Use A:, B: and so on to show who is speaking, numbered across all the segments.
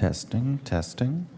A: Testing, testing.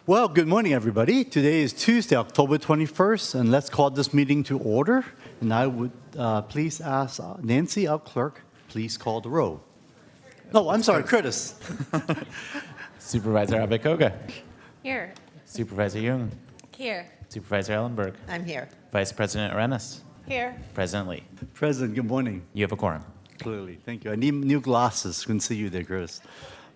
A: Well, good morning, everybody. Today is Tuesday, October 21st, and let's call this meeting to order. And I would please ask Nancy, our clerk, please call the roll. No, I'm sorry, Curtis.
B: Supervisor Abekoga.
C: Here.
B: Supervisor Jung.
C: Here.
B: Supervisor Ellenberg.
D: I'm here.
B: Vice President Arenas.
C: Here.
B: President Lee.
A: President, good morning.
B: You have a quorum.
A: Clearly, thank you. I need new glasses. Couldn't see you there, Curtis.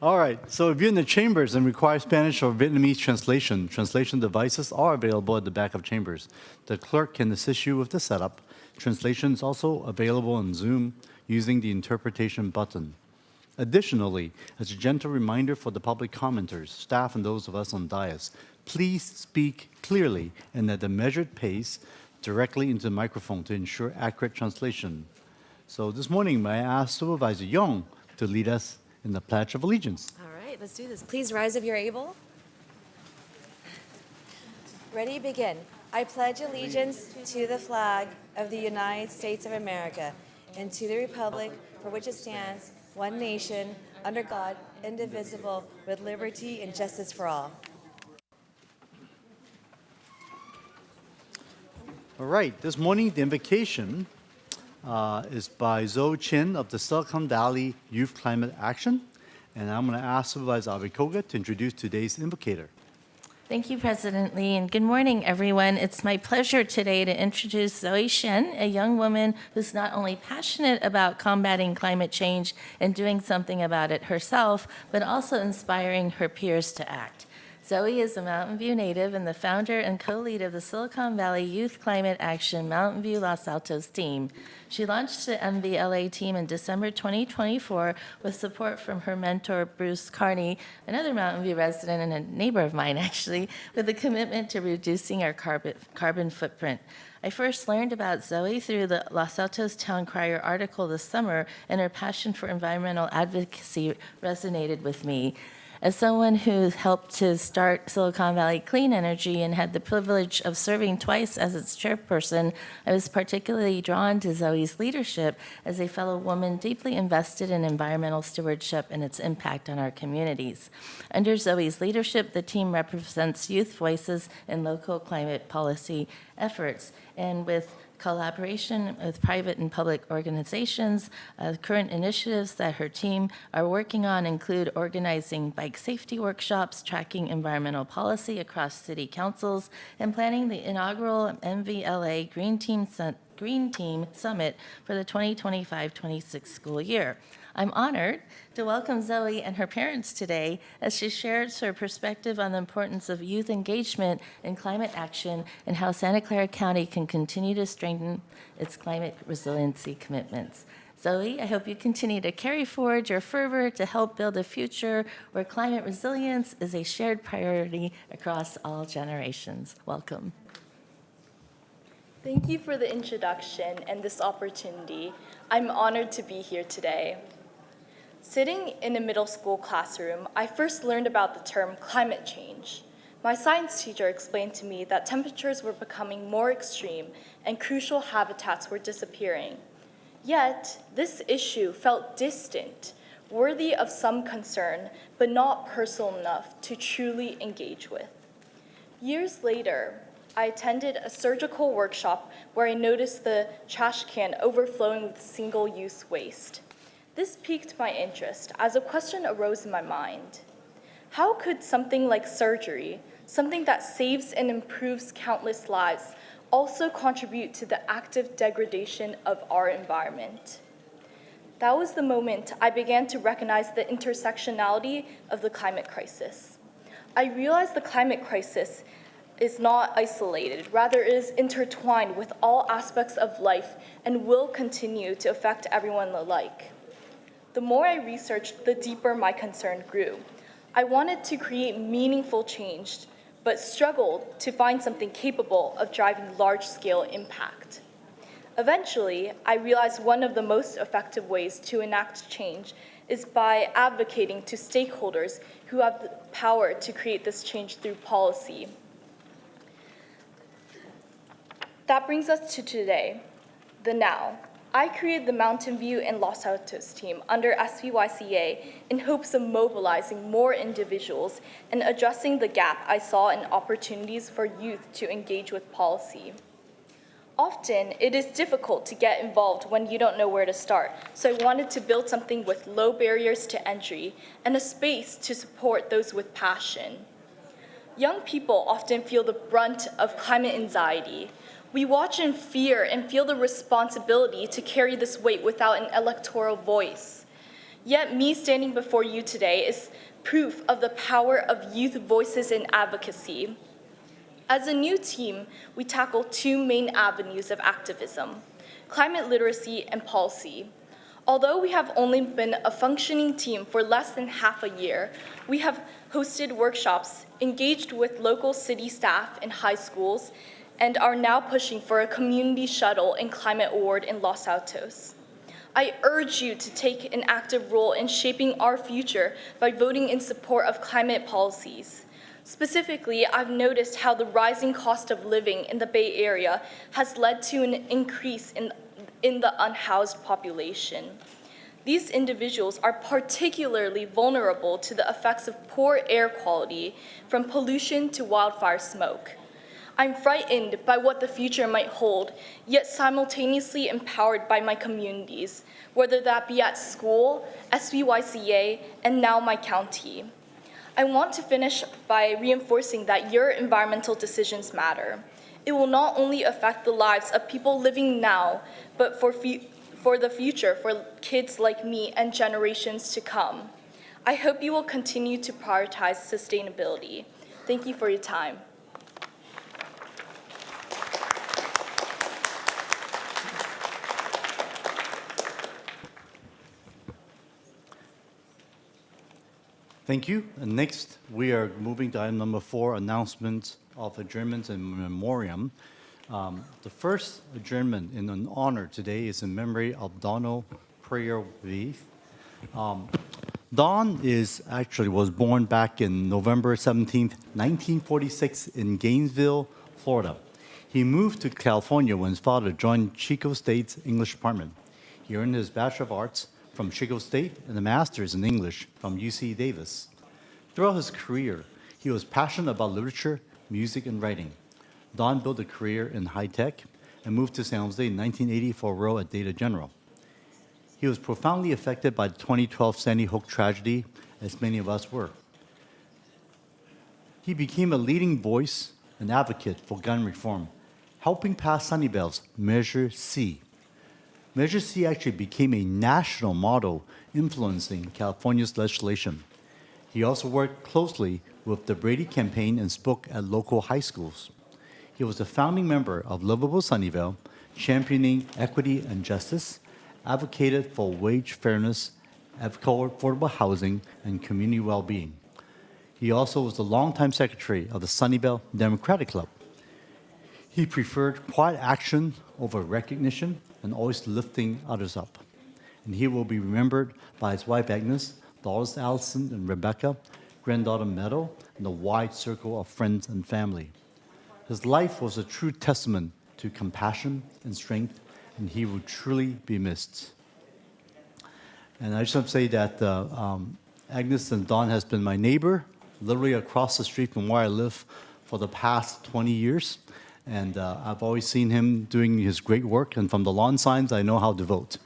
A: All right, so if you're in the chambers and require Spanish or Vietnamese translation devices are available at the back of chambers. The clerk can assist you with the setup. Translation is also available on Zoom using the interpretation button. Additionally, as a gentle reminder for the public commenters, staff, and those of us on dais, please speak clearly and at a measured pace directly into the microphone to ensure accurate translation. So this morning, may I ask Supervisor Young to lead us in the Pledge of Allegiance.
C: All right, let's do this. Please rise if you're able. Ready, begin. I pledge allegiance to the flag of the United States of America and to the republic for which it stands, one nation, under God, indivisible, with liberty and justice for all.
A: All right, this morning the invocation is by Zoe Chin of the Silicon Valley Youth Climate Action. And I'm going to ask Supervisor Abekoga to introduce today's invocator.
E: Thank you, President Lee, and good morning, everyone. It's my pleasure today to introduce Zoe Shen, a young woman who's not only passionate about combating climate change and doing something about it herself, but also inspiring her peers to act. Zoe is a Mountain View native and the founder and co-lead of the Silicon Valley Youth Climate Action Mountain View Los Altos team. She launched the MVLA team in December 2024 with support from her mentor, Bruce Carney, another Mountain View resident and a neighbor of mine, actually, with a commitment to reducing our carbon footprint. I first learned about Zoe through the Los Altos Town Crier article this summer, and her passion for environmental advocacy resonated with me. As someone who helped to start Silicon Valley Clean Energy and had the privilege of serving twice as its chairperson, I was particularly drawn to Zoe's leadership as a fellow woman deeply invested in environmental stewardship and its impact on our communities. Under Zoe's leadership, the team represents youth voices in local climate policy efforts, and with collaboration with private and public organizations. Current initiatives that her team are working on include organizing bike safety workshops, tracking environmental policy across city councils, and planning the inaugural MVLA Green Team Summit for the 2025-26 school year. I'm honored to welcome Zoe and her parents today as she shares her perspective on the importance of youth engagement in climate action and how Santa Clara County can continue to strengthen its climate resiliency commitments. Zoe, I hope you continue to carry forward your fervor to help build a future where climate resilience is a shared priority across all generations. Welcome.
F: Thank you for the introduction and this opportunity. I'm honored to be here today. Sitting in a middle school classroom, I first learned about the term climate change. My science teacher explained to me that temperatures were becoming more extreme and crucial habitats were disappearing. Yet, this issue felt distant, worthy of some concern, but not personal enough to truly engage with. Years later, I attended a surgical workshop where I noticed the trash can overflowing with single-use waste. This piqued my interest as a question arose in my mind. How could something like surgery, something that saves and improves countless lives, also contribute to the active degradation of our environment? That was the moment I began to recognize the intersectionality of the climate crisis. I realized the climate crisis is not isolated, rather it is intertwined with all aspects of life and will continue to affect everyone alike. The more I researched, the deeper my concern grew. I wanted to create meaningful change, but struggled to find something capable of driving large-scale impact. Eventually, I realized one of the most effective ways to enact change is by advocating to stakeholders who have the power to create this change through policy. That brings us to today, the now. I created the Mountain View and Los Altos team under SPYCA in hopes of mobilizing more individuals and addressing the gap I saw in opportunities for youth to engage with policy. Often, it is difficult to get involved when you don't know where to start, so I wanted to build something with low barriers to entry and a space to support those with passion. Young people often feel the brunt of climate anxiety. We watch in fear and feel the responsibility to carry this weight without an electoral voice. Yet me standing before you today is proof of the power of youth voices and advocacy. As a new team, we tackle two main avenues of activism: climate literacy and policy. Although we have only been a functioning team for less than half a year, we have hosted workshops, engaged with local city staff and high schools, and are now pushing for a community shuttle and climate award in Los Altos. I urge you to take an active role in shaping our future by voting in support of climate policies. Specifically, I've noticed how the rising cost of living in the Bay Area has led to an increase in the unhoused population. These individuals are particularly vulnerable to the effects of poor air quality, from pollution to wildfire smoke. I'm frightened by what the future might hold, yet simultaneously empowered by my communities, whether that be at school, SPYCA, and now my county. I want to finish by reinforcing that your environmental decisions matter. It will not only affect the lives of people living now, but for the future, for kids like me and generations to come. I hope you will continue to prioritize sustainability. Thank you for your time.
A: Thank you. And next, we are moving to item number 4, announcements of adjournments and memoriam. The first adjournment in an honor today is in memory of Donald Prayer Weave. Don was born back in November 17th, 1946 in Gainesville, Florida. He moved to California when his father joined Chico State's English department. He earned his Bachelor of Arts from Chico State and a master's in English from UC Davis. Throughout his career, he was passionate about literature, music, and writing. Don built a career in high tech and moved to San Jose in 1980 for a role at Data General. He was profoundly affected by the 2012 Sandy Hook tragedy, as many of us were. He became a leading voice and advocate for gun reform, helping pass Sunnyvale's Measure C. Measure C actually became a national model influencing California's legislation. He also worked closely with the Brady campaign and spoke at local high schools. He was a founding member of Livable Sunnyvale, championing equity and justice, advocated for wage fairness, affordable housing, and community well-being. He also was the longtime secretary of the Sunnyvale Democratic Club. He preferred quiet action over recognition and always lifting others up. And he will be remembered by his wife Agnes, daughters Allison and Rebecca, granddaughter Meadow, and a wide circle of friends and family. His life was a true testament to compassion and strength, and he will truly be missed. And I just want to say that Agnes and Don has been my neighbor, literally across the street from where I live for the past 20 years. And I've always seen him doing his great work, and from the lawn signs, I know how to vote.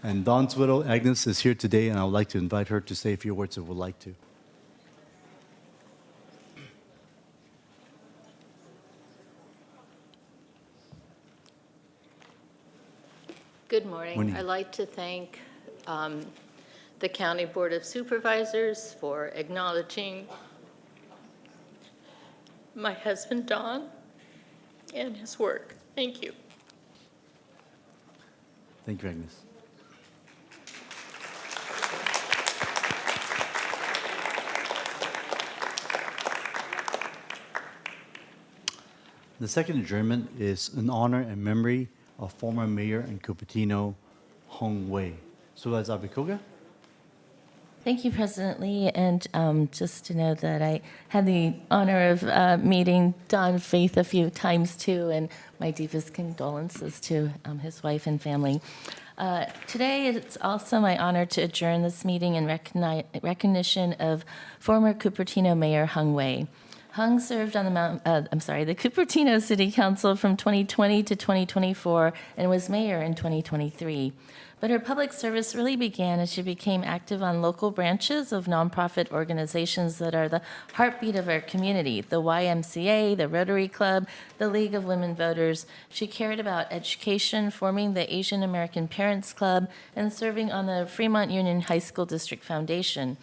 A: And Don's widow, Agnes, is here today, and I would like to invite her to say a few words if would like to.
D: Good morning.
A: Morning.
D: I'd like to thank the County Board of Supervisors for acknowledging my husband, Don, and his work. Thank you.
A: Thank you, Agnes. The second adjournment is in honor and memory of former Mayor and Cupertino Hong Wei. Supervisor Abikoga?
E: Thank you, President Lee. And just to know that I had the honor of meeting Don Faith a few times too, and my deepest condolences to his wife and family. Today, it's also my honor to adjourn this meeting in recognition of former Cupertino Mayor Hung Wei. Hung served on the Cupertino City Council from 2020 to 2024 and was mayor in 2023. But her public service really began as she became active on local branches of nonprofit organizations that are the heartbeat of our community, the YMCA, the Rotary Club, the League of Women Voters. She cared about education, forming the Asian American Parents Club, and serving on the Fremont Union High School District Foundation.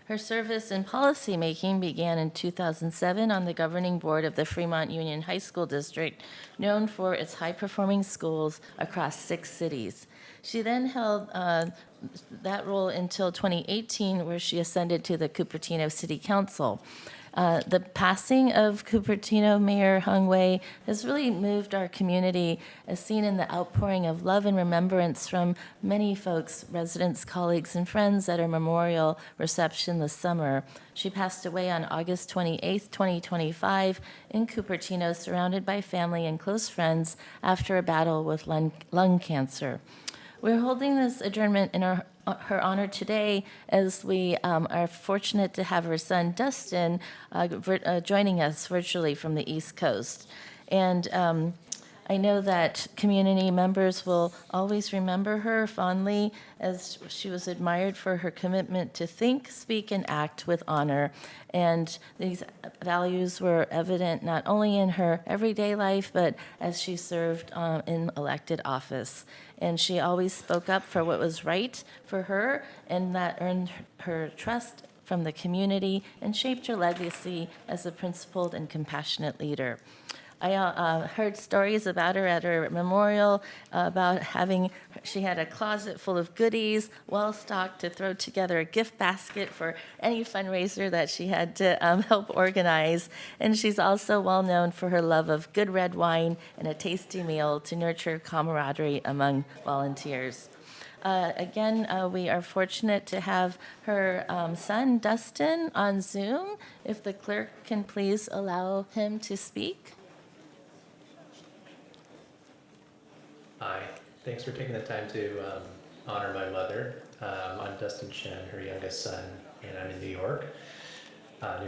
E: Her service in policymaking began in 2007 on the governing board of the Fremont Union High School District, known for its high-performing schools across 6 cities. She then held that role until 2018, where she ascended to the Cupertino City Council. The passing of Cupertino Mayor Hung Wei has really moved our community, as seen in the outpouring of love and remembrance from many folks, residents, colleagues, and friends at her memorial reception this summer. She passed away on August 28, 2025, in Cupertino, surrounded by family and close friends after a battle with lung cancer. We're holding this adjournment in her honor today, as we are fortunate to have her son, Dustin, joining us virtually from the East Coast. And I know that community members will always remember her fondly, as she was admired for her commitment to think, speak, and act with honor. And these values were evident not only in her everyday life, but as she served in elected office. And she always spoke up for what was right for her, and that earned her trust from the community and shaped her legacy as a principled and compassionate leader. I heard stories about her at her memorial, about she had a closet full of goodies, well-stocked, to throw together a gift basket for any fundraiser that she had to help organize. And she's also well known for her love of good red wine and a tasty meal to nurture camaraderie among volunteers. Again, we are fortunate to have her son, Dustin, on Zoom. If the clerk can please allow him to speak.
G: Hi, thanks for taking the time to honor my mother. I'm Dustin Shen, her youngest son, and I'm in New York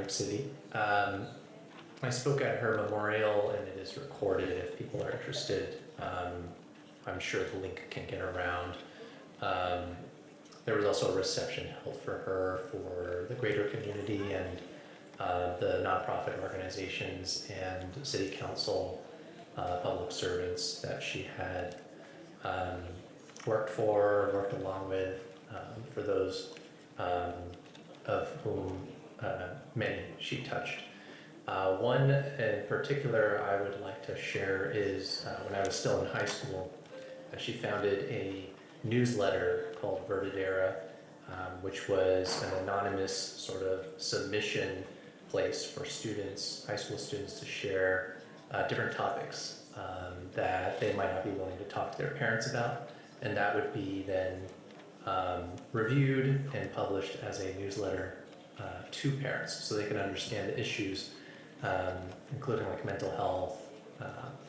G: City. I spoke at her memorial, and it is recorded if people are interested. I'm sure the link can get around. There was also a reception held for her for the greater community and the nonprofit organizations and city council public servants that she had worked along with, for those of whom many she touched. One in particular I would like to share is when I was still in high school, she founded a newsletter called Verdadera, which was an anonymous sort of submission place for students, high school students, to share different topics that they might not be willing to talk to their parents about, and that would be then reviewed and published as a newsletter to parents, so they can understand the issues, including like mental health,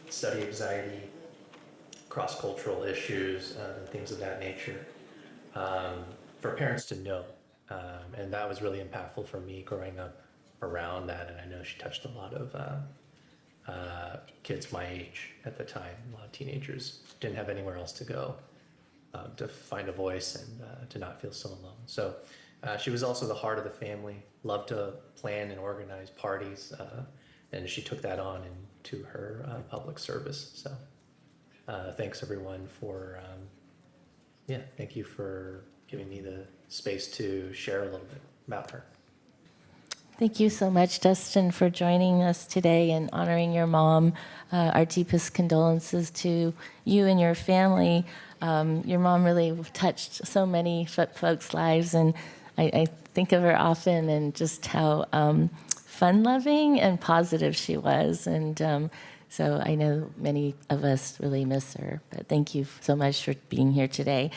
G: study anxiety, cross-cultural issues, and things of that nature, for parents to know. And that was really impactful for me growing up around that, and I know she touched a lot of kids my age at the time. A lot of teenagers didn't have anywhere else to go to find a voice and to not feel so alone. So she was also the heart of the family, loved to plan and organize parties, and she took that on into her public service. So thanks everyone for, thank you for giving me the space to share a little bit about her.
E: Thank you so much, Dustin, for joining us today and honoring your mom. Our deepest condolences to you and your family. Your mom really touched so many folks' lives, and I think of her often and just how fun-loving and positive she was. And so I know many of us really miss her, but thank you so much for being here today.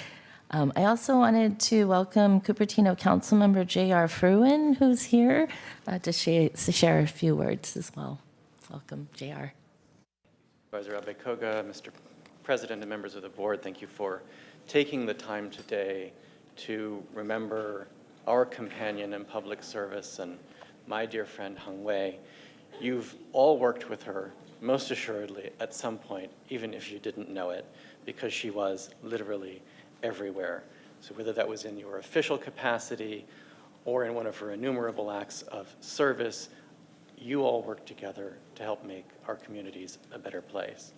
E: I also wanted to welcome Cupertino Councilmember J.R. Fruin, who's here to share a few words as well. Welcome, J.R.
H: Supervisor Abekoga, Mr. President, and members of the board, thank you for taking the time today to remember our companion in public service and my dear friend Hung Wei. You've all worked with her, most assuredly, at some point, even if you didn't know it, because she was literally everywhere. So whether that was in your official capacity or in one of her innumerable acts of service, you all worked together to help make our communities a better place.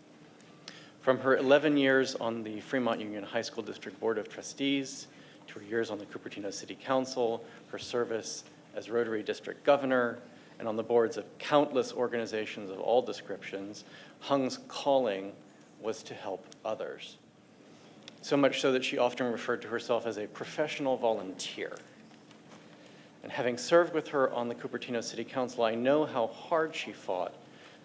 H: From her 11 years on the Fremont Union High School District Board of Trustees, to her years on the Cupertino City Council, her service as Rotary District Governor, and on the boards of countless organizations of all descriptions, Hung's calling was to help others. So much so that she often referred to herself as a professional volunteer. And having served with her on the Cupertino City Council, I know how hard she fought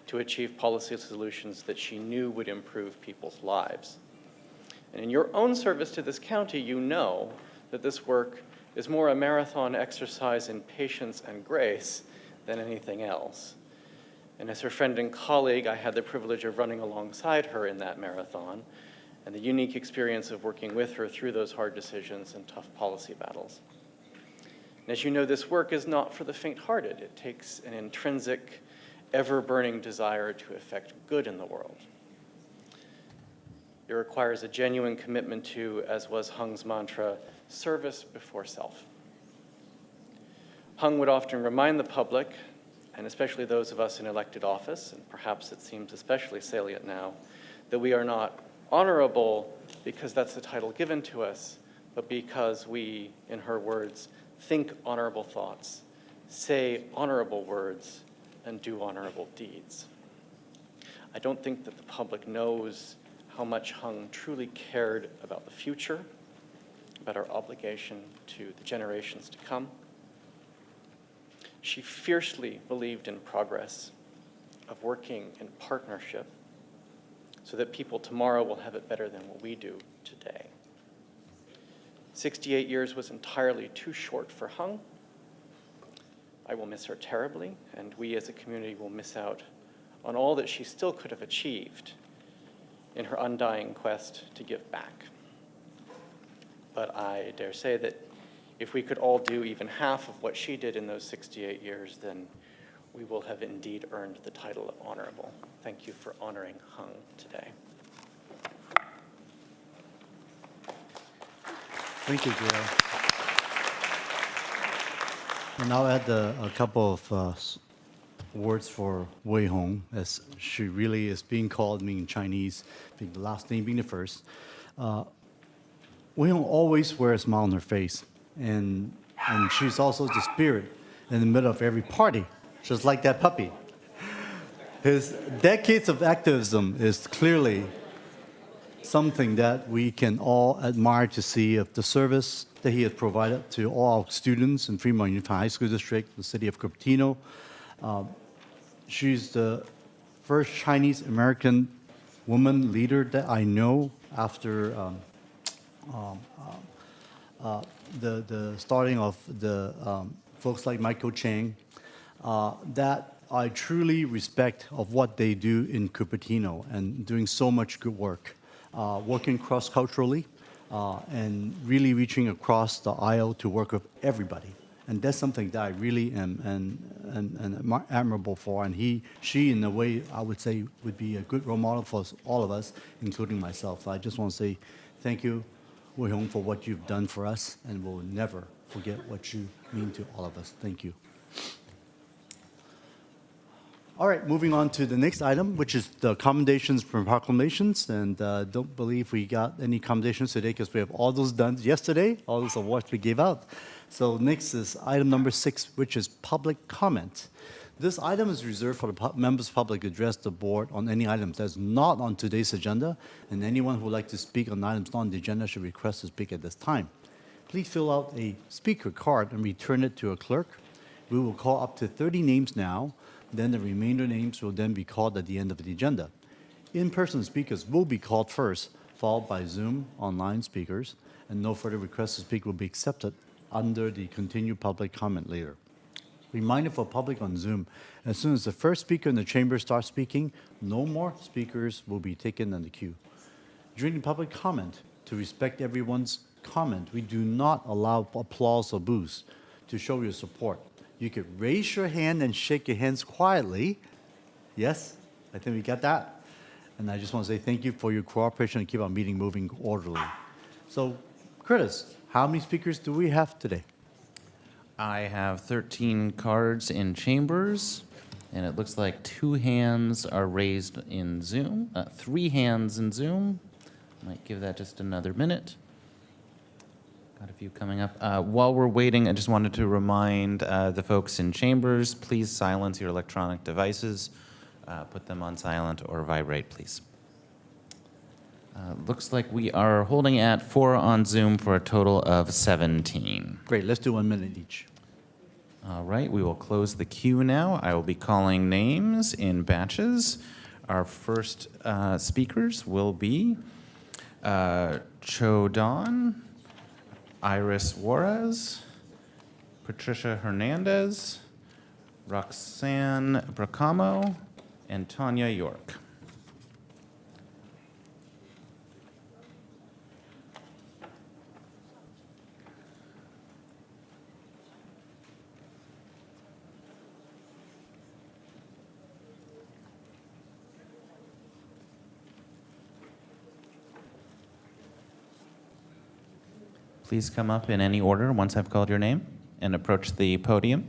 H: to achieve policy solutions that she knew would improve people's lives. And in your own service to this county, you know that this work is more a marathon exercise in patience and grace than anything else. And as her friend and colleague, I had the privilege of running alongside her in that marathon and the unique experience of working with her through those hard decisions and tough policy battles. And as you know, this work is not for the faint-hearted. It takes an intrinsic, ever-burning desire to effect good in the world. It requires a genuine commitment to, as was Hung's mantra, service before self. Hung would often remind the public, and especially those of us in elected office, and perhaps it seems especially salient now, that we are not honorable because that's the title given to us, but because we, in her words, think honorable thoughts, say honorable words, and do honorable deeds. I don't think that the public knows how much Hung truly cared about the future, about our obligation to the generations to come. She fiercely believed in progress, of working in partnership, so that people tomorrow will have it better than what we do today. 68 years was entirely too short for Hung. I will miss her terribly, and we as a community will miss out on all that she still could have achieved in her undying quest to give back. But I dare say that if we could all do even half of what she did in those 68 years, then we will have indeed earned the title of honorable. Thank you for honoring Hung today.
A: Thank you, Gail. And I'll add a couple of words for Wei Hong, as she really is being called, meaning Chinese, being the last name being the first. Wei Hong always wears a smile on her face, and she's also the spirit in the middle of every party, just like that puppy. His decades of activism is clearly something that we can all admire to see of the service that he has provided to all our students in Fremont Unified High School District, the city of Cupertino. She's the first Chinese-American woman leader that I know after the starting of the folks like Michael Chang, that I truly respect of what they do in Cupertino and doing so much good work, working cross-culturally and really reaching across the aisle to work with everybody. And that's something that I really am admirable for. And she, in a way, I would say, would be a good role model for all of us, including myself. I just want to say thank you, Wei Hong, for what you've done for us, and we'll never forget what you mean to all of us. Thank you. All right, moving on to the next item, which is the commendations from proclamations. And don't believe we got any commendations today because we have all those done yesterday, all those awards we gave out. So next is item number 6, which is public comment. This item is reserved for the members of the public to address the board on any items that's not on today's agenda, and anyone who would like to speak on items not on the agenda should request to speak at this time. Please fill out a speaker card and return it to a clerk. We will call up to 30 names now. Then the remainder names will then be called at the end of the agenda. In-person speakers will be called first, followed by Zoom online speakers. and no further requests to speak will be accepted under the continued public comment later. Reminder for public on Zoom, as soon as the first speaker in the chamber starts speaking, no more speakers will be taken in the queue. During the public comment, to respect everyone's comment, we do not allow applause or boos to show your support. You could raise your hand and shake your hands quietly. Yes, I think we got that. And I just want to say thank you for your cooperation and keep our meeting moving orderly. So, Curtis, how many speakers do we have today?
B: I have 13 cards in chambers, and it looks like 2 hands are raised in Zoom, 3 hands in Zoom. Might give that just another minute. Got a few coming up. While we're waiting, I just wanted to remind the folks in chambers, please silence your electronic devices. Put them on silent or vibrate, please. Looks like we are holding at 4 on Zoom for a total of 17.
A: Great, let's do 1 minute each.
B: All right, we will close the queue now. I will be calling names in batches. Our first speakers will be Cho Don, Iris Juarez, Patricia Hernandez, Roxanne Bracamo, and Tanya York. Please come up in any order once I've called your name and approach the podium.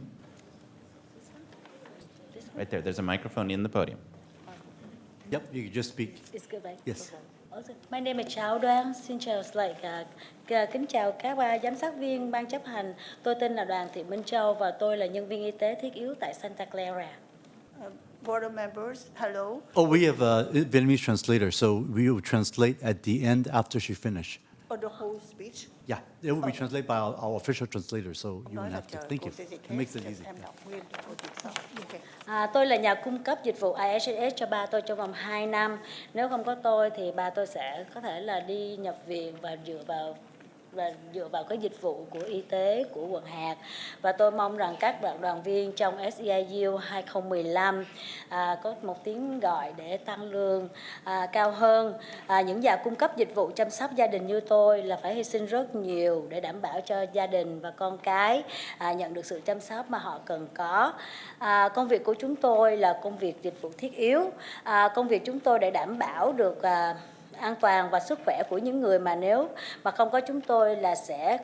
B: Right there, there's a microphone in the podium.
A: Yep, you can just speak.
I: It's good, right?
A: Yes.
I: Okay. My name is Chào Đoan. Xin chào kính chào các giám sát viên ban chấp hành. Tôi tên là Đoàn Thị Minh Châu và tôi là nhân viên y tế thiết yếu tại Santa Clara.
J: Board of members, hello.
A: Oh, we have a Vietnamese translator, so we will translate at the end after she finishes.
J: For the whole speech.
A: Yeah, it will be translated by our official translator, so you won't have to. Thank you. It makes it easy.
I: Tôi là nhà cung cấp dịch vụ ISS cho ba tôi trong vòng 2 năm. Nếu không có tôi thì ba tôi sẽ có thể là đi nhập viện và dựa vào cái dịch vụ của y tế của quận hạt. Và tôi mong rằng các bạn đoàn viên trong SEIU 2015 có một tiếng gọi để tăng lương cao hơn. Những nhà cung cấp dịch vụ chăm sóc gia đình như tôi là phải hy sinh rất nhiều để đảm bảo cho gia đình và con cái nhận được sự chăm sóc mà họ cần có. Công việc của chúng tôi là công việc dịch vụ thiết yếu. Công việc chúng tôi để đảm bảo được an toàn và sức khỏe của những người mà nếu mà không có chúng tôi là sẽ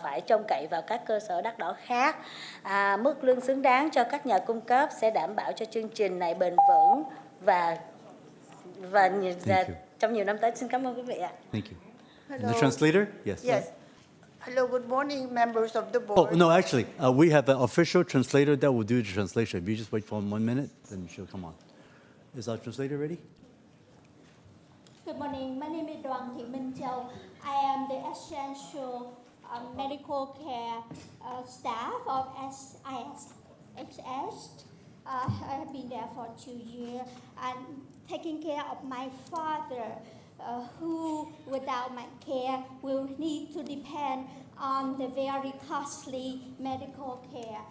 I: phải trông cậy vào các cơ sở đắt đỏ khác. Mức lương xứng đáng cho các nhà cung cấp sẽ đảm bảo cho chương trình này bền vững và trong nhiều năm tới. Xin cảm ơn quý vị ạ.
A: Thank you. And
J: Hello.
A: the translator? Yes.
J: Yes. Hello, good morning, members of the board.
A: Oh, no, actually, we have an official translator that will do the translation. If you just wait for 1 minute, then she'll come on. Is our translator ready?
K: Good morning. My name is Đoàn Thị Minh Châu. I am the essential medical care staff of SISHS. I have been there for 2 years and taking care of my father, who, without my care, will need to depend on the very costly medical care.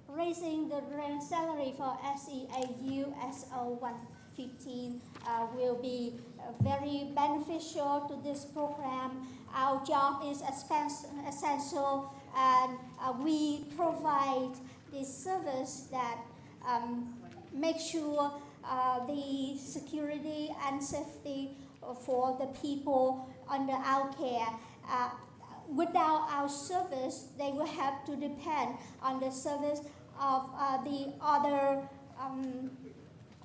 K: Raising the rent salary for SEAU SO 115 will be very beneficial to this program. Our job is essential, and we provide this service that make sure the security and safety for the people under our care. Without our service, they will have to depend on the service of the other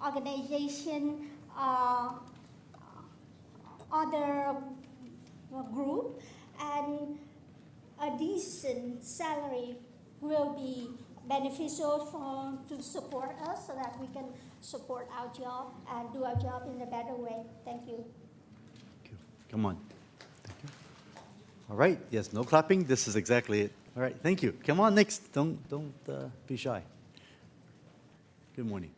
K: organization, other group, and a decent salary will be beneficial to support us so that we can support our job and do our job in a better way. Thank you.
A: Thank you. Come on. Thank you. All right. Yes, no clapping. This is exactly it. All right. Thank you. Come on, next. Don't be shy. Good morning.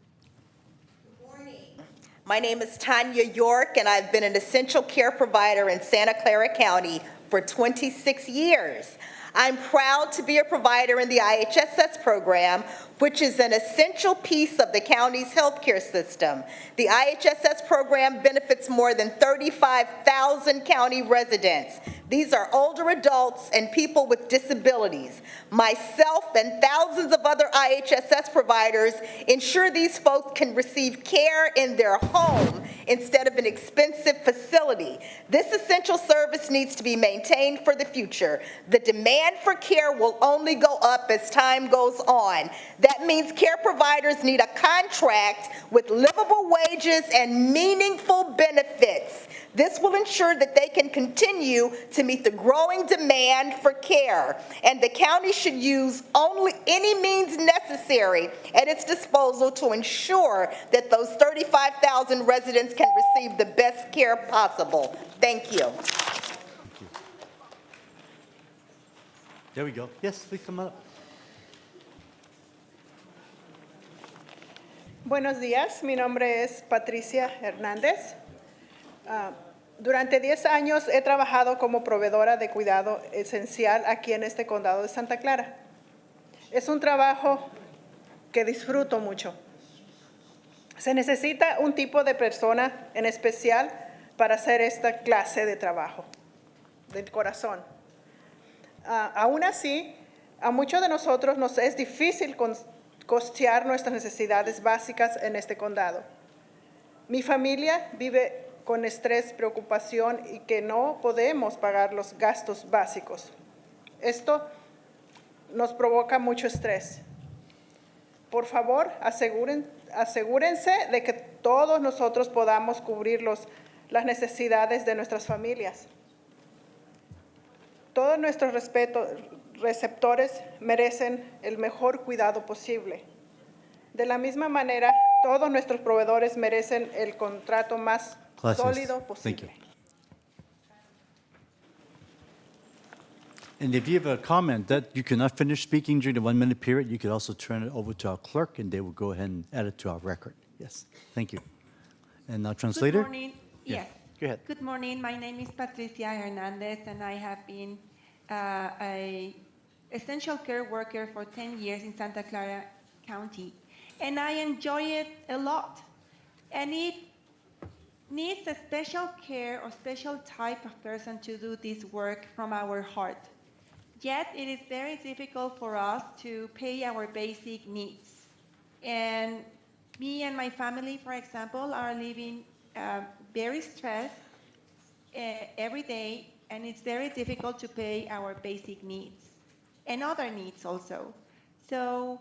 L: My name is Tanya York, and I've been an essential care provider in Santa Clara County for 26 years. I'm proud to be a provider in the IHSS program, which is an essential piece of the county's healthcare system. The IHSS program benefits more than 35,000 county residents. These are older adults and people with disabilities. Myself and thousands of other IHSS providers ensure these folks can receive care in their home instead of an expensive facility. This essential service needs to be maintained for the future. The demand for care will only go up as time goes on. That means care providers need a contract with livable wages and meaningful benefits. This will ensure that they can continue to meet the growing demand for care, and the county should use only any means necessary at its disposal to ensure that those 35,000 residents can receive the best care possible. Thank you.
A: There we go. Yes, please come up.
M: Buenos días, mi nombre es Patricia Hernández. Durante 10 años he trabajado como proveedora de cuidado esencial aquí en este condado de Santa Clara. Es un trabajo que disfruto mucho. Se necesita un tipo de persona en especial para hacer esta clase de trabajo, del corazón. Aún así, a muchos de nosotros nos es difícil costear nuestras necesidades básicas en este condado. Mi familia vive con estrés, preocupación y que no podemos pagar los gastos básicos. Esto nos provoca mucho estrés. Por favor, asegúrense de que todos nosotros podamos cubrir las necesidades de nuestras familias. Todos nuestros receptores merecen el mejor cuidado posible. De la misma manera, todos nuestros proveedores merecen el contrato más sólido posible.
A: Thank you. And if you have a comment that you cannot finish speaking during the 1 minute period, you could also turn it over to our clerk and they will go ahead and add it to our record. Yes, thank you. And now translator?
N: Good morning.
A: Yeah.
N: Yes.
A: Go ahead.
N: Good morning. My name is Patricia Hernandez, and I have been a essential care worker for 10 years in Santa Clara County, and I enjoy it a lot. And it needs a special care or special type of person to do this work from our heart. Yet it is very difficult for us to pay our basic needs. And me and my family, for example, are living very stressed every day, and it's very difficult to pay our basic needs and other needs also. So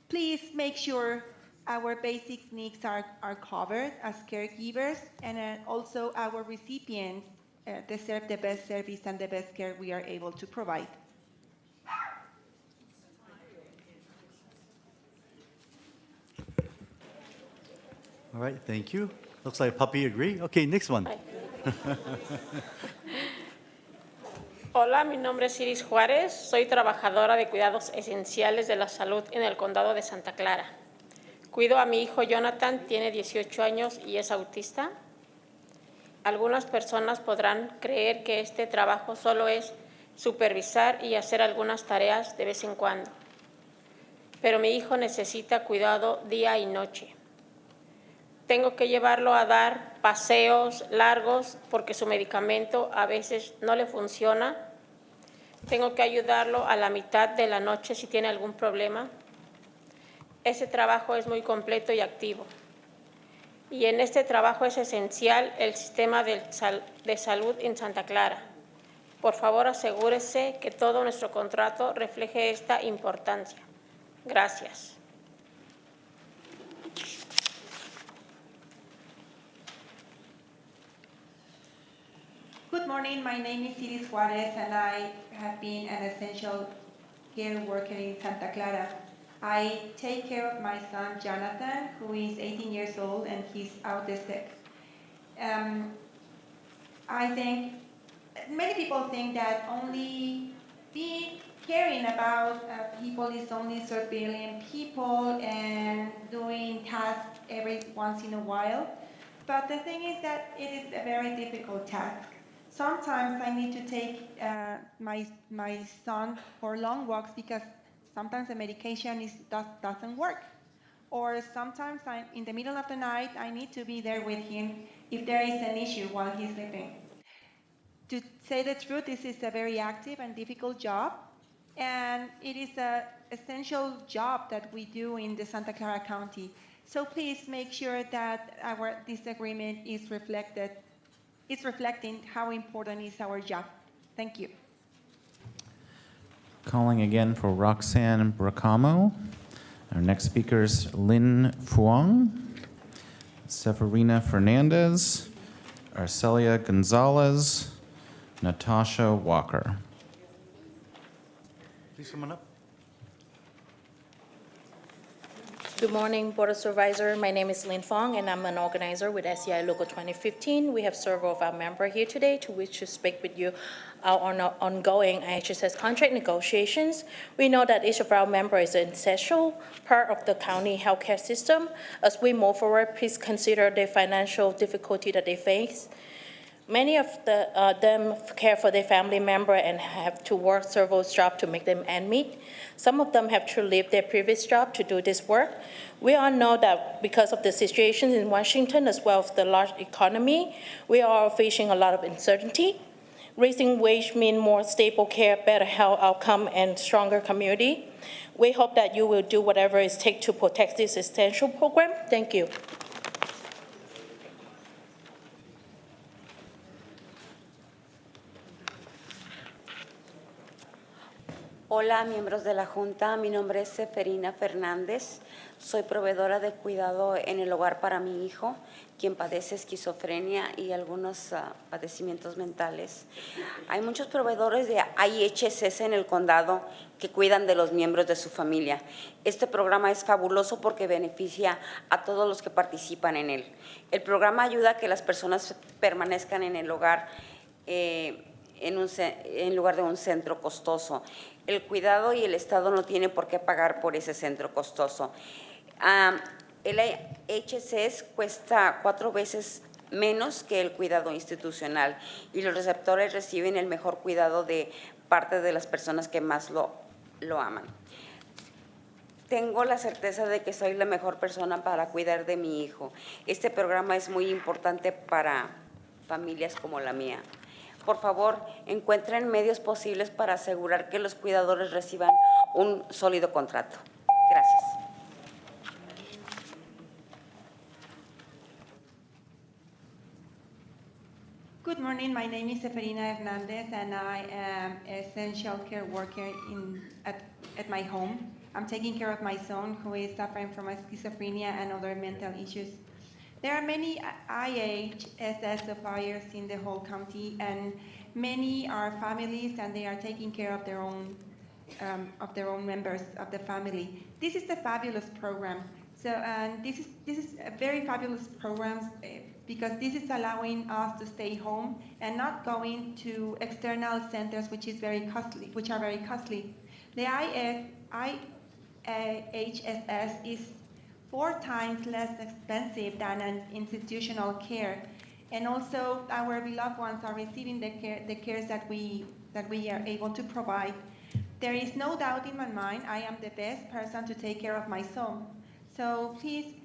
N: please make sure our basic needs are covered as caregivers, and also our recipients deserve the best service and the best care we are able to provide.
A: All right, thank you. Looks like Puppy agree. Okay, next one.
O: Hola, mi nombre es Iris Juárez. Soy trabajadora de cuidados esenciales de la salud en el condado de Santa Clara. Cuido a mi hijo Jonathan, tiene 18 años y es autista. Algunas personas podrán creer que este trabajo solo es supervisar y hacer algunas tareas de vez en cuando. Pero mi hijo necesita cuidado día y noche. Tengo que llevarlo a dar paseos largos porque su medicamento a veces no le funciona. Tengo que ayudarlo a la mitad de la noche si tiene algún problema. Ese trabajo es muy completo y activo. Y en este trabajo es esencial el sistema de salud en Santa Clara. Por favor, asegúrese que todo nuestro contrato refleje esta importancia. Gracias.
N: Good morning. My name is Iris Juarez, and I have been an essential care worker in Santa Clara. I take care of my son, Jonathan, who is 18 years old, and he's autistic. I think many people think that only caring about people is only surveilling people and doing tasks every once in a while. But the thing is that it is a very difficult task. Sometimes I need to take my son for long walks because sometimes the medication doesn't work. Or sometimes in the middle of the night, I need to be there with him if there is an issue while he's sleeping. To say the truth, this is a very active and difficult job, and it is an essential job that we do in the Santa Clara County. So please make sure that this agreement is reflecting how important is our job. Thank you.
B: Calling again for Roxanne Bracamo. Our next speaker is Lin Fuang, Severina Fernandez, Arcelia Gonzalez, Natasha Walker.
A: Please come on up.
P: Good morning, Board of Supervisors. My name is Lin Fong, and I'm an organizer with SEI Local 2015. We have several of our members here today to which to speak with you on our ongoing IHSS contract negotiations. We know that each of our members is an essential part of the county healthcare system. As we move forward, please consider the financial difficulty that they face. Many of them care for their family member and have to work several jobs to make them end meet. Some of them have to leave their previous job to do this work. We all know that because of the situation in Washington as well as the large economy, we are facing a lot of uncertainty. Raising wage means more stable care, better health outcome, and stronger community. We hope that you will do whatever it takes to protect this essential program. Thank you.
I: Hola, miembros de la Junta. Mi nombre es Severina Fernández. Soy proveedora de cuidado en el hogar para mi hijo, quien padece esquizofrenia y algunos padecimientos mentales. Hay muchos proveedores de IHSS en el condado que cuidan de los miembros de su familia. Este programa es fabuloso porque beneficia a todos los que participan en él. El programa ayuda a que las personas permanezcan en el hogar en lugar de un centro costoso. El cuidado y el Estado no tienen por qué pagar por ese centro costoso. El HSS cuesta 4 veces menos que el cuidado institucional y los receptores reciben el mejor cuidado de parte de las personas que más lo aman. Tengo la certeza de que soy la mejor persona para cuidar de mi hijo. Este programa es muy importante para familias como la mía. Por favor, encuentren medios posibles para asegurar que los cuidadores reciban un sólido contrato. Gracias.
N: Good morning. My name is Severina Hernandez, and I am an essential care worker at my home. I'm taking care of my son who is suffering from schizophrenia and other mental issues. There are many IHSS suppliers in the whole county, and many are families, and they are taking care of their own members of the family. This is a fabulous program. So, and this is a very fabulous program because this is allowing us to stay home and not going to external centers, which are very costly. The IHSS is 4 times less expensive than an institutional care, and also our beloved ones are receiving the care that we are able to provide. There is no doubt in my mind I am the best person to take care of my son. So please,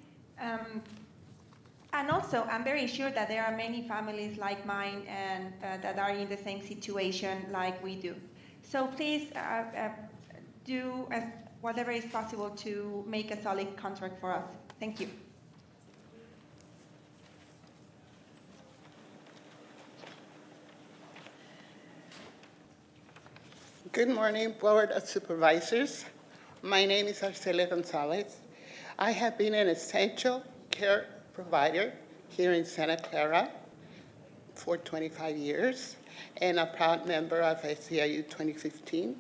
N: and also I'm very sure that there are many families like mine and that are in the same situation like we do. So please do whatever is possible to make a solid contract for us. Thank you.
Q: Good morning, Board of Supervisors. My name is Arcelia Gonzalez. I have been an essential care provider here in Santa Clara for 25 years and a proud member of SEIU 2015.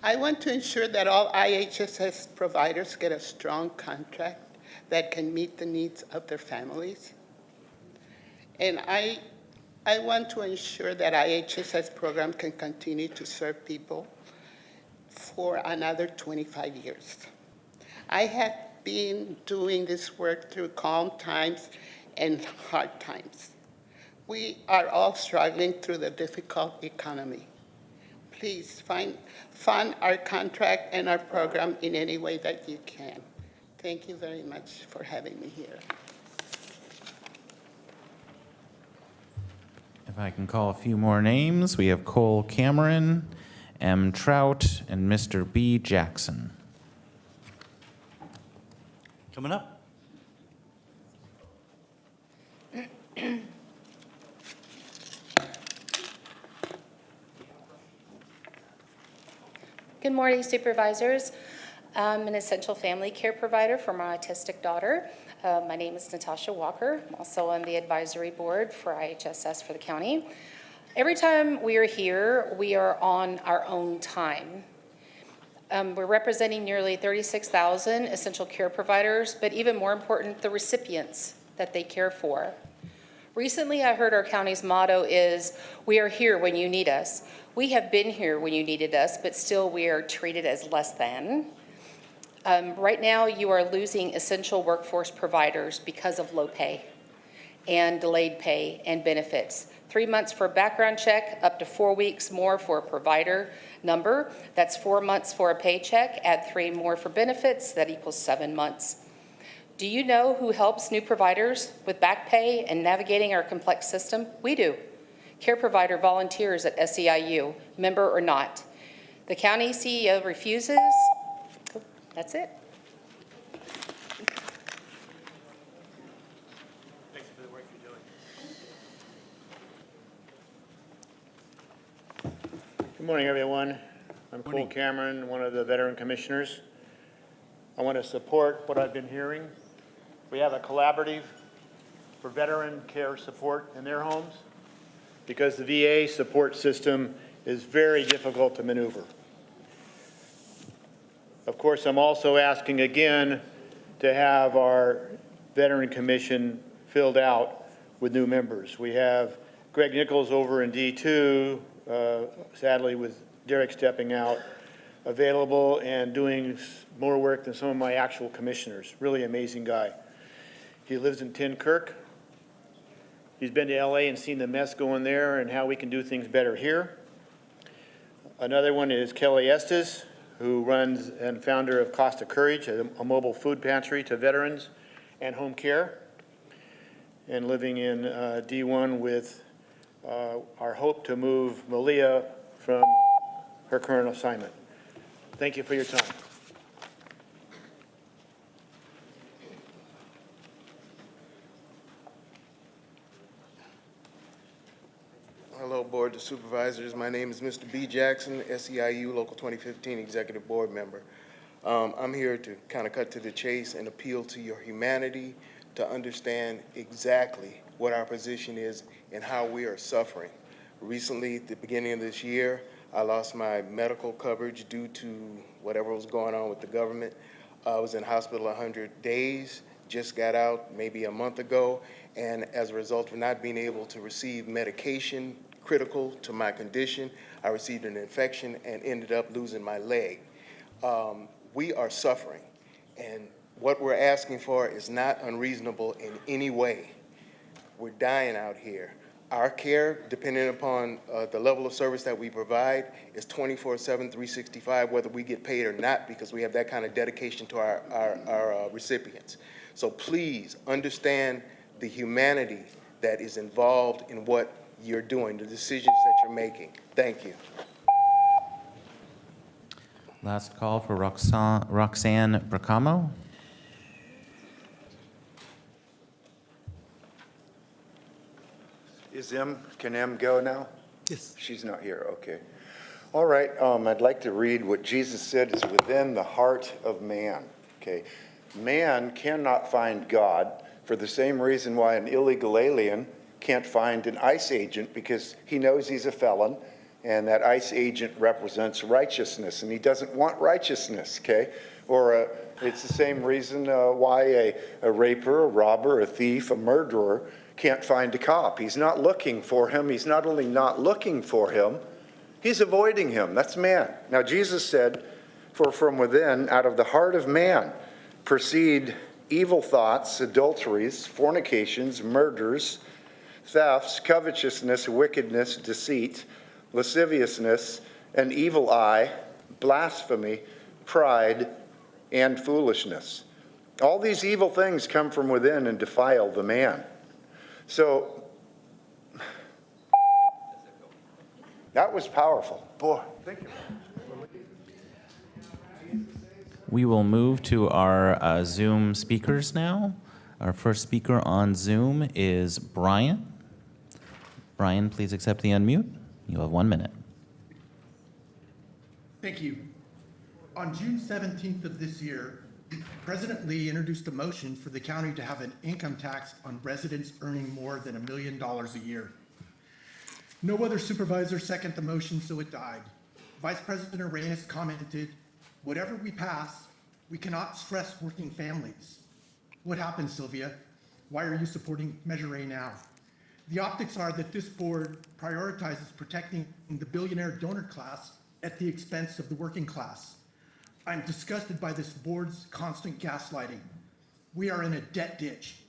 Q: I want to ensure that all IHSS providers get a strong contract that can meet the needs of their families. And I want to ensure that IHSS program can continue to serve people for another 25 years. I have been doing this work through calm times and hard times. We are all struggling through the difficult economy. Please fund our contract and our program in any way that you can. Thank you very much for having me here.
B: If I can call a few more names, we have Cole Cameron, M. Trout, and Mr. B. Jackson.
A: Coming up.
R: Good morning, Supervisors. I'm an essential family care provider for my autistic daughter. My name is Natasha Walker. I'm also on the advisory board for IHSS for the county. Every time we are here, we are on our own time. We're representing nearly 36,000 essential care providers, but even more important, the recipients that they care for. Recently, I heard our county's motto is, "We are here when you need us." We have been here when you needed us, but still we are treated as less than. Right now, you are losing essential workforce providers because of low pay and delayed pay and benefits. 3 months for a background check, up to 4 weeks more for a provider number. That's 4 months for a paycheck, add 3 more for benefits, that equals 7 months. Do you know who helps new providers with back pay and navigating our complex system? We do. Care provider volunteers at SEIU, member or not. The county CEO refuses. Oh, that's it.
S: Thanks for the work you're doing. Good morning, everyone. I'm Cole Cameron, one of the veteran commissioners. I want to support what I've been hearing. We have a collaborative for veteran care support in their homes because the VA support system is very difficult to maneuver. Of course, I'm also asking again to have our Veteran Commission filled out with new members. We have Greg Nichols over in D2, sadly with Derek stepping out, available and doing more work than some of my actual commissioners. Really amazing guy. He lives in Tin Kirk. He's been to LA and seen the mess going there and how we can do things better here. Another one is Kelly Estes, who runs and founder of Costa Courage, a mobile food pantry to veterans and home care, and living in D1 with our hope to move Malia from her current assignment. Thank you for your time.
T: Hello, Board of Supervisors. My name is Mr. B. Jackson, SEIU Local 2015 Executive Board Member. I'm here to kind of cut to the chase and appeal to your humanity to understand exactly what our position is and how we are suffering. Recently, at the beginning of this year, I lost my medical coverage due to whatever was going on with the government. I was in hospital 100 days, just got out maybe a month ago, and as a result of not being able to receive medication critical to my condition, I received an infection and ended up losing my leg. We are suffering, and what we're asking for is not unreasonable in any way. We're dying out here. Our care, depending upon the level of service that we provide, is 24/7, 365, whether we get paid or not, because we have that kind of dedication to our recipients. So please understand the humanity that is involved in what you're doing, the decisions that you're making. Thank you.
B: Last call for Roxanne Bracamo.
U: Can M go now?
A: Yes.
U: She's not here, okay. All right, I'd like to read what Jesus said is within the heart of man, okay? Man cannot find God for the same reason why an illegal alien can't find an ICE agent, because he knows he's a felon, and that ICE agent represents righteousness, and he doesn't want righteousness, okay? Or it's the same reason why a raper, a robber, a thief, a murderer can't find a cop. He's not looking for him. He's not only not looking for him, he's avoiding him. That's man. Now, Jesus said, for from within, out of the heart of man, proceed evil thoughts, adulteries, fornications, murders, thefts, covetousness, wickedness, deceit, lasciviousness, an evil eye, blasphemy, pride, and foolishness. All these evil things come from within and defile the man. So, that was powerful. Boy, thank you.
B: We will move to our Zoom speakers now. Our first speaker on Zoom is Brian. Brian, please accept the unmute. You have 1 minute.
C: Thank you. On June 17th of this year, President Lee introduced a motion for the county to have an income tax on residents earning more than $1 million a year. No other supervisor seconded the motion, so it died. Vice President Arenas commented, "Whatever we pass, we cannot stress working families." What happened, Sylvia? Why are you supporting Measure A now? The optics are that this board prioritizes protecting the billionaire donor class at the expense of the working class. I'm disgusted by this board's constant gaslighting. We are in a debt ditch.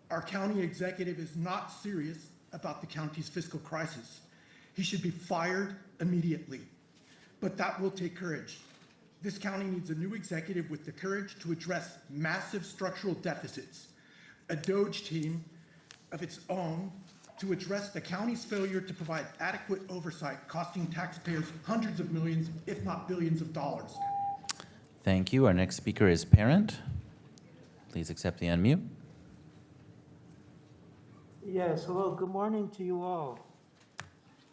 C: Our county executive is not serious about the county's fiscal crisis. He should be fired immediately. But that will take courage. This county needs a new executive with the courage to address massive structural deficits, a DOGE team of its own to address the county's failure to provide adequate oversight, costing taxpayers hundreds of millions, if not billions of dollars.
B: Thank you. Our next speaker is Parent. Please accept the unmute.
V: Yes, hello, good morning to you all.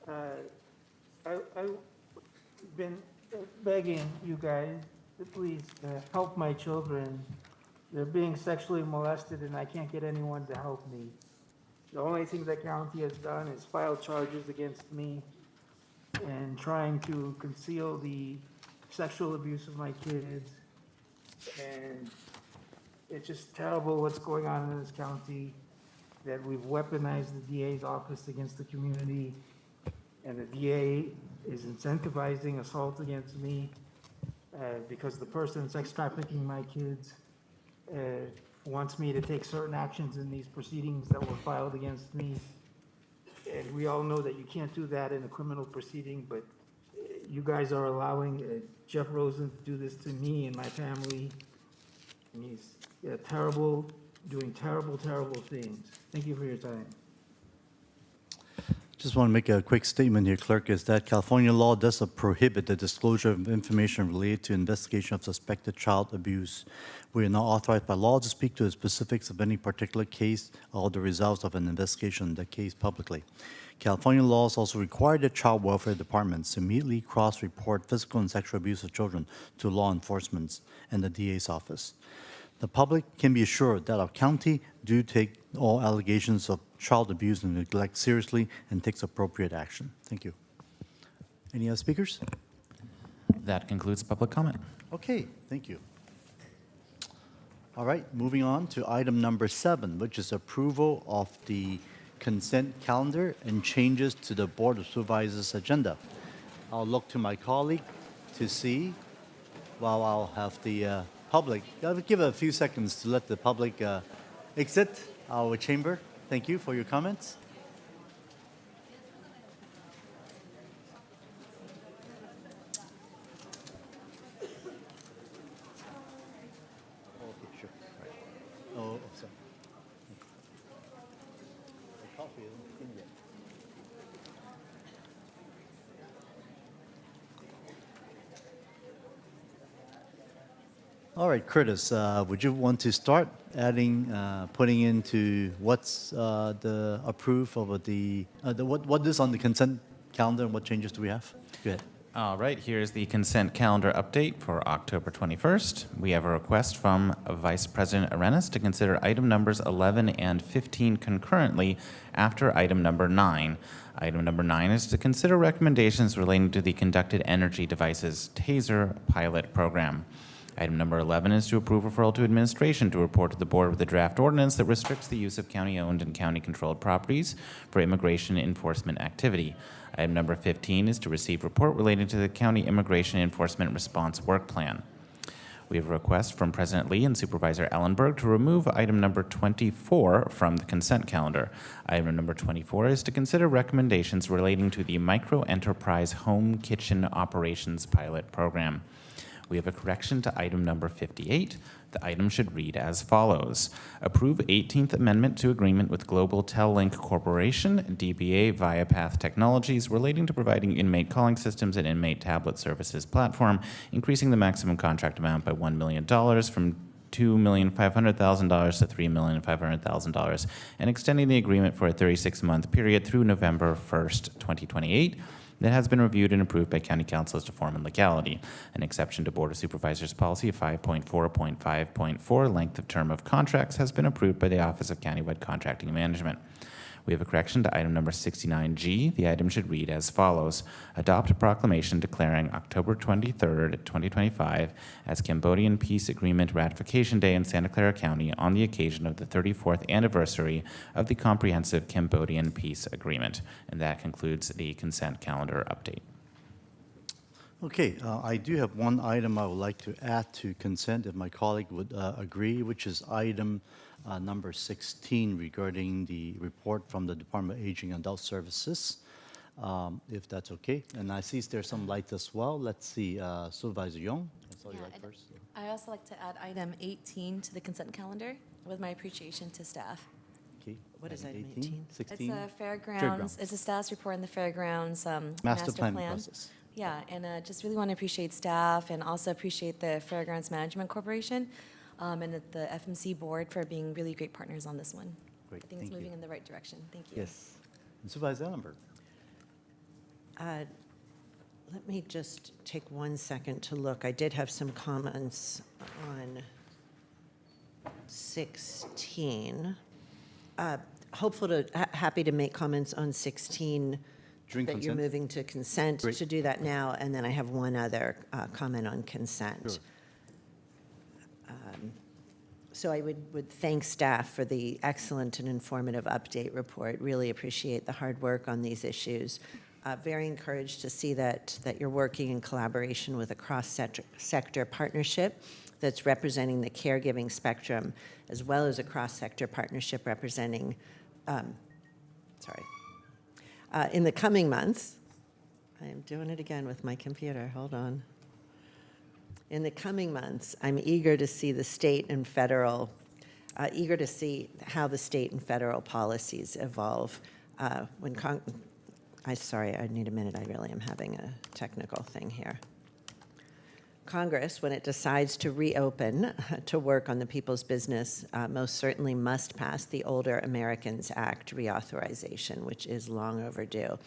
V: I've been begging you guys to please help my children. They're being sexually molested and I can't get anyone to help me. The only thing the county has done is file charges against me and trying to conceal the sexual abuse of my kids. And it's just terrible what's going on in this county, that we've weaponized the DA's office against the community, and the DA is incentivizing assault against me because the person sex trafficking my kids wants me to take certain actions in these proceedings that were filed against me. And we all know that you can't do that in a criminal proceeding, but you guys are allowing Jeff Rosen to do this to me and my family. And he's doing terrible, terrible things. Thank you for your time.
A: Just want to make a quick statement here, Clerk, is that California law does prohibit the disclosure of information related to investigation of suspected child abuse. We are not authorized by law to speak to the specifics of any particular case or the results of an investigation in that case publicly. California laws also require the child welfare departments to immediately cross-report physical and sexual abuse of children to law enforcement and the DA's office. The public can be assured that our county do take all allegations of child abuse and neglect seriously and takes appropriate action. Thank you. Any other speakers?
B: That concludes public comment.
A: Okay, thank you. All right, moving on to item number 7, which is approval of the consent calendar and changes to the Board of Supervisors agenda. I'll look to my colleague to see while I'll have the public. I'll give a few seconds to let the public exit our chamber. Thank you for your comments. Okay, sure. Right. Oh, sorry. The coffee isn't in yet. All right, Curtis, would you want to start adding, putting into what's the approved of the what is on the consent calendar and what changes do we have? Go ahead.
B: All right, here's the consent calendar update for October 21st. We have a request from Vice President Arenas to consider item numbers 11 and 15 concurrently after item number 9. Item number 9 is to consider recommendations relating to the Conducted Energy Devices TASER pilot program. Item number 11 is to approve referral to administration to report to the board with a draft ordinance that restricts the use of county-owned and county-controlled properties for immigration enforcement activity. Item number 15 is to receive report relating to the county immigration enforcement response work plan. We have a request from President Lee and Supervisor Ellenberg to remove item number 24 from the consent calendar. Item number 24 is to consider recommendations relating to the Micro-Enterprise Home Kitchen Operations Pilot Program. We have a correction to item number 58. The item should read as follows. Approve 18th Amendment to Agreement with Global Tel-Link Corporation, DBA Viapath Technologies, relating to providing inmate calling systems and inmate tablet services platform, increasing the maximum contract amount by $1 million from $2,500,000 to $3,500,000, and extending the agreement for a 36-month period through November 1st, 2028. That has been reviewed and approved by County Council as to form and legality. An exception to Board of Supervisors Policy 5.4.5.4, length of term of contracts, has been approved by the Office of Countywide Contracting and Management. We have a correction to item number 69G. The item should read as follows. Adopt a proclamation declaring October 23rd, 2025 as Cambodian Peace Agreement Ratification Day in Santa Clara County on the occasion of the 34th anniversary of the Comprehensive Cambodian Peace Agreement. And that concludes the consent calendar update.
A: Okay, I do have one item I would like to add to consent, if my colleague would agree, which is item number 16 regarding the report from the Department of Aging and Adult Services, if that's okay. And I see there's some lights as well. Let's see, Supervisor Young, I saw you right first.
D: I also like to add item 18 to the consent calendar with my appreciation to staff.
A: Okay.
D: What is
A: item
D: item
A: 18? 16?
D: It's a fairgrounds. It's a status report in the fairgrounds
A: Master planning process.
D: Yeah, and just really want to appreciate staff and also appreciate the Fairgrounds Management Corporation and the FMC board for being really great partners on this one.
A: Great,
D: I think it's
A: thank
D: moving
A: you.
D: in the right direction. Thank you.
A: Yes. And Supervisor Ellenberg.
F: Let me just take 1 second to look. I did have some comments on 16. Happy to make comments on 16
A: During
F: that you're
A: consent?
F: moving to consent,
A: Great.
F: to do that now, and then I have one other comment on consent.
A: Sure.
F: So I would thank staff for the excellent and informative update report. Really appreciate the hard work on these issues. Very encouraged to see that you're working in collaboration with a cross-sector partnership that's representing the caregiving spectrum, as well as a cross-sector partnership representing, in the coming months, I am doing it again with my computer, hold on. In the coming months, I'm eager to see the state and federal, eager to see how the state and federal policies evolve. I need a minute, I really am having a technical thing here. Congress, when it decides to reopen to work on the people's business, most certainly must pass the Older Americans Act reauthorization, which is long overdue.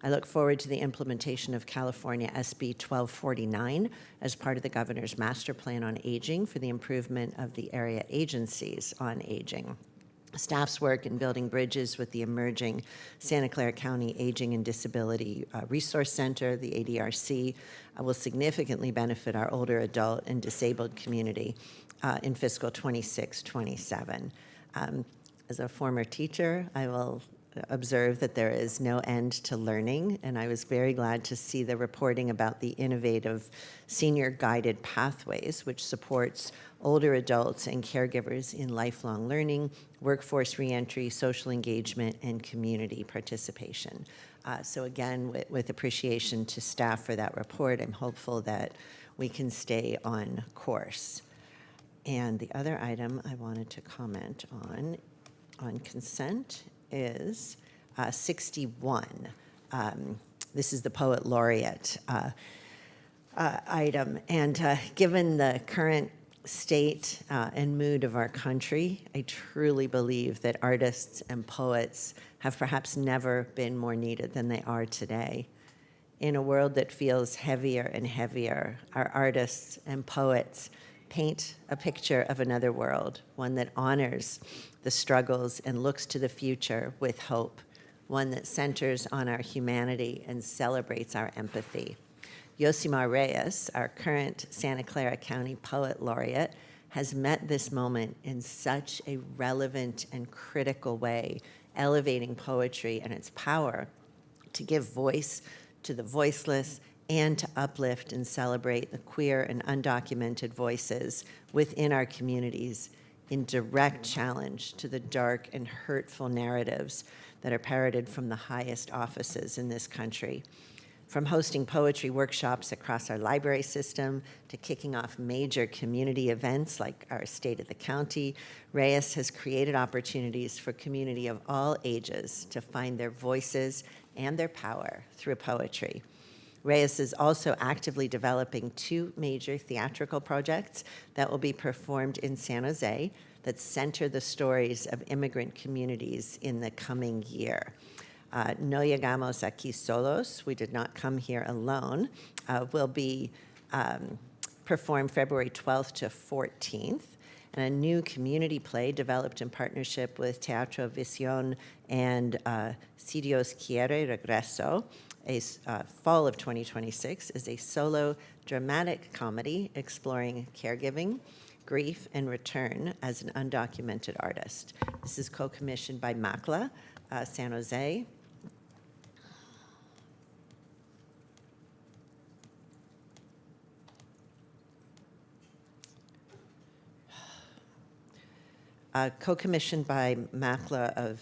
F: I look forward to the implementation of California SB 1249 as part of the governor's master plan on aging for the improvement of the area agencies on aging. Staff's work in building bridges with the emerging Santa Clara County Aging and Disability Resource Center, the ADRC, will significantly benefit our older adult and disabled community in fiscal 26-27. As a former teacher, I will observe that there is no end to learning, and I was very glad to see the reporting about the innovative senior guided pathways, which supports older adults and caregivers in lifelong learning, workforce reentry, social engagement, and community participation. So again, with appreciation to staff for that report, I'm hopeful that we can stay on course. And the other item I wanted to comment on consent is 61. This is the Poet Laureate item. And given the current state and mood of our country, I truly believe that artists and poets have perhaps never been more needed than they are today. In a world that feels heavier and heavier, our artists and poets paint a picture of another world, one that honors the struggles and looks to the future with hope, one that centers on our humanity and celebrates our empathy. Yosimar Reyes, our current Santa Clara County Poet Laureate, has met this moment in such a relevant and critical way, elevating poetry and its power to give voice to the voiceless and to uplift and celebrate the queer and undocumented voices within our communities in direct challenge to the dark and hurtful narratives that are parroted from the highest offices in this country. From hosting poetry workshops across our library system to kicking off major community events like our State of the County, Reyes has created opportunities for community of all ages to find their voices and their power through poetry. Reyes is also actively developing 2 major theatrical projects that will be performed in San Jose that center the stories of immigrant communities in the coming year. No Llegamos Aquí Solos, We Did Not Come Here Alone, will be performed February 12th to 14th. And a new community play developed in partnership with Teatro Visión and Si Dios Quiere Regreso, fall of 2026, is a solo dramatic comedy exploring caregiving, grief, and return as an undocumented artist. This is co-commissioned by MACLA, San Jose. Co-commissioned by MACLA of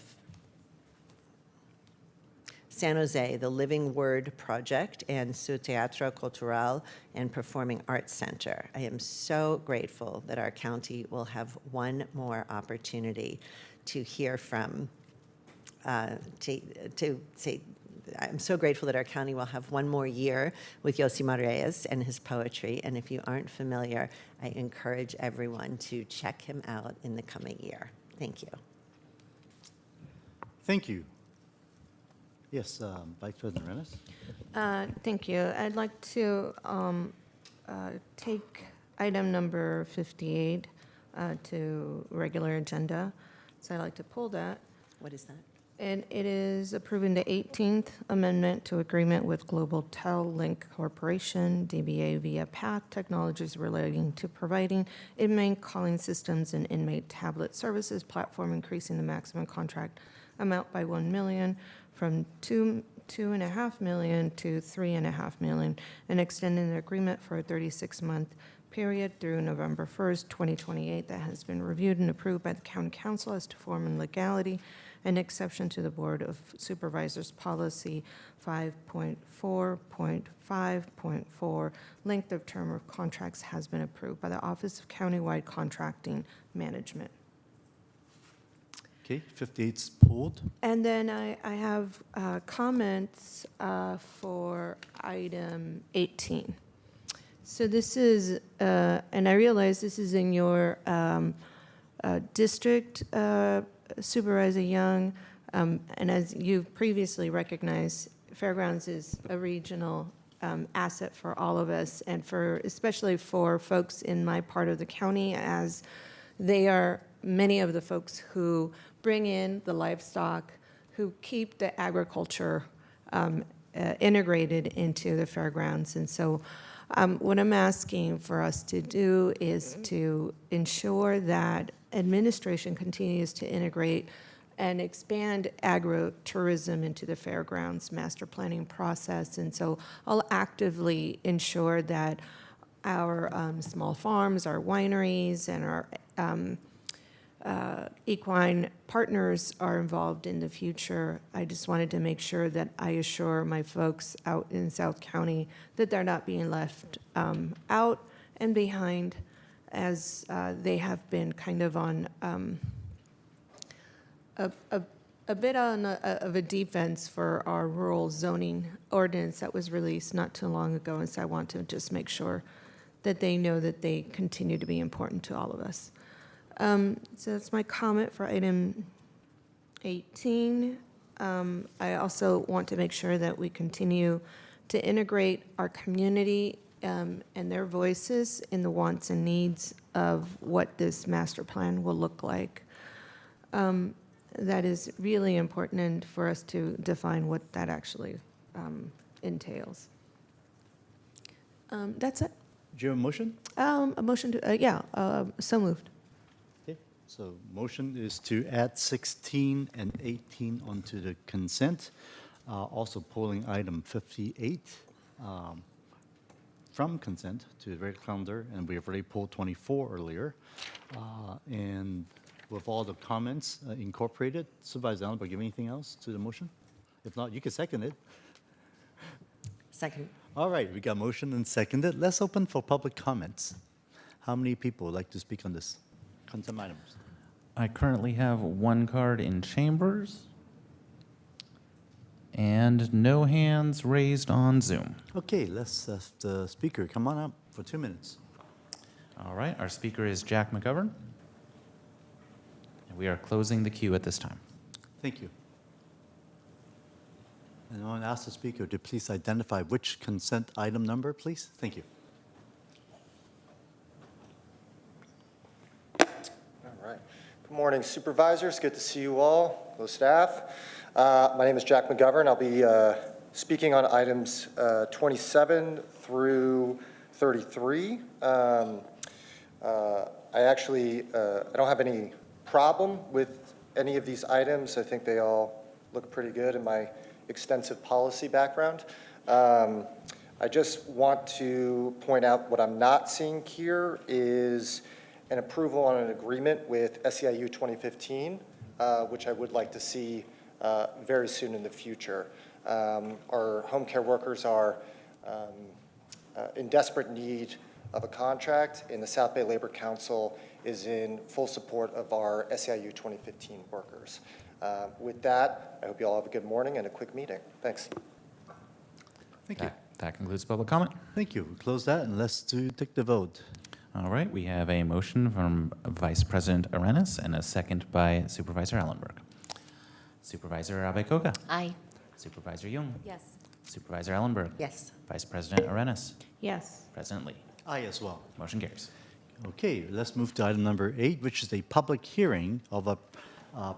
F: San Jose, the Living Word Project, and Su Teatro Cultural and Performing Arts Center. I am so grateful that our county will have one more opportunity to hear from, I'm so grateful that our county will have one more year with Yosimar Reyes and his poetry. And if you aren't familiar, I encourage everyone to check him out in the coming year. Thank you.
A: Thank you. Yes, Vice President Rennes.
E: Thank you. I'd like to take item number 58 to regular agenda. So I'd like to pull that.
F: What is that?
E: And it is approving the 18th Amendment to Agreement with Global Tel Link Corporation, DBA via PATH Technologies relating to providing inmate calling systems and inmate tablet services platform, increasing the maximum contract amount by $1 million from $2.5 million to $3.5 million, and extending the agreement for a 36-month period through November 1st, 2028, that has been reviewed and approved by the County Council as to form and legality, an exception to the Board of Supervisors Policy 5.4.5.4, length of term of contracts has been approved by the Office of Countywide Contracting Management.
A: Okay, 58's pulled.
E: And then I have comments for item 18. So this is, and I realize this is in your district, Supervisor Young, and as you've previously recognized, Fairgrounds is a regional asset for all of us, and for especially for folks in my part of the county, as they are many of the folks who bring in the livestock, who keep the agriculture integrated into the fairgrounds. And so what I'm asking for us to do is to ensure that administration continues to integrate and expand agritourism into the fairgrounds master planning process. And so I'll actively ensure that our small farms, our wineries, and our equine partners are involved in the future. I just wanted to make sure that I assure my folks out in South County that they're not being left out and behind, as they have been kind of on a bit on of a defense for our rural zoning ordinance that was released not too long ago. And so I want to just make sure that they know that they continue to be important to all of us. So that's my comment for item 18. I also want to make sure that we continue to integrate our community and their voices in the wants and needs of what this master plan will look like. That is really important for us to define what that actually entails. That's it.
A: Do you have a motion?
E: A motion to, so moved.
A: Okay, so motion is to add 16 and 18 onto the consent. Also pulling item 58. from consent to the regular calendar, and we have already pulled 24 earlier. And with all the comments incorporated, Supervisor Allenberg, give anything else to the motion? If not, you can second it.
F: Second.
A: All right, we got motion and seconded. Let's open for public comments. How many people would like to speak on this consent items?
B: I currently have one card in chambers and no hands raised on Zoom.
A: Okay, let's have the speaker come on up for 2 minutes.
B: All right, our speaker is Jack McGovern. And we are closing the queue at this time.
A: Thank you. And I want to ask the speaker to please identify which consent item number, please. Thank you.
G: All right. Good morning, supervisors. Good to see you all, hello staff. My name is Jack McGovern. I'll be speaking on items 27 through 33. I don't have any problem with any of these items. I think they all look pretty good in my extensive policy background. I just want to point out what I'm not seeing here is an approval on an agreement with SEIU 2015, which I would like to see very soon in the future. Our home care workers are in desperate need of a contract, and the South Bay Labor Council is in full support of our SEIU 2015 workers. With that, I hope you all have a good morning and a quick meeting. Thanks.
A: Thank you.
B: That concludes public comment.
A: Thank you. We close that and let's take the vote.
B: All right, we have a motion from Vice President Arenas and a second by Supervisor Allenberg. Supervisor Abecoga.
F: Aye.
B: Supervisor Jung.
D: Yes.
B: Supervisor Allenberg.
F: Yes.
B: Vice President Arenas.
E: Yes.
B: President Lee.
A: Aye as well.
B: Motion carries.
A: Okay, let's move to item number 8, which is a public hearing of a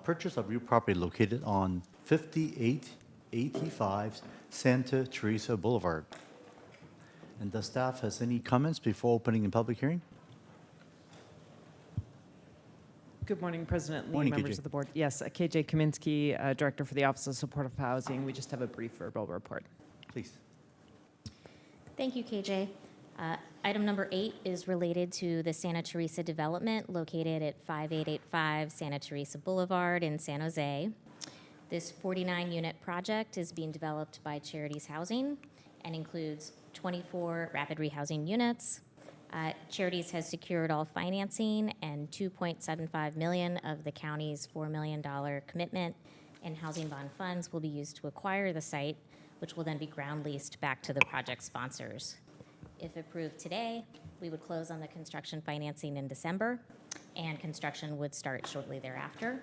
A: purchase of real property located on 5885 Santa Teresa Boulevard. And the staff has any comments before opening a public hearing?
H: Good morning, President Lee,
A: Morning,
H: members
A: KJ.
H: of the board. Yes, KJ Kaminsky, Director for the Office of Supportive Housing. We just have a brief verbal report.
A: Please.
W: Thank you, KJ. Item number 8 is related to the Santa Teresa development located at 5885 Santa Teresa Boulevard in San Jose. This 49-unit project is being developed by Charities Housing and includes 24 rapid rehousing units. Charities has secured all financing, and $2.75 million of the county's $4 million commitment and housing bond funds will be used to acquire the site, which will then be ground leased back to the project sponsors. If approved today, we would close on the construction financing in December, and construction would start shortly thereafter.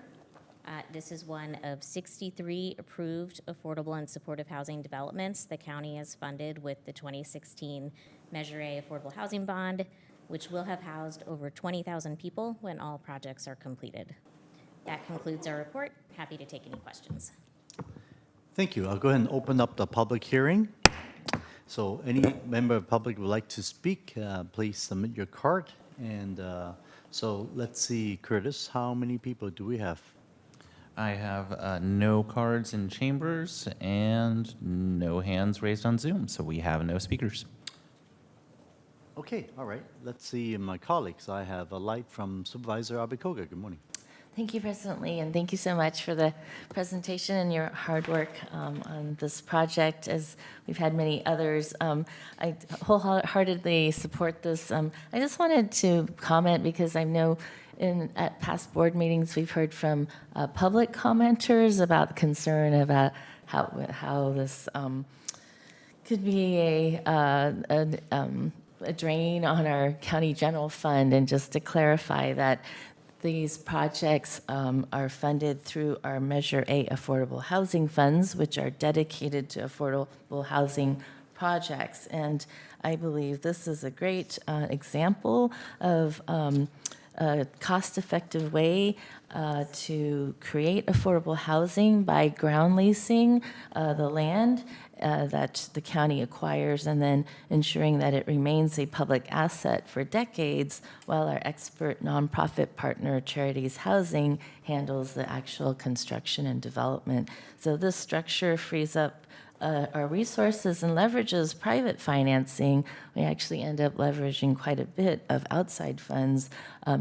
W: This is one of 63 approved affordable and supportive housing developments the county has funded with the 2016 Measure A Affordable Housing Bond, which will have housed over 20,000 people when all projects are completed. That concludes our report. Happy to take any questions.
A: Thank you. I'll go ahead and open up the public hearing. So any member of the public would like to speak, please submit your card. And so let's see, Curtis, how many people do we have?
B: I have no cards in chambers and no hands raised on Zoom, so we have no speakers.
A: Okay, all right. Let's see my colleagues. I have a light from Supervisor Abecoga. Good morning.
X: Thank you, President Lee, and thank you so much for the presentation and your hard work on this project, as we've had many others. I wholeheartedly support this. I just wanted to comment because I know at past board meetings we've heard from public commenters about concern about how this could be a drain on our county general fund, and just to clarify that these projects are funded through our Measure A affordable housing funds, which are dedicated to affordable housing projects. And I believe this is a great example of a cost-effective way to create affordable housing by ground leasing the land that the county acquires, and then ensuring that it remains a public asset for decades while our expert nonprofit partner Charities Housing handles the actual construction and development. So this structure frees up our resources and leverages private financing, we actually end up leveraging quite a bit of outside funds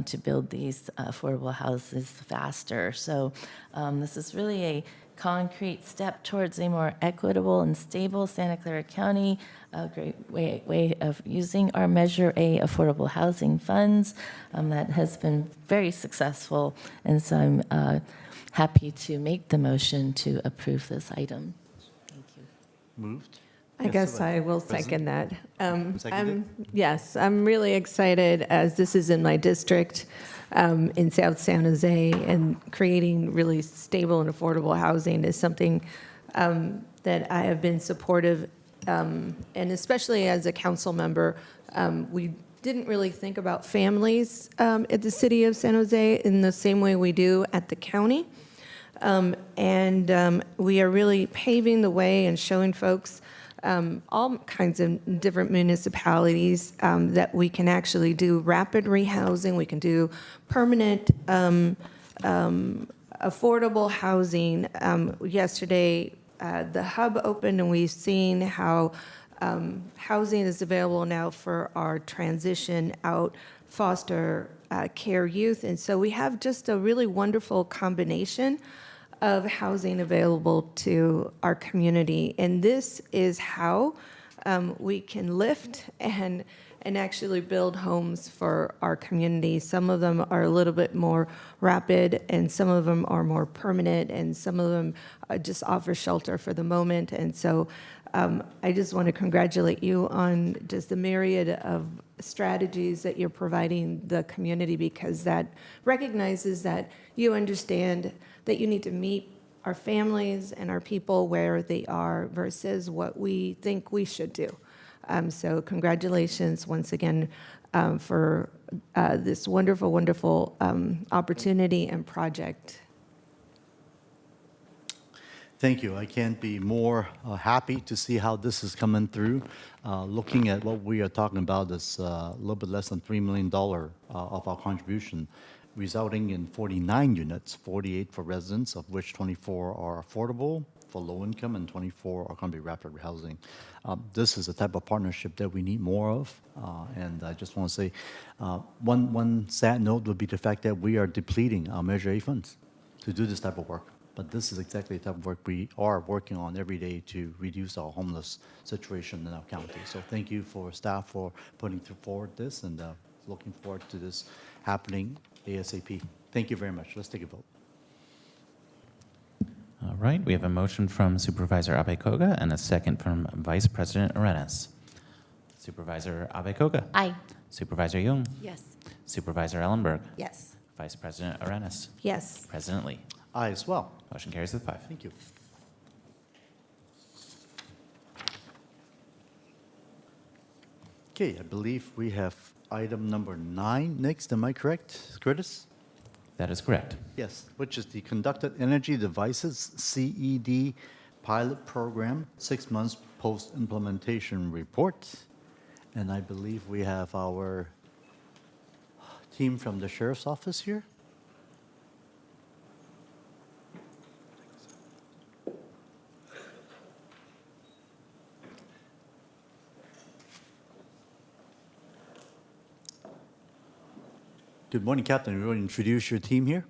X: to build these affordable houses faster. So this is really a concrete step towards a more equitable and stable Santa Clara County, a great way of using our Measure A affordable housing funds that has been very successful. And so I'm happy to make the motion to approve this item. Thank you.
A: Moved.
E: I
A: Yes,
E: guess
A: Supervisor.
E: I will
A: President?
E: second that.
A: Seconded?
E: Yes, I'm really excited as this is in my district in South San Jose, and creating really stable and affordable housing is something that I have been supportive, and especially as a council member, we didn't really think about families at the city of San Jose in the same way we do at the county. We are really paving the way and showing folks all kinds of different municipalities that we can actually do rapid rehousing, we can do permanent affordable housing. Yesterday, the hub opened and we've seen how housing is available now for our transition out foster care youth. And so we have just a really wonderful combination of housing available to our community. And this is how we can lift and actually build homes for our community. Some of them are a little bit more rapid, and some of them are more permanent, and some of them just offer shelter for the moment. And so I just want to congratulate you on just the myriad of strategies that you're providing the community, because that recognizes that you understand that you need to meet our families and our people where they are versus what we think we should do. So congratulations once again for this wonderful, wonderful opportunity and project.
A: Thank you. I can't be more happy to see how this is coming through. Looking at what we are talking about is a little bit less than $3 million of our contribution, resulting in 49 units, 48 for residents, of which 24 are affordable for low income and 24 are going to be rapid housing. This is the type of partnership that we need more of. And I just want to say one sad note would be the fact that we are depleting our Measure A funds to do this type of work. But this is exactly the type of work we are working on every day to reduce our homeless situation in our county. So thank you for staff for putting forward this, and looking forward to this happening ASAP. Thank you very much. Let's take a vote.
B: All right, we have a motion from Supervisor Abe-Koga and a second from Vice President Arenas. Supervisor Abe-Koga.
X: Aye.
B: Supervisor Jung.
F: Yes.
B: Supervisor Ellenberg.
F: Yes.
B: Vice President Arenas.
E: Yes.
B: President Lee.
A: Aye as well.
B: Motion carries with 5.
A: Thank you. Okay, I believe we have item number 9 next. Am I correct, Curtis?
B: That is correct.
A: Yes, which is the Conducted Energy Devices CED Pilot Program, 6 months post-implementation report. And I believe we have our team from the Sheriff's Office here. Good morning, Captain. You want to introduce your team here?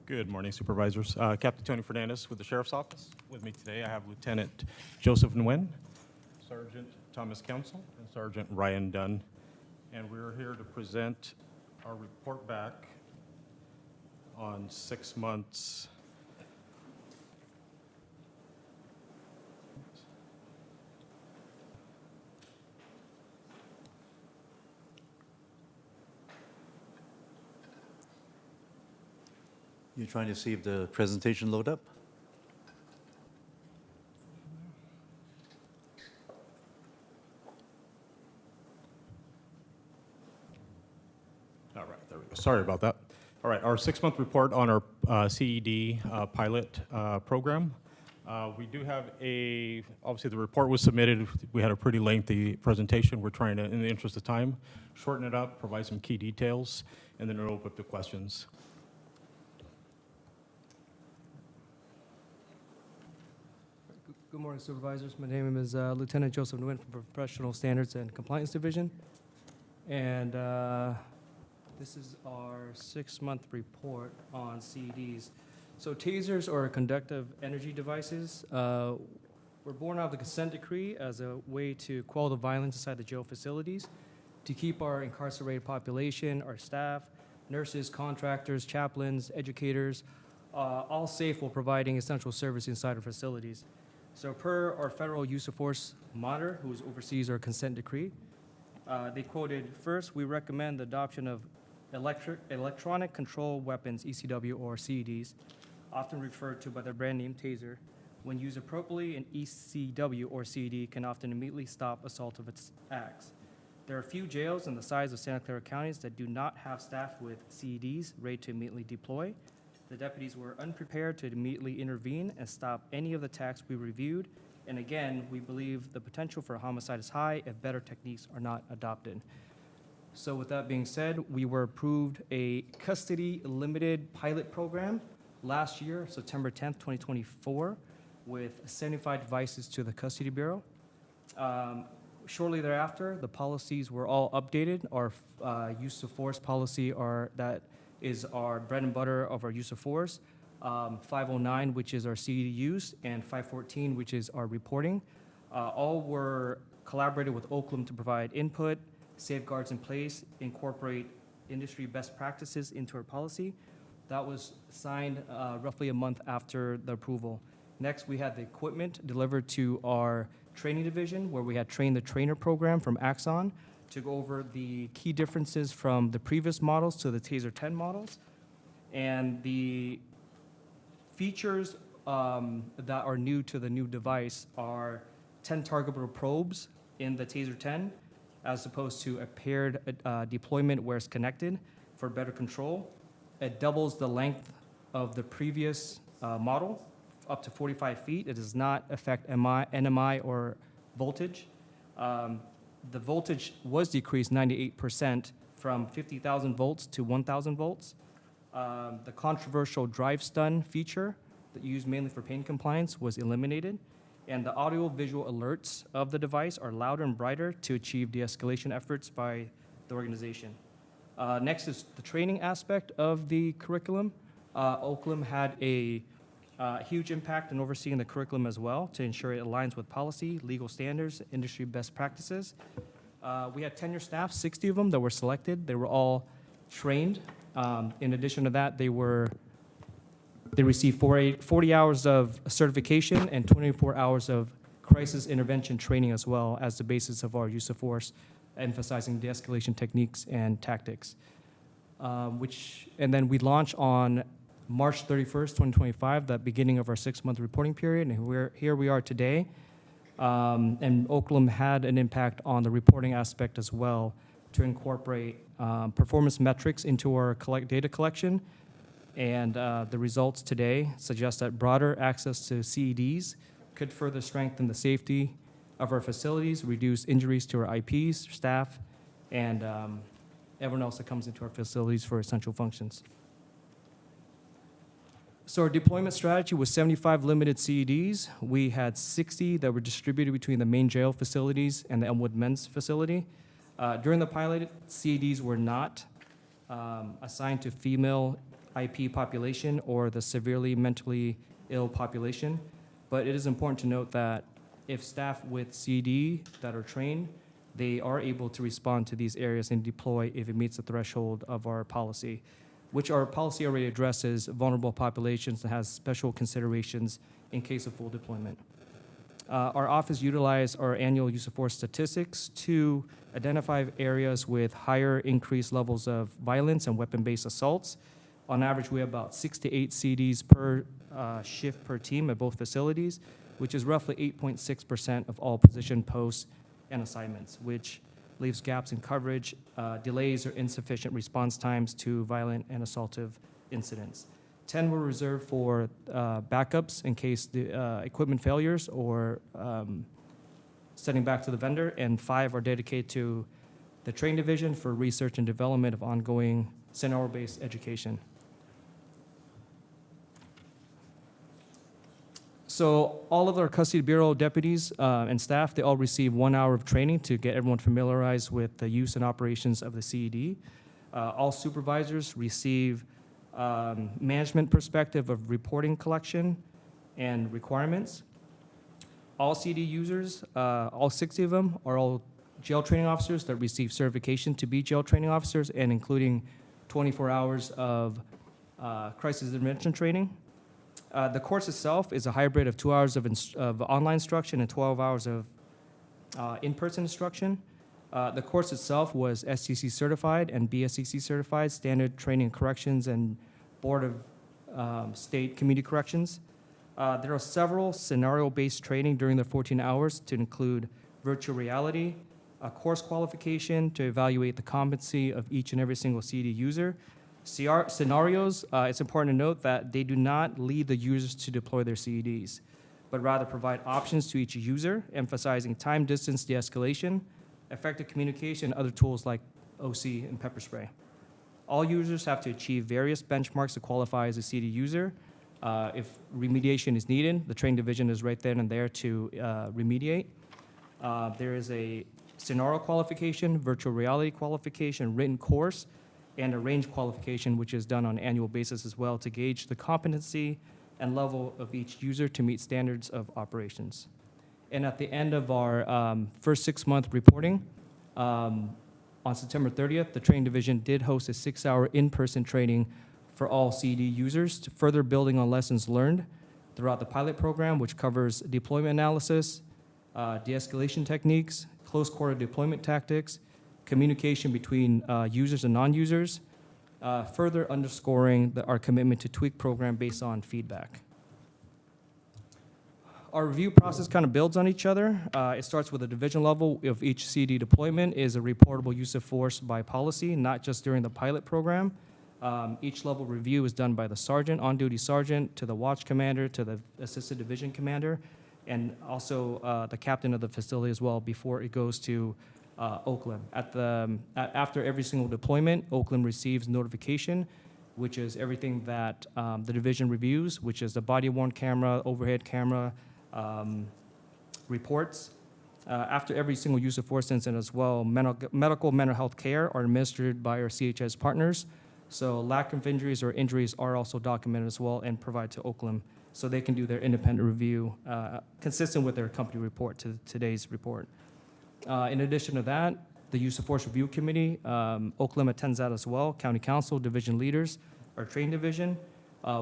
J: Good morning, Supervisors. Captain Tony Fernandez with the Sheriff's Office. With me today, I have Lieutenant Joseph Nguyen, Sergeant Thomas Council, and Sergeant Ryan Dunn. And we're here to present our report back on 6 months.
A: You're trying to see if the presentation load up?
J: All right, there we go. Sorry about that. All right, our 6-month report on our CED pilot program. We do have obviously the report was submitted. We had a pretty lengthy presentation. We're trying to, in the interest of time, shorten it up, provide some key details, and then we'll open up to questions.
K: Good morning, Supervisors. My name is Lieutenant Joseph Nguyen from Professional Standards and Compliance Division. And this is our 6-month report on CEDs. So tasers or conductive energy devices were born out of the consent decree as a way to quell the violence inside the jail facilities, to keep our incarcerated population, our staff, nurses, contractors, chaplains, educators, all safe while providing essential service inside our facilities. So per our federal use of force monitor, who oversees our consent decree, they quoted, first, we recommend the adoption of electronic control weapons, ECW or CEDs, often referred to by their brand name taser. When used appropriately, an ECW or CED can often immediately stop assault of its acts. There are few jails in the size of Santa Clara counties that do not have staff with CEDs ready to immediately deploy. The deputies were unprepared to immediately intervene and stop any of the attacks we reviewed. And again, we believe the potential for homicide is high if better techniques are not adopted. So with that being said, we were approved a custody limited pilot program last year, September 10th, 2024, with 75 devices to the Custody Bureau. Shortly thereafter, the policies were all updated. Our use of force policy that is our bread and butter of our use of force. 509, which is our CED use, and 514, which is our reporting. All were collaborated with Oakland to provide input, safeguards in place, incorporate industry best practices into our policy. That was signed roughly a month after the approval. Next, we had the equipment delivered to our training division, where we had trained the trainer program from Axon to go over the key differences from the previous models to the TASER 10 models. And the features that are new to the new device are 10 targetable probes in the TASER 10, as opposed to a paired deployment where it's connected for better control. It doubles the length of the previous model, up to 45 feet. It does not affect NMI or voltage. The voltage was decreased 98% from 50,000 volts to 1,000 volts. The controversial drive stun feature that used mainly for pain compliance was eliminated. And the audio-visual alerts of the device are louder and brighter to achieve de-escalation efforts by the organization. Next is the training aspect of the curriculum. Oakland had a huge impact in overseeing the curriculum as well to ensure it aligns with policy, legal standards, industry best practices. We had tenure staff, 60 of them that were selected. They were all trained. In addition to that, they received 40 hours of certification and 24 hours of crisis intervention training as well as the basis of our use of force, emphasizing de-escalation techniques and tactics. And then we launched on March 31st, 2025, the beginning of our 6-month reporting period, and here we are today. And Oakland had an impact on the reporting aspect as well to incorporate performance metrics into our data collection. And the results today suggest that broader access to CEDs could further strengthen the safety of our facilities, reduce injuries to our IPs, staff, and everyone else that comes into our facilities for essential functions. So our deployment strategy was 75 limited CEDs. We had 60 that were distributed between the main jail facilities and the Elmwood Men's facility. During the pilot, CEDs were not assigned to female IP population or the severely mentally ill population. But it is important to note that if staff with CED that are trained, they are able to respond to these areas and deploy if it meets the threshold of our policy, which our policy already addresses vulnerable populations and has special considerations in case of full deployment. Our office utilized our annual use of force statistics to identify areas with higher increased levels of violence and weapon-based assaults. On average, we have about 6 to 8 CDs per shift per team at both facilities, which is roughly 8.6% of all position posts and assignments, which leaves gaps in coverage, delays or insufficient response times to violent and assaultive incidents. 10 were reserved for backups in case the equipment failures or sending back to the vendor, and 5 are dedicated to the training division for research and development of ongoing scenario-based education. So all of our custody bureau deputies and staff, they all receive 1 hour of training to get everyone familiarized with the use and operations of the CED. All supervisors receive management perspective of reporting collection and requirements. All CED users, all 60 of them, are all jail training officers that receive certification to be jail training officers, and including 24 hours of crisis intervention training. The course itself is a hybrid of 2 hours of online instruction and 12 hours of in-person instruction. The course itself was STC certified and BSCC certified, Standard Training Corrections and Board of State Community Corrections. There are several scenario-based training during the 14 hours to include virtual reality, a course qualification to evaluate the competency of each and every single CED user. Scenarios, it's important to note that they do not lead the users to deploy their CEDs, but rather provide options to each user, emphasizing time, distance, de-escalation, effective communication, and other tools like OC and pepper spray. All users have to achieve various benchmarks to qualify as a CED user. If remediation is needed, the training division is right then and there to remediate. There is a scenario qualification, virtual reality qualification, written course, and a range qualification, which is done on an annual basis as well to gauge the competency and level of each user to meet standards of operations. And at the end of our first 6-month reporting, on September 30th, the training division did host a 6-hour in-person training for all CED users, to further building on lessons learned throughout the pilot program, which covers deployment analysis, de-escalation techniques, close quarter deployment tactics, communication between users and non-users, further underscoring our commitment to tweak program based on feedback. Our review process kind of builds on each other. It starts with the division level of each CED deployment is a reportable use of force by policy, not just during the pilot program. Each level review is done by the sergeant, on-duty sergeant, to the watch commander, to the assistant division commander, and also the captain of the facility as well before it goes to Oakland. After every single deployment, Oakland receives notification, which is everything that the division reviews, which is the body-worn camera, overhead camera, reports. After every single use of force incident as well, mental health care are administered by our CHS partners. So lack of injuries or injuries are also documented as well and provided to Oakland so they can do their independent review consistent with their company report to today's report. In addition to that, the Use of Force Review Committee, Oakland attends that as well. County Council, division leaders, our training division,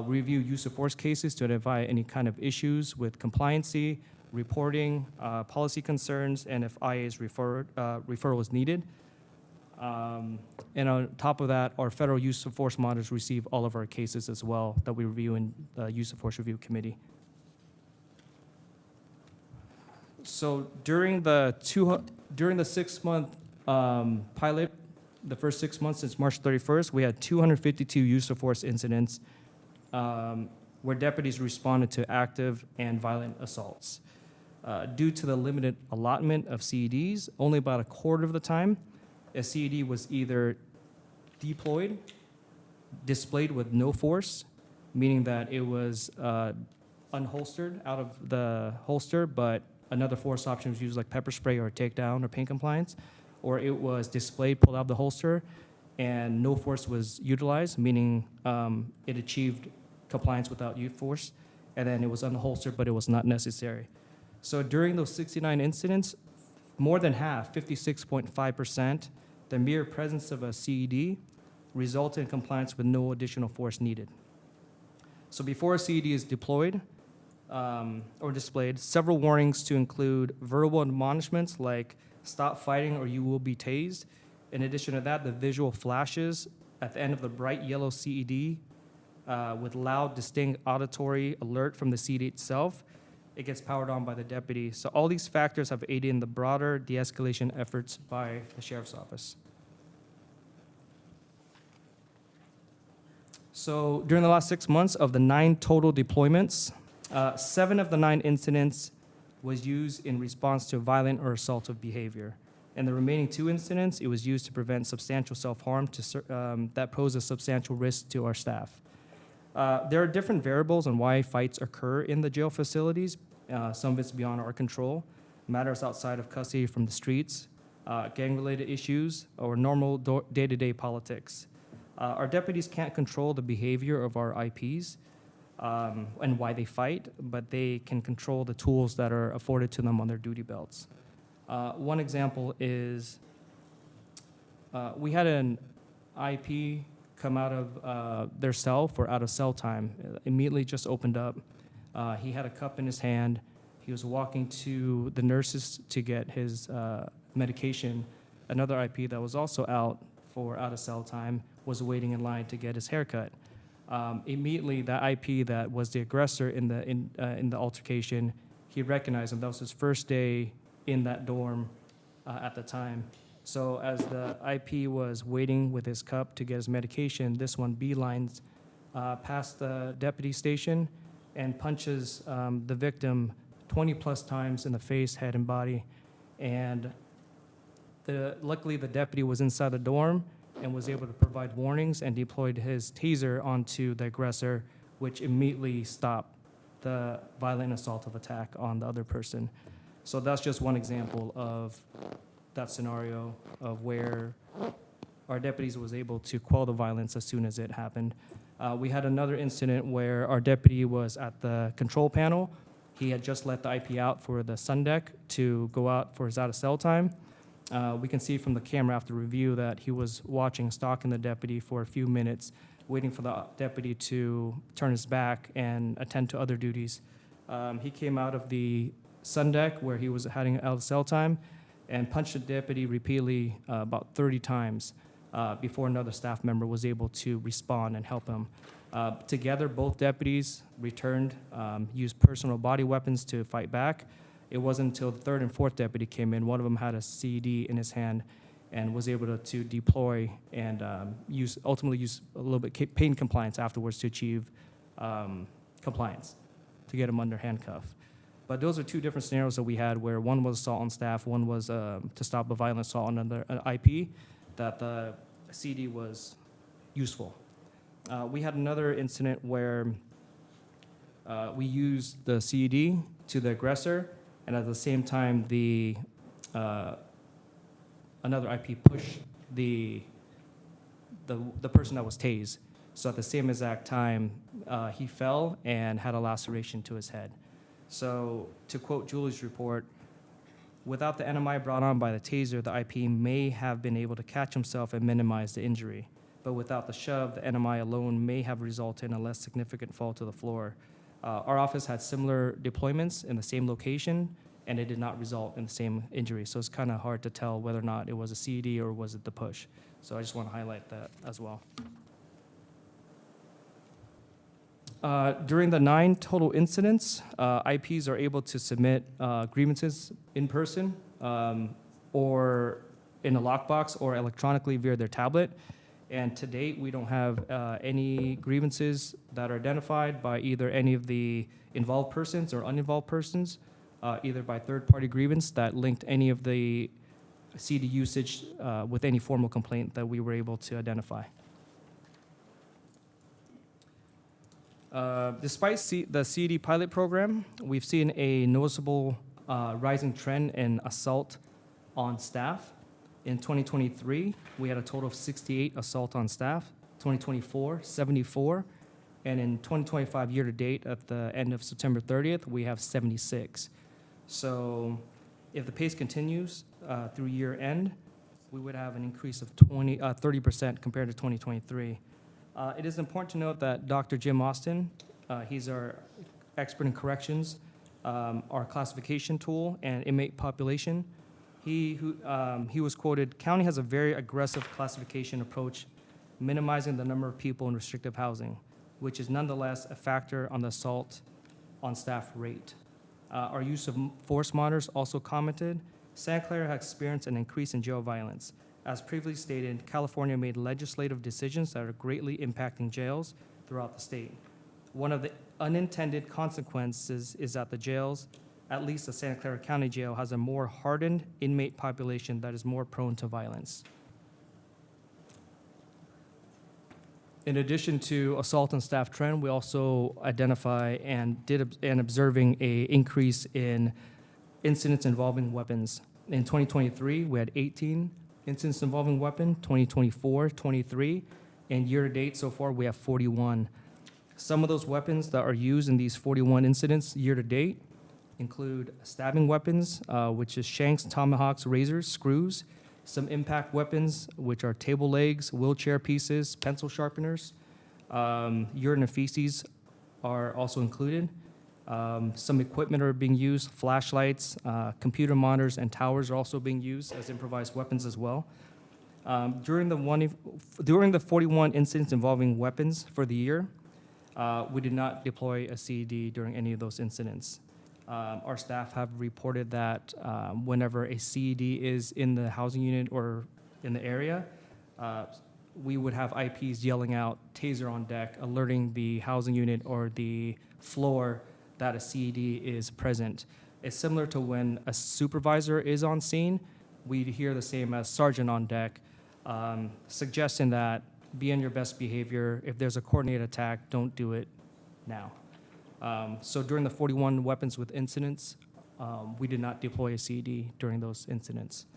K: review use of force cases to identify any kind of issues with compliancy, reporting, policy concerns, and if IA's referral is needed. And on top of that, our federal use of force monitors receive all of our cases as well that we review in the Use of Force Review Committee. So during the 6-month pilot, the first 6 months since March 31st, we had 252 use of force incidents where deputies responded to active and violent assaults. Due to the limited allotment of CEDs, only about a quarter of the time, a CED was either deployed, displayed with no force, meaning that it was unholstered out of the holster, but another force option was used like pepper spray or takedown or pain compliance, or it was displayed, pulled out of the holster, and no force was utilized, meaning it achieved compliance without use force, and then it was unholstered, but it was not necessary. So during those 69 incidents, more than half, 56.5%, the mere presence of a CED resulted in compliance with no additional force needed. So before a CED is deployed or displayed, several warnings to include verbal admonishments like stop fighting or you will be tased. In addition to that, the visual flashes at the end of the bright yellow CED with loud, distinct auditory alert from the CED itself. It gets powered on by the deputy. So all these factors have aided in the broader de-escalation efforts by the Sheriff's Office. So during the last 6 months of the 9 total deployments, 7 of the 9 incidents was used in response to violent or assaultive behavior. And the remaining 2 incidents, it was used to prevent substantial self-harm that pose a substantial risk to our staff. There are different variables on why fights occur in the jail facilities. Some of it's beyond our control, matters outside of custody from the streets, gang-related issues, or normal day-to-day politics. Our deputies can't control the behavior of our IPs and why they fight, but they can control the tools that are afforded to them on their duty belts. One example is we had an IP come out of their cell for out of cell time. Immediately just opened up. He had a cup in his hand. He was walking to the nurses to get his medication. Another IP that was also out for out of cell time was waiting in line to get his haircut. Immediately, that IP that was the aggressor in the altercation, he recognized him. That was his first day in that dorm at the time. So as the IP was waiting with his cup to get his medication, this one beelines past the deputy station and punches the victim 20 plus times in the face, head, and body. And luckily, the deputy was inside the dorm and was able to provide warnings and deployed his taser onto the aggressor, which immediately stopped the violent assaultive attack on the other person. So that's just one example of that scenario of where our deputies was able to quell the violence as soon as it happened. We had another incident where our deputy was at the control panel. He had just let the IP out for the sun deck to go out for his out of cell time. We can see from the camera after review that he was watching, stalking the deputy for a few minutes, waiting for the deputy to turn his back and attend to other duties. He came out of the sun deck where he was having out of cell time and punched the deputy repeatedly about 30 times before another staff member was able to respond and help him. Together, both deputies returned, used personal body weapons to fight back. It wasn't until the third and fourth deputy came in. One of them had a CED in his hand and was able to deploy and ultimately use a little bit pain compliance afterwards to achieve compliance, to get him under handcuff. But those are two different scenarios that we had where one was assault on staff, one was to stop a violent assault on another IP, that the CD was useful. We had another incident where we used the CED to the aggressor, and at the same time, another IP pushed the person that was tased. So at the same exact time, he fell and had a laceration to his head. So to quote Julie's report, without the NMI brought on by the taser, the IP may have been able to catch himself and minimize the injury. But without the shove, the NMI alone may have resulted in a less significant fall to the floor. Our office had similar deployments in the same location, and it did not result in the same injury. So it's kind of hard to tell whether or not it was a CED or was it the push. So I just want to highlight that as well. During the 9 total incidents, IPs are able to submit grievances in person or in a lockbox or electronically via their tablet. And to date, we don't have any grievances that are identified by either any of the involved persons or uninvolved persons, either by third-party grievance that linked any of the CD usage with any formal complaint that we were able to identify. Despite the CD pilot program, we've seen a noticeable rising trend in assault on staff. In 2023, we had a total of 68 assault on staff. 2024, 74. And in 2025 year to date, at the end of September 30th, we have 76. So if the pace continues through year end, we would have an increase of 30% compared to 2023. It is important to note that Dr. Jim Austin, he's our expert in corrections, our classification tool, and inmate population. He was quoted, "County has a very aggressive classification approach, minimizing the number of people in restrictive housing, which is nonetheless a factor on the assault on staff rate." Our use of force monitors also commented, "Santa Clara has experienced an increase in jail violence. As previously stated, California made legislative decisions that are greatly impacting jails throughout the state. One of the unintended consequences is that the jails, at least the Santa Clara County Jail, has a more hardened inmate population that is more prone to violence." In addition to assault and staff trend, we also identify and observing a increase in incidents involving weapons. In 2023, we had 18 incidents involving weapon, 2024, 23, and year-to-date so far, we have 41. Some of those weapons that are used in these 41 incidents year-to-date include stabbing weapons, which is shanks, tomahawks, razors, screws, some impact weapons, which are table legs, wheelchair pieces, pencil sharpeners. Urine and feces are also included. Some equipment are being used, flashlights, computer monitors, and towers are also being used as improvised weapons as well. During the 41 incidents involving weapons for the year, we did not deploy a CED during any of those incidents. Our staff have reported that whenever a CED is in the housing unit or in the area, we would have IPs yelling out, taser on deck, alerting the housing unit or the floor that a CED is present. It's similar to when a supervisor is on scene, we'd hear the same as sergeant on deck, suggesting that be on your best behavior. If there's a coordinated attack, don't do it now. So during the 41 weapons with incidents, we did not deploy a CED during those incidents.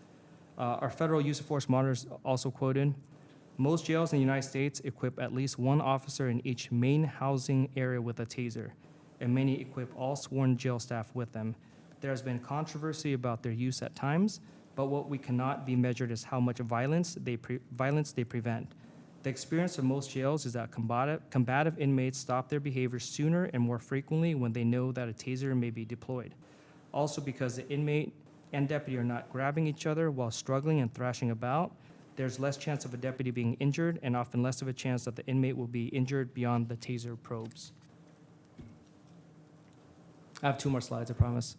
K: Our federal use of force monitors also quoted, most jails in the United States equip at least one officer in each main housing area with a taser, and many equip all sworn jail staff with them. There has been controversy about their use at times, but what we cannot be measured is how much violence they prevent. The experience of most jails is that combative inmates stop their behavior sooner and more frequently when they know that a taser may be deployed. Also, because the inmate and deputy are not grabbing each other while struggling and thrashing about, there's less chance of a deputy being injured and often less of a chance that the inmate will be injured beyond the taser probes. I have 2 more slides, I promise.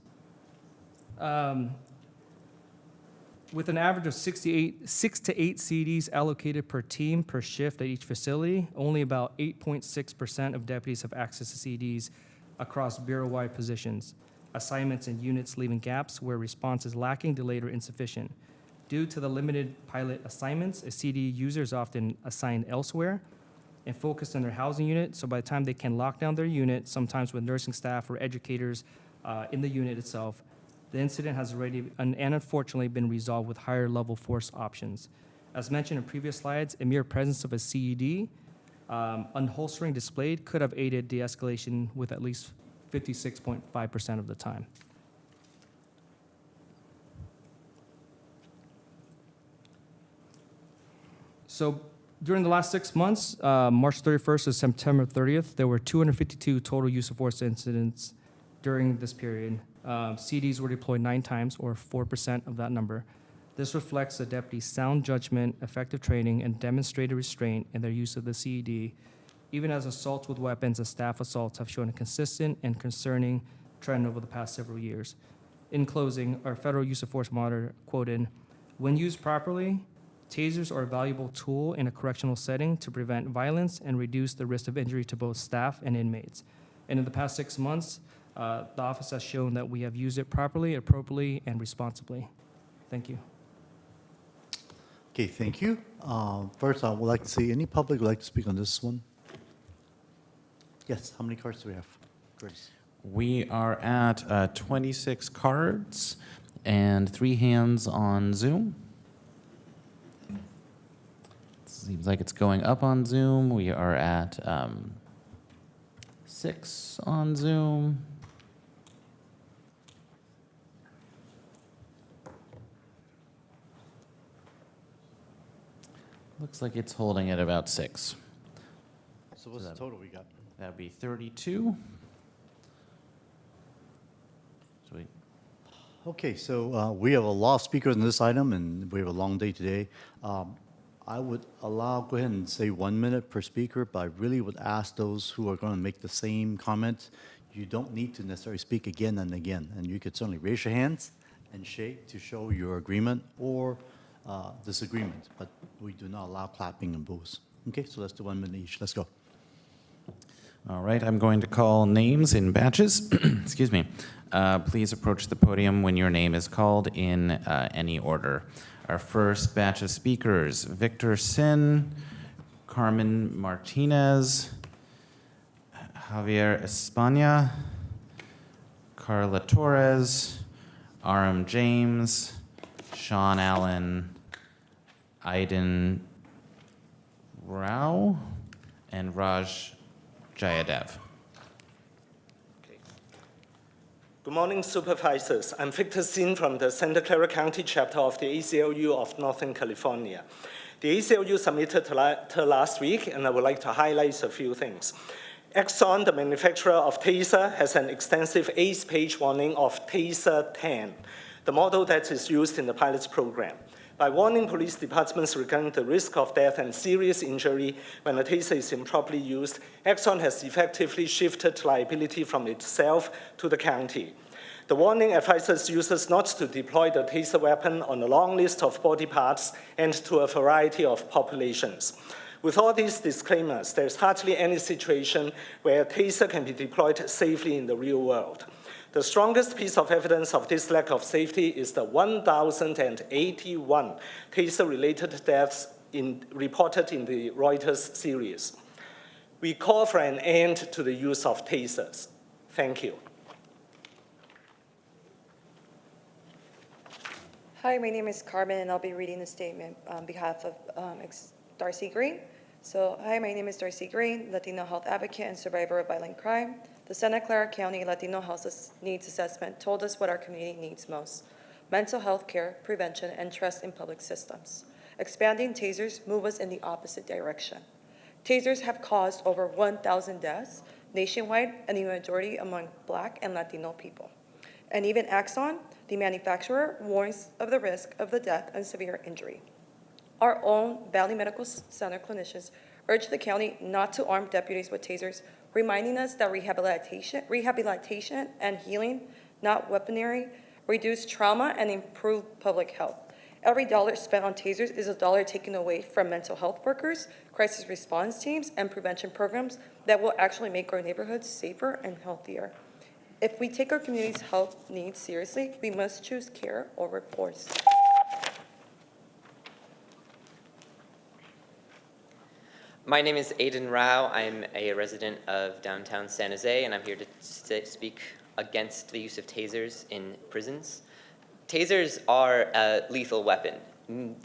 K: With an average of 6 to 8 CEDs allocated per team per shift at each facility, only about 8.6% of deputies have access to CEDs across bureau-wide positions. Assignments and units leaving gaps where response is lacking, delayed, or insufficient. Due to the limited pilot assignments, a CD user is often assigned elsewhere and focused on their housing unit, so by the time they can lock down their unit, sometimes with nursing staff or educators in the unit itself, the incident has already and unfortunately been resolved with higher level force options. As mentioned in previous slides, a mere presence of a CED, unholstering displayed, could have aided de-escalation with at least 56.5% of the time. So during the last 6 months, March 31st to September 30th, there were 252 total use of force incidents during this period. CDs were deployed 9 times, or 4% of that number. This reflects the deputy's sound judgment, effective training, and demonstrated restraint in their use of the CED, even as assaults with weapons and staff assaults have shown a consistent and concerning trend over the past several years. In closing, our federal use of force monitor quoted, when used properly, tasers are a valuable tool in a correctional setting to prevent violence and reduce the risk of injury to both staff and inmates. And in the past 6 months, the office has shown that we have used it properly, appropriately, and responsibly. Thank you.
A: Okay, thank you. First, I would like to see any public would like to speak on this one. Yes, how many cards do we have, Grace?
B: We are at 26 cards and 3 hands on Zoom. Seems like it's going up on Zoom. We are at 6 on Zoom. Looks like it's holding at about 6.
A: So what's the total we got?
B: That would be 32. Sweet.
A: Okay, so we have a lot of speakers on this item, and we have a long day today. I would go ahead and say 1 minute per speaker, but I really would ask those who are going to make the same comment, you don't need to necessarily speak again and again. And you could certainly raise your hands and shake to show your agreement or disagreement, but we do not allow clapping and boos. Okay, so let's do 1 minute each. Let's go.
B: All right, I'm going to call names in batches. Excuse me. Please approach the podium when your name is called in any order. Our first batch of speakers, Victor Sin, Carmen Martinez, Javier España, Carla Torres, Aram James, Sean Allen, Aiden Rao, and Raj Jayadev.
L: Good morning, Supervisors. I'm Victor Sin from the Santa Clara County chapter of the ACLU of Northern California. The ACLU submitted last week, and I would like to highlight a few things. Exxon, the manufacturer of Taser, has an extensive 8-page warning of Taser 10, the model that is used in the pilot's program. By warning police departments regarding the risk of death and serious injury when a Taser is improperly used, Exxon has effectively shifted liability from itself to the county. The warning advises users not to deploy the Taser weapon on a long list of body parts and to a variety of populations. With all these disclaimers, there's hardly any situation where a Taser can be deployed safely in the real world. The strongest piece of evidence of this lack of safety is the 1,081 Taser-related deaths reported in the Reuters series. We call for an end to the use of Tasers. Thank you.
M: Hi, my name is Carmen, and I'll be reading the statement on behalf of Darcy Green. So, hi, my name is Darcy Green, Latino health advocate and survivor of violent crime. The Santa Clara County Latino Health Needs Assessment told us what our community needs most: mental health care, prevention, and trust in public systems. Expanding Tasers move us in the opposite direction. Tasers have caused over 1,000 deaths nationwide, and the majority among Black and Latino people. And even Axon, the manufacturer, warns of the risk of the death and severe injury. Our own Valley Medical Center clinicians urge the county not to arm deputies with Tasers, reminding us that rehabilitation and healing, not weaponry, reduce trauma and improve public health. Every dollar spent on Tasers is a dollar taken away from mental health workers, crisis response teams, and prevention programs that will actually make our neighborhoods safer and healthier. If we take our community's health needs seriously, we must choose care over force.
O: My name is Aiden Rao. I'm a resident of downtown San Jose, and I'm here to speak against the use of tasers in prisons. Tasers are a lethal weapon.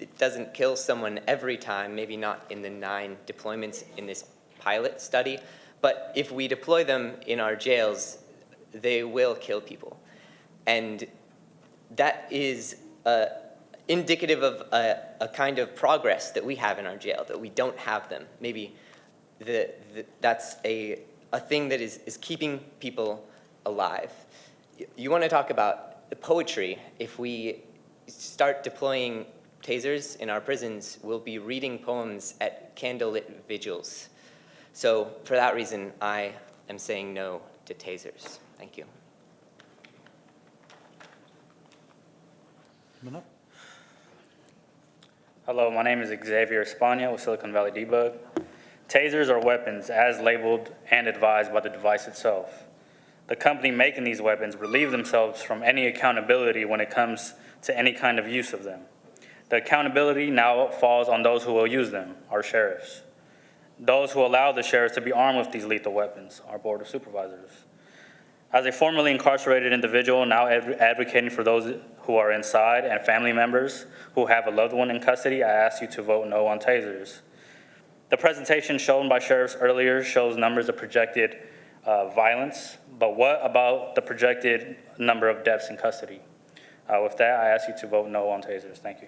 O: It doesn't kill someone every time, maybe not in the 9 deployments in this pilot study, but if we deploy them in our jails, they will kill people. And that is indicative of a kind of progress that we have in our jail, that we don't have them. Maybe that's a thing that is keeping people alive. You want to talk about the poetry. If we start deploying tasers in our prisons, we'll be reading poems at candlelit vigils. So for that reason, I am saying no to tasers. Thank you.
P: Hello, my name is Xavier España with Silicon Valley Debug. Tasers are weapons as labeled and advised by the device itself. The company making these weapons relieve themselves from any accountability when it comes to any kind of use of them. The accountability now falls on those who will use them, our sheriffs. Those who allow the sheriffs to be armed with these lethal weapons, our Board of Supervisors. As a formerly incarcerated individual now advocating for those who are inside and family members who have a loved one in custody, I ask you to vote no on tasers. The presentation shown by sheriffs earlier shows numbers of projected violence, but what about the projected number of deaths in custody? With that, I ask you to vote no on tasers. Thank you.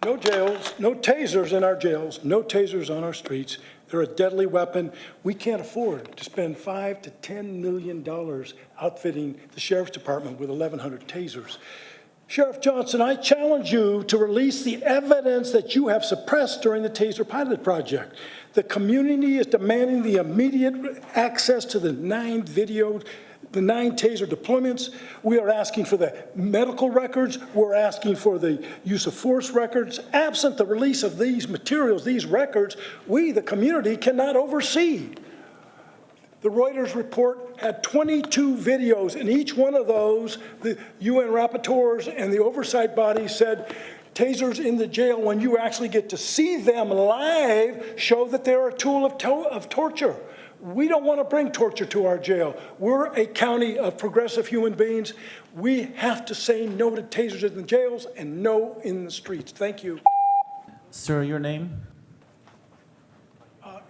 Y: No jails, no tasers in our jails, no tasers on our streets. They're a deadly weapon. We can't afford to spend $5 to $10 million outfitting the Sheriff's Department with 1,100 tasers. Sheriff Johnson, I challenge you to release the evidence that you have suppressed during the Taser pilot project. The community is demanding the immediate access to the 9 taser deployments. We are asking for the medical records. We're asking for the use of force records. Absent the release of these materials, these records, we, the community, cannot oversee The Reuters report had 22 videos, and each one of those, the UN rapporteurs and the oversight body said, tasers in the jail, when you actually get to see them live, show that they're a tool of torture. We don't want to bring torture to our jail. We're a county of progressive human beings. We have to say no to tasers in the jails and no in the streets. Thank you.
B: Sir, your name?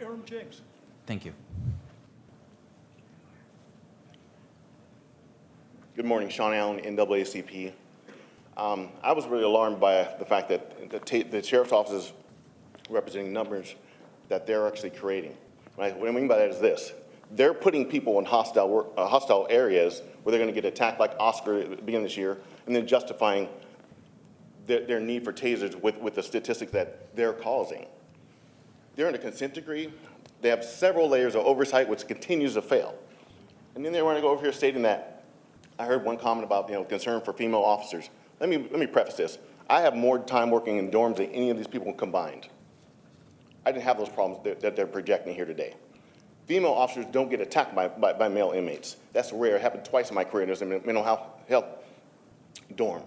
Y: Aaron James.
B: Thank you.
I: Good morning, Sean Allen, NAACP. I was really alarmed by the fact that the sheriff's office is representing numbers that they're actually creating. Right? What I mean by that is this. They're putting people in hostile areas where they're going to get attacked like Oscar at the beginning of this year, and then justifying their need for tasers with the statistics that they're causing. They're in a consent decree. They have several layers of oversight, which continues to fail. And then they want to go over here stating that, I heard one comment about concern for female officers. Let me preface this. I have more time working in dorms than any of these people combined. I didn't have those problems that they're projecting here today. Female officers don't get attacked by male inmates. That's rare. It happened twice in my career as a mental health dorm.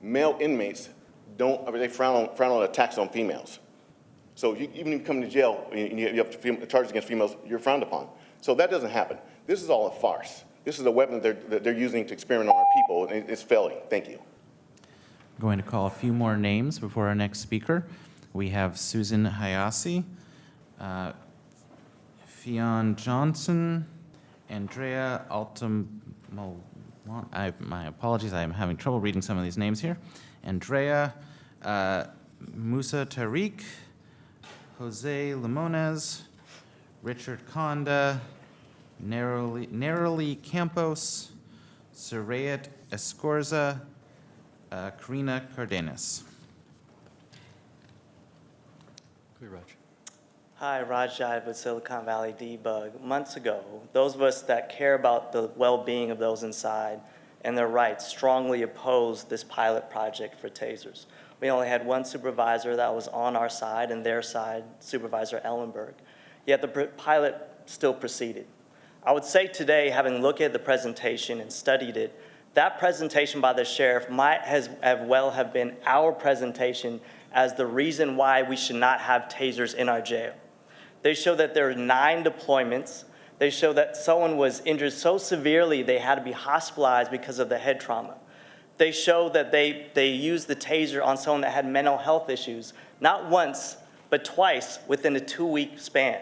I: Male inmates they frown on attacks on females. So even if you come to jail and you have charges against females, you're frowned upon. So that doesn't happen. This is all a farce. This is a weapon that they're using to experiment on our people, and it's failing. Thank you.
B: I'm going to call a few more names before our next speaker. We have Susan Hayase, Fionn Johnson, Andrea Altamont. My apologies, I'm having trouble reading some of these names here. Andrea Musa Tariq, Jose Limones, Richard Conda, Narrowly Campos, Sarayat Escorza, Karina Cardenas.
N: Hi, Raj Jai with Silicon Valley Debug. Months ago, those of us that care about the well-being of those inside and their rights strongly opposed this pilot project for tasers. We only had one supervisor that was on our side and their side, Supervisor Ellenberg. Yet the pilot still proceeded. I would say today, having looked at the presentation and studied it, that presentation by the sheriff might as well have been our presentation as the reason why we should not have tasers in our jail. They show that there are 9 deployments. They show that someone was injured so severely they had to be hospitalized because of the head trauma. They show that they used the taser on someone that had mental health issues, not once, but twice within a 2-week span.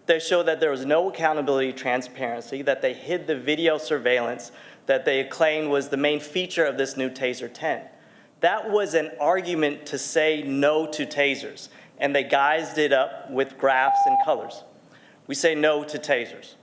N: They show that there was no accountability, transparency, that they hid the video surveillance that they claimed was the main feature of this new Taser 10. That was an argument to say no to tasers, and they guised it up with graphs and colors. We say no to tasers.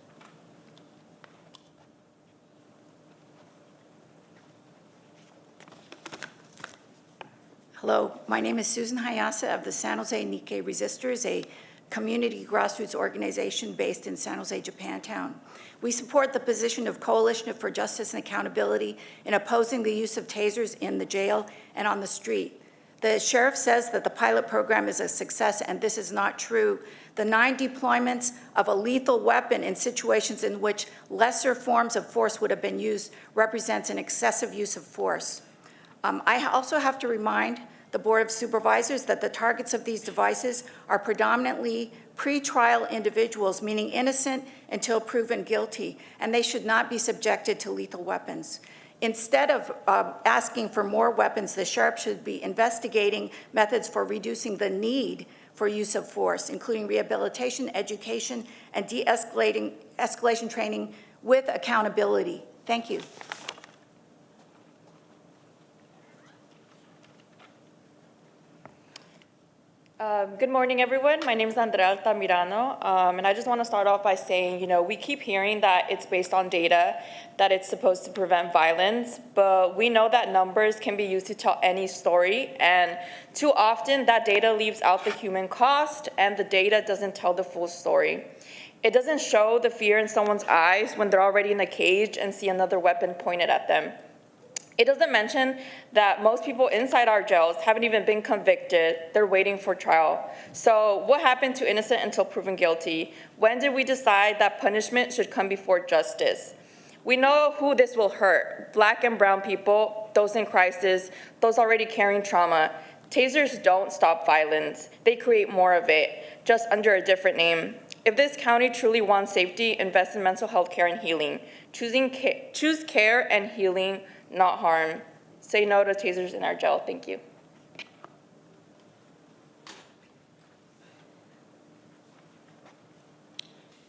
Q: Hello, my name is Susan Hayase of the San Jose Nikkei Resistors, a community grassroots organization based in San Jose, Japantown. We support the position of Coalition for Justice and Accountability in opposing the use of tasers in the jail and on the street. The sheriff says that the pilot program is a success, and this is not true. The 9 deployments of a lethal weapon in situations in which lesser forms of force would have been used represents an excessive use of force. I also have to remind the Board of Supervisors that the targets of these devices are predominantly pre-trial individuals, meaning innocent until proven guilty, and they should not be subjected to lethal weapons. Instead of asking for more weapons, the sheriff should be investigating methods for reducing the need for use of force, including rehabilitation, education, and de-escalation training with accountability. Thank you.
M: Good morning, everyone. My name is Andrea Altamirano, and I just want to start off by saying, we keep hearing that it's based on data, that it's supposed to prevent violence, but we know that numbers can be used to tell any story, and too often that data leaves out the human cost, and the data doesn't tell the full story. It doesn't show the fear in someone's eyes when they're already in a cage and see another weapon pointed at them. It doesn't mention that most people inside our jails haven't even been convicted. They're waiting for trial. So what happened to innocent until proven guilty? When did we decide that punishment should come before justice? We know who this will hurt: Black and brown people, those in crisis, those already carrying trauma. Tasers don't stop violence. They create more of it, just under a different name. If this county truly wants safety, invest in mental health care and healing. Choose care and healing, not harm. Say no to tasers in our jail. Thank you.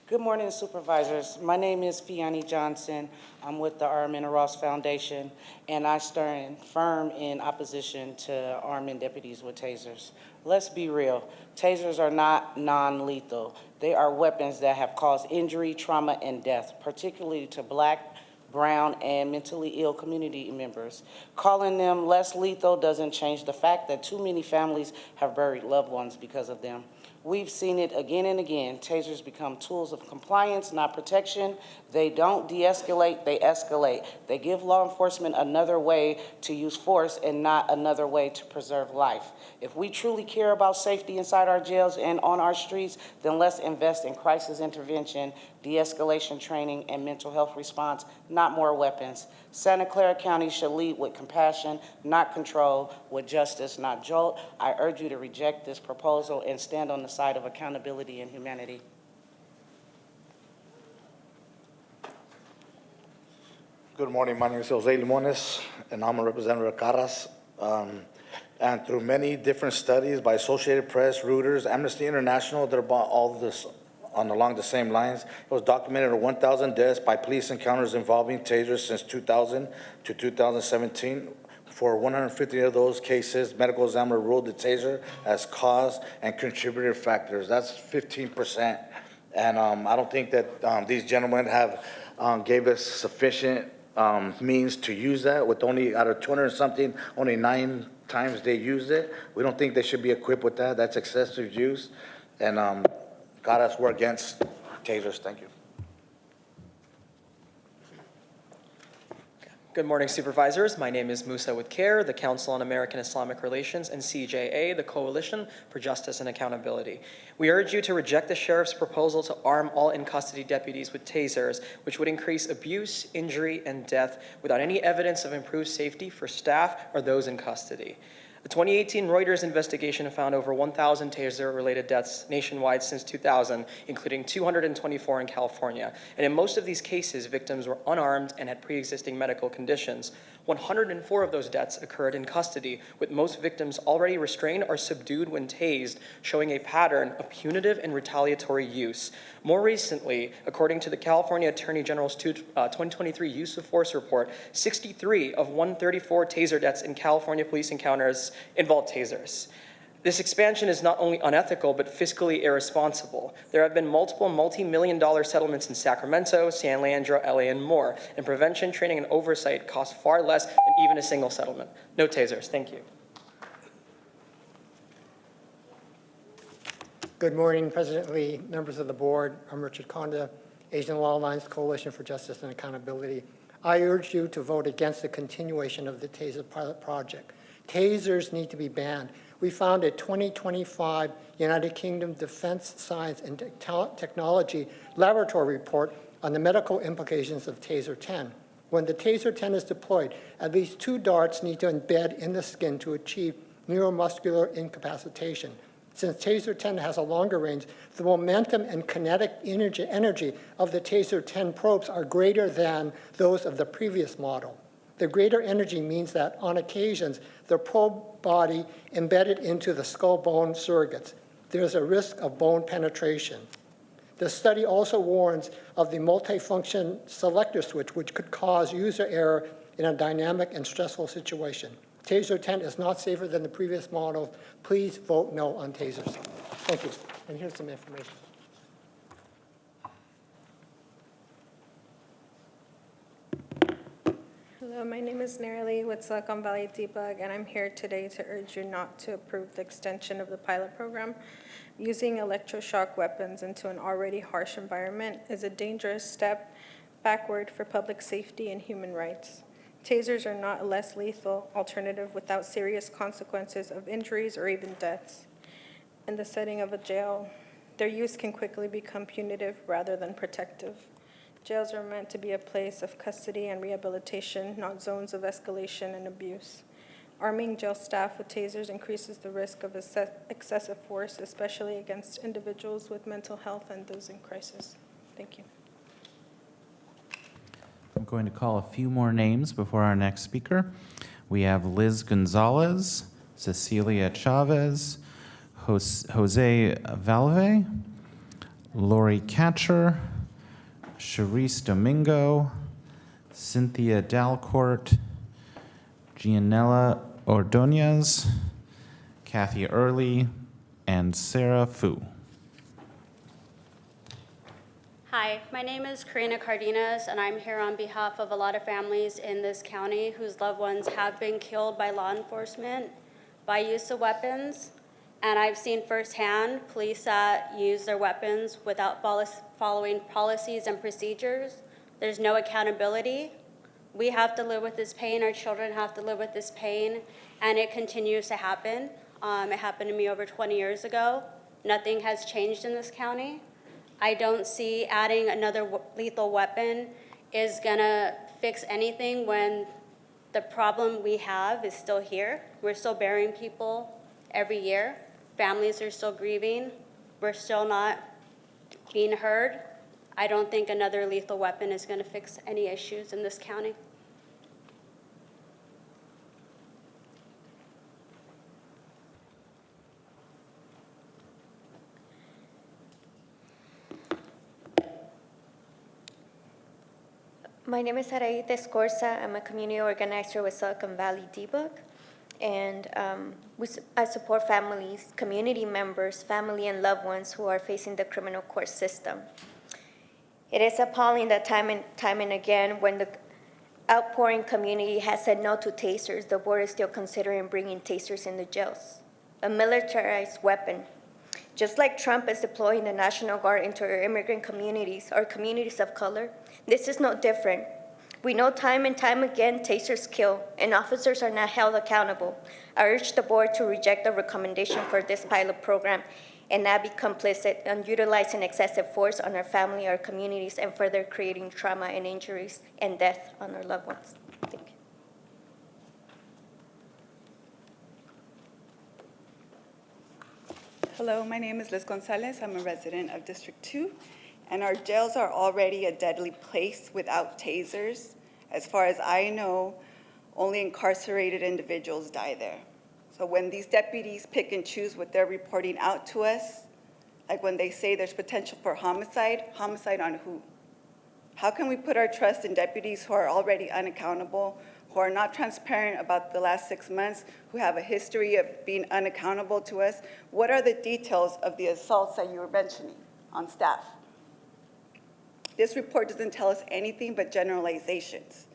C: Good morning, Supervisors. My name is Fiani Johnson. I'm with the Armin Ross Foundation, and I stand firm in opposition to arming deputies with tasers. Let's be real. Tasers are not non-lethal. They are weapons that have caused injury, trauma, and death, particularly to Black, brown, and mentally ill community members. Calling them less lethal doesn't change the fact that too many families have buried loved ones because of them. We've seen it again and again. Tasers become tools of compliance, not protection. They don't de-escalate, they escalate. They give law enforcement another way to use force and not another way to preserve life. If we truly care about safety inside our jails and on our streets, then let's invest in crisis intervention, de-escalation training, and mental health response, not more weapons. Santa Clara County should lead with compassion, not control, with justice, not jolt. I urge you to reject this proposal and stand on the side of accountability and humanity.
R: Good morning. My name is Jose Limones, and I'm a representative of Caras. And through many different studies by Associated Press, Reuters, Amnesty International, they're about all this along the same lines. It was documented 1,000 deaths by police encounters involving tasers since 2000 to 2017. For 150 of those cases, medical examiner ruled the taser as cause and contributor factors. That's 15%. And I don't think that these gentlemen have gave us sufficient means to use that. With only out of 200 and something, only 9 times they used it. We don't think they should be equipped with that. That's excessive use. And got us, we're against tasers. Thank you.
S: Good morning, Supervisors. My name is Musa with CARE, the Council on American Islamic Relations, and CJA, the Coalition for Justice and Accountability. We urge you to reject the Sheriff's proposal to arm all in-custody deputies with tasers, which would increase abuse, injury, and death without any evidence of improved safety for staff or those in custody. The 2018 Reuters investigation found over 1,000 taser-related deaths nationwide since 2000, including 224 in California. And in most of these cases, victims were unarmed and had pre-existing medical conditions. 104 of those deaths occurred in custody, with most victims already restrained or subdued when tased, showing a pattern of punitive and retaliatory use. More recently, according to the California Attorney General's 2023 Use of Force report, 63 of 134 taser deaths in California police encounters involved tasers. This expansion is not only unethical, but fiscally irresponsible. There have been multiple multi-million-dollar settlements in Sacramento, San Leandro, LA, and more, and prevention, training, and oversight cost far less than even a single settlement. No tasers. Thank you.
T: Good morning, President Lee, members of the board. I'm Richard Conda, Asian Law Alliance Coalition for Justice and Accountability. I urge you to vote against the continuation of the TASER pilot project. Tasers need to be banned. We found a 2025 United Kingdom Defense Science and Technology Laboratory report on the medical implications of Taser 10. When the Taser 10 is deployed, at least 2 darts need to embed in the skin to achieve neuromuscular incapacitation. Since Taser 10 has a longer range, the momentum and kinetic energy of the Taser 10 probes are greater than those of the previous model. The greater energy means that on occasions, the probe body embedded into the skull bone surrogates. There's a risk of bone penetration. The study also warns of the multifunction selector switch, which could cause user error in a dynamic and stressful situation. Taser 10 is not safer than the previous model. Please vote no on tasers. Thank you. And here's some information.
U: Hello, my name is Nerilee with Silicon Valley Debug, and I'm here today to urge you not to approve the extension of the pilot program. Using electroshock weapons into an already harsh environment is a dangerous step backward for public safety and human rights. Tasers are not a less lethal alternative without serious consequences of injuries or even deaths. In the setting of a jail, their use can quickly become punitive rather than protective. Jails are meant to be a place of custody and rehabilitation, not zones of escalation and abuse. Arming jail staff with tasers increases the risk of excessive force, especially against individuals with mental health and those in crisis. Thank you.
B: I'm going to call a few more names before our next speaker. We have Liz Gonzalez, Cecilia Chavez, Jose Valve, Lori Catcher, Charisse Domingo, Cynthia Dalcourt, Gianella Ordonez, Kathy Early, and Sarah Fu.
D: Hi, my name is Karina Cardenas, and I'm here on behalf of a lot of families in this county whose loved ones have been killed by law enforcement by use of weapons. And I've seen firsthand police that use their weapons without following policies and procedures. There's no accountability. We have to live with this pain. Our children have to live with this pain, and it continues to happen. It happened to me over 20 years ago. Nothing has changed in this county. I don't see adding another lethal weapon is gonna fix anything when the problem we have is still here. We're still burying people every year. Families are still grieving. We're still not being heard. I don't think another lethal weapon is gonna fix any issues in this county.
G: My name is Araí Escorza. I'm a community organizer with Silicon Valley DBUG. And I support families, community members, family and loved ones who are facing the criminal court system. It is appalling that time and again, when the outpouring community has said no to tasers, the board is still considering bringing tasers in the jails, a militarized weapon. Just like Trump is deploying the National Guard into our immigrant communities or communities of color, this is no different. We know time and time again tasers kill, and officers are not held accountable. I urge the board to reject the recommendation for this pilot program and not be complicit in utilizing excessive force on our family, our communities, and further creating trauma and injuries and death on our loved ones. Thank you.
H: Hello, my name is Liz Gonzalez. I'm a resident of District 2, and our jails are already a deadly place without tasers. As far as I know, only incarcerated individuals die there. So when these deputies pick and choose what they're reporting out to us, like when they say there's potential for homicide, homicide on who? How can we put our trust in deputies who are already unaccountable, who are not transparent about the last 6 months, who have a history of being unaccountable to us? What are the details of the assaults that you were mentioning on staff? This report doesn't tell us anything but generalizations.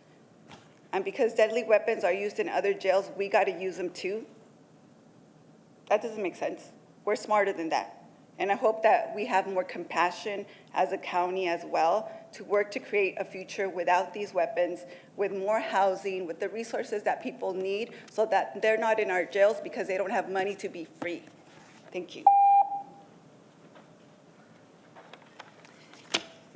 H: And because deadly weapons are used in other jails, we got to use them too? That doesn't make sense. We're smarter than that. And I hope that we have more compassion as a county as well to work to create a future without these weapons, with more housing, with the resources that people need so that they're not in our jails because they don't have money to be free. Thank you.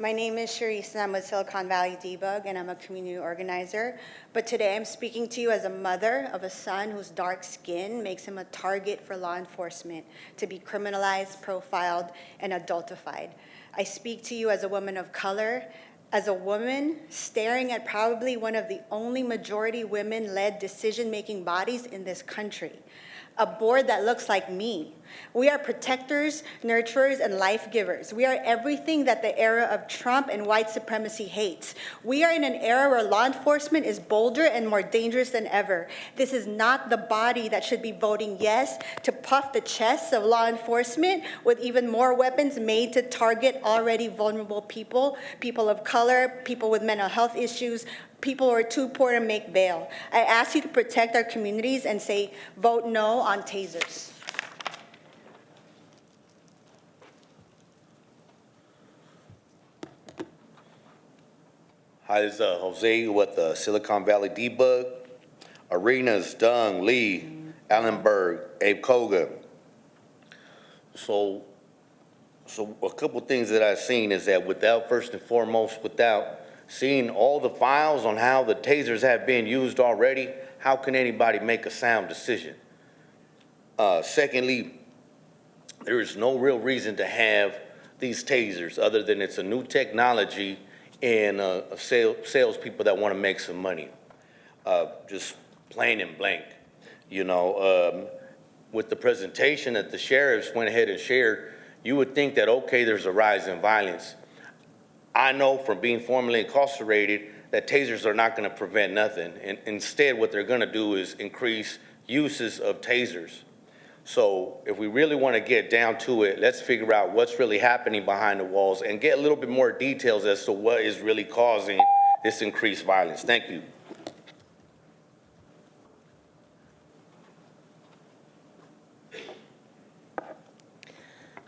V: My name is Charisse, and I'm with Silicon Valley DBUG, and I'm a community organizer. But today I'm speaking to you as a mother of a son whose dark skin makes him a target for law enforcement to be criminalized, profiled, and adultified. I speak to you as a woman of color, as a woman staring at probably one of the only majority women-led decision-making bodies in this country. A board that looks like me. We are protectors, nurturers, and life givers. We are everything that the era of Trump and white supremacy hates. We are in an era where law enforcement is bolder and more dangerous than ever. This is not the body that should be voting yes to puff the chests of law enforcement with even more weapons made to target already vulnerable people, people of color, people with mental health issues, people who are too poor to make bail. I ask you to protect our communities and say, vote no on tasers.
E: Hi, this is Jose with Silicon Valley Debug. Arenas, Dung, Lee, Allenberg, Abe Koga. So a couple things that I've seen is that first and foremost, without seeing all the files on how the tasers have been used already, how can anybody make a sound decision? Secondly, there is no real reason to have these tasers other than it's a new technology and salespeople that want to make some money. Just plain and blank. You know, with the presentation that the sheriffs went ahead and shared, you would think that, okay, there's a rise in violence. I know from being formerly incarcerated that tasers are not going to prevent nothing. And instead, what they're going to do is increase uses of tasers. So if we really want to get down to it, let's figure out what's really happening behind the walls and get a little bit more details as to what is really causing this increased violence. Thank you.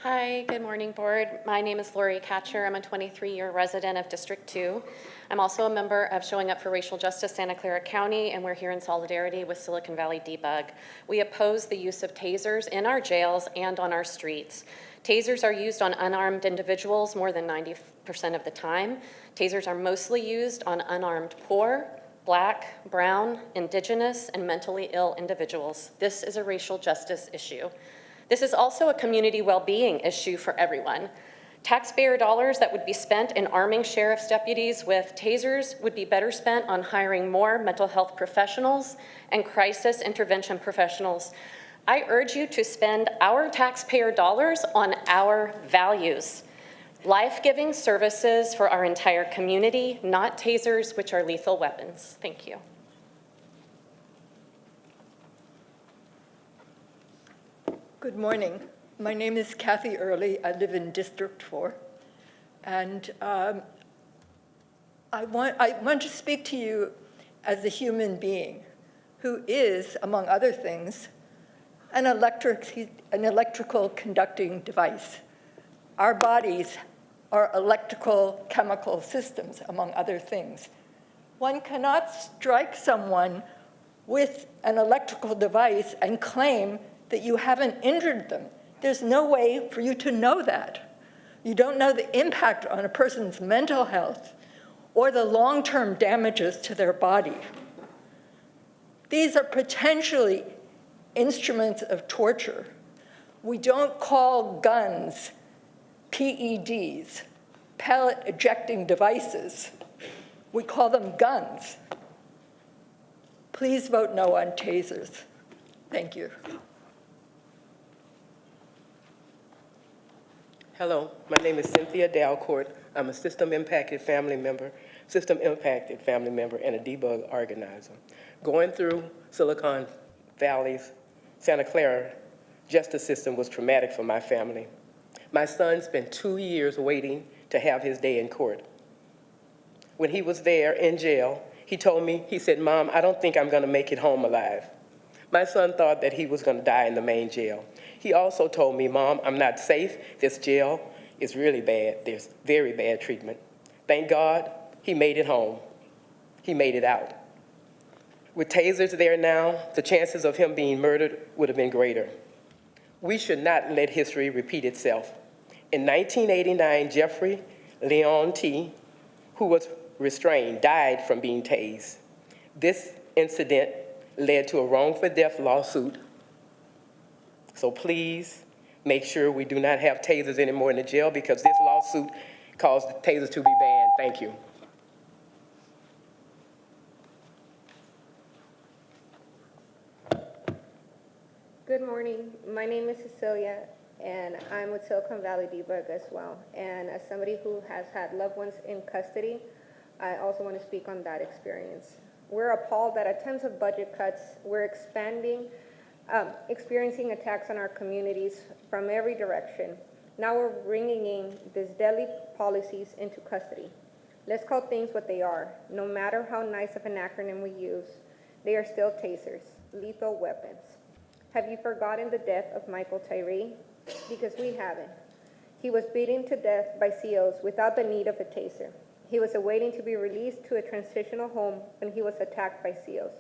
F: Hi, good morning, board. My name is Lori Catcher. I'm a 23-year resident of District 2. I'm also a member of Showing Up for Racial Justice Santa Clara County, and we're here in solidarity with Silicon Valley Debug. We oppose the use of tasers in our jails and on our streets. Tasers are used on unarmed individuals more than 90% of the time. Tasers are mostly used on unarmed poor, Black, brown, indigenous, and mentally ill individuals. This is a racial justice issue. This is also a community well-being issue for everyone. Taxpayer dollars that would be spent in arming sheriff's deputies with tasers would be better spent on hiring more mental health professionals and crisis intervention professionals. I urge you to spend our taxpayer dollars on our values. Life-giving services for our entire community, not tasers, which are lethal weapons. Thank you.
J: Good morning. My name is Kathy Early. I live in District 4. And I want to speak to you as a human being who is, among other things, an electrical conducting device. Our bodies are electrical chemical systems, among other things. One cannot strike someone with an electrical device and claim that you haven't injured them. There's no way for you to know that. You don't know the impact on a person's mental health or the long-term damages to their body. These are potentially instruments of torture. We don't call guns PEDs, pellet ejecting devices. We call them guns. Please vote no on tasers. Thank you.
W: Hello, my name is Cynthia Dalcourt. I'm a system-impacted family member and a debug organizer. Going through Silicon Valley's Santa Clara justice system was traumatic for my family. My son spent 2 years waiting to have his day in court. When he was there in jail, he told me, he said, "Mom, I don't think I'm going to make it home alive." My son thought that he was going to die in the main jail. He also told me, "Mom, I'm not safe. This jail is really bad. There's very bad treatment." Thank God he made it home. He made it out. With tasers there now, the chances of him being murdered would have been greater. We should not let history repeat itself. In 1989, Jeffrey Leon T., who was restrained, died from being tased. This incident led to a wrongful death lawsuit. So please make sure we do not have tasers anymore in the jail, because this lawsuit caused tasers to be banned. Thank you.
X: Good morning. My name is Cecilia, and I'm with Silicon Valley Debug as well. And as somebody who has had loved ones in custody, I also want to speak on that experience. We're appalled that attempts of budget cuts, we're experiencing attacks on our communities from every direction. Now we're bringing in these deadly policies into custody. Let's call things what they are. No matter how nice of an acronym we use, they are still tasers, lethal weapons. Have you forgotten the death of Michael Tyree? Because we haven't. He was beaten to death by COs without the need of a taser. He was awaiting to be released to a transitional home when he was attacked by SEALs.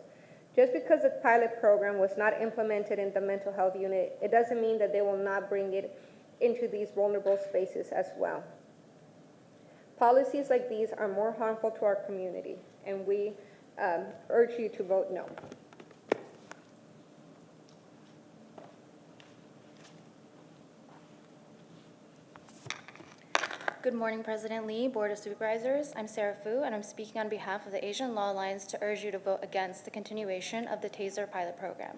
X: Just because the pilot program was not implemented in the mental health unit, it doesn't mean that they will not bring it into these vulnerable spaces as well. Policies like these are more harmful to our community, and we urge you to vote no.
A: Good morning, President Lee, Board of Supervisors. I'm Sarah Fu, and I'm speaking on behalf of the Asian Law Alliance to urge you to vote against the continuation of the TASER pilot program.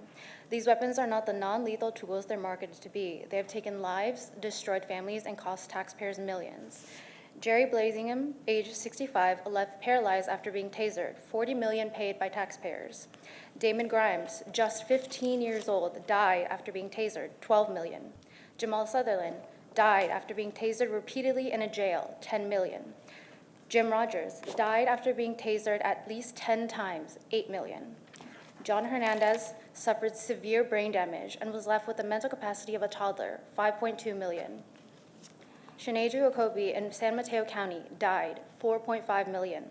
A: These weapons are not the non-lethal tools they're marketed to be. They have taken lives, destroyed families, and cost taxpayers millions. Jerry Blazingham, age 65, left paralyzed after being tasered, $40 million paid by taxpayers. Damon Grimes, just 15 years old, died after being tasered, $12 million. Jamal Sutherland died after being tasered repeatedly in a jail, $10 million. Jim Rogers died after being tasered at least 10 times, $8 million. John Hernandez suffered severe brain damage and was left with the mental capacity of a toddler, $5.2 million. Sinead Okobi in San Mateo County died, $4.5 million.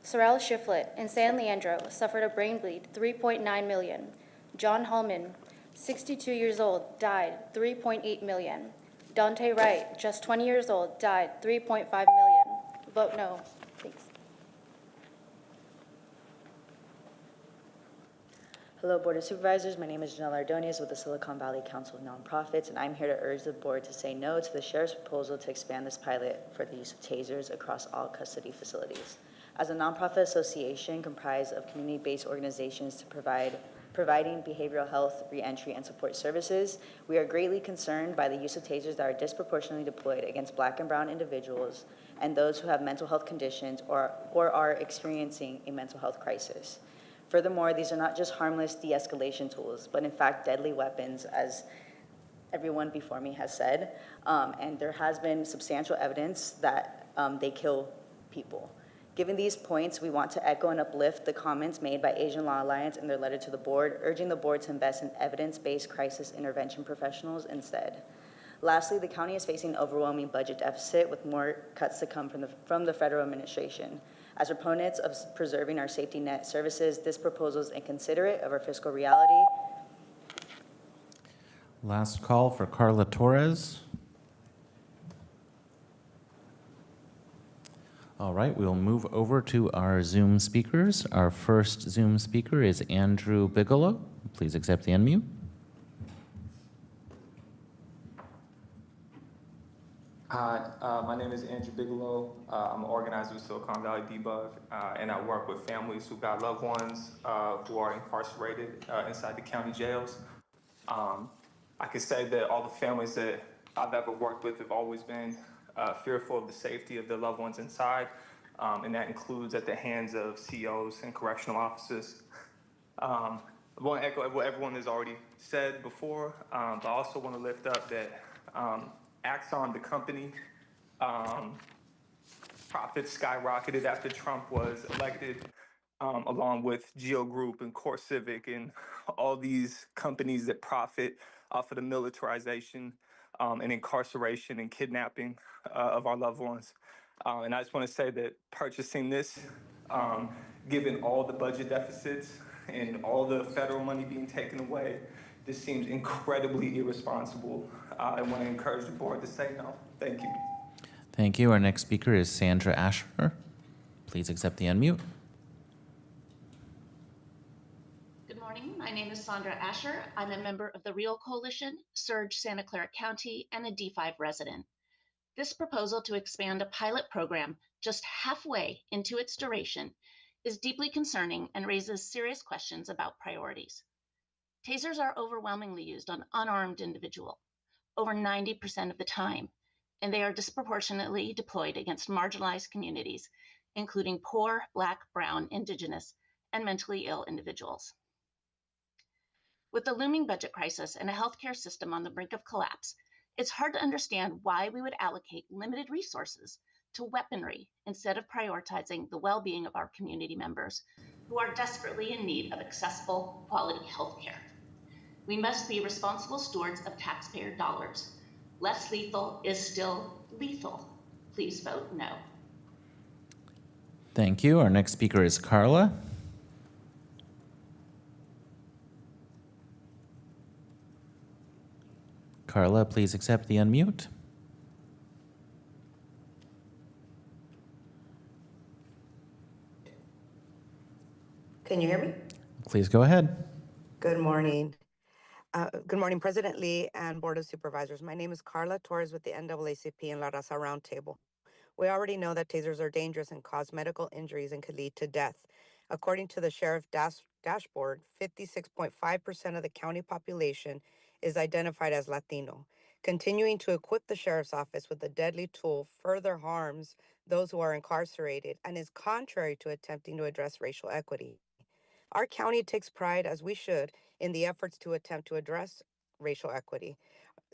A: Sorrel Shiflett in San Leandro suffered a brain bleed, $3.9 million. John Hallman, 62 years old, died, $3.8 million. Dante Wright, just 20 years old, died, $3.5 million. Vote no, please.
K: Hello, Board of Supervisors. My name is Janelle Ardoniz with the Silicon Valley Council of Nonprofits, and I'm here to urge the board to say no to the sheriff's proposal to expand this pilot for the use of tasers across all custody facilities. As a nonprofit association comprised of community-based organizations to providing behavioral health, reentry, and support services, we are greatly concerned by the use of tasers that are disproportionately deployed against Black and brown individuals and those who have mental health conditions or are experiencing a mental health crisis. Furthermore, these are not just harmless de-escalation tools, but in fact deadly weapons, as everyone before me has said, and there has been substantial evidence that they kill people. Given these points, we want to echo and uplift the comments made by Asian Law Alliance in their letter to the board, urging the board to invest in evidence-based crisis intervention professionals instead. Lastly, the county is facing an overwhelming budget deficit with more cuts to come from the federal administration. As proponents of preserving our safety net services, this proposal is inconsiderate of our fiscal reality.
B: Last call for Carla Torres. All right, we'll move over to our Zoom speakers. Our first Zoom speaker is Andrew Bigelow. Please accept the unmute.
L: Hi, my name is Andrew Bigelow. I'm an organizer with Silicon Valley Debug, and I work with families who got loved ones who are incarcerated inside the county jails. I can say that all the families that I've ever worked with have always been fearful of the safety of their loved ones inside, and that includes at the hands of COs and correctional officers. I want to echo what everyone has already said before, but I also want to lift up that Axon, the company, profits skyrocketed after Trump was elected, along with Geo Group and Core Civic and all these companies that profit off of the militarization and incarceration and kidnapping of our loved ones. And I just want to say that purchasing this, given all the budget deficits and all the federal money being taken away, this seems incredibly irresponsible. I want to encourage the board to say no. Thank you.
B: Thank you. Our next speaker is Sandra Asher. Please accept the unmute.
O: Good morning. My name is Sandra Asher. I'm a member of the Real Coalition, Surge Santa Clara County, and a D5 resident. This proposal to expand a pilot program just halfway into its duration is deeply concerning and raises serious questions about priorities. Tasers are overwhelmingly used on unarmed individuals, over 90% of the time, and they are disproportionately deployed against marginalized communities, including poor, Black, brown, Indigenous, and mentally ill individuals. With the looming budget crisis and a healthcare system on the brink of collapse, it's hard to understand why we would allocate limited resources to weaponry instead of prioritizing the well-being of our community members who are desperately in need of accessible, quality healthcare. We must be responsible stewards of taxpayer dollars. Less lethal is still lethal. Please vote no.
B: Thank you. Our next speaker is Carla. Carla, please accept the unmute.
I: Can you hear me?
B: Please go ahead.
I: Good morning. Good morning, President Lee and Board of Supervisors. My name is Carla Torres with the NAACP and La Raza Roundtable. We already know that tasers are dangerous and cause medical injuries and could lead to death. According to the Sheriff Dashboard, 56.5% of the county population is identified as Latino. Continuing to equip the Sheriff's Office with a deadly tool further harms those who are incarcerated and is contrary to attempting to address racial equity. Our county takes pride, as we should, in the efforts to attempt to address racial equity.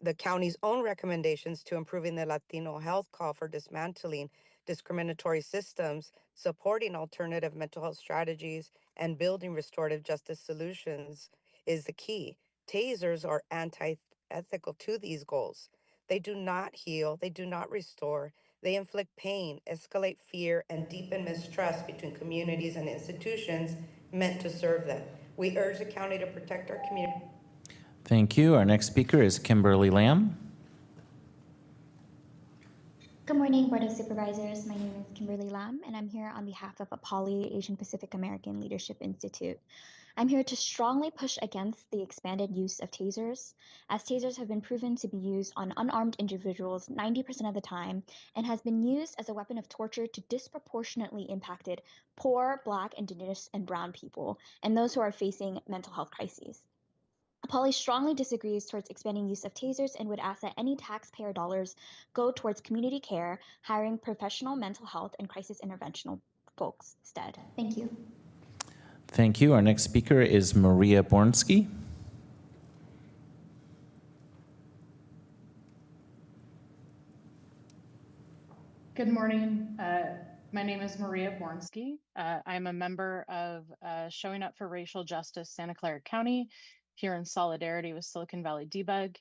I: The county's own recommendations to improving the Latino health call for dismantling discriminatory systems, supporting alternative mental health strategies, and building restorative justice solutions is the key. Tasers are anti-ethical to these goals. They do not heal, they do not restore, they inflict pain, escalate fear, and deepen mistrust between communities and institutions meant to serve them. We urge the county to protect our community.
B: Thank you. Our next speaker is Kimberly Lamb.
N: Good morning, Board of Supervisors. My name is Kimberly Lam, and I'm here on behalf of APALI, Asian Pacific American Leadership Institute. I'm here to strongly push against the expanded use of tasers, as tasers have been proven to be used on unarmed individuals 90% of the time and has been used as a weapon of torture to disproportionately impacted poor, Black, Indigenous, and Brown people, and those who are facing mental health crises. APALI strongly disagrees towards expanding use of tasers and would ask that any taxpayer dollars go towards community care, hiring professional mental health and crisis interventional folks instead. Thank you.
B: Thank you. Our next speaker is Maria Bornsky.
P: Good morning. My name is Maria Bornsky. I'm a member of Showing Up for Racial Justice Santa Clara County, here in solidarity with Silicon Valley Debug.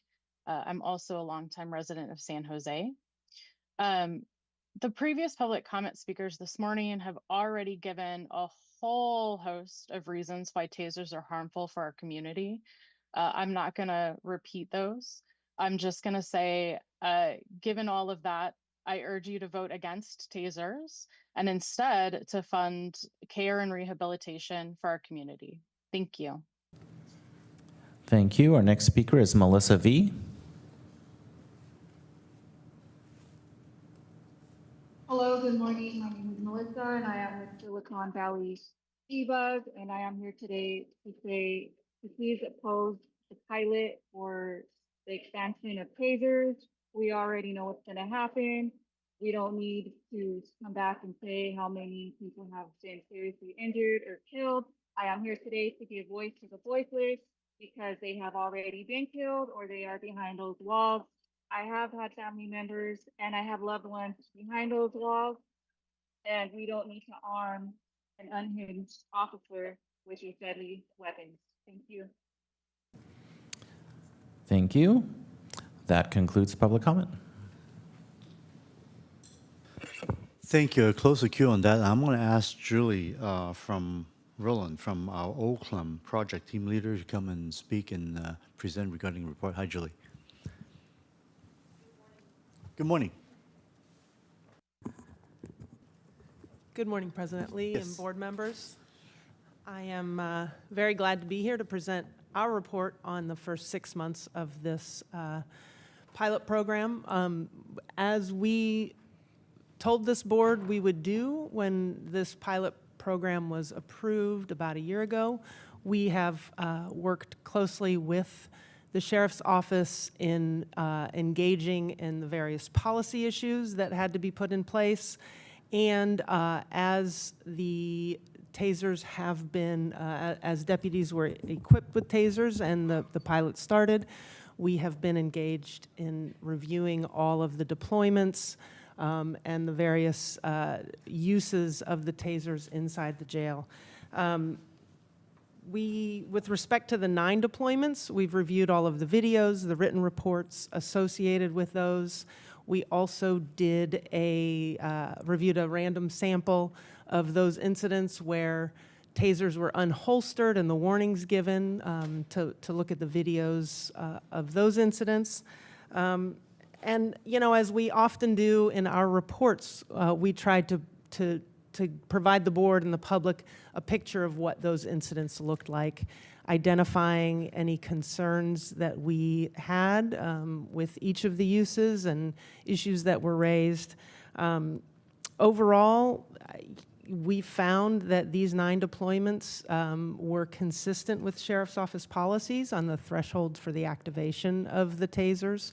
P: I'm also a longtime resident of San Jose. The previous public comment speakers this morning have already given a whole host of reasons why tasers are harmful for our community. I'm not going to repeat those. I'm just going to say, given all of that, I urge you to vote against tasers and instead to fund care and rehabilitation for our community. Thank you.
B: Thank you. Our next speaker is Melissa V.
Q: Hello, good morning. My name is Melissa, and I am with Silicon Valley Debug, and I am here today to say to please oppose the pilot for the expansion of tasers. We already know what's going to happen. We don't need to come back and say how many people have been seriously injured or killed. I am here today to give voice to the voiceless because they have already been killed or they are behind those walls. I have had family members and I have loved ones behind those walls, and we don't need to arm an unhinged officer with your deadly weapons. Thank you.
B: Thank you. That concludes public comment.
Y: Thank you. Close the queue on that. I'm going to ask Julie from Roland, from our Oakland project team leader, to come and speak and present regarding the report. Hi, Julie. Good morning.
Z: Good morning, President Lee
Y: Yes.
Z: and board members. I am very glad to be here to present our report on the first 6 months of this pilot program. As we told this board we would do when this pilot program was approved about a year ago, we have worked closely with the Sheriff's Office in engaging in the various policy issues that had to be put in place. And as the tasers have been, as deputies were equipped with tasers and the pilot started, we have been engaged in reviewing all of the deployments and the various uses of the tasers inside the jail. With respect to the 9 deployments, we've reviewed all of the videos, the written reports associated with those. We also reviewed a random sample of those incidents where tasers were unholstered and the warnings given, to look at the videos of those incidents. And, as we often do in our reports, we tried to provide the board and the public a picture of what those incidents looked like, identifying any concerns that we had with each of the uses and issues that were raised. Overall, we found that these 9 deployments were consistent with Sheriff's Office policies on the thresholds for the activation of the tasers.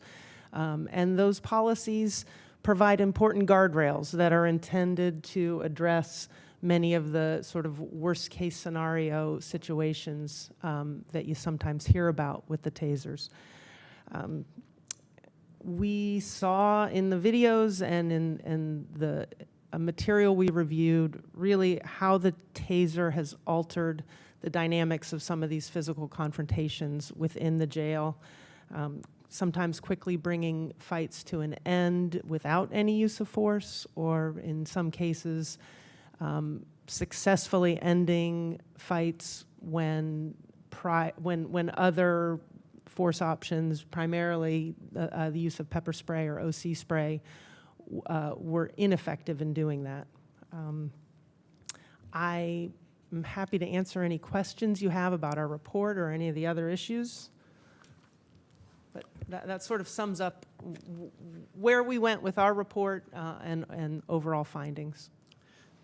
Z: And those policies provide important guardrails that are intended to address many of the sort of worst-case scenario situations that you sometimes hear about with the tasers. We saw in the videos and in the material we reviewed really how the taser has altered the dynamics of some of these physical confrontations within the jail, sometimes quickly bringing fights to an end without any use of force, or in some cases, successfully ending fights when other force options, primarily the use of pepper spray or OC spray, were ineffective in doing that. I am happy to answer any questions you have about our report or any of the other issues. But that sort of sums up where we went with our report and overall findings.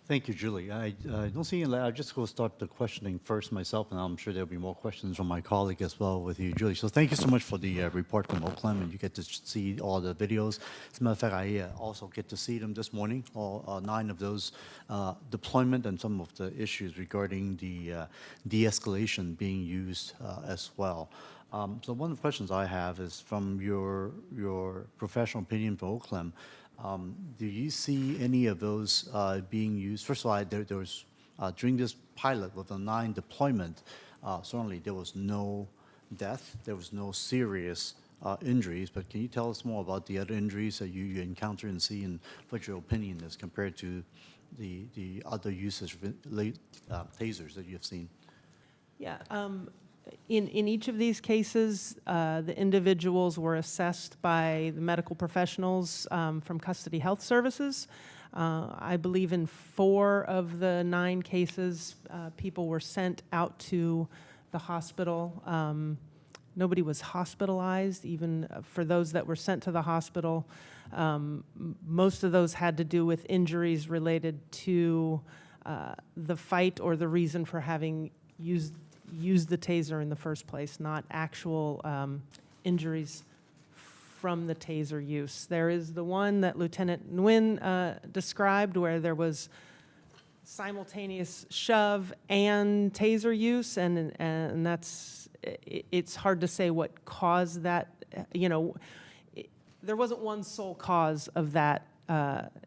Y: Thank you, Julie. I don't see any. I'll just go start the questioning first myself, and I'm sure there'll be more questions from my colleague as well with you, Julie. So thank you so much for the report from Oakland, and you get to see all the videos. As a matter of fact, I also get to see them this morning, all 9 of those deployment and some of the issues regarding the de-escalation being used as well. So one of the questions I have is from your professional opinion for Oakland. Do you see any of those being used? First of all, there was, during this pilot with the 9 deployment, certainly there was no death, there was no serious injuries, but can you tell us more about the other injuries that you encounter and see, and what your opinion is compared to the other uses of tasers that you've seen?
Z: Yeah. In each of these cases, the individuals were assessed by the medical professionals from Custody Health Services. I believe in 4 of the 9 cases, people were sent out to the hospital. Nobody was hospitalized, even for those that were sent to the hospital. Most of those had to do with injuries related to the fight or the reason for having used the taser in the first place, not actual injuries from the taser use. There is the one that Lieutenant Nguyen described where there was simultaneous shove and taser use, and that's, it's hard to say what caused that. There wasn't one sole cause of that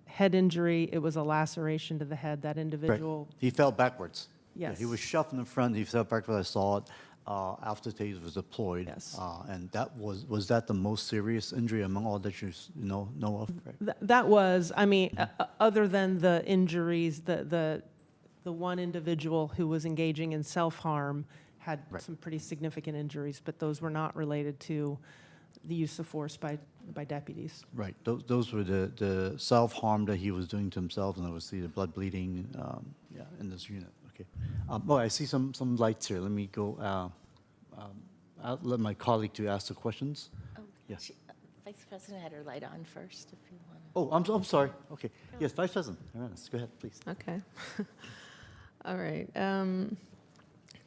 Z: head injury. It was a laceration to the head. That individual.
Y: Right. He fell backwards.
Z: Yes.
Y: Yeah, he was shoved in the front. He fell backwards. I saw it after the taser was deployed.
Z: Yes.
Y: And that was that the most serious injury among all that you know of? Right?
Z: That was, I mean, other than the injuries, the one individual who was engaging in self-harm had some pretty significant injuries, but those were not related to the use of force by deputies.
Y: Right. Those were the self-harm that he was doing to himself, and obviously the blood bleeding in this unit. Okay. I see some lights here. Let me go. I'll let my colleague to ask the questions.
C: Oh,
Y: yeah.
C: Vice President had her light on first, if you want.
Y: Oh, I'm sorry. Okay. Yes, Vice President. Go ahead, please.
M: Okay. All right.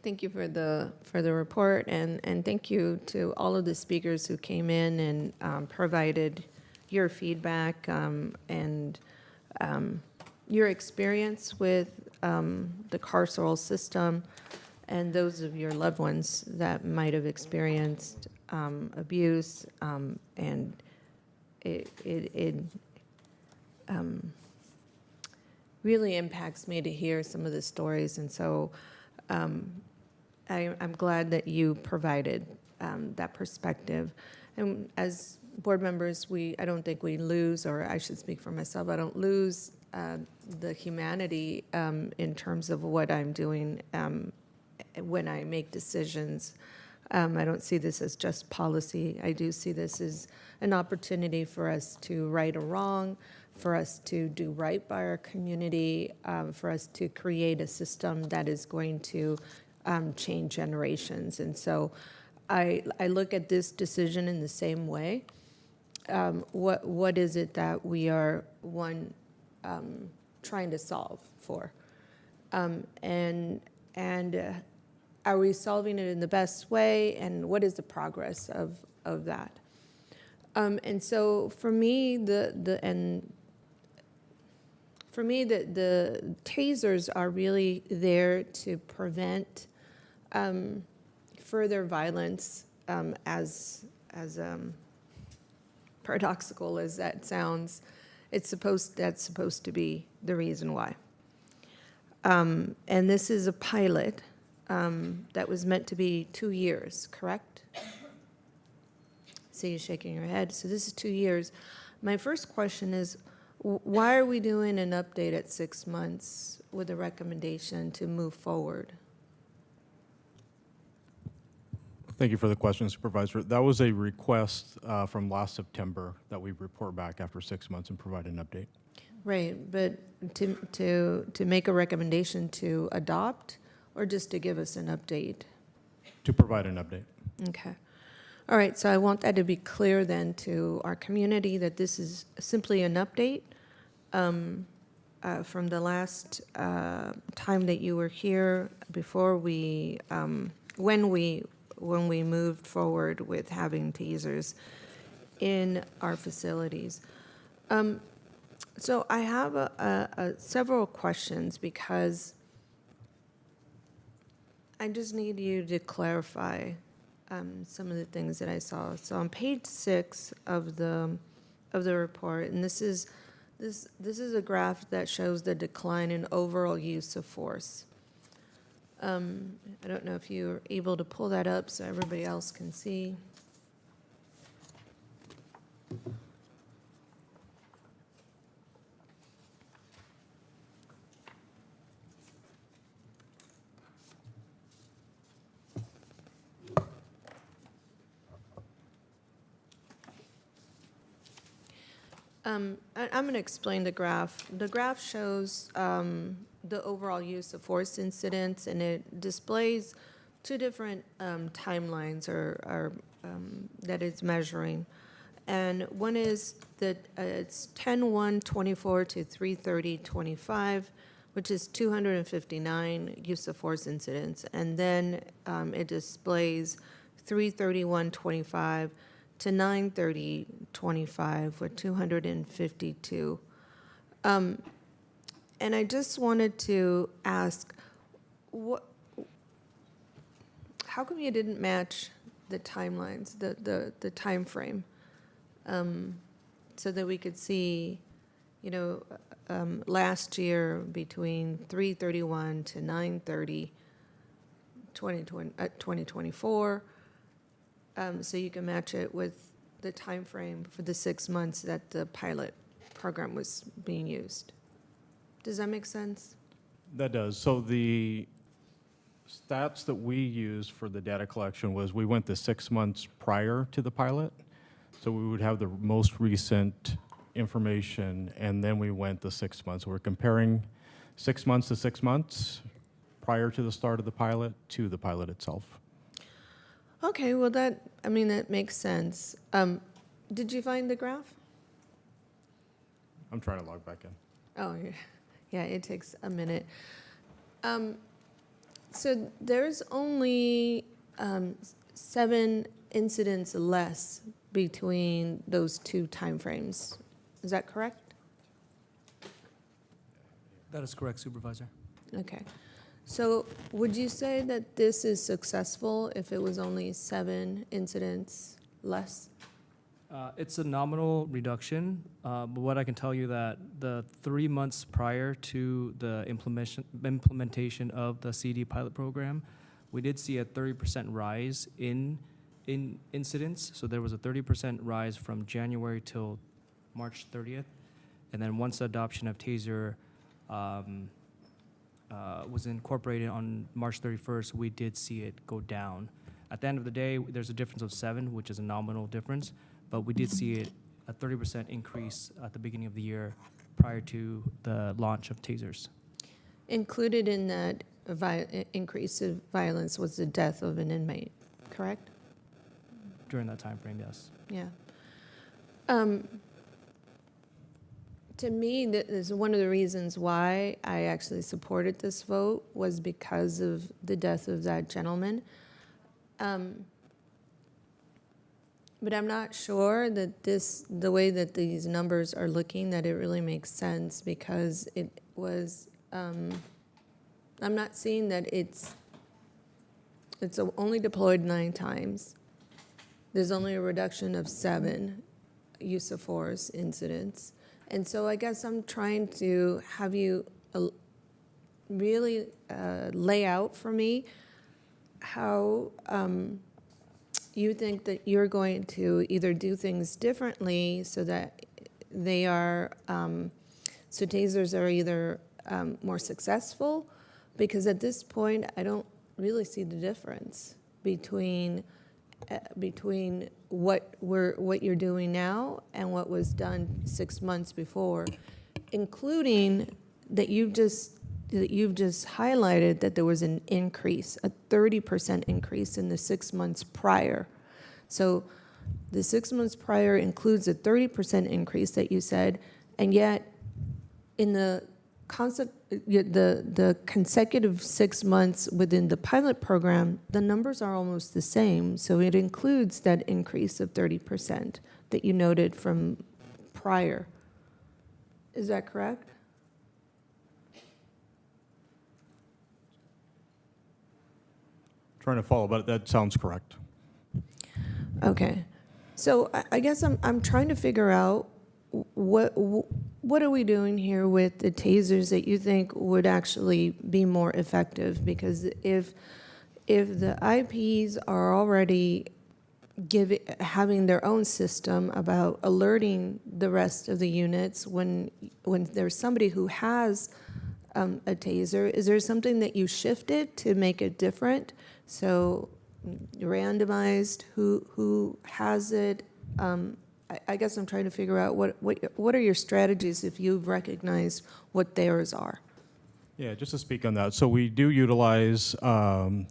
M: Thank you for the report, and thank you to all of the speakers who came in and provided your feedback and your experience with the carceral system and those of your loved ones that might have experienced abuse, and it really impacts me to hear some of the stories, and so I'm glad that you provided that perspective. And as board members, I don't think we lose, or I should speak for myself, I don't lose the humanity in terms of what I'm doing when I make decisions. I don't see this as just policy. I do see this as an opportunity for us to right a wrong, for us to do right by our community, for us to create a system that is going to change generations. And so I look at this decision in the same way. What is it that we are, trying to solve for? And are we solving it in the best way, and what is the progress of that? And so for me, the tasers are really there to prevent further violence, as paradoxical as that sounds. That's supposed to be the reason why. And this is a pilot that was meant to be 2 years, correct? See you shaking your head. So this is 2 years. My first question is, why are we doing an update at 6 months with a recommendation to move forward?
D: Thank you for the question, Supervisor. That was a request from last September that we report back after 6 months and provide an update.
M: Right, but to make a recommendation to adopt, or just to give us an update?
D: To provide an update.
M: Okay. All right, so I want that to be clear then to our community that this is simply an update from the last time that you were here before we, when we moved forward with having tasers in our facilities. So I have several questions because I just need you to clarify some of the things that I saw. So on page 6 of the report, and this is a graph that shows the decline in overall use of force. I don't know if you're able to pull that up so everybody else can see. I'm going to explain the graph. The graph shows the overall use of force incidents, and it displays two different timelines that it's measuring. And one is that it's 10/1/24 to 3/30/25, which is 259 use of force incidents. And then it displays 3/31/25 to 9/30/25 with 252. And I just wanted to ask, how come you didn't match the timelines, the time frame, so that we could see, last year between 3/31 to 9/30/2024, so you can match it with the time frame for the 6 months that the pilot program was being used. Does that make sense?
D: That does. So the stats that we used for the data collection was we went the 6 months prior to the pilot. So we would have the most recent information, and then we went the 6 months. We're comparing 6 months to 6 months prior to the start of the pilot to the pilot itself.
M: Okay, well that makes sense. Did you find the graph?
D: I'm trying to log back in.
M: Oh, yeah, it takes a minute. So there's only 7 incidents less between those two timeframes. Is that correct?
G: That is correct, Supervisor.
M: Okay. So would you say that this is successful if it was only 7 incidents less?
G: It's a nominal reduction, but what I can tell you that the 3 months prior to the implementation of the CD pilot program, we did see a 30% rise in in incidents. So there was a 30% rise from January till March 30th. And then once the adoption of Taser was incorporated on March 31st, we did see it go down. At the end of the day, there's a difference of 7, which is a nominal difference, but we did see it a 30% increase at the beginning of the year prior to the launch of Tasers.
M: Included in that increase of violence was the death of an inmate, correct?
G: During that time frame, yes.
M: Yeah. To me, that is one of the reasons why I actually supported this vote was because of the death of that gentleman. But I'm not sure that the way that these numbers are looking, that it really makes sense because it was, I'm not seeing that it's only deployed 9 times. There's only a reduction of 7 use of force incidents. And so I guess I'm trying to have you really lay out for me how you think that you're going to either do things differently so that they are, so tasers are either more successful, because at this point, I don't really see the difference between what you're doing now and what was done 6 months before, including that you've just highlighted that there was an increase, a 30% increase in the 6 months prior. So the 6 months prior includes a 30% increase that you said, and yet in the consecutive 6 months within the pilot program, the numbers are almost the same. So it includes that increase of 30% that you noted from prior. Is that correct?
D: Trying to follow, but that sounds correct.
M: Okay. So I guess I'm trying to figure out what are we doing here with the tasers that you think would actually be more effective? Because if the IPs are already having their own system about alerting the rest of the units when there's somebody who has a taser, is there something that you shifted to make it different? So randomized who has it? I guess I'm trying to figure out what are your strategies if you've recognized what theirs are?
D: Yeah, just to speak on that. So we do utilize and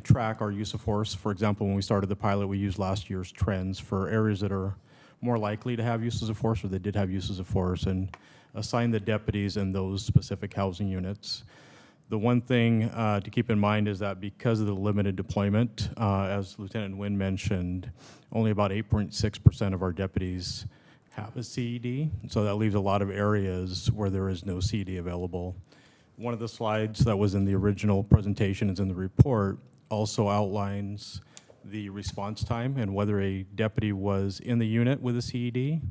D: track our use of force. For example, when we started the pilot, we used last year's trends for areas that are more likely to have uses of force or that did have uses of force and assign the deputies in those specific housing units. The one thing to keep in mind is that because of the limited deployment, as Lieutenant Nguyen mentioned, only about 8.6% of our deputies have a CED, so that leaves a lot of areas where there is no CED available. One of the slides that was in the original presentation is in the report also outlines the response time and whether a deputy was in the unit with a CED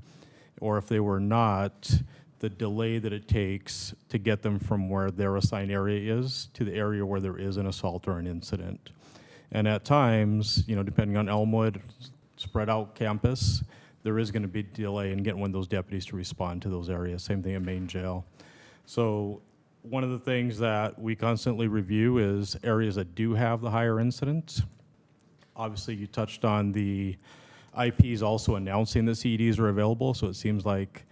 D: or if they were not, the delay that it takes to get them from where their assigned area is to the area where there is an assault or an incident. And at times, you know, depending on Elmwood, spread out campus, there is going to be delay in getting one of those deputies to respond to those areas. Same thing at main jail. So one of the things that we constantly review is areas that do have the higher incidents. Obviously, you touched on the IPs also announcing that CEDs are available, so it seems like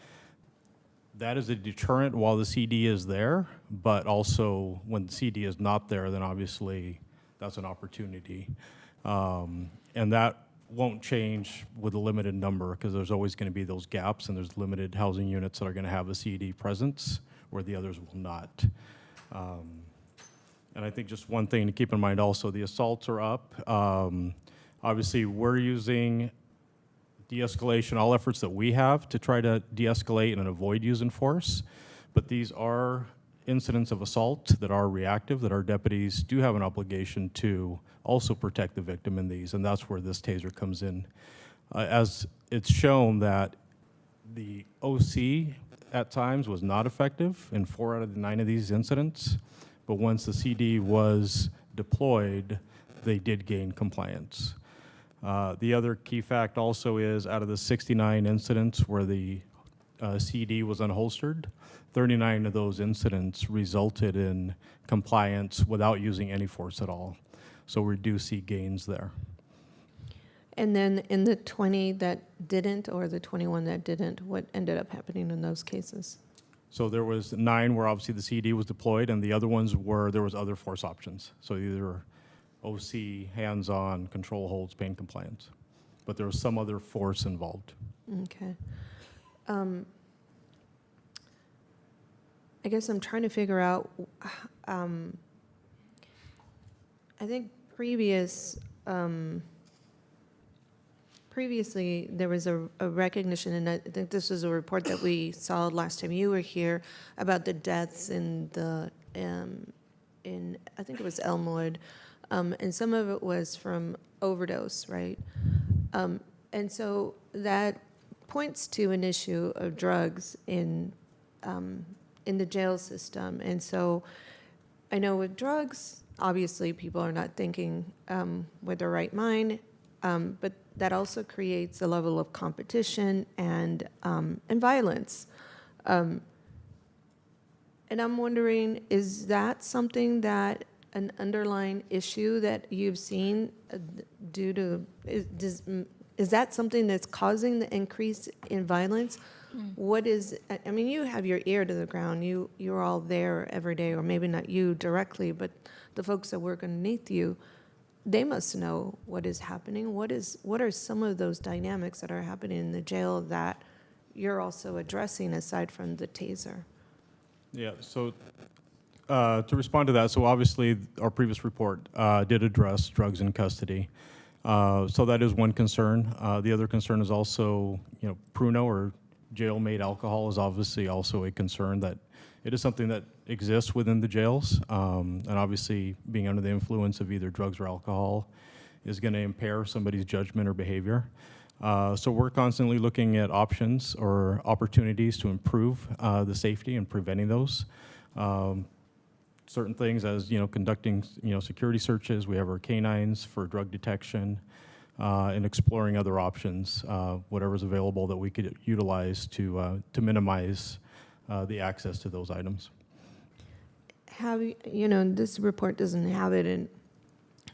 D: that is a deterrent while the CD is there, but also when the CD is not there, then obviously that's an opportunity. And that won't change with a limited number because there's always going to be those gaps and there's limited housing units that are going to have a CD presence where the others will not. And I think just one thing to keep in mind also, the assaults are up. Obviously, we're using de-escalation, all efforts that we have to try to de-escalate and avoid using force. But these are incidents of assault that are reactive, that our deputies do have an obligation to also protect the victim in these, and that's where this taser comes in. As it's shown that the OC at times was not effective in 4 out of the 9 of these incidents, but once the CD was deployed, they did gain compliance. The other key fact also is out of the 69 incidents where the CD was unholstered, 39 of those incidents resulted in compliance without using any force at all. So we do see gains there.
M: And then in the 20 that didn't, or the 21 that didn't, what ended up happening in those cases?
D: So there was 9 where obviously the CD was deployed, and the other ones were there was other force options. So either OC, hands-on, control holds, pain compliance. But there was some other force involved.
M: Okay. I guess I'm trying to figure out, I think previously there was a recognition, and I think this was a report that we saw last time you were here, about the deaths in the, in I think it was Elmwood, and some of it was from overdose, right? And so that points to an issue of drugs in the jail system. And so I know with drugs, obviously people are not thinking with their right mind, but that also creates a level of competition and violence. And I'm wondering, is that something that an underlying issue that you've seen due to, is that something that's causing the increase in violence? What is, I mean, you have your ear to the ground. You're all there every day, or maybe not you directly, but the folks that work underneath you, they must know what is happening. What are some of those dynamics that are happening in the jail that you're also addressing aside from the taser?
D: Yeah, so to respond to that, so obviously our previous report did address drugs in custody. So that is one concern. The other concern is also, Pruno or jail-made alcohol is obviously also a concern that it is something that exists within the jails. And obviously being under the influence of either drugs or alcohol is going to impair somebody's judgment or behavior. So we're constantly looking at options or opportunities to improve the safety and preventing those. Certain things as, conducting, security searches. We have our canines for drug detection and exploring other options, whatever's available that we could utilize to minimize the access to those items.
M: Have you, this report doesn't have it, and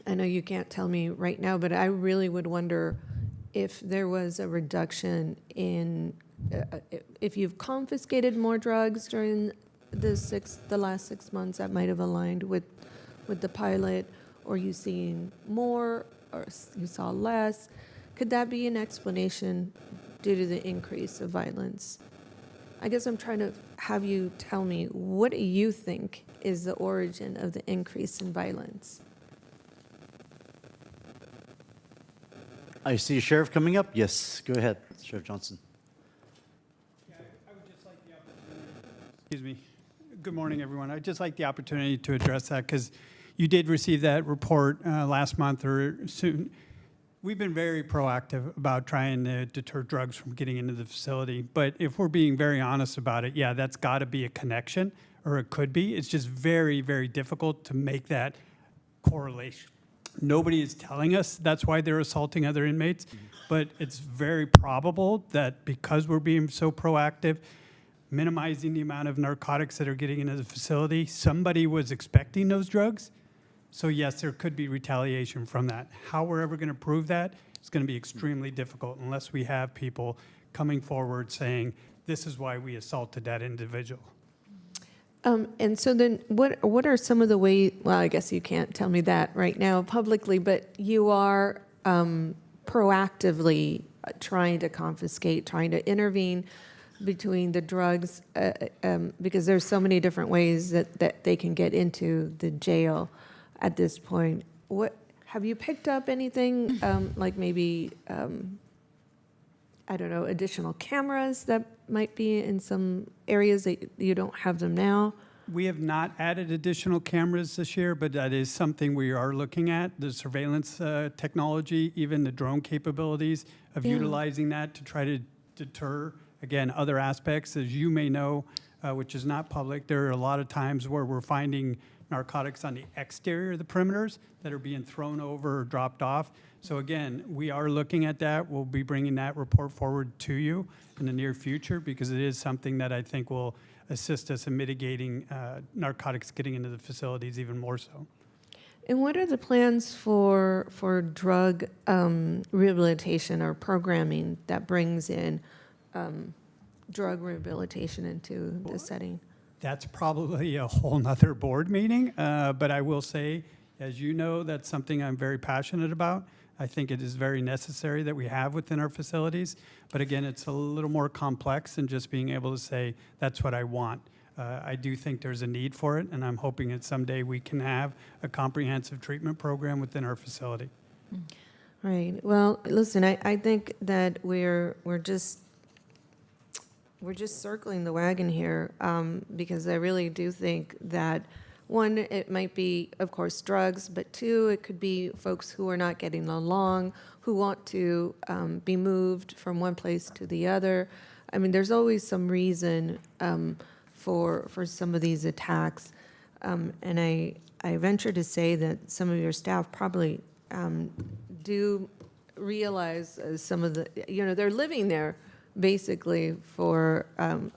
M: I know you can't tell me right now, but I really would wonder if there was a reduction in, if you've confiscated more drugs during the last 6 months that might have aligned with the pilot, or you seen more, or you saw less. Could that be an explanation due to the increase of violence? I guess I'm trying to have you tell me, what do you think is the origin of the increase in violence?
Y: I see Sheriff coming up. Yes, go ahead, Sheriff Johnson.
H: Yeah, I would just like the opportunity. Excuse me. Good morning, everyone. I'd just like the opportunity to address that because you did receive that report last month or soon. We've been very proactive about trying to deter drugs from getting into the facility. But if we're being very honest about it, yeah, that's got to be a connection, or it could be. It's just very, very difficult to make that correlation. Nobody is telling us that's why they're assaulting other inmates, but it's very probable that because we're being so proactive, minimizing the amount of narcotics that are getting into the facility, somebody was expecting those drugs. So yes, there could be retaliation from that. How we're ever going to prove that is going to be extremely difficult unless we have people coming forward saying, this is why we assaulted that individual.
M: And so then what are some of the ways, well, I guess you can't tell me that right now publicly, but you are proactively trying to confiscate, trying to intervene between the drugs, because there's so many different ways that they can get into the jail at this point. What have you picked up anything like maybe, I don't know, additional cameras that might be in some areas that you don't have them now?
H: We have not added additional cameras this year, but that is something we are looking at, the surveillance technology, even the drone capabilities of utilizing that to try to deter, again, other aspects. As you may know, which is not public, there are a lot of times where we're finding narcotics on the exterior of the perimeters that are being thrown over or dropped off. So again, we are looking at that. We'll be bringing that report forward to you in the near future because it is something that I think will assist us in mitigating narcotics getting into the facilities even more so.
M: And what are the plans for drug rehabilitation or programming that brings in drug rehabilitation into the setting?
H: That's probably a whole nother board meeting, but I will say, as you know, that's something I'm very passionate about. I think it is very necessary that we have within our facilities. But again, it's a little more complex than just being able to say, that's what I want. I do think there's a need for it, and I'm hoping that someday we can have a comprehensive treatment program within our facility.
M: Right. Well, listen, I think that we're just circling the wagon here because I really do think that, one, it might be, of course, drugs, but two, it could be folks who are not getting along, who want to be moved from one place to the other. I mean, there's always some reason for some of these attacks. And I venture to say that some of your staff probably do realize some of the, they're living there basically for,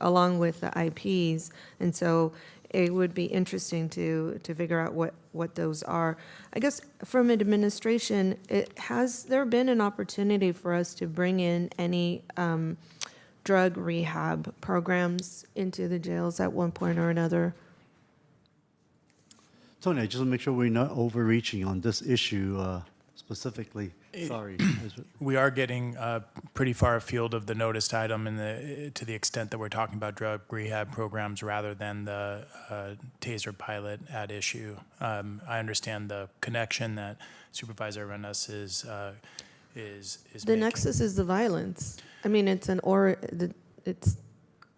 M: along with the IPs. And so it would be interesting to figure out what those are. I guess from administration, has there been an opportunity for us to bring in any drug rehab programs into the jails at one point or another?
Y: Tony, I just want to make sure we're not overreaching on this issue specifically. Sorry.
E: We are getting pretty far afield of the noticed item to the extent that we're talking about drug rehab programs rather than the taser pilot at issue. I understand the connection that Supervisor Arenas is
M: The
E: making.
M: nexus is the violence. I mean, it's it's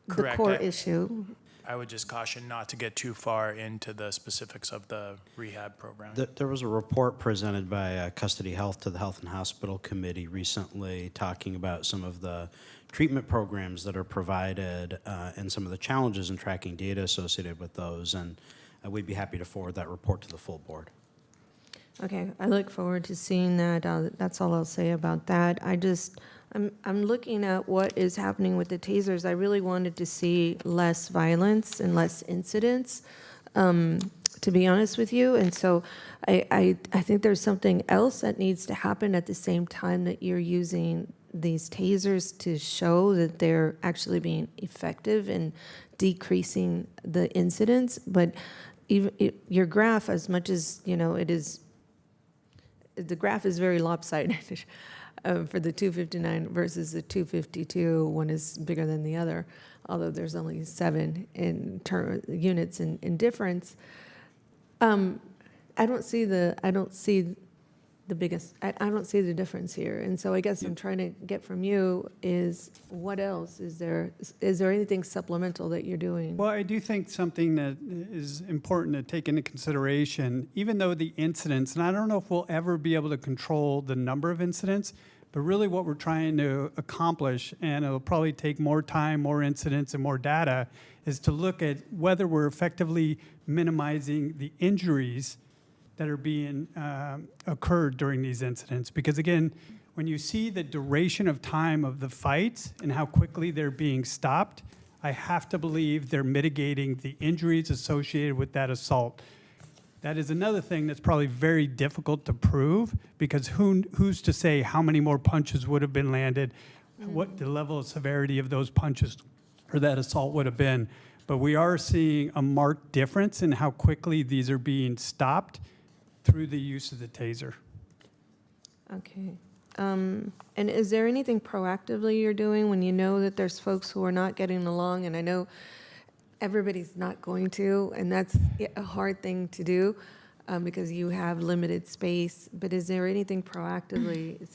M: the
E: Correct.
M: core issue.
E: I would just caution not to get too far into the specifics of the rehab program.
R: There was a report presented by Custody Health to the Health and Hospital Committee recently talking about some of the treatment programs that are provided and some of the challenges in tracking data associated with those. And we'd be happy to forward that report to the full board.
M: Okay, I look forward to seeing that. That's all I'll say about that. I'm looking at what is happening with the tasers. I really wanted to see less violence and less incidents, to be honest with you. And so I think there's something else that needs to happen at the same time that you're using these tasers to show that they're actually being effective in decreasing the incidents. But even your graph, as much as, it is, the graph is very lopsided. For the 259 versus the 252, one is bigger than the other, although there's only 7 units in difference. I don't see the difference here, and so I guess I'm trying to get from you is what else is there anything supplemental that you're doing?
H: Well, I do think something that is important to take into consideration, even though the incidents, and I don't know if we'll ever be able to control the number of incidents, but really what we're trying to accomplish, and it'll probably take more time, more incidents, and more data, is to look at whether we're effectively minimizing the injuries that are being occurred during these incidents. Because again, when you see the duration of time of the fights and how quickly they're being stopped, I have to believe they're mitigating the injuries associated with that assault. That is another thing that's probably very difficult to prove, because who's to say how many more punches would have been landed, what the level of severity of those punches or that assault would have been. But we are seeing a marked difference in how quickly these are being stopped through the use of the taser.
M: Okay. And is there anything proactively you're doing when you know that there's folks who are not getting along? And I know everybody's not going to, and that's a hard thing to do because you have limited space. But is there anything proactively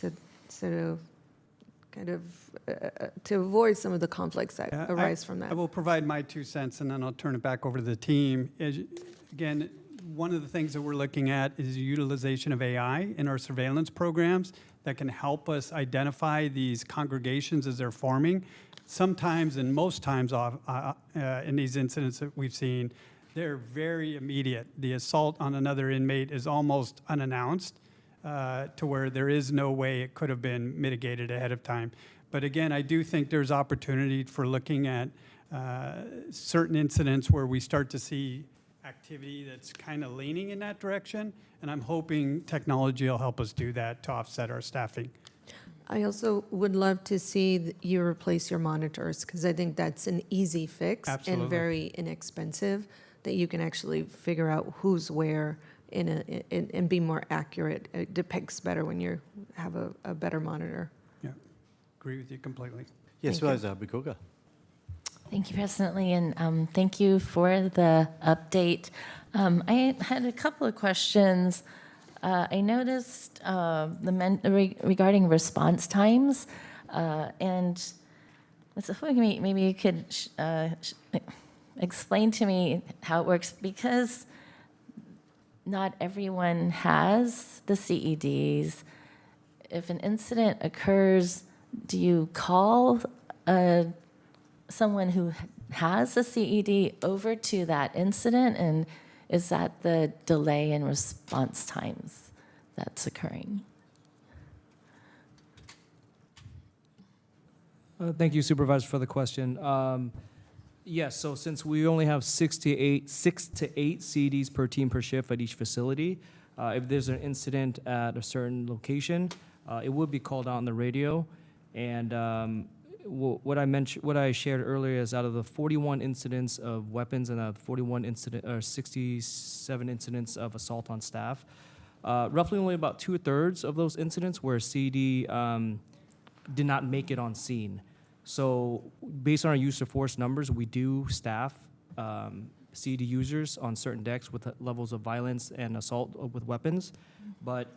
M: to avoid some of the conflicts that arise from that?
H: I will provide my 2 cents, and then I'll turn it back over to the team. Again, one of the things that we're looking at is the utilization of AI in our surveillance programs that can help us identify these congregations as they're forming. Sometimes, and most times in these incidents that we've seen, They're very immediate. The assault on another inmate is almost unannounced to where there is no way it could have been mitigated ahead of time. But again, I do think there's opportunity for looking at certain incidents where we start to see activity that's kind of leaning in that direction. And I'm hoping technology will help us do that to offset our staffing.
M: I also would love to see you replace your monitors, because I think that's an easy fix
H: Absolutely.
M: and very inexpensive, that you can actually figure out who's where and be more accurate. It depicts better when you have a better monitor.
H: Yeah, agree with you completely.
Y: Yes, Supervisor Bikoga.
C: Thank you, President Lee, and thank you for the update. I had a couple of questions. I noticed regarding response times, and I was hoping maybe you could explain to me how it works, because not everyone has the CEDs. If an incident occurs, do you call someone who has a CED over to that incident, and is that the delay in response times that's occurring?
G: Thank you, Supervisor, for the question. Yes, so since we only have 6 to 8 CEDs per team per shift at each facility, if there's an incident at a certain location, it would be called out on the radio. And what I shared earlier is out of the 41 incidents of weapons and 67 incidents of assault on staff, roughly only about 2/3 of those incidents where CED did not make it on scene. So based on our use of force numbers, we do staff CED users on certain decks with levels of violence and assault with weapons, but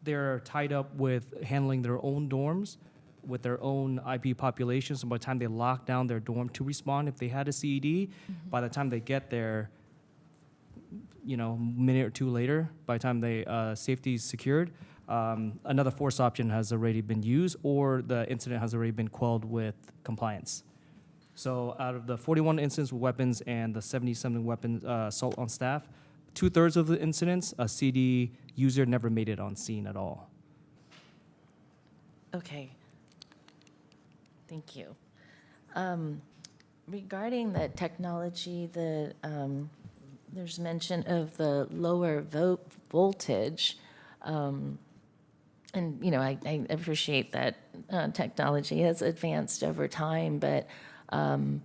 G: they're tied up with handling their own dorms with their own IP population. So by the time they lock down their dorm to respond, if they had a CED, by the time they get there, a minute or two later, by the time they safety is secured, another force option has already been used, or the incident has already been quelled with compliance. So out of the 41 incidents with weapons and the 77 weapons assault on staff, 2/3 of the incidents, a CED user never made it on scene at all.
C: Okay. Thank you. Regarding the technology, there's mention of the lower voltage. And, I appreciate that technology has advanced over time, but I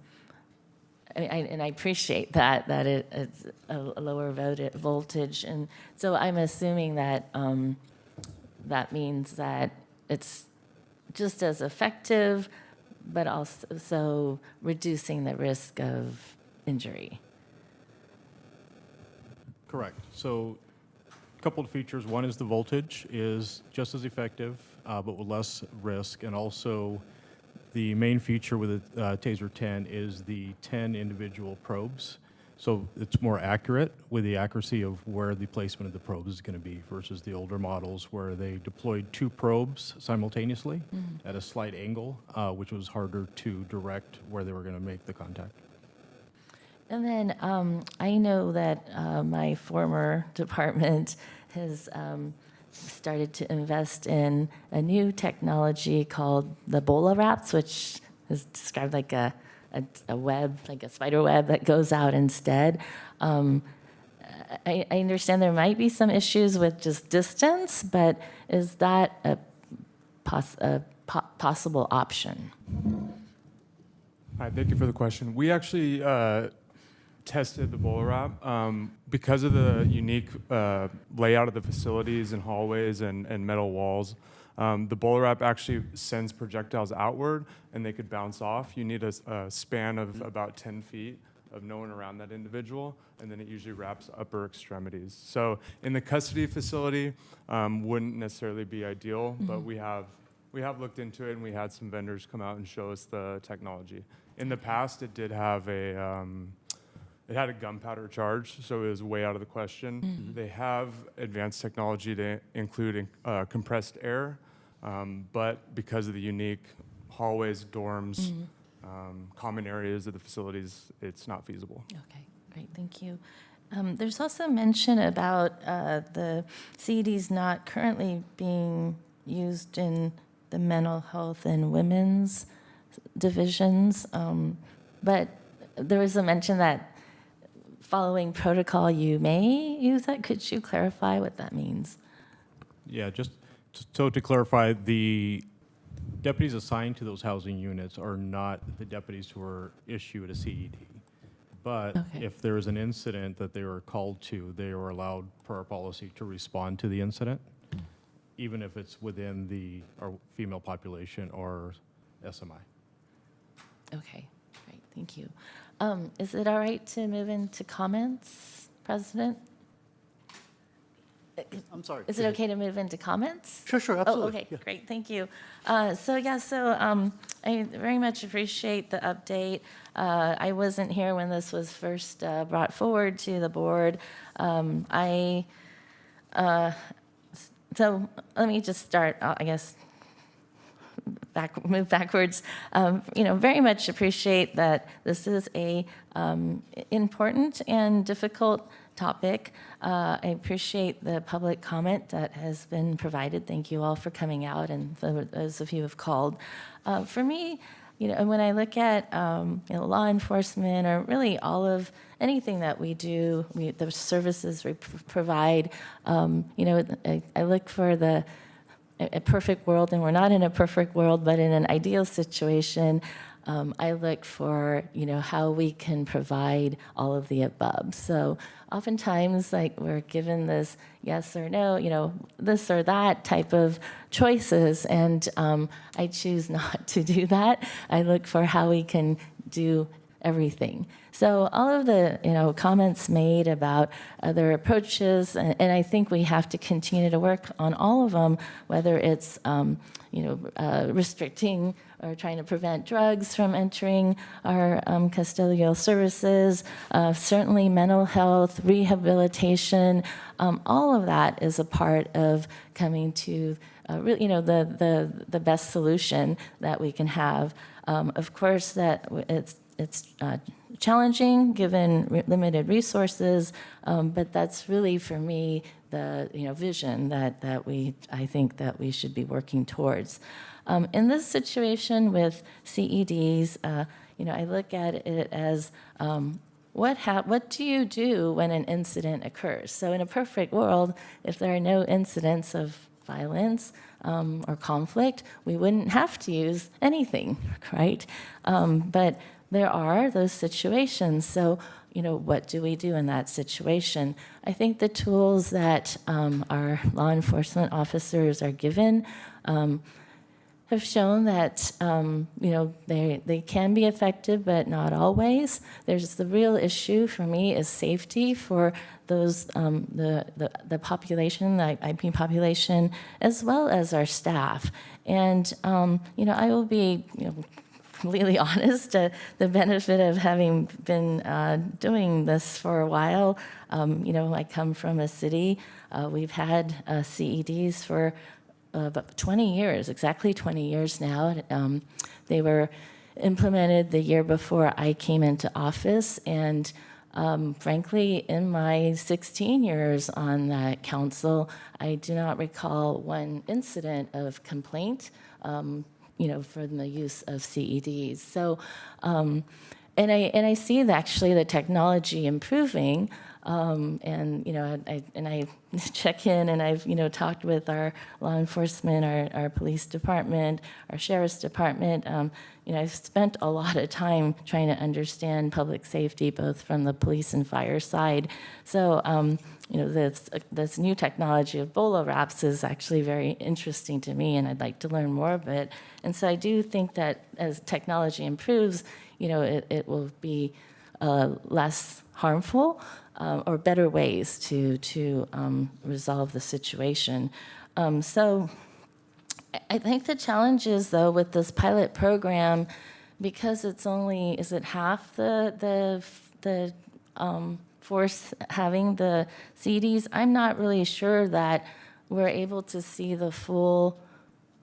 C: appreciate that it's a lower voltage. And so I'm assuming that that means that it's just as effective, but also reducing the risk of injury.
D: Correct. So a couple of features. One is the voltage is just as effective, but with less risk. And also the main feature with the TASER 10 is the 10 individual probes. So it's more accurate with the accuracy of where the placement of the probes is going to be versus the older models where they deployed 2 probes simultaneously at a slight angle, which was harder to direct where they were going to make the contact.
C: And then I know that my former department has started to invest in a new technology called the BOLA wraps, which is described like a web, like a spider web that goes out instead. I understand there might be some issues with just distance, but is that a possible option?
F: Hi, thank you for the question. We actually tested the BOLA wrap because of the unique layout of the facilities and hallways and metal walls. The BOLA wrap actually sends projectiles outward, and they could bounce off. You need a span of about 10 feet of no one around that individual, and then it usually wraps upper extremities. So in the custody facility, wouldn't necessarily be ideal, but we have looked into it, and we had some vendors come out and show us the technology. In the past, it did have it had a gunpowder charge, so it was way out of the question. They have advanced technology to include compressed air, but because of the unique hallways, dorms, common areas of the facilities, it's not feasible.
C: Okay, Great, thank you. There's also mention about the CEDs not currently being used in the mental health and women's divisions, but there was a mention that following protocol you may use that. Could you clarify what that means?
D: Yeah, so to clarify, the deputies assigned to those housing units are not the deputies who are issued a CED. But if there is an incident that they were called to, they are allowed per our policy to respond to the incident, even if it's within our female population or SMI.
C: Okay, great, thank you. Is it all right to move into comments, President?
Y: I'm sorry.
C: Is it okay to move into comments?
Y: Sure, absolutely.
C: Oh, okay, great, thank you. I very much appreciate the update. I wasn't here when this was first brought forward to the board. So let me just start, I guess, move backwards. Very much appreciate that this is a important and difficult topic. I appreciate the public comment that has been provided. Thank you all for coming out, and for those of you who have called. For me, when I look at law enforcement, or really all of anything that we do, the services we provide, I look for a perfect world, and we're not in a perfect world, but in an ideal situation, I look for, how we can provide all of the above. So oftentimes, we're given this yes or no, this or that type of choices, and I choose not to do that. I look for how we can do everything. So all of the comments made about other approaches, and I think we have to continue to work on all of them, whether it's restricting or trying to prevent drugs from entering our custodial services, certainly mental health, rehabilitation, all of that is a part of coming to the best solution that we can have. Of course, that it's challenging given limited resources, but that's really for me the vision that I think that we should be working towards. In this situation with CEDs, I look at it as what do you do when an incident occurs? So in a perfect world, if there are no incidents of violence or conflict, we wouldn't have to use anything, right? But there are those situations. So, what do we do in that situation? I think the tools that our law enforcement officers are given have shown that they can be effective, but not always. There's the real issue for me is safety for those the population, the IP population, as well as our staff. And I will be completely honest. The benefit of having been doing this for a while, I come from a city. We've had CEDs for about 20 years, exactly 20 years now. They were implemented the year before I came into office, and frankly, in my 16 years on that council, I do not recall one incident of complaint, for the use of CEDs. So, and I see actually the technology improving. I check in, and I've talked with our law enforcement, our police department, our sheriff's department. I've spent a lot of time trying to understand public safety, both from the police and fire side. So, this new technology of BOLA wraps is actually very interesting to me, and I'd like to learn more of it. And so I do think that as technology improves, it will be less harmful, or better ways to resolve the situation. So I think the challenge is, though, with this pilot program, because it's only, is it half the force having the CDs, I'm not really sure that we're able to see the full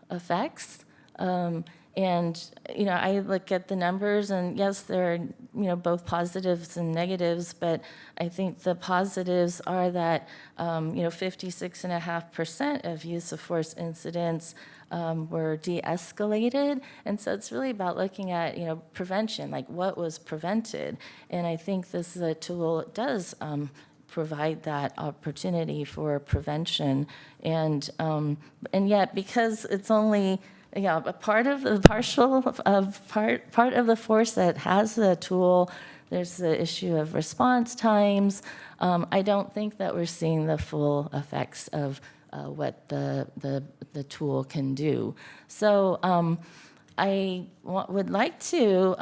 C: effects. And, I look at the numbers, and yes, there are, both positives and negatives, but I think the positives are that, 56.5% of use of force incidents were de-escalated. And so it's really about looking at, prevention, like what was prevented. And I think this is a tool that does provide that opportunity for prevention. And yet, because it's only a part of the part of the force that has the tool, there's the issue of response times. I don't think that we're seeing the full effects of what the tool can do. So I would like to,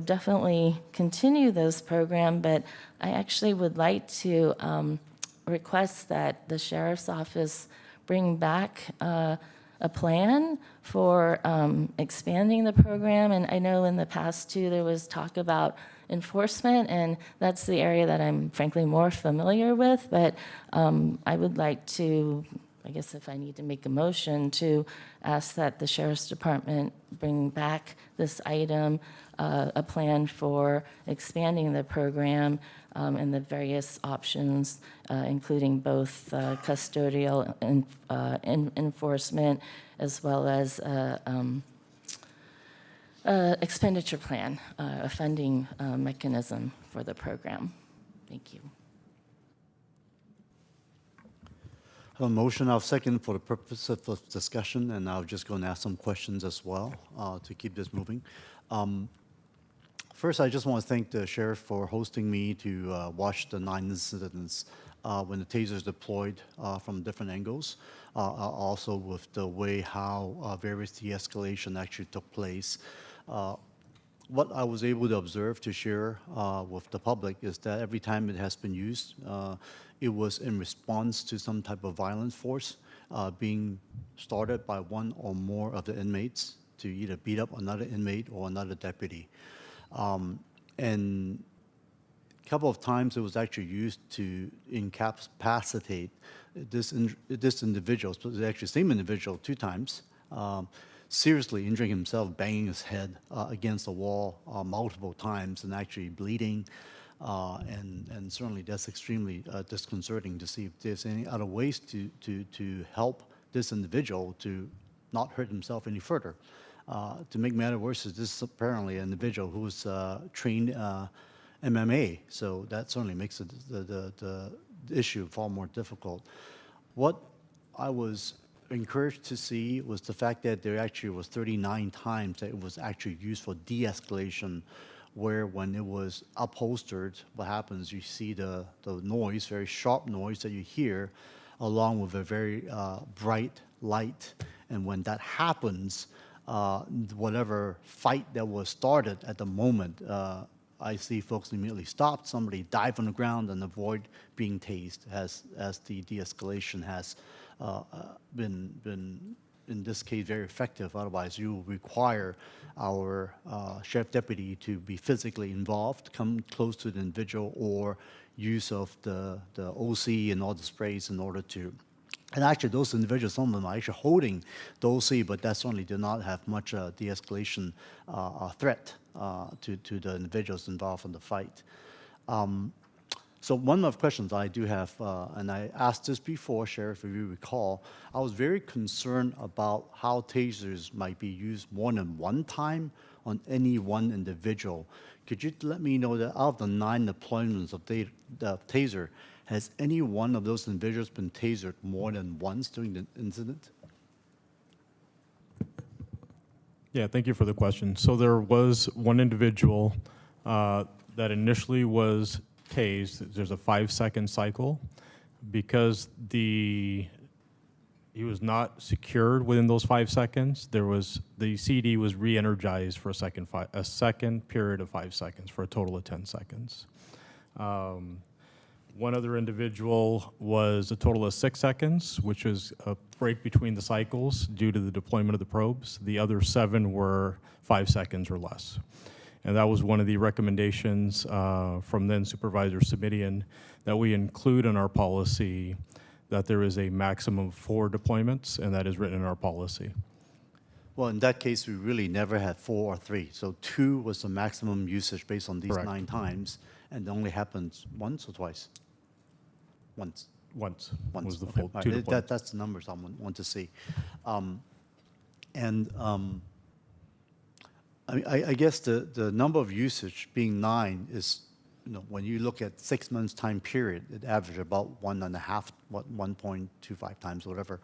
C: definitely continue this program, but I actually would like to request that the sheriff's office bring back a plan for expanding the program. And I know in the past, too, there was talk about enforcement, and that's the area that I'm frankly more familiar with. But I would like to, I guess if I need to make a motion, to ask that the Sheriff's Department bring back this item, a plan for expanding the program and the various options, including both custodial enforcement as well as expenditure plan, a funding mechanism for the program. Thank you.
Y: A motion, I'll second for the purpose of the discussion, and I'll just go and ask some questions as well to keep this moving. First, I just want to thank the sheriff for hosting me to watch the 9 incidents when the tasers deployed from different angles, also with the way how various de-escalation actually took place. What I was able to observe to share with the public is that every time it has been used, it was in response to some type of violent force being started by one or more of the inmates to either beat up another inmate or another deputy. And a couple of times it was actually used to incapacitate this individual, so it's actually the same individual 2 times, seriously injuring himself, banging his head against the wall multiple times and actually bleeding. And certainly that's extremely disconcerting to see if there's any other ways to help this individual to not hurt himself any further. To make matters worse, is this apparently an individual who's trained MMA, so that certainly makes the issue far more difficult. What I was encouraged to see was the fact that there actually was 39 times that it was actually used for de-escalation, where when it was upholstered, what happens, you see the noise, very sharp noise that you hear, along with a very bright light. And when that happens, whatever fight that was started at the moment, I see folks immediately stop, somebody dive on the ground and avoid being tased as the de-escalation has been, in this case, very effective. Otherwise, you will require our sheriff deputy to be physically involved, come close to the individual, or use of the OC and all the sprays in order to. And actually, those individuals, some of them are actually holding the OC, but that certainly did not have much de-escalation threat to the individuals involved in the fight. So one of the questions I do have, and I asked this before, Sheriff, if you recall, I was very concerned about how tasers might be used more than one time on any one individual. Could you let me know that out of the 9 deployments of the taser, has any one of those individuals been tasered more than once during the incident?
D: Yeah, thank you for the question. So there was one individual that initially was tased. There's a 5-second cycle. Because he was not secured within those 5 seconds, the CD was re-energized for a second period of 5 seconds for a total of 10 seconds. One other individual was a total of 6 seconds, which was a break between the cycles due to the deployment of the probes. The other 7 were 5 seconds or less. And that was one of the recommendations from then Supervisor Submidian that we include in our policy, that there is a maximum of 4 deployments, and that is written in our policy.
Y: Well, in that case, we really never had 4 or 3. So 2 was the maximum usage based on these
D: Correct.
Y: 9 times, and it only happened once or twice? Once.
D: Once
Y: Once.
D: was the
Y: Okay.
D: full
Y: All
D: 2
Y: right.
D: deployments.
Y: That's the numbers I want to see. I guess the number of usage being 9 is, when you look at 6 months time period, it averaged about 1.25 times, whatever,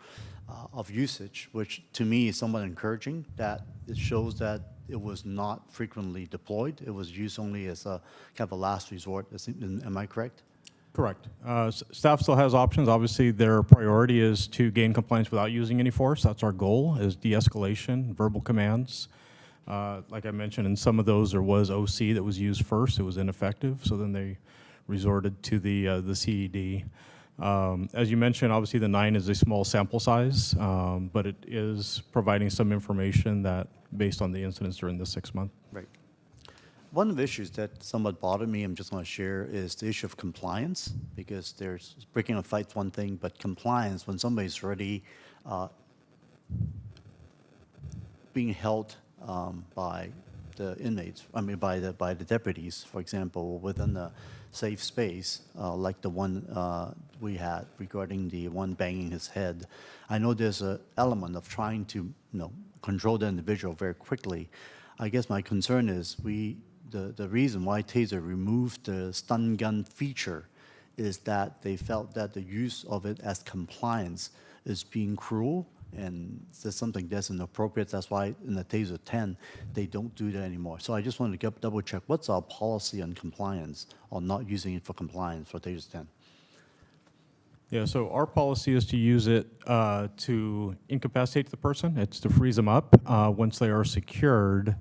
Y: of usage, which to me is somewhat encouraging, that it shows that it was not frequently deployed. It was used only as a kind of a last resort. Am I correct?
D: Correct. Staff still has options. Obviously, their priority is to gain compliance without using any force. That's our goal, is de-escalation, verbal commands. Like I mentioned, in some of those, there was OC that was used first. It was ineffective, so then they resorted to the CED. As you mentioned, obviously, the 9 is a small sample size, but it is providing some information that, based on the incidents during the 6 month.
Y: Right. One of the issues that somewhat bothered me, I'm just going to share, is the issue of compliance, because there's breaking a fight's one thing, but compliance, when somebody's already being held by the inmates, by the deputies, for example, within a safe space, like the one we had regarding the one banging his head. I know there's an element of trying to, control the individual very quickly. I guess my concern is the reason why TASER removed the stun gun feature is that they felt that the use of it as compliance is being cruel, and there's something that's inappropriate. That's why in the TASER 10, they don't do that anymore. So I just wanted to double check, what's our policy on compliance, or not using it for compliance for TASER 10?
D: Yeah, so our policy is to use it to incapacitate the person. It's to freeze them up. Once they are secured,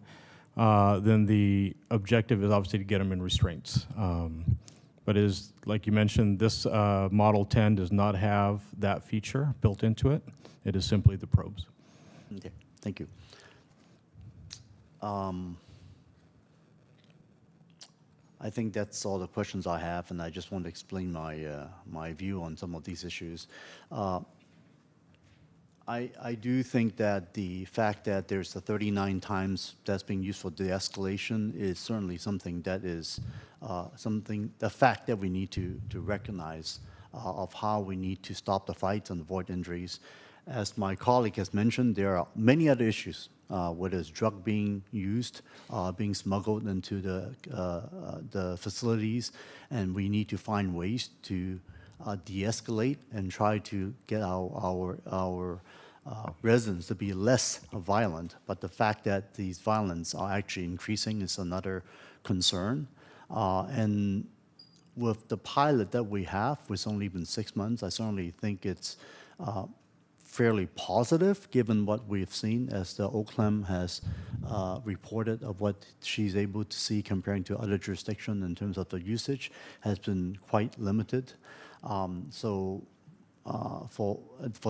D: then the objective is obviously to get them in restraints. But is, like you mentioned, this Model 10 does not have that feature built into it. It is simply the probes.
Y: Okay, thank you. I think that's all the questions I have, and I just want to explain my view on some of these issues. I do think that the fact that there's the 39 times that's being used for de-escalation is certainly something that is the fact that we need to recognize of how we need to stop the fights and avoid injuries. As my colleague has mentioned, there are many other issues, whether it's drug being used, being smuggled into the facilities, and we need to find ways to de-escalate and try to get our residents to be less violent. But the fact that these violence are actually increasing is another concern. And with the pilot that we have, which only been 6 months, I certainly think it's fairly positive, given what we've seen, as the OCLEM has reported of what she's able to see comparing to other jurisdictions in terms of the usage, has been quite limited. For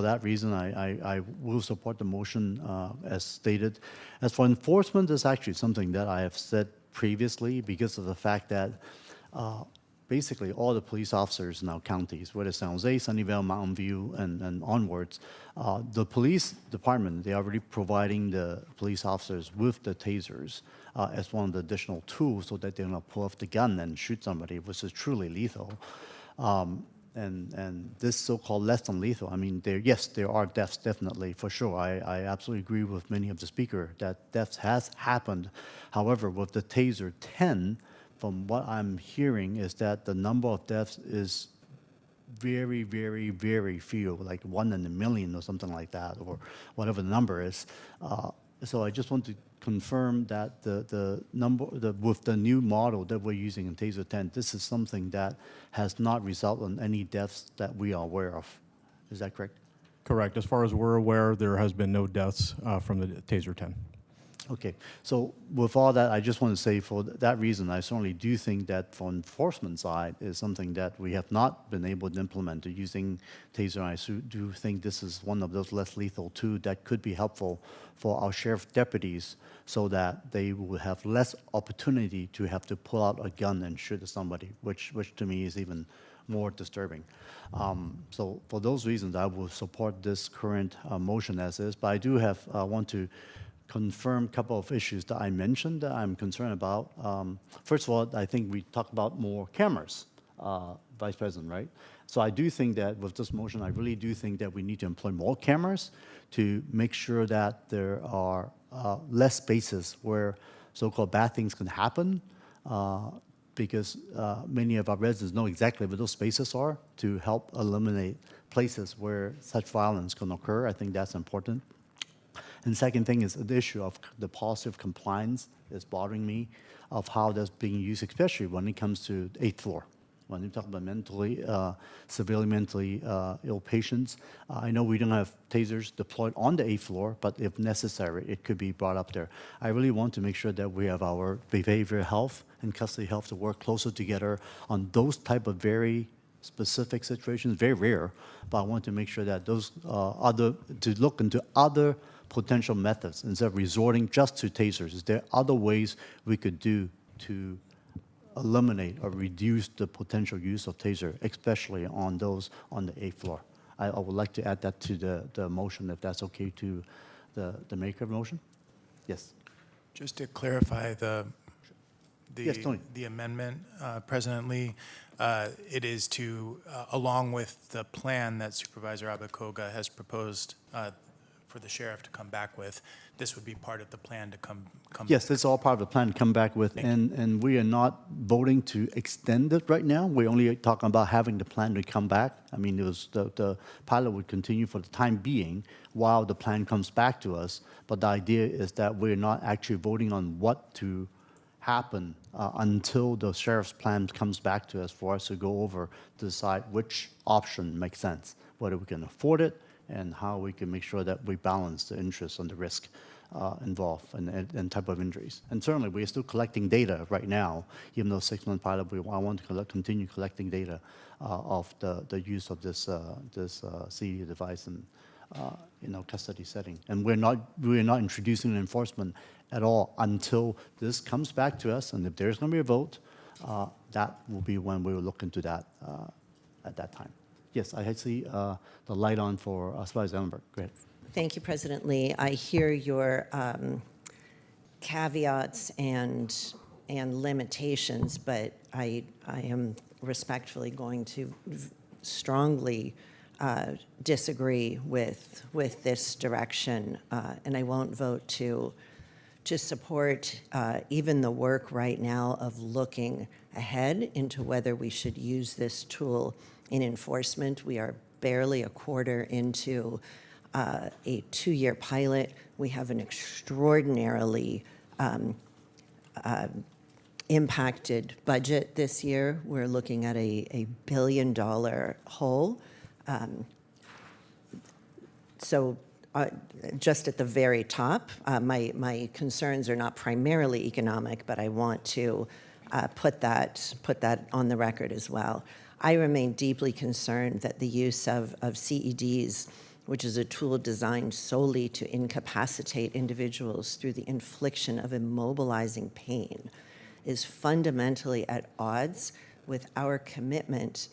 Y: that reason, I will support the motion as stated. As for enforcement, it's actually something that I have said previously, because of the fact that basically all the police officers in our counties, whether San Jose, Sunnyvale, Mountain View, and onwards, the police department, they are already providing the police officers with the tasers as one of the additional tools, so that they're not pull off the gun and shoot somebody, which is truly lethal. And this so-called less than lethal, yes, there are deaths, definitely, for sure. I absolutely agree with many of the speakers that deaths has happened. However, with the TASER 10, from what I'm hearing, is that the number of deaths is very, very, very few, like 1 in a million or something like that, or whatever the number is. So I just want to confirm that the number, with the new model that we're using in TASER 10, this is something that has not resulted in any deaths that we are aware of. Is that correct?
D: Correct. As far as we're aware, there has been no deaths from the TASER 10.
Y: Okay, so with all that, I just want to say, for that reason, I certainly do think that for enforcement side is something that we have not been able to implement using TASER. I do think this is one of those less lethal tools that could be helpful for our sheriff deputies, so that they will have less opportunity to have to pull out a gun and shoot at somebody, which to me is even more disturbing. So for those reasons, I will support this current motion as is, but I do want to confirm a couple of issues that I mentioned that I'm concerned about. First of all, I think we talk about more cameras, Vice President, right? So I do think that with this motion, I really do think that we need to employ more cameras to make sure that there are less spaces where so-called bad things can happen, because many of our residents know exactly where those spaces are to help eliminate places where such violence can occur. I think that's important. And second thing is the issue of the policy of compliance is bothering me, of how that's being used, especially when it comes to the 8th floor. When you talk about severely mentally ill patients, I know we don't have tasers deployed on the 8th floor, but if necessary, it could be brought up there. I really want to make sure that we have our behavioral health and custody health to work closer together on those type of very specific situations, very rare, but I want to make sure that those to look into other potential methods instead of resorting just to tasers. Is there other ways we could do to eliminate or reduce the potential use of taser, especially on those on the 8th floor? I would like to add that to the motion, if that's okay to the maker of the motion. Yes.
E: Just to clarify
Y: Yes, Tony.
E: the amendment, President Lee, it is to, along with the plan that Supervisor Abakoga has proposed for the sheriff to come back with, this would be part of the plan to come
Y: Yes, that's all part of the plan to come back with, and we are not voting to extend it right now. We're only talking about having the plan to come back. I mean, it was the pilot would continue for the time being while the plan comes back to us, but the idea is that we're not actually voting on what to happen until the sheriff's plan comes back to us for us to go over to decide which option makes sense, whether we can afford it, and how we can make sure that we balance the interests and the risk involved and type of injuries. And certainly, we're still collecting data right now, even though 6-month pilot, I want to continue collecting data of the use of this CED device in custody setting. And we're not introducing enforcement at all until this comes back to us. And if there's going to be a vote, that will be when we will look into that at that time. Yes, I see the light on for Supervisor Ellenberg. Go ahead.
J: Thank you, President Lee. I hear your caveats and limitations, but I am respectfully going to strongly disagree with this direction, and I won't vote to support even the work right now of looking ahead into whether we should use this tool in enforcement. We are barely a quarter into a 2-year pilot. We have an extraordinarily impacted budget this year. We're looking at a $1 billion hole. Just at the very top, my concerns are not primarily economic, but I want to put that on the record as well. I remain deeply concerned that the use of CEDs, which is a tool designed solely to incapacitate individuals through the infliction of immobilizing pain, is fundamentally at odds with our commitment,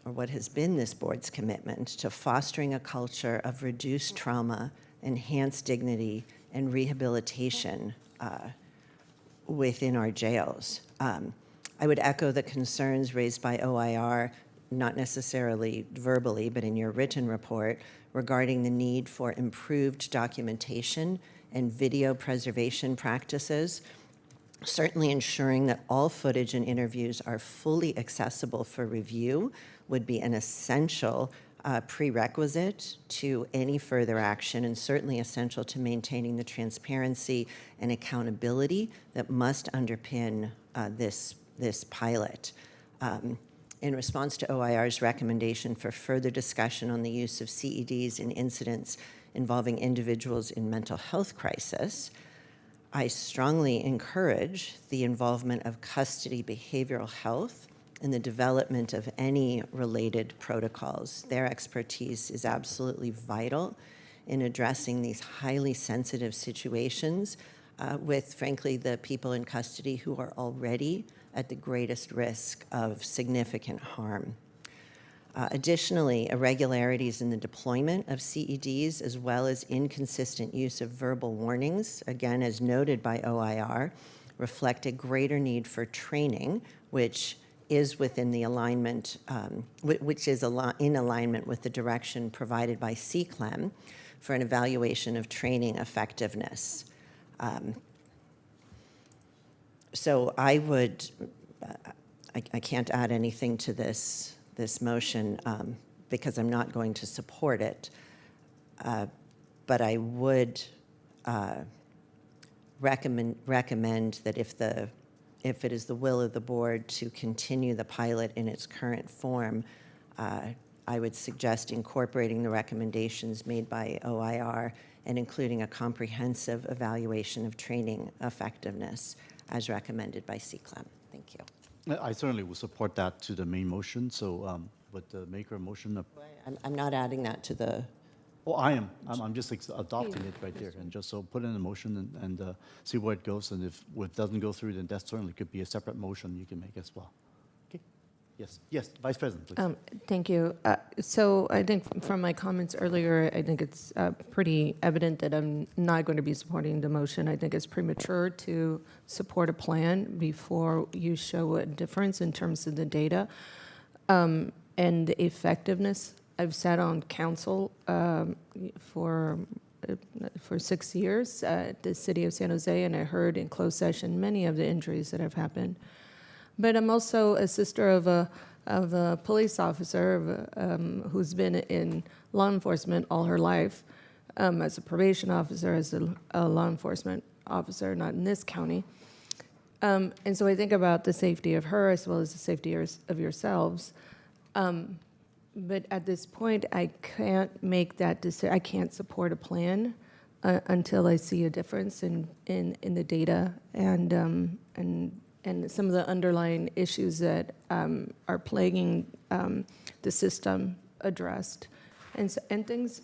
J: or what has been this board's commitment, to fostering a culture of reduced trauma, enhanced dignity, and rehabilitation within our jails. I would echo the concerns raised by OIR, not necessarily verbally, but in your written report, regarding the need for improved documentation and video preservation practices. Certainly ensuring that all footage and interviews are fully accessible for review would be an essential prerequisite to any further action, and certainly essential to maintaining the transparency and accountability that must underpin this pilot. In response to OIR's recommendation for further discussion on the use of CEDs in incidents involving individuals in mental health crisis, I strongly encourage the involvement of custody behavioral health in the development of any related protocols. Their expertise is absolutely vital in addressing these highly sensitive situations with, frankly, the people in custody who are already at the greatest risk of significant harm. Additionally, irregularities in the deployment of CEDs, as well as inconsistent use of verbal warnings, again, as noted by OIR, reflect a greater need for training, which is within the alignment, which is in alignment with the direction provided by CCLEM for an evaluation of training effectiveness. So I would, I can't add anything to this motion because I'm not going to support it. But I would recommend that if it is the will of the board to continue the pilot in its current form, I would suggest incorporating the recommendations made by OIR and including a comprehensive evaluation of training effectiveness as recommended by CCLEM. Thank you.
Y: I certainly will support that to the main motion. So would the maker of motion?
J: I'm not adding that to the.
Y: Oh, I am. I'm just adopting it right there. And just so put in a motion and see where it goes. And if it doesn't go through, then that certainly could be a separate motion you can make as well. Okay. Yes. Yes. Vice President, please.
M: Thank you. So I think from my comments earlier, I think it's pretty evident that I'm not going to be supporting the motion. I think it's premature to support a plan before you show a difference in terms of the data and the effectiveness. I've sat on council for 6 years at the city of San Jose, and I heard in closed session many of the injuries that have happened. But I'm also a sister of a police officer who's been in law enforcement all her life, as a probation officer, as a law enforcement officer, not in this county. And so I think about the safety of her as well as the safety of yourselves. But at this point, I can't make that decision. I can't support a plan until I see a difference in the data and some of the underlying issues that are plaguing the system addressed, and things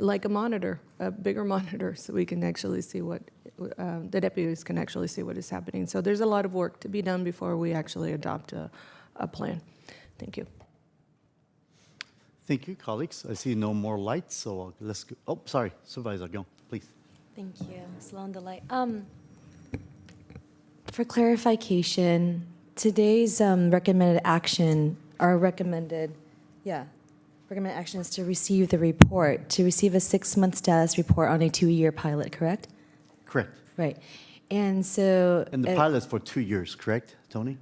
M: like a monitor, a bigger monitor, so we can actually see what the deputies can actually see what is happening. So there's a lot of work to be done before we actually adopt a plan. Thank you.
Y: Thank you, colleagues. I see no more lights, so let's go. Oh, sorry, Supervisor, go, please.
S: Thank you. Slow on the light. For clarification, today's recommended action, recommended action is to receive the report, to receive a 6-month status report on a 2-year pilot, correct?
Y: Correct.
S: Right. And so.
Y: And the pilot's for 2 years, correct, Tony?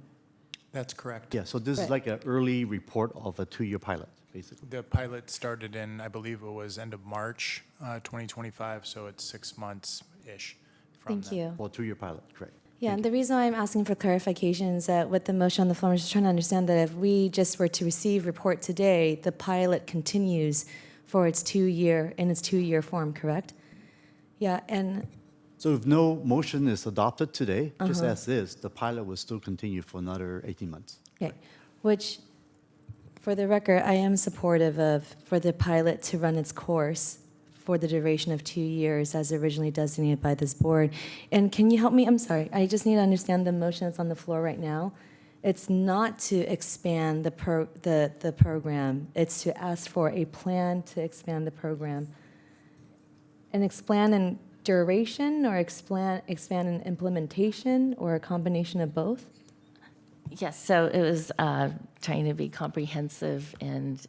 E: That's correct.
Y: Yeah, so this is like an early report of a 2-year pilot, basically.
E: The pilot started in, I believe it was end of March 2025, so it's 6 months-ish from
S: Thank you.
Y: For a 2-year pilot, correct.
S: Yeah, and the reason why I'm asking for clarification is that with the motion on the floor, I'm just trying to understand that if we just were to receive report today, the pilot continues for its 2-year form, correct? Yeah, and.
Y: So if no motion is adopted today, just as is, the pilot will still continue for another 18 months.
S: Okay, which, for the record, I am supportive for the pilot to run its course for the duration of 2 years as originally designated by this board. And can you help me? I'm sorry, I just need to understand the motion that's on the floor right now. It's not to expand the program. It's to ask for a plan to expand the program. And expand in duration or expand in implementation or a combination of both?
C: Yes, so it was trying to be comprehensive and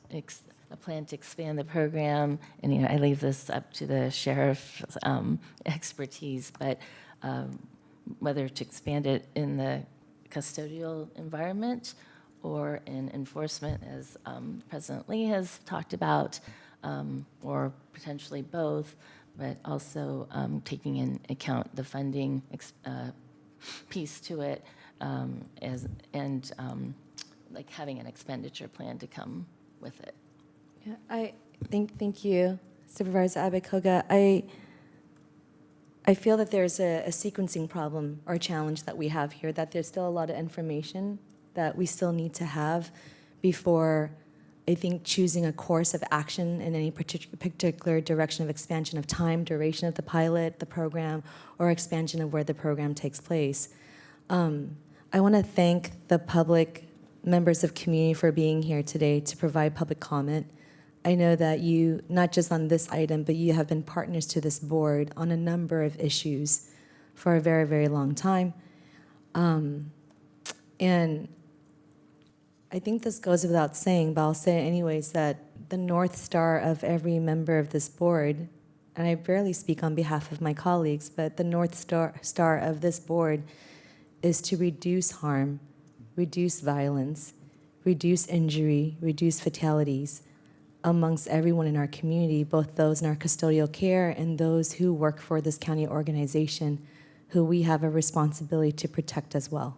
C: a plan to expand the program. And I leave this up to the sheriff's expertise, but whether to expand it in the custodial environment or in enforcement, as President Lee has talked about, or potentially both, but also taking in account the funding piece to it, like having an expenditure plan to come with it.
S: Yeah, I thank you, Supervisor Abekoga. I feel that there's a sequencing problem or challenge that we have here, that there's still a lot of information that we still need to have before, I think, choosing a course of action in any particular direction of expansion of time, duration of the pilot, the program, or expansion of where the program takes place. I want to thank the public members of community for being here today to provide public comment. I know that you, not just on this item, but you have been partners to this board on a number of issues for a very, very long time. And I think this goes without saying, but I'll say it anyways, that the North Star of every member of this board, and I barely speak on behalf of my colleagues, but the North Star of this board is to reduce harm, reduce violence, reduce injury, reduce fatalities amongst everyone in our community, both those in our custodial care and those who work for this county organization, who we have a responsibility to protect as well.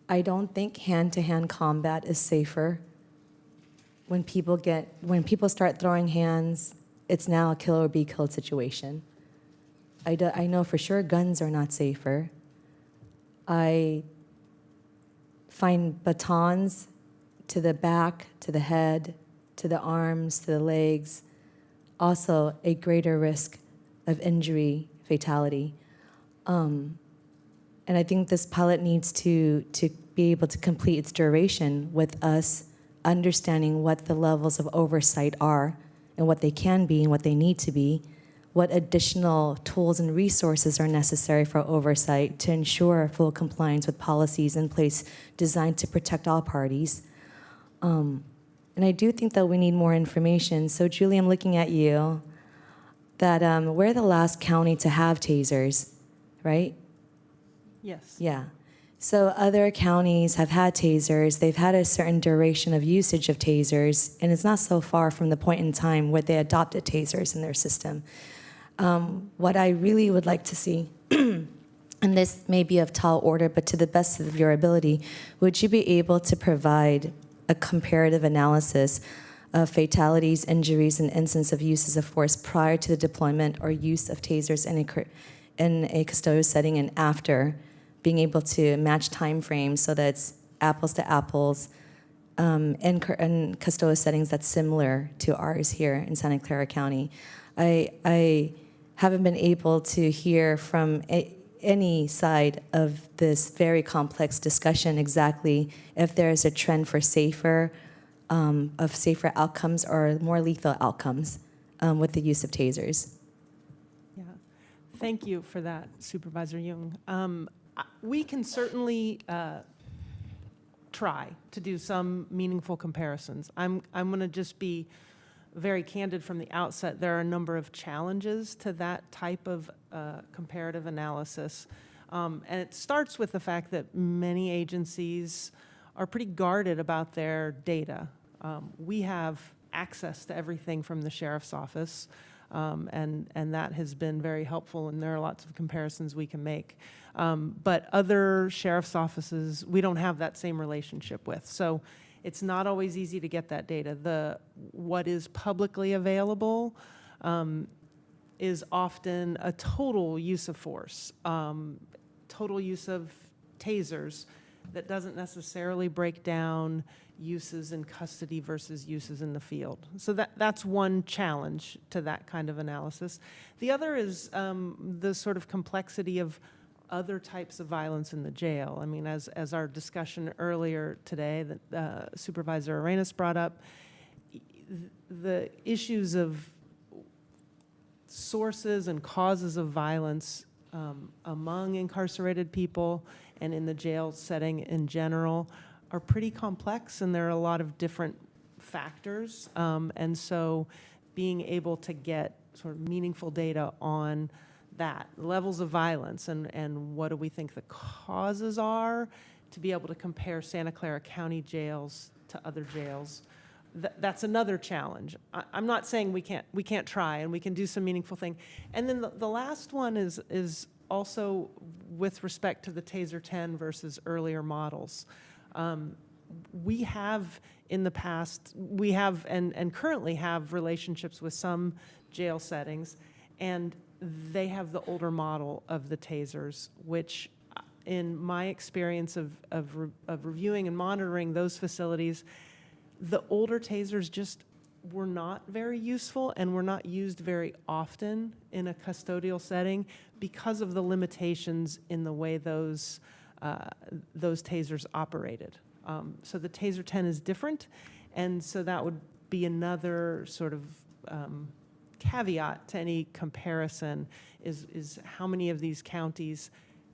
S: I don't think hand-to-hand combat is safer. When people start throwing hands, it's now a kill or be killed situation. I know for sure guns are not safer. I find batons to the back, to the head, to the arms, to the legs, also a greater risk of injury, fatality. And I think this pilot needs to be able to complete its duration with us understanding what the levels of oversight are and what they can be and what they need to be, what additional tools and resources are necessary for oversight to ensure full compliance with policies in place designed to protect all parties. And I do think that we need more information. So Julie, I'm looking at you, that we're the last county to have tasers, right?
Z: Yes.
S: Yeah. So other counties have had tasers. They've had a certain duration of usage of tasers, and it's not so far from the point in time where they adopted tasers in their system. What I really would like to see, and this may be of tall order, but to the best of your ability, would you be able to provide a comparative analysis of fatalities, injuries, and instances of uses of force prior to the deployment or use of tasers in a custodial setting and after, being able to match time frames so that it's apples to apples in custodial settings that's similar to ours here in Santa Clara County. I haven't been able to hear from any side of this very complex discussion exactly if there is a trend for safer outcomes or more lethal outcomes with the use of tasers.
Z: Yeah, thank you for that, Supervisor Jung. We can certainly try to do some meaningful comparisons. I'm going to just be very candid from the outset. There are a number of challenges to that type of comparative analysis. And it starts with the fact that many agencies are pretty guarded about their data. We have access to everything from the sheriff's office, and that has been very helpful, and there are lots of comparisons we can make. But other sheriff's offices, we don't have that same relationship with. So it's not always easy to get that data. What is publicly available is often a total use of force, total use of tasers that doesn't necessarily break down uses in custody versus uses in the field. So that's one challenge to that kind of analysis. The other is the sort of complexity of other types of violence in the jail. I mean, as our discussion earlier today that Supervisor Arenas brought up, the issues of sources and causes of violence among incarcerated people and in the jail setting in general are pretty complex, and there are a lot of different factors. And so being able to get sort of meaningful data on that, levels of violence, and what do we think the causes are, to be able to compare Santa Clara County jails to other jails, that's another challenge. I'm not saying we can't try, and we can do some meaningful thing. And then the last one is also with respect to the TASER 10 versus earlier models. We have in the past, we have and currently have relationships with some jail settings, and they have the older model of the tasers, which in my experience of reviewing and monitoring those facilities, the older tasers just were not very useful and were not used very often in a custodial setting because of the limitations in the way those those tasers operated. So the Taser 10 is different, and so that would be another sort of caveat to any comparison is how many of these counties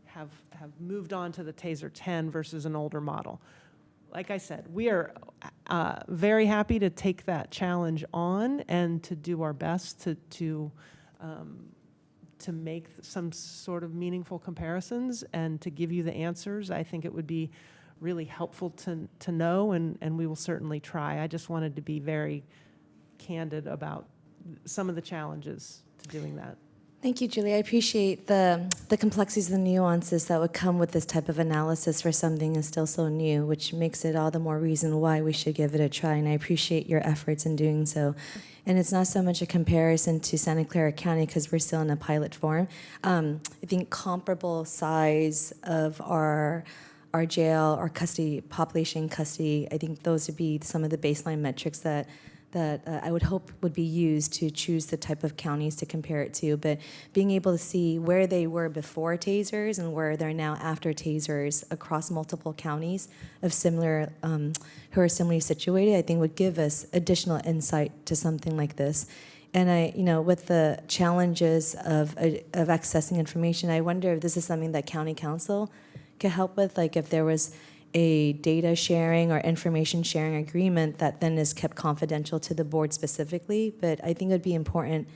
Z: have moved on to the Taser 10 versus an older model. Like I said, we are very happy to take that challenge on and to do our best to make some sort of meaningful comparisons and to give you the answers. I think it would be really helpful to know, and we will certainly try. I just wanted to be very candid about some of the challenges to doing that.
S: Thank you, Julie. I appreciate the complexities and the nuances that would come with this type of analysis for something that's still so new, which makes it all the more reason why we should give it a try, and I appreciate your efforts in doing so. And it's not so much a comparison to Santa Clara County because we're still in a pilot form. I think comparable size of our jail, our custody, population custody, I think those would be some of the baseline metrics that I would hope would be used to choose the type of counties to compare it to. But being able to see where they were before tasers and where they're now after tasers across multiple counties of similar, who are similarly situated, I think would give us additional insight to something like this. And with the challenges of accessing information, I wonder if this is something that county council could help with, like if there was a data sharing or information sharing agreement that then is kept confidential to the board specifically. But I think it would be important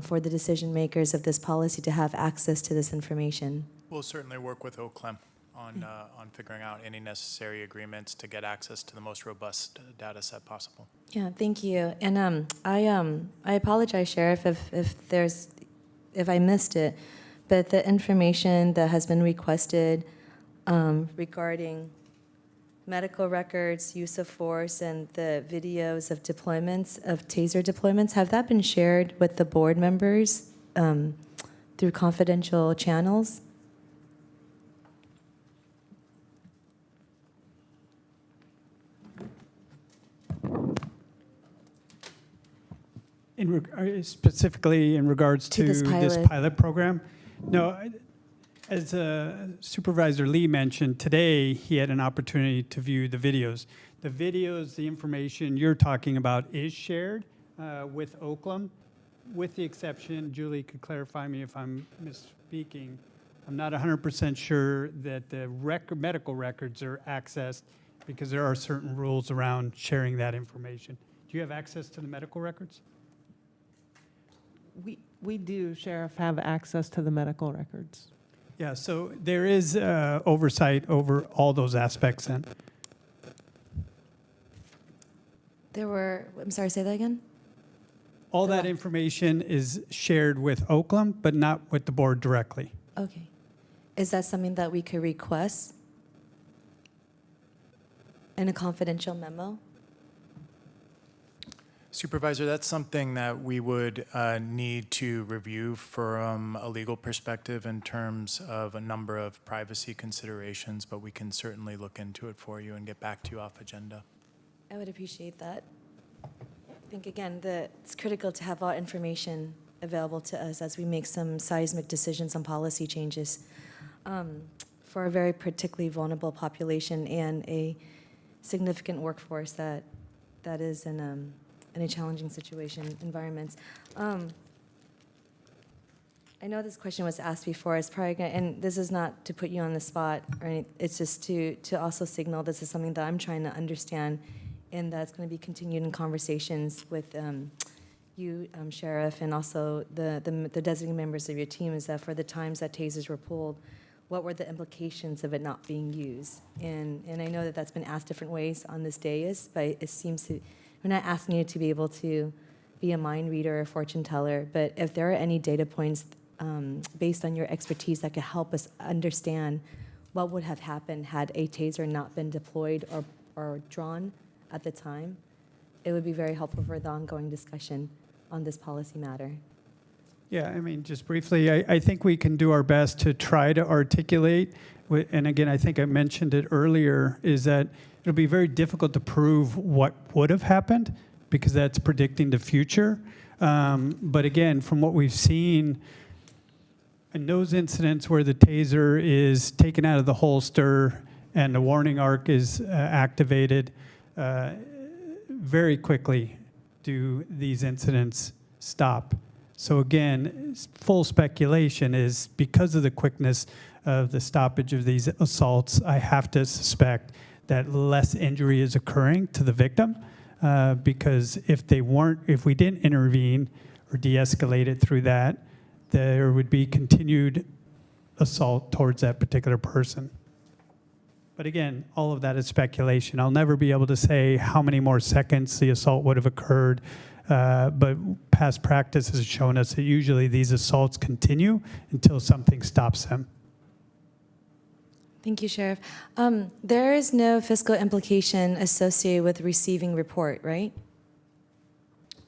S: for the decision makers of this policy to have access to this information.
E: We'll certainly work with OCLEM on figuring out any necessary agreements to get access to the most robust data set possible.
S: Yeah, thank you. And I apologize, Sheriff, if I missed it, but the information that has been requested regarding medical records, use of force, and the videos of deployments, of taser deployments, have that been shared with the board members through confidential channels?
H: Specifically in regards to
S: this
H: this pilot program? No. As Supervisor Lee mentioned, today he had an opportunity to view the videos. The videos, the information you're talking about is shared with OCLEM, with the exception, Julie could clarify me if I'm misspeaking, I'm not 100% sure that the medical records are accessed because there are certain rules around sharing that information. Do you have access to the medical records?
Z: We do, Sheriff, have access to the medical records.
H: Yeah, so there is oversight over all those aspects then.
S: I'm sorry, say that again?
H: All that information is shared with OCLEM, but not with the board directly.
S: Okay. Is that something that we could request in a confidential memo?
E: Supervisor, that's something that we would need to review from a legal perspective in terms of a number of privacy considerations, but we can certainly look into it for you and get back to you off agenda.
S: I would appreciate that. I think, again, it's critical to have all information available to us as we make some seismic decisions on policy changes for a very particularly vulnerable population and a significant workforce that is in a challenging situation, environments. I know this question was asked before. It's probably gonna, and this is not to put you on the spot, or anything, it's just to also signal this is something that I'm trying to understand, and that's going to be continued in conversations with you, Sheriff, and also the designated members of your team. Is that for the times that tasers were pulled, what were the implications of it not being used? And I know that that's been asked different ways on this dais, but it seems to. We're not asking you to be able to be a mind reader or fortune teller, but if there are any data points based on your expertise that could help us understand what would have happened had a taser not been deployed or drawn at the time, it would be very helpful for the ongoing discussion on this policy matter.
H: Yeah, I mean, just briefly, I think we can do our best to try to articulate, and again, I think I mentioned it earlier, is that it'll be very difficult to prove what would have happened because that's predicting the future. But again, from what we've seen, in those incidents where the taser is taken out of the holster and the warning arc is activated, very quickly do these incidents stop. So again, full speculation is because of the quickness of the stoppage of these assaults, I have to suspect that less injury is occurring to the victim, because if we didn't intervene or de-escalate it through that, there would be continued assault towards that particular person. But again, all of that is speculation. I'll never be able to say how many more seconds the assault would have occurred, but past practice has shown us that usually these assaults continue until something stops them.
S: Thank you, Sheriff. There is no fiscal implication associated with receiving report, right?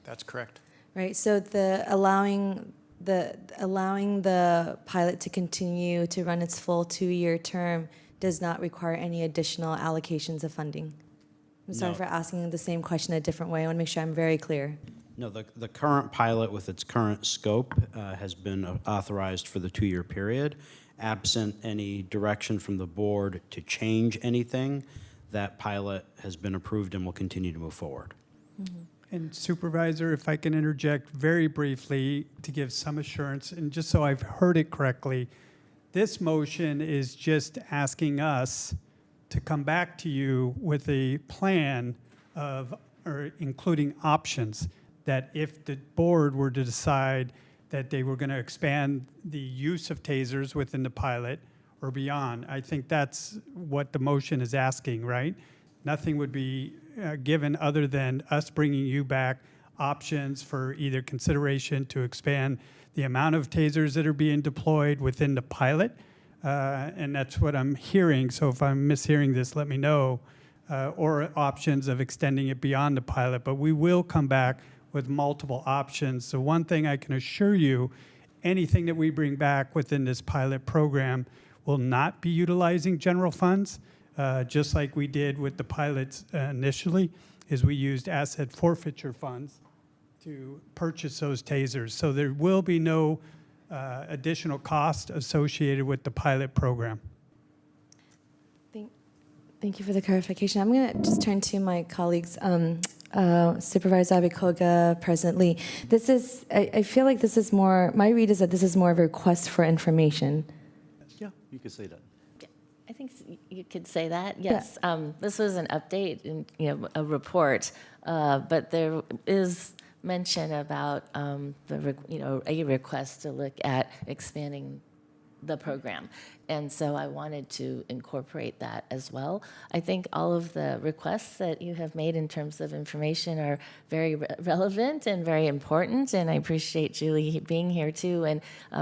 E: That's correct.
S: Right. So the allowing the pilot to continue to run its full 2-year term does not require any additional allocations of funding. I'm sorry
R: No.
S: for asking the same question a different way. I want to make sure I'm very clear.
R: No, the current pilot with its current scope has been authorized for the 2-year period. Absent any direction from the board to change anything, that pilot has been approved and will continue to move forward.
H: And Supervisor, if I can interject very briefly to give some assurance, and just so I've heard it correctly, this motion is just asking us to come back to you with a plan of, or including options, that if the board were to decide that they were going to expand the use of tasers within the pilot or beyond. I think that's what the motion is asking, right? Nothing would be given other than us bringing you back options for either consideration to expand the amount of tasers that are being deployed within the pilot. And that's what I'm hearing. So if I'm mishearing this, let me know. Or options of extending it beyond the pilot. But we will come back with multiple options. So one thing I can assure you, anything that we bring back within this pilot program will not be utilizing general funds, just like we did with the pilots initially, is we used asset forfeiture funds to purchase those tasers. So there will be no additional cost associated with the pilot program.
S: Thank you for the clarification. I'm going to just turn to my colleagues. Supervisor Abikoga, President Lee. This is, I feel like this is more, my read is that this is more of a request for information.
Y: Yeah, you could say that.
C: I think you could say that, yes. This was an update, in, a report, but there is mention about a request to look at expanding the program. And so I wanted to incorporate that as well. I think all of the requests that you have made in terms of information are very relevant and very important, and I appreciate Julie being here too, and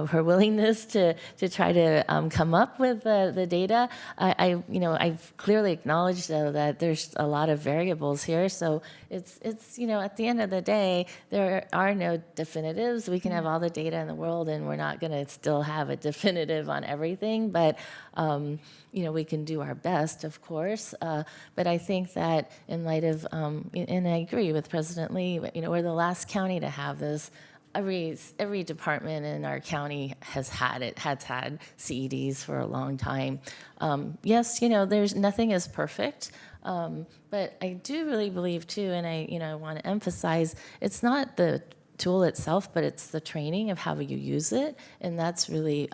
C: her willingness to try to come up with the data. I've clearly acknowledged though that there's a lot of variables here, so it's at the end of the day, there are no definitives. We can have all the data in the world, and we're not going to still have a definitive on everything, but we can do our best, of course. But I think that in light of, and I agree with President Lee, we're the last county to have this. Every department in our county has had CEDs for a long time. Yes, there's nothing is perfect, but I do really believe too, and I want to emphasize, it's not the tool itself, but it's the training of how you use it, and that's really,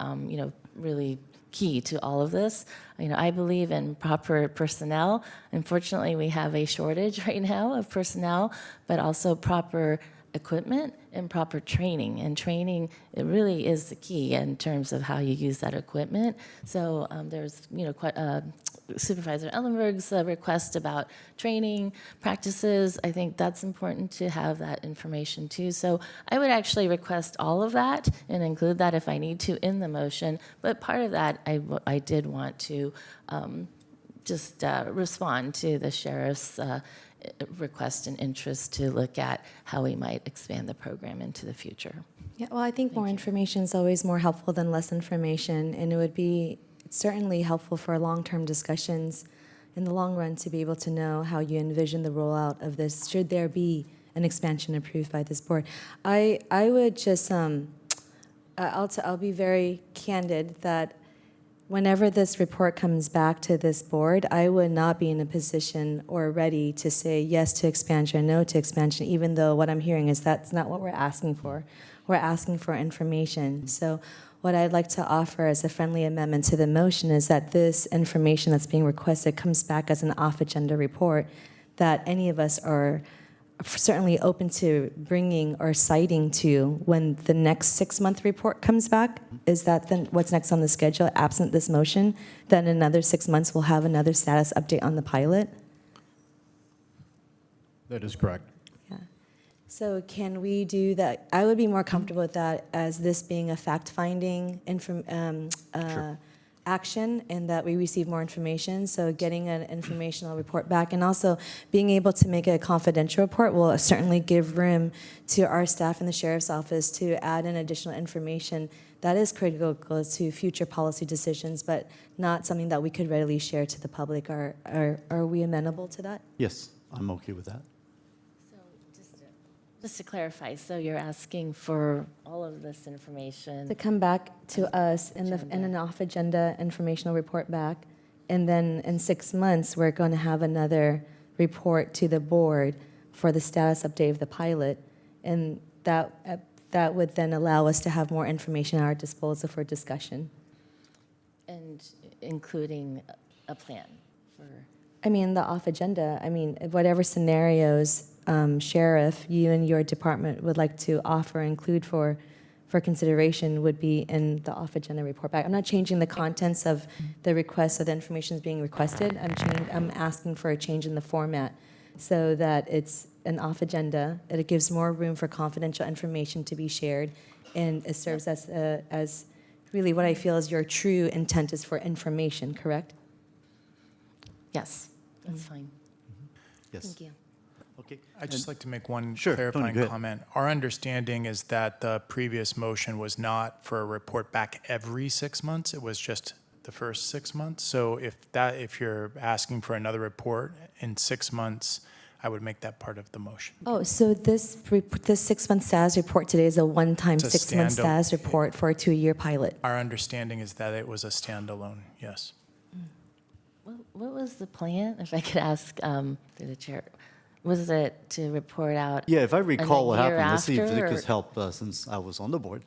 C: really key to all of this. I believe in proper personnel. Unfortunately, we have a shortage right now of personnel, but also proper equipment and proper training. And training, it really is the key in terms of how you use that equipment. So there's, Supervisor Ellenberg's request about training practices. I think that's important to have that information too. So I would actually request all of that and include that if I need to in the motion. But part of that, I did want to just respond to the sheriff's request and interest to look at how we might expand the program into the future.
S: Yeah, well, I think more information is always more helpful than less information, and it would be certainly helpful for long-term discussions in the long run to be able to know how you envision the rollout of this, should there be an expansion approved by this board. I would just I'll be very candid that whenever this report comes back to this board, I would not be in a position or ready to say yes to expansion, no to expansion, even though what I'm hearing is that's not what we're asking for. We're asking for information. So what I'd like to offer as a friendly amendment to the motion is that this information that's being requested comes back as an off-agenda report that any of us are certainly open to bringing or citing to when the next 6-month report comes back. Is that then what's next on the schedule? Absent this motion, then in another 6 months we'll have another status update on the pilot?
D: That is correct.
S: So can we do that? I would be more comfortable with that as this being a fact-finding action, and that we receive more information. So getting an informational report back, and also being able to make it a confidential report will certainly give room to our staff in the sheriff's office to add in additional information that is critical to future policy decisions, but not something that we could readily share to the public. Are we amenable to that?
Y: Yes, I'm okay with that.
C: Just to clarify, so you're asking for all of this information?
S: To come back to us in an off-agenda informational report back, and then in 6 months, we're going to have another report to the board for the status update of the pilot, and that would then allow us to have more information at our disposal for discussion.
C: And including a plan for?
S: I mean, the off-agenda, I mean, whatever scenarios, Sheriff, you and your department would like to offer, include for consideration would be in the off-agenda report back. I'm not changing the contents of the request, so the information is being requested. I'm asking for a change in the format so that it's an off-agenda, that it gives more room for confidential information to be shared, and it serves as really what I feel is your true intent is for information, correct?
C: Yes, that's fine.
Y: Yes.
C: Thank you.
Y: Okay.
E: I'd just like to make one
Y: Sure, Tony,
E: clarifying
Y: go ahead.
E: comment. Our understanding is that the previous motion was not for a report back every 6 months. It was just the first 6 months. So if you're asking for another report in 6 months, I would make that part of the motion.
S: Oh, so this 6-month status report today is a one-time
E: It's a
S: 6-month status report for a 2-year pilot.
E: Our understanding is that it was a standalone, yes.
C: What was the plan, if I could ask through the chair? Was it to report out?
Y: Yeah, if I recall what happened, let's see if
C: after,
Y: Vic
C: or-
Y: has helped since I was on the board.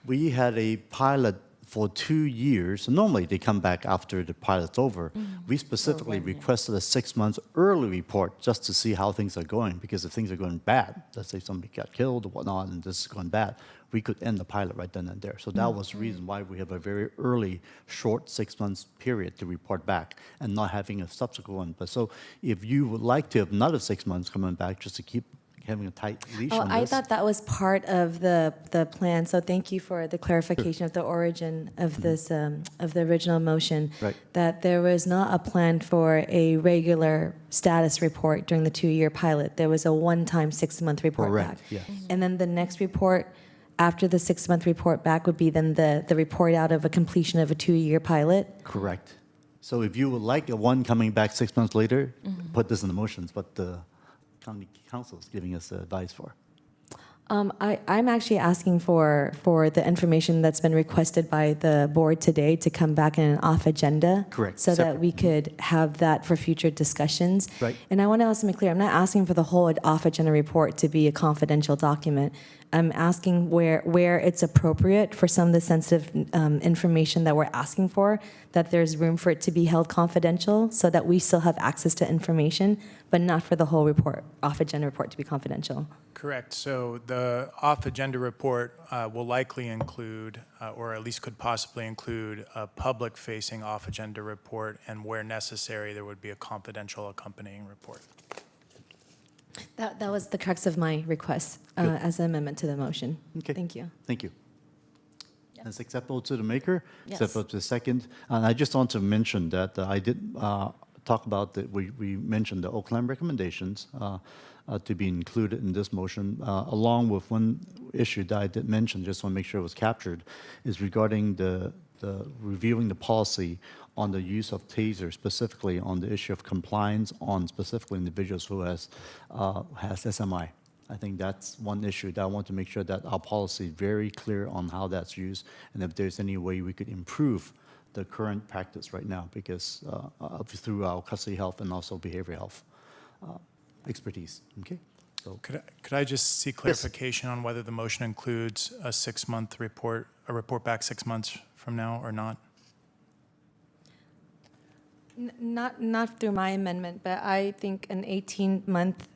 Y: We had a pilot for 2 years. So normally they come back after the pilot's over. We specifically requested a 6-month early report just to see how things are going, because if things are going bad, let's say somebody got killed or whatnot and this is going bad, we could end the pilot right then and there. So that was the reason why we have a very early, short 6 months period to report back and not having a subsequent one. But so if you would like to have another 6 months coming back just to keep having a tight leash
S: Oh,
Y: on
S: I
Y: this.
S: thought that was part of the plan, so thank you for the clarification of the origin of this, of the original motion.
Y: Right.
S: That there was not a plan for a regular status report during the 2-year pilot. There was a one-time 6-month report
Y: Correct,
S: back.
Y: yes.
S: And then the next report, after the 6-month report back, would be then the report out of a completion of a 2-year pilot.
Y: Correct. So if you would like a one coming back 6 months later, put this in the motions, but the county council is giving us advice for.
S: I'm actually asking for the information that's been requested by the board today to come back in an off agenda.
Y: Correct.
S: So that
Y: Separate.
S: we could have that for future discussions.
Y: Right.
S: And I want to also make clear, I'm not asking for the whole off agenda report to be a confidential document. I'm asking where it's appropriate for some of the sensitive information that we're asking for, that there's room for it to be held confidential so that we still have access to information, but not for the whole report, off agenda report to be confidential.
E: Correct. So the off-agenda report will likely include, or at least could possibly include, a public-facing off-agenda report, and where necessary, there would be a confidential accompanying report.
S: That was the crux of my request as an amendment to the motion.
Y: Okay.
S: Thank you.
Y: Thank you. That's acceptable to the maker,
C: Yes.
Y: acceptable to the second. And I just want to mention that I did talk about that we mentioned the Oakland recommendations to be included in this motion, along with one issue that I did mention, just want to make sure it was captured, is regarding the reviewing the policy on the use of taser, specifically on the issue of compliance on specifically individuals who has SMI. I think that's one issue that I want to make sure that our policy is very clear on how that's used, and if there's any way we could improve the current practice right now, because through our custody health and also behavioral health expertise. Okay. So
E: Could I just see clarification on whether the motion includes a 6-month report, a report back 6 months from now or not?
S: Not through my amendment, but I think an 18-month,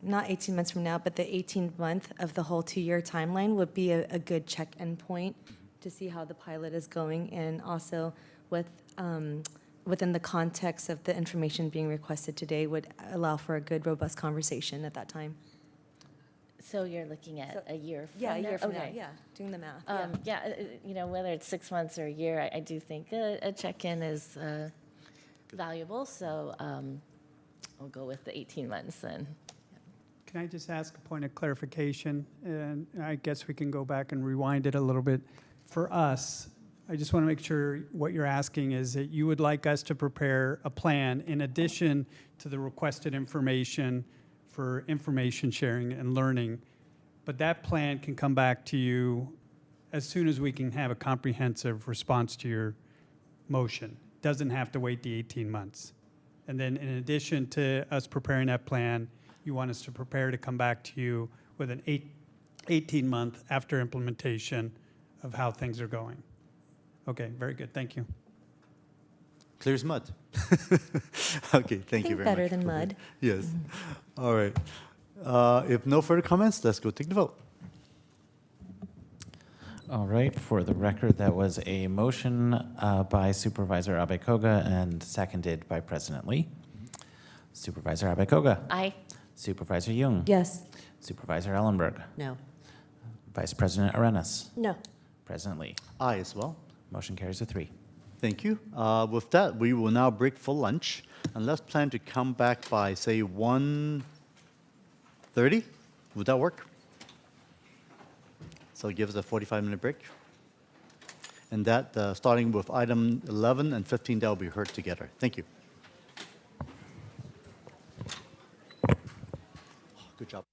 S: not 18 months from now, but the 18th month of the whole 2-year timeline would be a good check-in point to see how the pilot is going, and also with within the context of the information being requested today would allow for a good, robust conversation at that time.
C: So you're looking at a year from
S: Yeah,
C: now?
S: a year from now,
C: Okay.
S: yeah, doing the math.
C: You know, whether it's 6 months or a year, I do think a check-in is valuable, so I'll go with the 18 months then.
H: Can I just ask a point of clarification? And I guess we can go back and rewind it a little bit. For us, I just want to make sure what you're asking is that you would like us to prepare a plan in addition to the requested information for information sharing and learning. But that plan can come back to you as soon as we can have a comprehensive response to your motion. Doesn't have to wait the 18 months. And then in addition to us preparing that plan, you want us to prepare to come back to you with an 18-month after implementation of how things are going. Okay, very good. Thank you.
Y: clear as mud. Okay, thank you very much.
S: Better than mud.
Y: Yes. All right. If no further comments, let's go take the vote.
B: All right, for the record, that was a motion by Supervisor Abekoga and seconded by President Lee. Supervisor Abekoga.
C: Aye.
B: Supervisor Jung.
S: Yes.
B: Supervisor Ellenberg.
J: No.
B: Vice President Arenas.
S: No.
B: President Lee.
Y: Aye as well.
B: Motion carries with 3.
Y: Thank you. With that, we will now break for lunch, and let's plan to come back by, say, 1:30. Would that work? So give us a 45-minute break. And that, starting with item 11 and 15, that will be heard together. Thank you. Good job.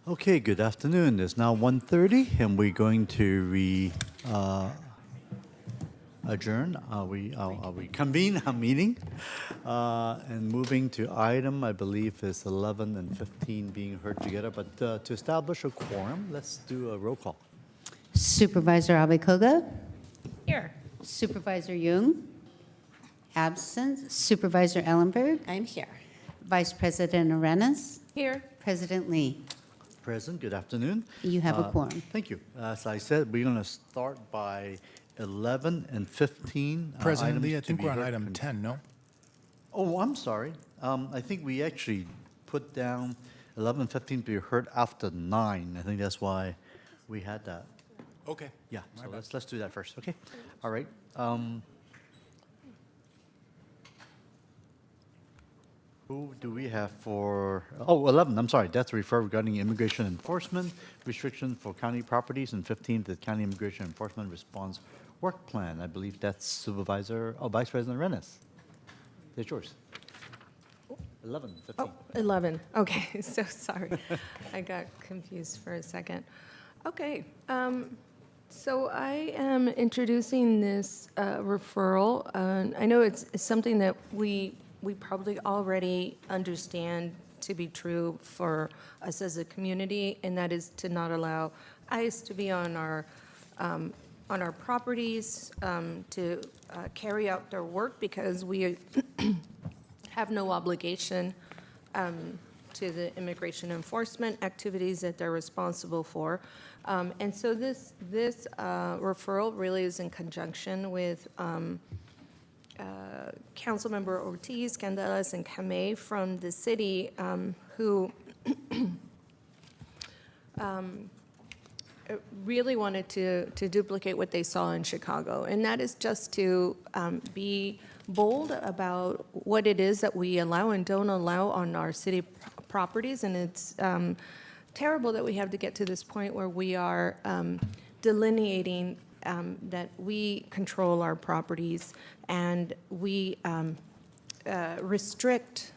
Y: Okay, good afternoon. It's now 1:30, and we're going to adjourn. We convene our meeting, and moving to item, I believe, is 11 and 15 being heard together. But to establish a quorum, let's do a roll call.
A: Supervisor Abekoga?
C: Here.
A: Supervisor Jung? Absent. Supervisor Ellenberg?
J: I'm here.
A: Vice President Arenas?
C: Here.
A: President Lee?
Y: Present, good afternoon.
A: You have a quorum.
Y: Thank you. As I said, we're going to start by 11 and 15.
E: President Lee, I
Y: items to
E: think
Y: be
E: we're on
Y: heard
E: item 10, no?
Y: Oh, I'm sorry. I think we actually put down 11 and 15 to be heard after 9. I think that's why we had that.
E: Okay.
Y: Yeah, so let's do that first, okay? All right. Who do we have for, 11, I'm sorry, that's refer regarding immigration enforcement, restriction for county properties, and 15, the county immigration enforcement response work plan. I believe that's Supervisor, Vice President Arenas. It's yours. 11, 15.
M: 11. Okay, so sorry. I got confused for a second. Okay, so I am introducing this referral. I know it's something that we probably already understand to be true for us as a community, and that is to not allow ICE to be on our properties to carry out their work, because we have no obligation to the immigration enforcement activities that they're responsible for. And so this referral really is in conjunction with Councilmember Ortiz, Candelas, and Kamei from the city, who really wanted to duplicate what they saw in Chicago. And that is just to be bold about what it is that we allow and don't allow on our city properties. And it's terrible that we have to get to this point where we are delineating that we control our properties, and we restrict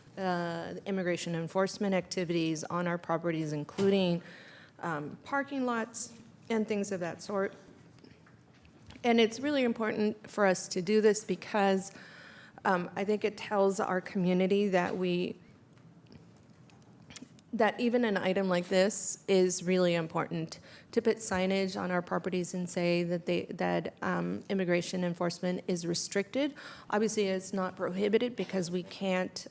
M: immigration enforcement activities on our properties, including parking lots and things of that sort. And it's really important for us to do this because I think it tells our community that that even an item like this is really important, to put signage on our properties and say that immigration enforcement is restricted. Obviously, it's not prohibited, because we can't,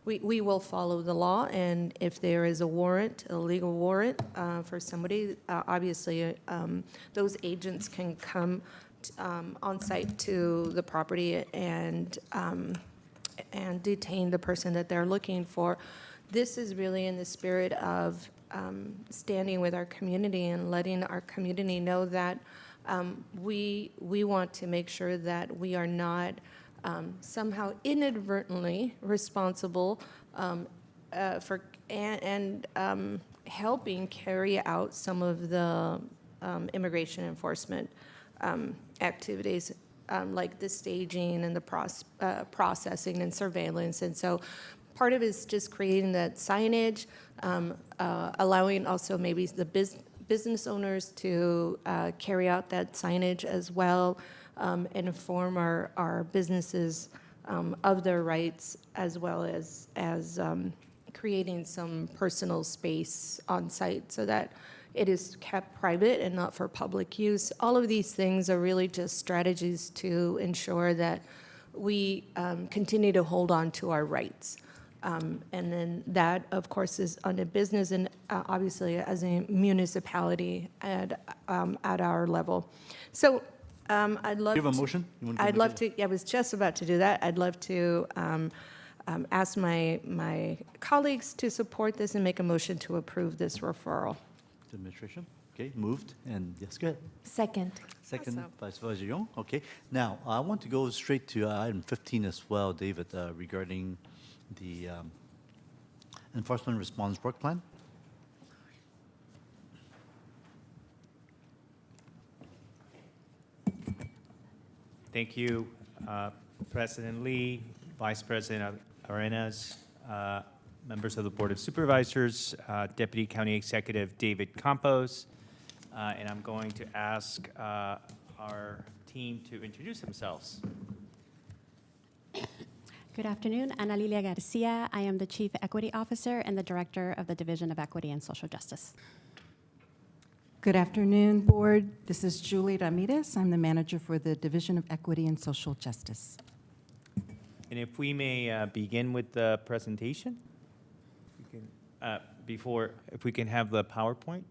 M: we will follow the law, and if there is a warrant, a legal warrant for somebody, obviously those agents can come on site to the property and detain the person that they're looking for. This is really in the spirit of standing with our community and letting our community know that we want to make sure that we are not somehow inadvertently responsible for and helping carry out some of the immigration enforcement activities, like the staging and the processing and surveillance. And so part of it is just creating that signage, allowing also maybe the business owners to carry out that signage as well, and inform our businesses of their rights, as well as creating some personal space on site so that it is kept private and not for public use. All of these things are really just strategies to ensure that we continue to hold on to our rights. And then that, of course, is on a business and obviously as a municipality at our level. So I'd love
Y: Do you have a
M: to-
Y: motion? You want to
M: I'd
Y: make
M: love
Y: it?
M: to, I was just about to do that. I'd love to ask my colleagues to support this and make a motion to approve this referral.
Y: The administration? Okay, moved, and yes, go ahead.
S: Second.
Y: Second,
M: Awesome.
Y: Vice President Young. Okay. Now, I want to go straight to item 15 as well, David, regarding the enforcement response work plan.
T: Thank you, President Lee, Vice President Arenas.
K: members of the Board of Supervisors, Deputy County Executive David Campos, and I'm going to ask our team to introduce themselves.
L: Good afternoon, Ana Lilia Garcia. I am the Chief Equity Officer and the Director of the Division of Equity and Social Justice.
U: Good afternoon, Board. This is Julie Ramirez. I'm the Manager for the Division of Equity and Social Justice.
K: And if we may begin with the presentation, if we can have the PowerPoint.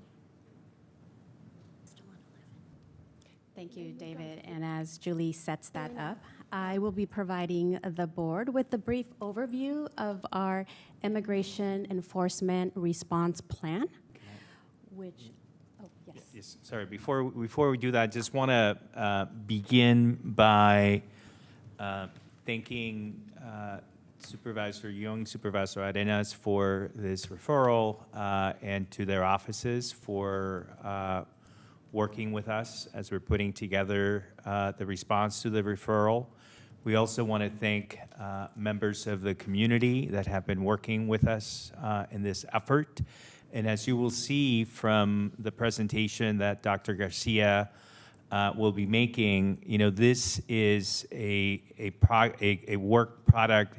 L: Thank you, David. And as Julie sets that up, I will be providing the board with a brief overview of our Immigration Enforcement Response Plan, which, oh, yes.
K: Yes, sorry, before we do that, I just want to begin by thanking Supervisor Young, Supervisor Arenas for this referral, and to their offices for working with us as we're putting together the response to the referral. We also want to thank members of the community that have been working with us in this effort. And as you will see from the presentation that Dr. Garcia will be making, you know, this is a work product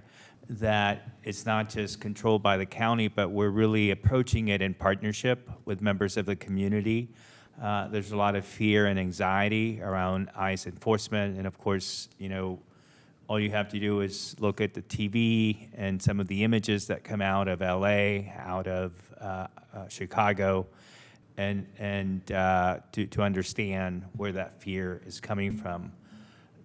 K: that is not just controlled by the county, but we're really approaching it in partnership with members of the community. There's a lot of fear and anxiety around ICE enforcement, and of course, you know, all you have to do is look at the TV and some of the images that come out of LA, out of Chicago, and to understand where that fear is coming from.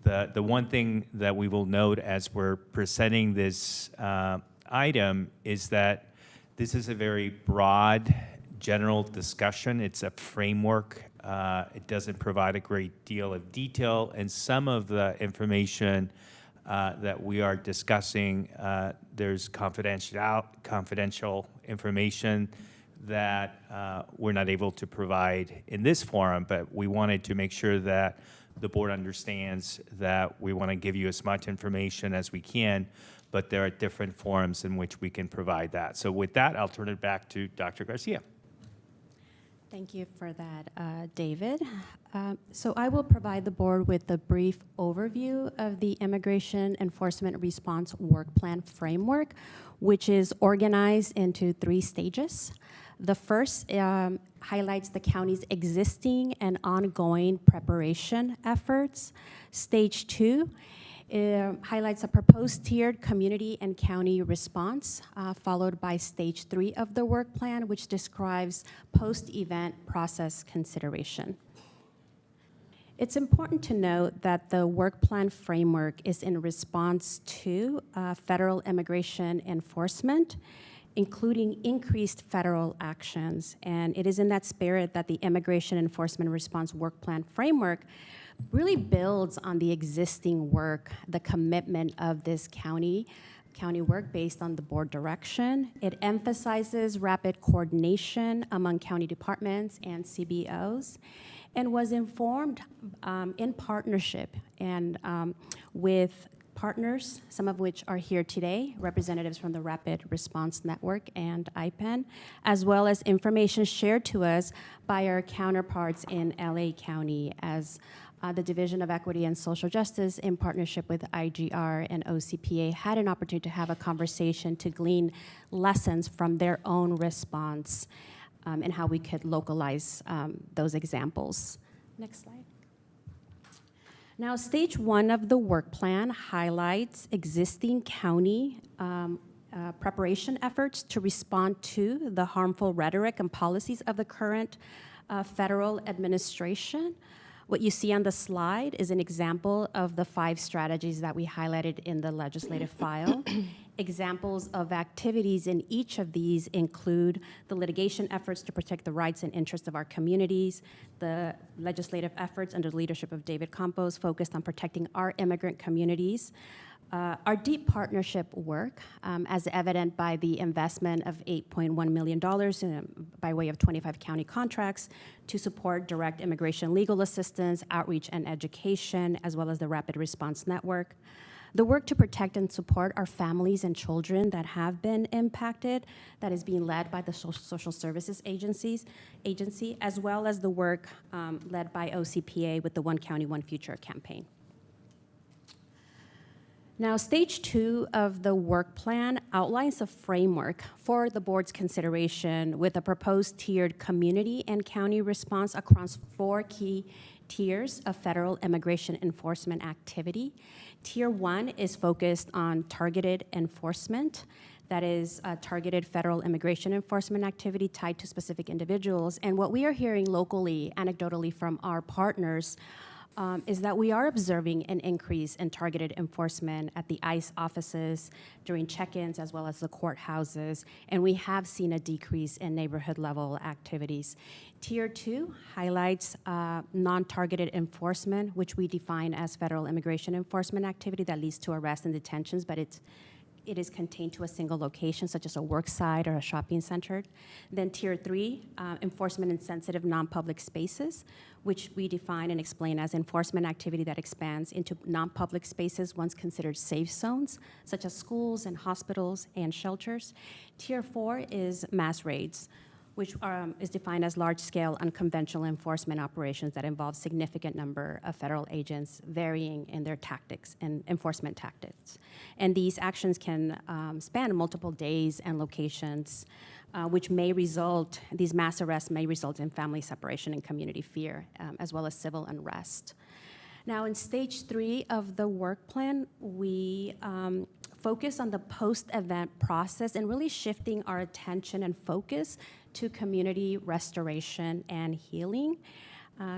K: The one thing that we will note as we're presenting this item is that this is a very broad, general discussion. It's a framework. It doesn't provide a great deal of detail, and some of the information that we are discussing, there's confidential information that we're not able to provide in this forum, but we wanted to make sure that the board understands that we want to give you as much information as we can, but there are different forums in which we can provide that. So with that, I'll turn it back to Dr. Garcia.
L: Thank you for that, David. So I will provide the board with a brief overview of the Immigration Enforcement Response Work Plan Framework, which is organized into 3 stages. The first highlights the county's existing and ongoing preparation efforts. Stage 2 highlights a proposed tiered community and county response, followed by stage 3 of the work plan, which describes post-event process consideration. It's important to note that the work plan framework is in response to federal immigration enforcement, including increased federal actions. And it is in that spirit that the Immigration Enforcement Response Work Plan framework really builds on the existing work, the commitment of this county work based on the board direction. It emphasizes rapid coordination among county departments and CBOs, and was informed in partnership and with partners, some of which are here today, representatives from the Rapid Response Network and IPEN, as well as information shared to us by our counterparts in LA County as the Division of Equity and Social Justice, in partnership with IGR and OCPA, had an opportunity to have a conversation to glean lessons from their own response and how we could localize those examples. Next slide. Now, stage 1 of the work plan highlights existing county preparation efforts to respond to the harmful rhetoric and policies of the current federal administration. What you see on the slide is an example of the 5 strategies that we highlighted in the legislative file. Examples of activities in each of these include the litigation efforts to protect the rights and interests of our communities, the legislative efforts under the leadership of David Campos focused on protecting our immigrant communities, our deep partnership work, as evident by the investment of $8.1 million by way of 25 county contracts to support direct immigration legal assistance, outreach, and education, as well as the Rapid Response Network. The work to protect and support our families and children that have been impacted, that is being led by the social services agency, as well as the work led by OCPA with the One County, One Future campaign. Now, stage 2 of the work plan outlines a framework for the board's consideration with a proposed tiered community and county response across 4 key tiers of federal immigration enforcement activity. Tier 1 is focused on targeted enforcement. That is targeted federal immigration enforcement activity tied to specific individuals. And what we are hearing locally, anecdotally from our partners, is that we are observing an increase in targeted enforcement at the ICE offices during check-ins as well as the courthouses, and we have seen a decrease in neighborhood-level activities. Tier 2 highlights non-targeted enforcement, which we define as federal immigration enforcement activity that leads to arrests and detentions, but it is contained to a single location, such as a work site or a shopping center. Then Tier 3, enforcement in sensitive non-public spaces, which we define and explain as enforcement activity that expands into non-public spaces once considered safe zones, such as schools and hospitals and shelters. Tier 4 is mass raids, which is defined as large-scale unconventional enforcement operations that involve significant number of federal agents varying in their tactics and enforcement tactics. And these actions can span multiple days and locations, which may result, these mass arrests may result in family separation and community fear, as well as civil unrest. Now, in stage 3 of the work plan, we focus on the post-event process and really shifting our attention and focus to community restoration and healing.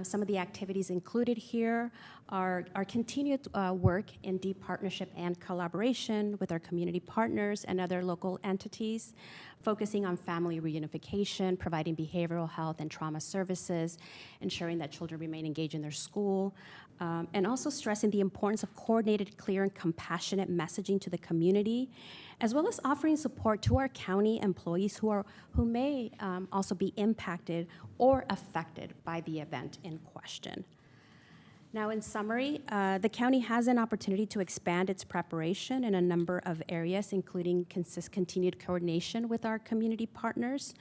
L: Some of the activities included here are our continued work in deep partnership and collaboration with our community partners and other local entities, focusing on family reunification, providing behavioral health and trauma services, ensuring that children remain engaged in their school, and also stressing the importance of coordinated, clear, and compassionate messaging to the community, as well as offering support to our county employees who may also be impacted or affected by the event in question. Now, in summary, the county has an opportunity to expand its preparation in a number of areas, including continued coordination with our community partners,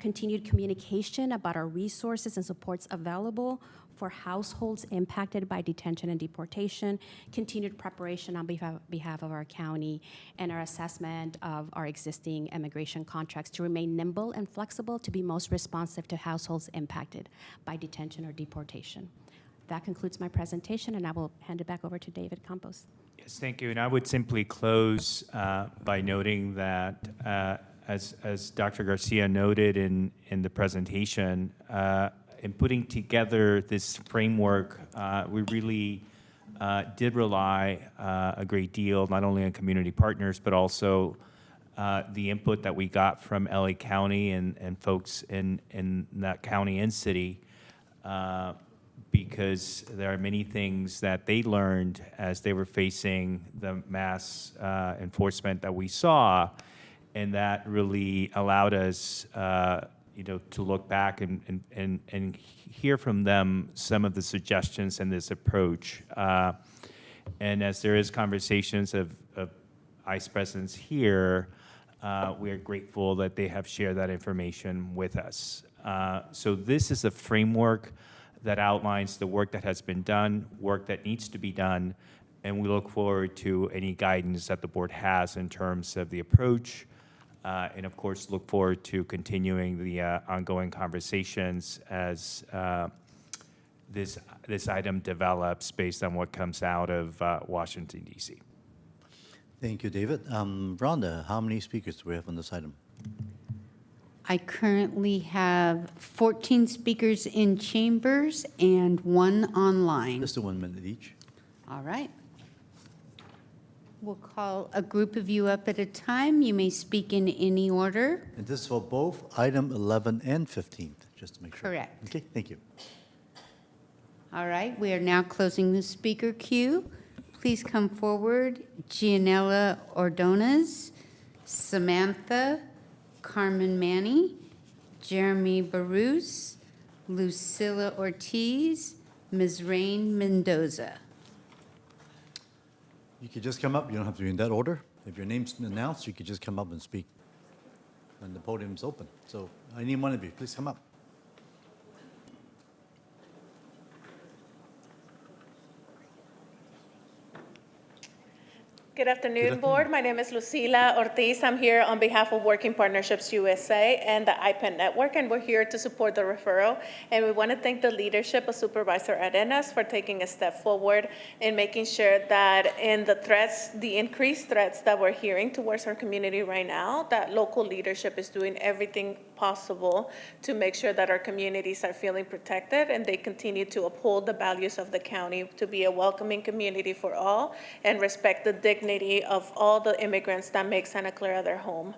L: continued communication about our resources and supports available for households impacted by detention and deportation, continued preparation on behalf of our county, and our assessment of our existing immigration contracts to remain nimble and flexible to be most responsive to households impacted by detention or deportation. That concludes my presentation, and I will hand it back over to David Campos.
K: Yes, thank you. And I would simply close by noting that, as Dr. Garcia noted in the presentation, in putting together this framework, we really did rely a great deal, not only on community partners, but also the input that we got from LA County and folks in that county and city, because there are many things that they learned as they were facing the mass enforcement that we saw, and that really allowed us to look back and hear from them some of the suggestions in this approach. And as there is conversations of ICE presence here, we are grateful that they have shared that information with us. So this is a framework that outlines the work that has been done, work that needs to be done, and we look forward to any guidance that the board has in terms of the approach, and of course look forward to continuing the ongoing conversations as this item develops based on what comes out of Washington, D.C.
Y: Thank you, David. Rhonda, how many speakers do we have on this item?
A: I currently have 14 speakers in chambers and 1 online.
Y: Just 1 minute each.
A: All right. We'll call a group of you up at a time. You may speak in any order.
Y: And this is for both item 11 and 15, just to make sure.
A: Correct.
Y: Okay, thank you.
A: All right, we are now closing the speaker queue. Please come forward. Gianella Ordonez, Samantha, Carmen Manny, Jeremy Barus, Lucilla Ortiz, Ms. Rain Mendoza.
Y: You could just come up. You don't have to be in that order. If your name's announced, you could just come up and speak when the podium's open. So any one of you, please come up.
I: Good afternoon, Board. My name is Lucila Ortiz. I'm here on behalf of Working Partnerships USA and the IPEN Network, and we're here to support the referral. And we want to thank the leadership of Supervisor Arenas for taking a step forward in making sure that in the threats, the increased threats that we're hearing towards our community right now, that local leadership is doing everything possible to make sure that our communities are feeling protected and they continue to uphold the values of the county to be a welcoming community for all and respect the dignity of all the immigrants that make Santa Clara their home.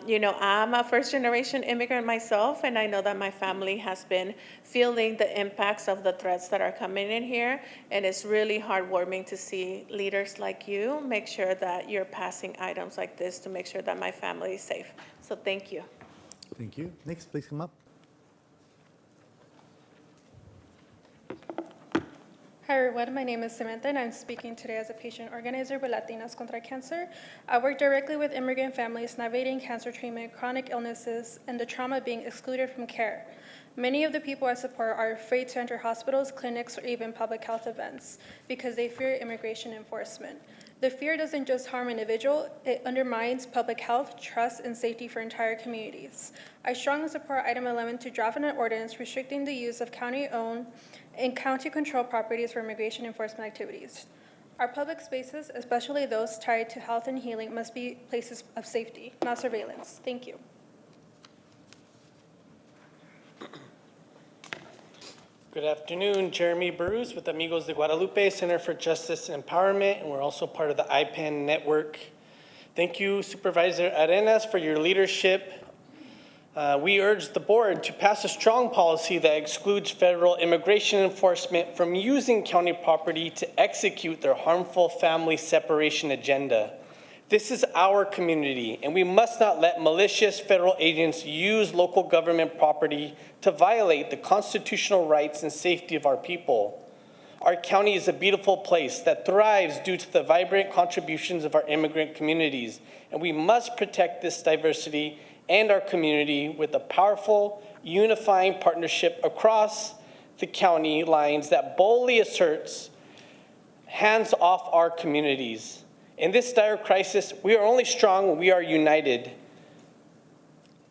I: You know, I'm a first-generation immigrant myself, and I know that my family has been feeling the impacts of the threats that are coming in here, and it's really heartwarming to see leaders like you make sure that you're passing items like this to make sure that my family is safe. So thank you.
Y: Thank you. Next, please come up.
N: Hi everyone, my name is Samantha and I'm speaking today as a patient organizer with Latinas Contra Cancer. I work directly with immigrant families navigating cancer treatment, chronic illnesses, and the trauma of being excluded from care. Many of the people I support are afraid to enter hospitals, clinics, or even public health events because they fear immigration enforcement. The fear doesn't just harm an individual, it undermines public health, trust, and safety for entire communities. I strongly support item 11 to draft an ordinance restricting the use of county-owned and county-controlled properties for immigration enforcement activities. Our public spaces, especially those tied to health and healing, must be places of safety, not surveillance. Thank you.
O: Good afternoon, Jeremy Bruce with Amigos de Guadalupe Center for Justice and Empowerment, and we're also part of the IPEN network. Thank you, Supervisor Arenas, for your leadership. We urge the board to pass a strong policy that excludes federal immigration enforcement from using county property to execute their harmful family separation agenda. This is our community, and we must not let malicious federal agents use local government property to violate the constitutional rights and safety of our people. Our county is a beautiful place that thrives due to the vibrant contributions of our immigrant communities, and we must protect this diversity and our community with a powerful, unifying partnership across the county lines that boldly asserts hands off our communities. In this dire crisis, we are only strong when we are united.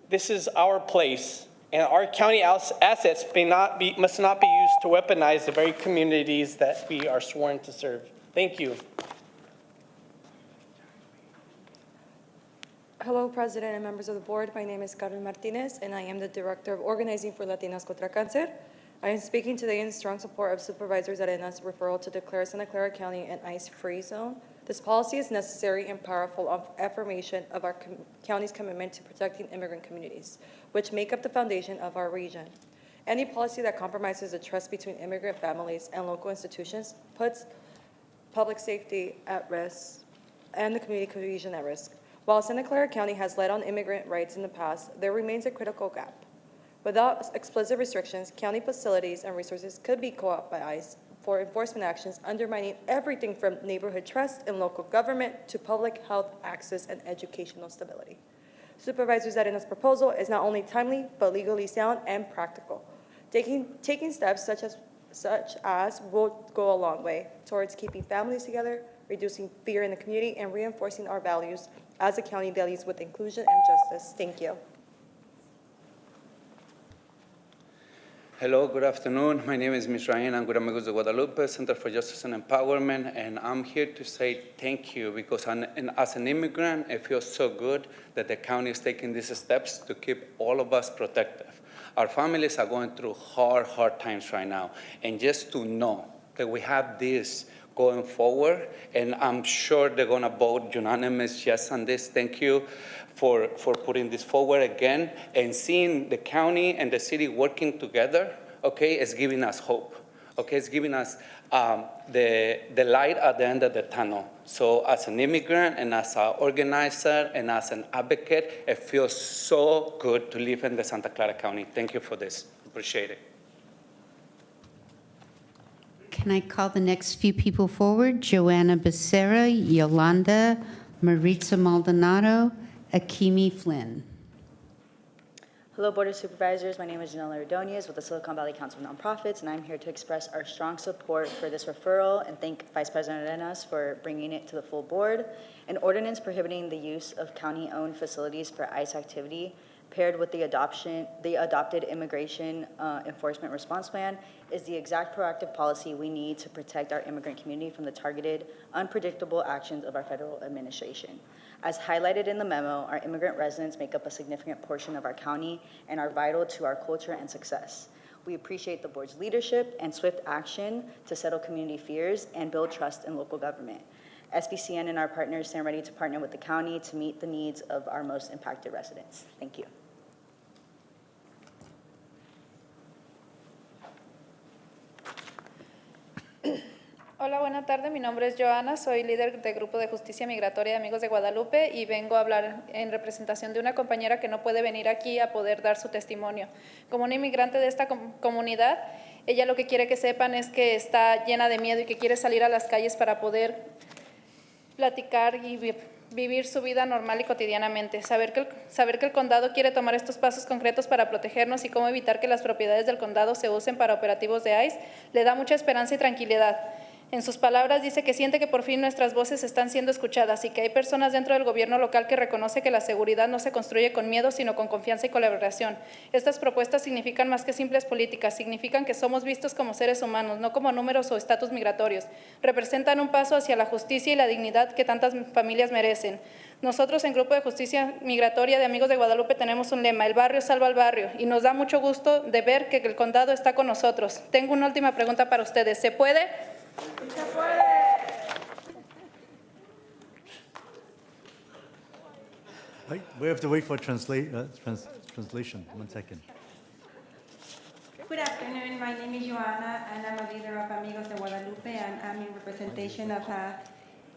O: This is our place, and our county assets must not be used to weaponize the very communities that we are sworn to serve. Thank you.
V: Hello, President and members of the board. My name is Carmen Martinez, and I am the Director of Organizing for Latinas Contra Cancer. I am speaking today in strong support of Supervisors Arenas' referral to declare Santa Clara County an ICE-free zone. This policy is necessary and powerful affirmation of our county's commitment to protecting immigrant communities, which make up the foundation of our region. Any policy that compromises the trust between immigrant families and local institutions puts public safety at risk and the community cohesion at risk. While Santa Clara County has led on immigrant rights in the past, there remains a critical gap. Without explicit restrictions, county facilities and resources could be co-opted by ICE for enforcement actions, undermining everything from neighborhood trust in local government to public health access and educational stability. Supervisor Arenas' proposal is not only timely, but legally sound and practical. Taking steps such as will go a long way towards keeping families together, reducing fear in the community, and reinforcing our values as a county that leads with inclusion and justice. Thank you.
W: Hello, good afternoon. My name is Ms. Ryan. I'm with Amigos de Guadalupe, Center for Justice and Empowerment, and I'm here to say thank you because as an immigrant, it feels so good that the county is taking these steps to keep all of us protected. Our families are going through hard times right now, and just to know that we have this going forward, and I'm sure they're going to vote unanimous yes on this. Thank you for putting this forward again, and seeing the county and the city working together, okay, is giving us hope, okay? It's giving us the light at the end of the tunnel. So as an immigrant and as an organizer and as an advocate, it feels so good to live in the Santa Clara County. Thank you for this. Appreciate it.
A: Can I call the next few people forward? Joanna Becerra, Yolanda, Maritza Maldonado, Akimi Flynn.
F: Hello, Board of Supervisors. My name is Janella Ordonez with the Silicon Valley Council of Nonprofits, and I'm here to express our strong support for this referral and thank Vice President Arenas for bringing it to the full board. An ordinance prohibiting the use of county-owned facilities for ICE activity paired with the adopted Immigration Enforcement Response Plan is the exact proactive policy we need to protect our immigrant community from the targeted, unpredictable actions of our federal administration. As highlighted in the memo, our immigrant residents make up a significant portion of our county and are vital to our culture and success. We appreciate the board's leadership and swift action to settle community fears and build trust in local government. SBCN and our partners stand ready to partner with the county to meet the needs of our most impacted residents. Thank you.
N: Hola, buena tarde. Mi nombre es Joana, soy líder del Grupo de Justicia Migratoria de Amigos de Guadalupe y vengo a hablar en representación de una compañera que no puede venir aquí a poder dar su testimonio. Como una inmigrante de esta comunidad, ella lo que quiere que sepan es que está llena de miedo y que quiere salir a las calles para poder platicar y vivir su vida normal y cotidianamente. Saber que el condado quiere tomar estos pasos concretos para protegernos y cómo evitar que las propiedades del condado se usen para operativos de ICE le da mucha esperanza y tranquilidad. En sus palabras dice que siente que por fin nuestras voces están siendo escuchadas y que hay personas dentro del gobierno local que reconoce que la seguridad no se construye con miedo, sino con confianza y colaboración. Estas propuestas significan más que simples políticas, significan que somos vistos como seres humanos, no como números o estatus migratorios. Representan un paso hacia la justicia y la dignidad que tantas familias merecen. Nosotros en Grupo de Justicia Migratoria de Amigos de Guadalupe tenemos un lema, el barrio salva al barrio, y nos da mucho gusto de ver que el condado está con nosotros. Tengo una última pregunta para ustedes. ¿Se puede? ¡Se puede!
Y: We have to wait for translation. 1 second.
G: Good afternoon. My name is Joanna, and I'm a leader of Amigos de Guadalupe, and I'm in representation of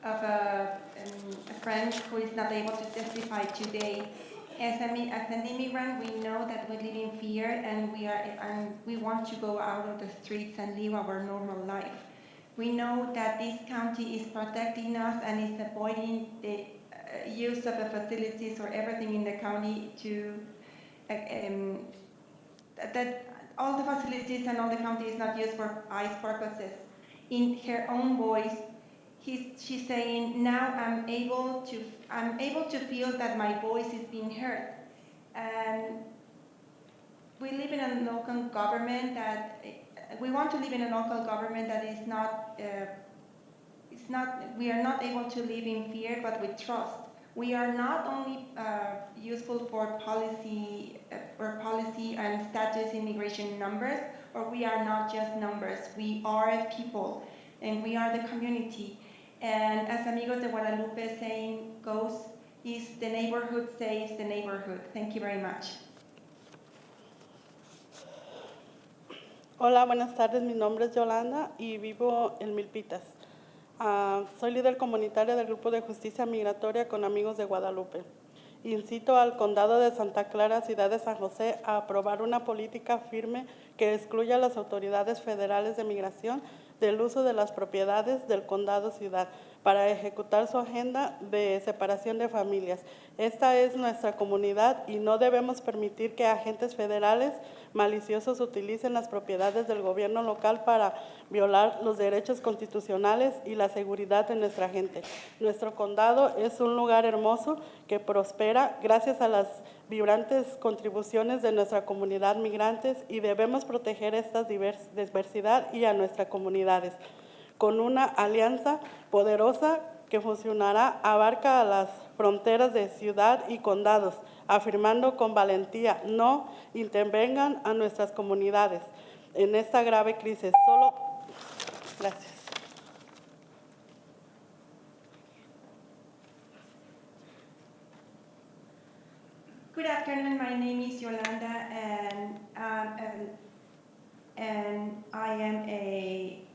G: a friend who is not able to testify today. As an immigrant, we know that we live in fear, and we want to go out of the streets and live our normal life. We know that this county is protecting us and is avoiding the use of the facilities or everything in the county to that all the facilities and all the county is not used for ICE purposes. In her own voice, she's saying, now I'm able to feel that my voice is being heard. And we live in a local government that we want to live in a local government that is not. We are not able to live in fear, but with trust. We are not only useful for policy and status immigration numbers, or we are not just numbers. We are people, and we are the community. And as Amigos de Guadalupe saying goes, is the neighborhood saves the neighborhood. Thank you very much.
P: Hola, buenas tardes. Mi nombre es Yolanda y vivo en Milpitas. Soy líder comunitaria del Grupo de Justicia Migratoria con Amigos de Guadalupe. Incito al Condado de Santa Clara, Ciudad de San José, a aprobar una política firme que excluya a las autoridades federales de migración del uso de las propiedades del Condado Ciudad para ejecutar su agenda de separación de familias. Esta es nuestra comunidad y no debemos permitir que agentes federales maliciosos utilicen las propiedades del gobierno local para violar los derechos constitucionales y la seguridad de nuestra gente. Nuestro condado es un lugar hermoso que prospera gracias a las vibrantes contribuciones de nuestra comunidad migrantes y debemos proteger esta diversidad y a nuestras comunidades. Con una alianza poderosa que funcionará, abarca a las fronteras de ciudad y condados, afirmando con valentía, no intervengan a nuestras comunidades en esta grave crisis. Gracias.
G: Good afternoon. My name is Yolanda, and I am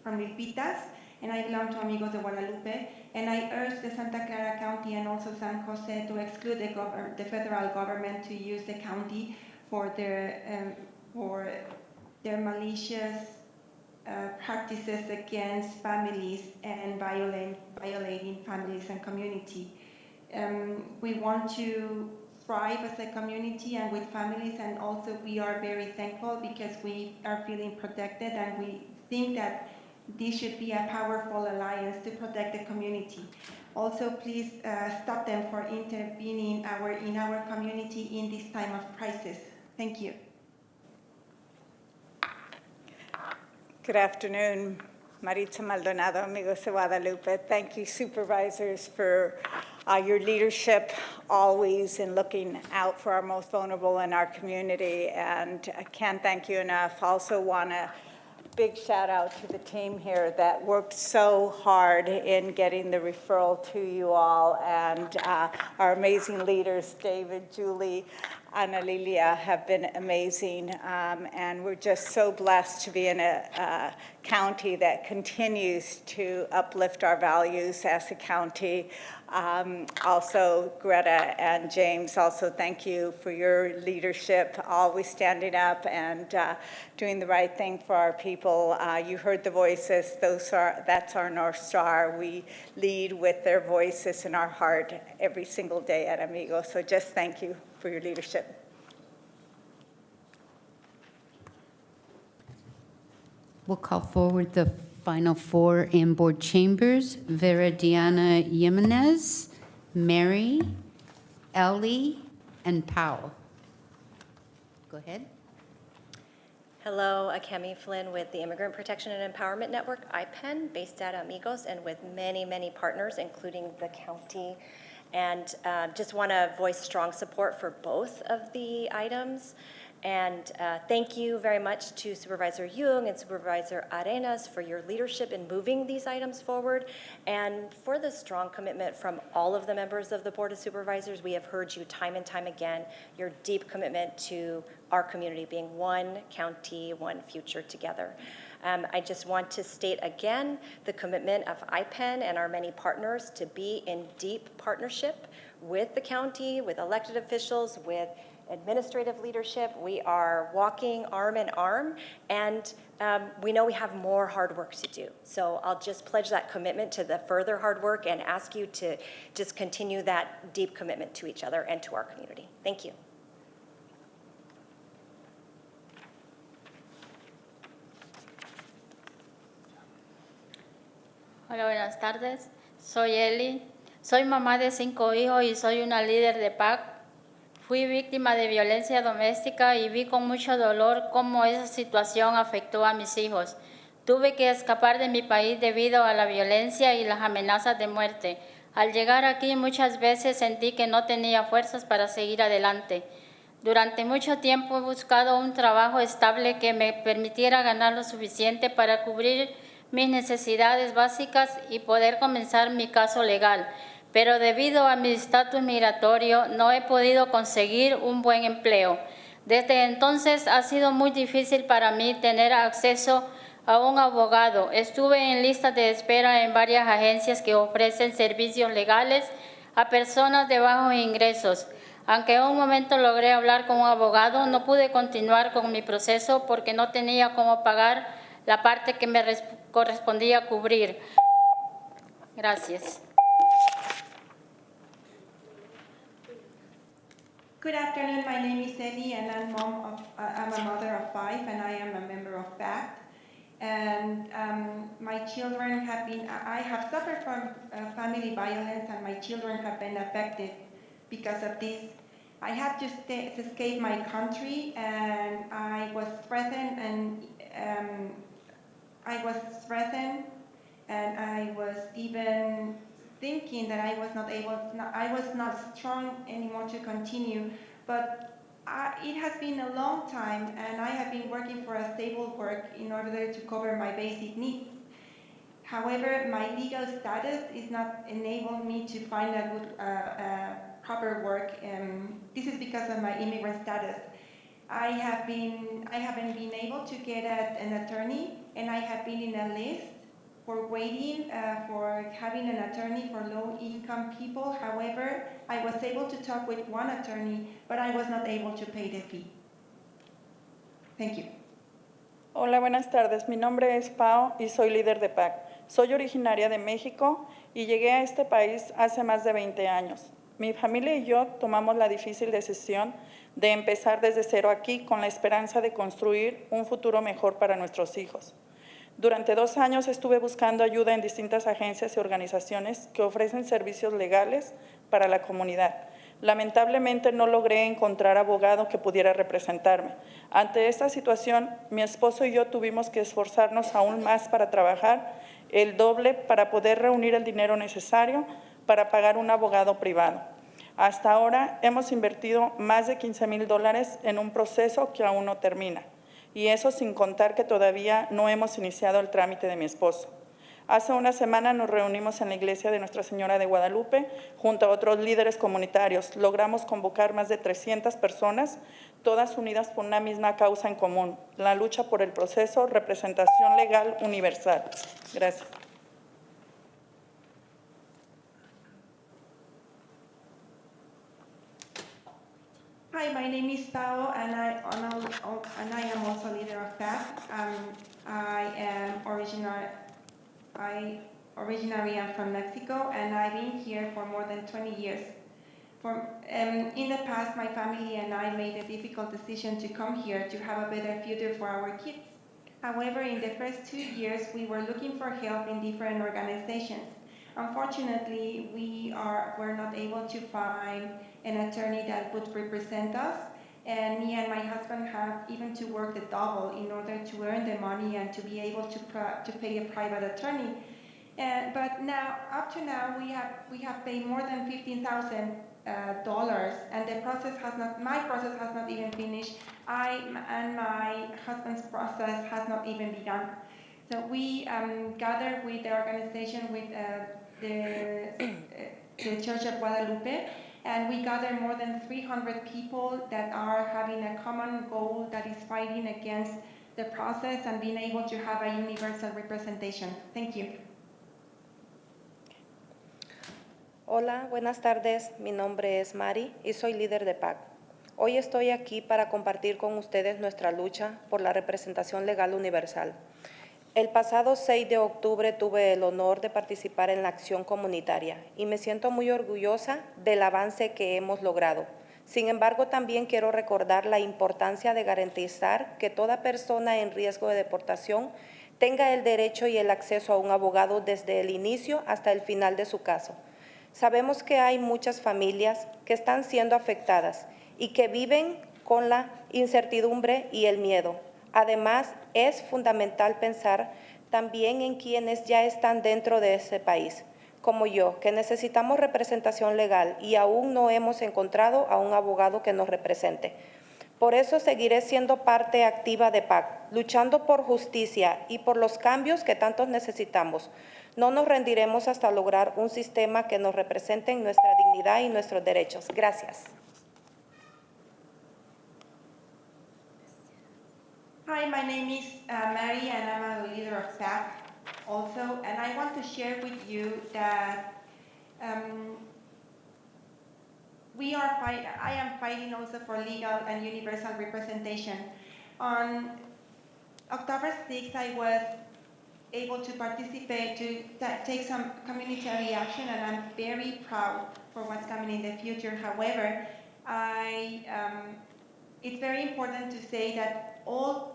G: from Milpitas, and I belong to Amigos de Guadalupe. And I urge the Santa Clara County and also San Jose to exclude the federal government to use the county for their malicious practices against families and violating families and community. We want to thrive as a community and with families, and also we are very thankful because we are feeling protected, and we think that this should be a powerful alliance to protect the community. Also, please stop them for intervening in our community in this time of crisis. Thank you.
D: Good afternoon, Maritza Maldonado, amigos de Guadalupe. Thank you, supervisors, for your leadership always in looking out for our most vulnerable in our community. And I can't thank you enough. Also want to big shout out to the team here that worked so hard in getting the referral to you all, and our amazing leaders, David, Julie, Ana Lilia, have been amazing, and we're just so blessed to be in a county that continues to uplift our values as a county. Also, Greta and James, also thank you for your leadership, always standing up and doing the right thing for our people. You heard the voices. That's our North Star. We lead with their voices in our heart every single day at Amigos. So just thank you for your leadership.
A: We'll call forward the final four in board chambers: Vera Diana Jimenez, Mary, Ellie, and Powell. Go ahead.
H: Hello, Akemi Flynn with the Immigrant Protection and Empowerment Network, IPEN, based at Amigos, and with many, many partners, including the county. And just want to voice strong support for both of the items. And thank you very much to Supervisor Jung and Supervisor Arenas for your leadership in moving these items forward, and for the strong commitment from all of the members of the Board of Supervisors. We have heard you time and time again, your deep commitment to our community being one county, one future together. I just want to state again the commitment of IPEN and our many partners to be in deep partnership with the county, with elected officials, with administrative leadership. We are walking arm in arm, and we know we have more hard work to do. So I'll just pledge that commitment to the further hard work and ask you to just continue that deep commitment to each other and to our community. Thank you.
Q: Hola, buenas tardes. Soy Eli. Soy mamá de 5 hijos y soy una líder de PAC. Fui víctima de violencia doméstica y vi con mucho dolor cómo esa situación afectó a mis hijos. Tuve que escapar de mi país debido a la violencia y las amenazas de muerte. Al llegar aquí muchas veces sentí que no tenía fuerzas para seguir adelante. Durante mucho tiempo he buscado un trabajo estable que me permitiera ganar lo suficiente para cubrir mis necesidades básicas y poder comenzar mi caso legal. Pero debido a mi estatus migratorio no he podido conseguir un buen empleo. Desde entonces ha sido muy difícil para mí tener acceso a un abogado. Estuve en listas de espera en varias agencias que ofrecen servicios legales a personas de bajos ingresos. Aunque en un momento logré hablar con un abogado, no pude continuar con mi proceso porque no tenía cómo pagar la parte que me correspondía cubrir. Gracias.
G: Good afternoon. My name is Ellie, and I'm a mother of 5, and I am a member of PACT. And my children have been, I have suffered from family violence, and my children have been affected because of this. I had to escape my country, and I was threatened, and I was even thinking that I was not strong anymore to continue. But it has been a long time, and I have been working for a stable work in order to cover my basic needs. However, my legal status is not enabling me to find a good, proper work. This is because of my immigrant status. I haven't been able to get an attorney, and I have been in a list for waiting for having an attorney for low-income people. However, I was able to talk with one attorney, but I was not able to pay the fee. Thank you.
P: Hola, buenas tardes. Mi nombre es Pao y soy líder de PAC. Soy originaria de México y llegué a este país hace más de 20 años. Mi familia y yo tomamos la difícil decisión de empezar desde cero aquí con la esperanza de construir un futuro mejor para nuestros hijos. Durante 2 años estuve buscando ayuda en distintas agencias y organizaciones que ofrecen servicios legales para la comunidad. Lamentablemente no logré encontrar abogado que pudiera representarme. Ante esta situación, mi esposo y yo tuvimos que esforzarnos aún más para trabajar el doble para poder reunir el dinero necesario para pagar un abogado privado. Hasta ahora hemos invertido más de $15,000 en un proceso que aún no termina. Y eso sin contar que todavía no hemos iniciado el trámite de mi esposo. Hace una semana nos reunimos en la iglesia de Nuestra Señora de Guadalupe junto a otros líderes comunitarios. Logramos convocar más de 300 personas, todas unidas por una misma causa en común, la lucha por el proceso representación legal universal. Gracias.
G: Hi, my name is Pao, and I am also leader of PAC. Originally I'm from Mexico, and I've been here for more than 20 years. In the past, my family and I made a difficult decision to come here to have a better future for our kids. However, in the first 2 years, we were looking for help in different organizations. Unfortunately, we're not able to find an attorney that would represent us, and me and my husband have even to work the double in order to earn the money and to be able to pay a private attorney. But now, up to now, we have paid more than $15,000, and the process my process has not even finished. And my husband's process has not even begun. So we gathered with the organization with the Church of Guadalupe, and we gathered more than 300 people that are having a common goal that is fighting against the process and being able to have a universal representation. Thank you.
V: Hola, buenas tardes. Mi nombre es Mari y soy líder de PAC. Hoy estoy aquí para compartir con ustedes nuestra lucha por la representación legal universal. El pasado 6 de octubre tuve el honor de participar en la acción comunitaria y me siento muy orgullosa del avance que hemos logrado. Sin embargo, también quiero recordar la importancia de garantizar que toda persona en riesgo de deportación tenga el derecho y el acceso a un abogado desde el inicio hasta el final de su caso. Sabemos que hay muchas familias que están siendo afectadas y que viven con la incertidumbre y el miedo. Además, es fundamental pensar también en quienes ya están dentro de ese país, como yo, que necesitamos representación legal y aún no hemos encontrado a un abogado que nos represente. Por eso seguiré siendo parte activa de PAC, luchando por justicia y por los cambios que tantos necesitamos. No nos rendiremos hasta lograr un sistema que nos represente en nuestra dignidad y nuestros derechos. Gracias.
G: Hi, my name is Mary, and I'm a leader of PAC also, and I want to share with you that I am fighting also for legal and universal representation. On October 6th, I was able to participate, to take some community action, and I'm very proud for what's coming in the future. However, it's very important to say that all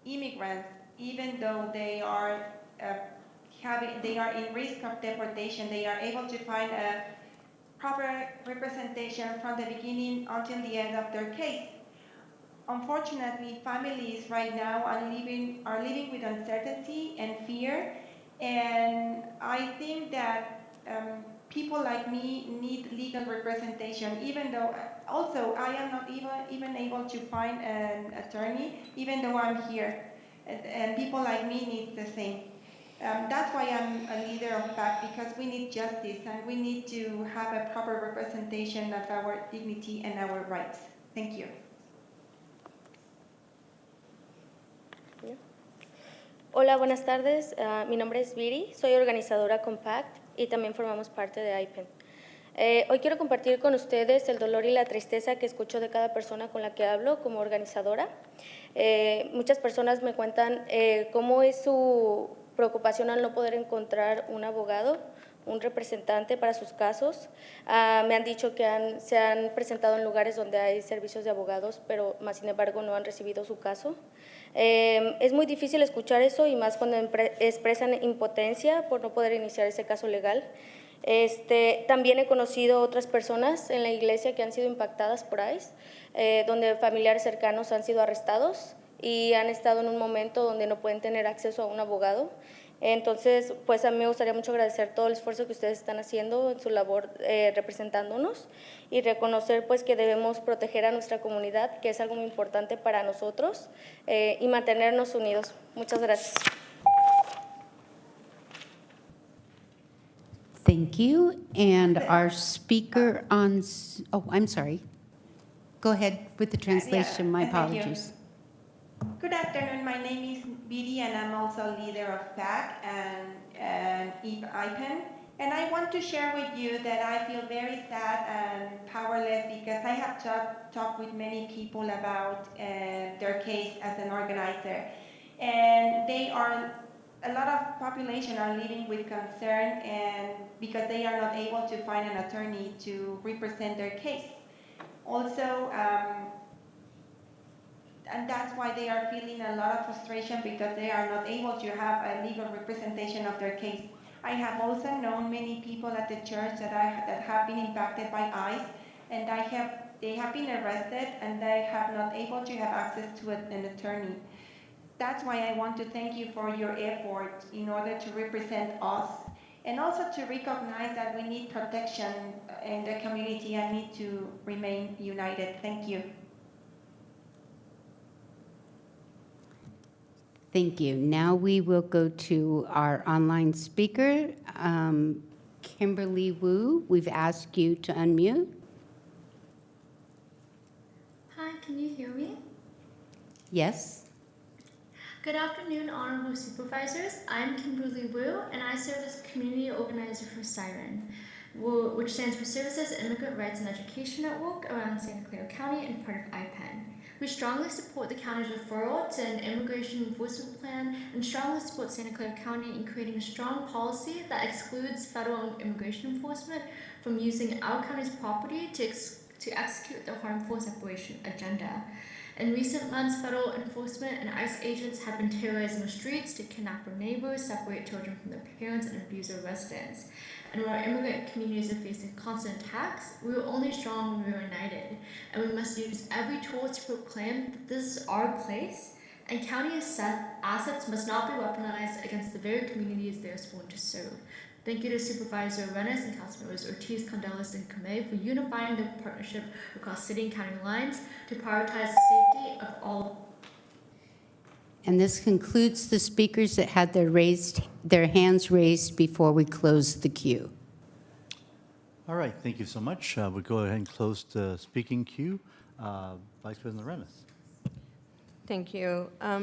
G: immigrants, even though they are in risk of deportation, they are able to find a proper representation from the beginning until the end of their case. Unfortunately, families right now are living with uncertainty and fear, and I think that people like me need legal representation, even though also I am not even able to find an attorney, even though I'm here, and people like me need the same. That's why I'm a leader of PAC, because we need justice and we need to have a proper representation of our dignity and our rights. Thank you.
B: Hola, buenas tardes. Mi nombre es Viri, soy organizadora con PAC y también formamos parte de IPEN. Hoy quiero compartir con ustedes el dolor y la tristeza que escucho de cada persona con la que hablo como organizadora. Muchas personas me cuentan cómo es su preocupación al no poder encontrar un abogado, un representante para sus casos. Me han dicho que se han presentado en lugares donde hay servicios de abogados, pero más sin embargo no han recibido su caso. Es muy difícil escuchar eso y más cuando expresan impotencia por no poder iniciar ese caso legal. También he conocido otras personas en la iglesia que han sido impactadas por ICE, donde familiares cercanos han sido arrestados y han estado en un momento donde no pueden tener acceso a un abogado. Entonces, pues a mí me gustaría mucho agradecer todo el esfuerzo que ustedes están haciendo en su labor representándonos y reconocer pues que debemos proteger a nuestra comunidad, que es algo muy importante para nosotros, y mantenernos unidos. Muchas gracias.
A: Thank you. And our speaker on, oh, I'm sorry. Go ahead with the translation. My
G: thank you.
A: apologies.
G: Good afternoon. My name is Bidi, and I'm also leader of PAC and IPEN. And I want to share with you that I feel very sad and powerless because I have talked with many people about their case as an organizer. And a lot of population are living with concern and because they are not able to find an attorney to represent their case. Also, and that's why they are feeling a lot of frustration because they are not able to have a legal representation of their case. I have also known many people at the church that have been impacted by ICE, and they have been arrested and they have not able to have access to an attorney. That's why I want to thank you for your effort in order to represent us and also to recognize that we need protection in the community and need to remain united. Thank you.
A: Thank you. Now we will go to our online speaker, Kimberly Wu. We've asked you to unmute.
C: Hi, can you hear me?
A: Yes.
C: Good afternoon, Honorable Supervisors. I'm Kimberly Wu, and I serve as Community Organizer for SIREN, which stands for Services, Immigrant Rights and Education Network around Santa Clara County and part of IPEN. We strongly support the county's referral to an immigration enforcement plan and strongly support Santa Clara County in creating a strong policy that excludes federal immigration enforcement from using our county's property to execute the harmful separation agenda. In recent months, federal enforcement and ICE agents have been terrorizing the streets to kidnap our neighbors, separate children from their parents, and abuse our residents. And while our immigrant communities are facing constant attacks, we are only strong when we are united. And we must use every tool to proclaim that this is our place, and county assets must not be weaponized against the very communities they are sworn to serve. Thank you to Supervisor Arenas and Councilmembers Ortiz, Condelas, and Kamei for unifying the partnership across city and county lines to prioritize the safety of all.
A: And this concludes the speakers that had their hands raised before we closed the queue.
Y: All right, thank you so much. We'll go ahead and close the speaking queue. Vice President Arenas.
M: Thank you. I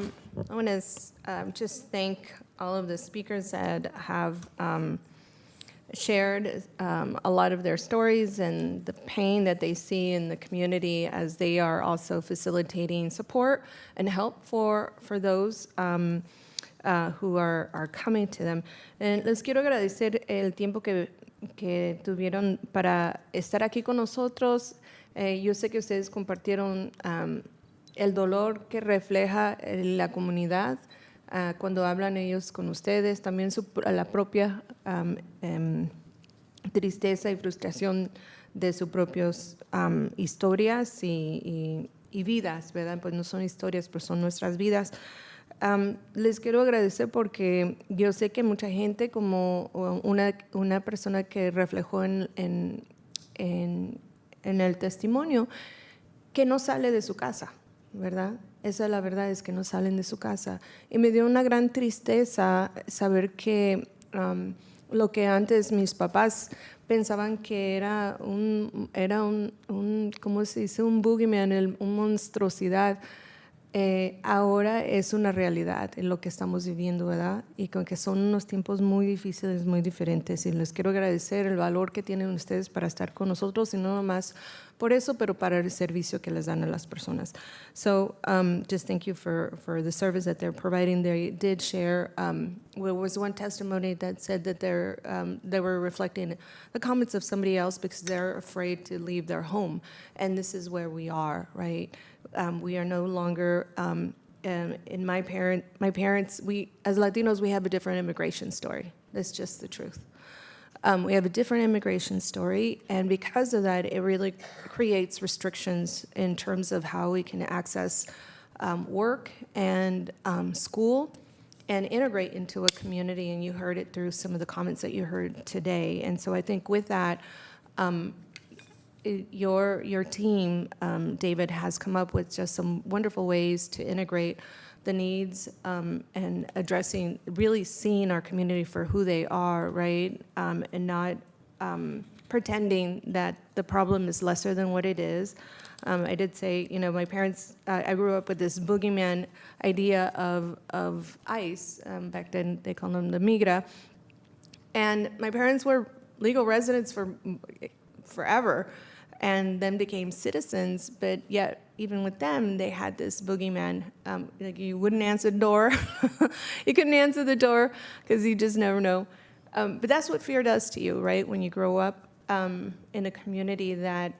M: want to just thank all of the speakers that have shared a lot of their stories and the pain that they see in the community as they are also facilitating support and help for those who are coming to them. And les quiero agradecer el tiempo que tuvieron para estar aquí con nosotros. Yo sé que ustedes compartieron el dolor que refleja la comunidad cuando hablan ellos con ustedes, también la propia tristeza y frustración de sus propias historias y vidas, ¿verdad? Pues no son historias, pero son nuestras vidas. Les quiero agradecer porque yo sé que mucha gente, como una persona que reflejó en el testimonio, que no sale de su casa, ¿verdad? Esa es la verdad, es que no salen de su casa. Y me dio una gran tristeza saber que lo que antes mis papás pensaban que era un ¿cómo se dice? Un boogeyman, una monstruosidad. ahora es una realidad en lo que estamos viviendo, ¿verdad? Y con que son unos tiempos muy difíciles, muy diferentes. Y les quiero agradecer el valor que tienen ustedes para estar con nosotros, y no nomás por eso, pero para el servicio que les dan a las personas. So just thank you for the service that they're providing. They did share, there was one testimony that said that they were reflecting the comments of somebody else because they're afraid to leave their home. And this is where we are, right? We are no longer, in my parents, we, as Latinos, we have a different immigration story. That's just the truth. We have a different immigration story, and because of that, it really creates restrictions in terms of how we can access work and school and integrate into a community, and you heard it through some of the comments that you heard today. And so I think with that, your team, David, has come up with just some wonderful ways to integrate the needs and addressing, really seeing our community for who they are, right? And not pretending that the problem is lesser than what it is. I did say, you know, my parents, I grew up with this boogeyman idea of ICE. Back then, they called them the migra. And my parents were legal residents for forever, and then became citizens, but yet even with them, they had this boogeyman. Like you wouldn't answer the door. You couldn't answer the door because you just never know. But that's what fear does to you, right? When you grow up in a community that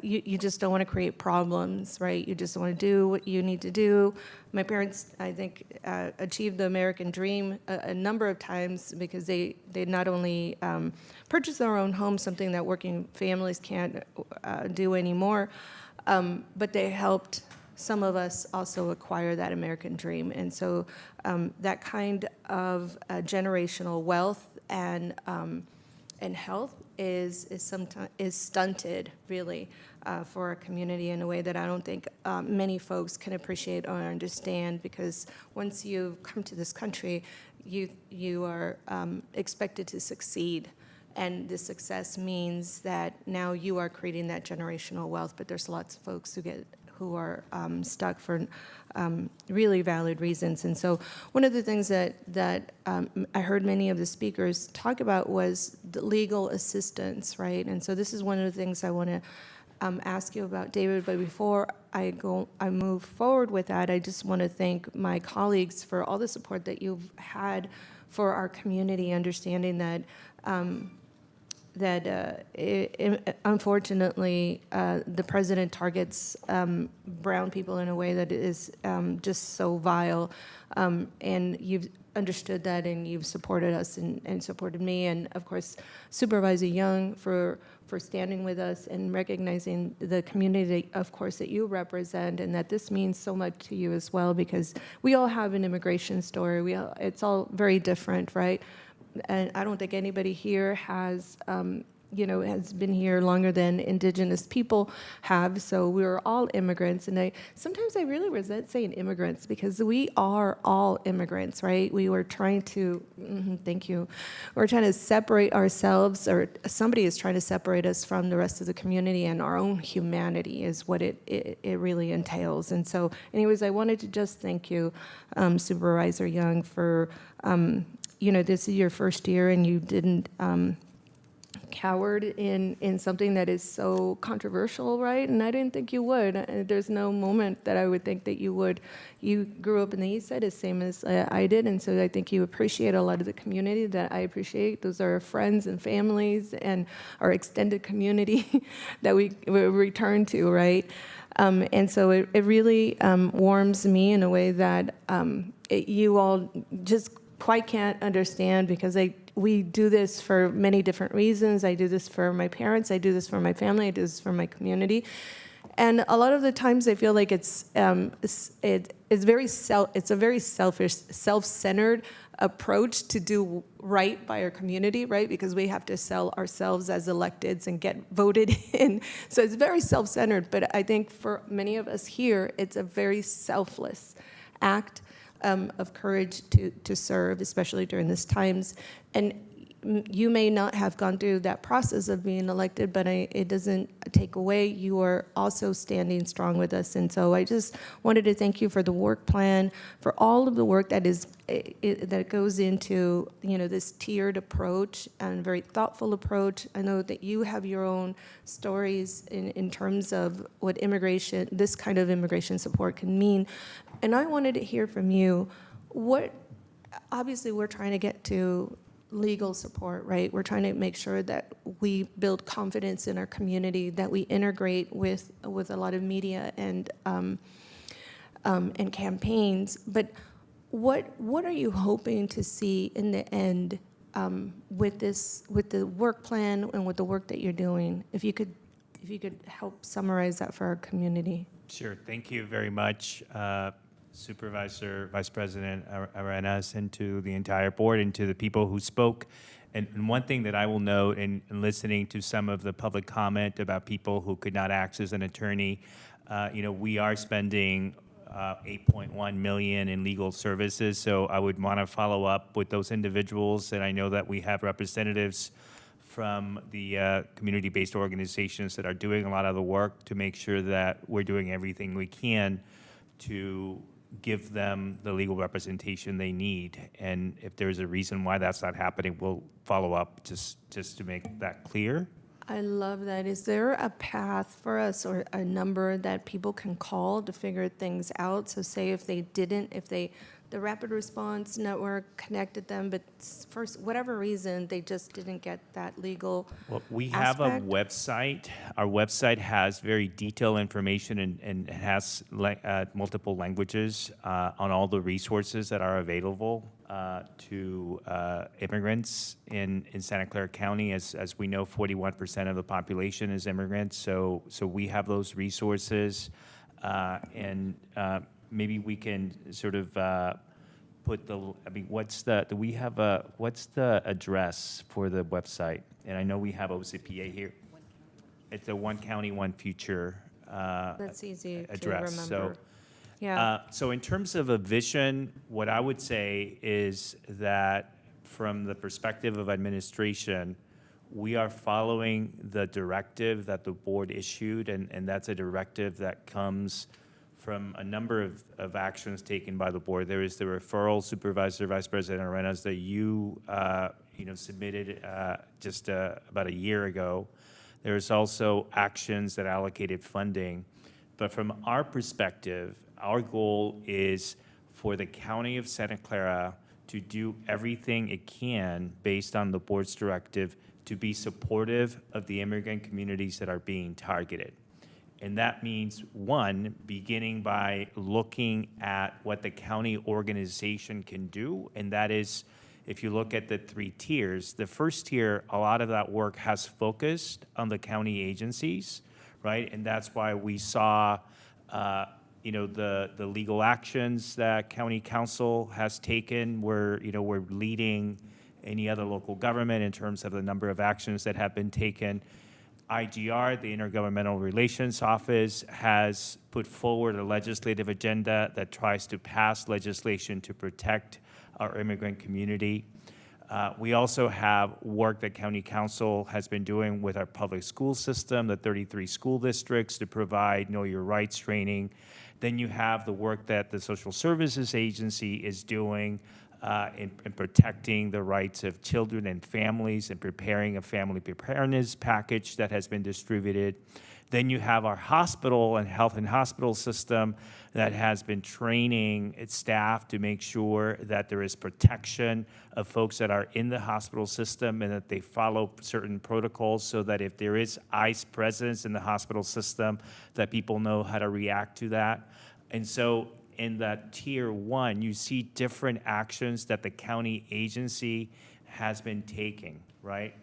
M: you just don't want to create problems, right? You just want to do what you need to do. My parents, I think, achieved the American dream a number of times because they not only purchased their own home, something that working families can't do anymore, but they helped some of us also acquire that American dream. And so that kind of generational wealth and health is stunted, really, for our community in a way that I don't think many folks can appreciate or understand, because once you come to this country, you are expected to succeed. And the success means that now you are creating that generational wealth, but there's lots of folks who are stuck for really valid reasons. And so one of the things that I heard many of the speakers talk about was the legal assistance, right? And so this is one of the things I want to ask you about, David, but before I move forward with that, I just want to thank my colleagues for all the support that you've had for our community, understanding that unfortunately, the president targets brown people in a way that is just so vile. And you've understood that, and you've supported us and supported me. And of course, Supervisor Young for standing with us and recognizing the community, of course, that you represent, and that this means so much to you as well, because we all have an immigration story. It's all very different, right? And I don't think anybody here has been here longer than indigenous people have. So we're all immigrants. And sometimes I really resent saying immigrants, because we are all immigrants, right? We were trying to, thank you. We're trying to separate ourselves, or somebody is trying to separate us from the rest of the community, and our own humanity is what it really entails. And so anyways, I wanted to just thank you, Supervisor Young, for, this is your first year, and you didn't cowered in something that is so controversial, right? And I didn't think you would. There's no moment that I would think that you would. You grew up in the East Side, the same as I did, and so I think you appreciate a lot of the community that I appreciate. Those are our friends and families and our extended community that we return to, right? And so it really warms me in a way that you all just quite can't understand, because we do this for many different reasons. I do this for my parents. I do this for my family. I do this for my community. And a lot of the times I feel like it's a very selfish, self-centered approach to do right by our community, right? Because we have to sell ourselves as electeds and get voted in. So it's very self-centered. But I think for many of us here, it's a very selfless act of courage to serve, especially during these times. And you may not have gone through that process of being elected, but it doesn't take away. You are also standing strong with us. And so I just wanted to thank you for the work plan, for all of the work that that goes into, this tiered approach and very thoughtful approach. I know that you have your own stories in terms of what this kind of immigration support can mean. And I wanted to hear from you, obviously we're trying to get to legal support, right? We're trying to make sure that we build confidence in our community, that we integrate with a lot of media and campaigns. But what are you hoping to see in the end with the work plan and with the work that you're doing? If you could help summarize that for our community.
K: Sure. Thank you very much, Supervisor Vice President Arenas, and to the entire board and to the people who spoke. And one thing that I will note in listening to some of the public comment about people who could not access an attorney, we are spending $8.1 million in legal services. So I would want to follow up with those individuals. And I know that we have representatives from the community-based organizations that are doing a lot of the work to make sure that we're doing everything we can to give them the legal representation they need. And if there's a reason why that's not happening, we'll follow up just to make that clear.
M: I love that. Is there a path for us or a number that people can call to figure things out? So say if the Rapid Response Network connected them, but for whatever reason, they just didn't get that legal
K: Well, we have a
M: aspect?
K: website. Our website has very detailed information and has multiple languages on all the resources that are available to immigrants in Santa Clara County. As we know, 41% of the population is immigrants, so we have those resources, and maybe we can sort of put what's the address for the website? And I know we have OCPA here. It's a One County, One Future
M: That's easy
K: address.
M: to
K: So,
M: remember. Yeah.
K: so in terms of a vision, what I would say is that from the perspective of administration, we are following the directive that the board issued, and that's a directive that comes from a number of actions taken by the board. There is the referral, Supervisor Vice President Arenas, that you submitted just about a year ago. There's also actions that allocated funding. But from our perspective, our goal is for the County of Santa Clara to do everything it can based on the board's directive to be supportive of the immigrant communities that are being targeted. And that means, one, beginning by looking at what the county organization can do, and that is, if you look at the 3 tiers, the first tier, a lot of that work has focused on the county agencies, right? And that's why we saw, the legal actions that county council has taken. We're leading any other local government in terms of the number of actions that have been taken. IGR, the Intergovernmental Relations Office, has put forward a legislative agenda that tries to pass legislation to protect our immigrant community. We also have work that County Council has been doing with our public school system, the 33 school districts, to provide Know Your Rights training. Then you have the work that the Social Services Agency is doing in protecting the rights of children and families and preparing a family preparedness package that has been distributed. Then you have our hospital and health and hospital system that has been training its staff to make sure that there is protection of folks that are in the hospital system and that they follow certain protocols so that if there is ICE presence in the hospital system, that people know how to react to that. And so in that tier 1, you see different actions that the county agency has been taking, right?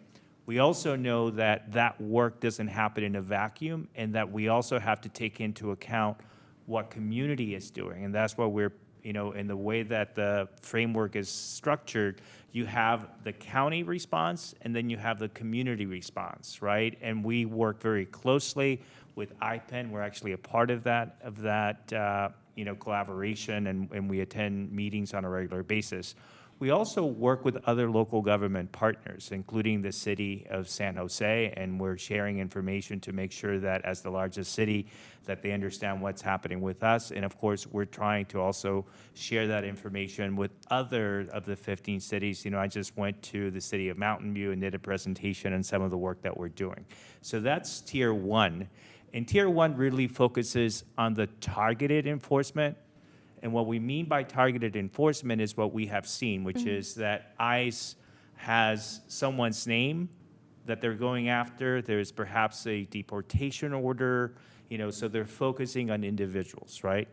K: We also know that that work doesn't happen in a vacuum, and that we also have to take into account what community is doing. And that's why we're, in the way that the framework is structured, you have the county response and then you have the community response, right? And we work very closely with IPEN. We're actually a part of that collaboration, and we attend meetings on a regular basis. we also work with other local government partners, including the city of San Jose, and we're sharing information to make sure that as the largest city, that they understand what's happening with us. And of course, we're trying to also share that information with other of the 15 cities. You know, I just went to the city of Mountain View and did a presentation on some of the work that we're doing. So that's tier 1. And tier 1 really focuses on the targeted enforcement. And what we mean by targeted enforcement is what we have seen, which is that ICE has someone's name that they're going after. There's perhaps a deportation order, you know, so they're focusing on individuals, right?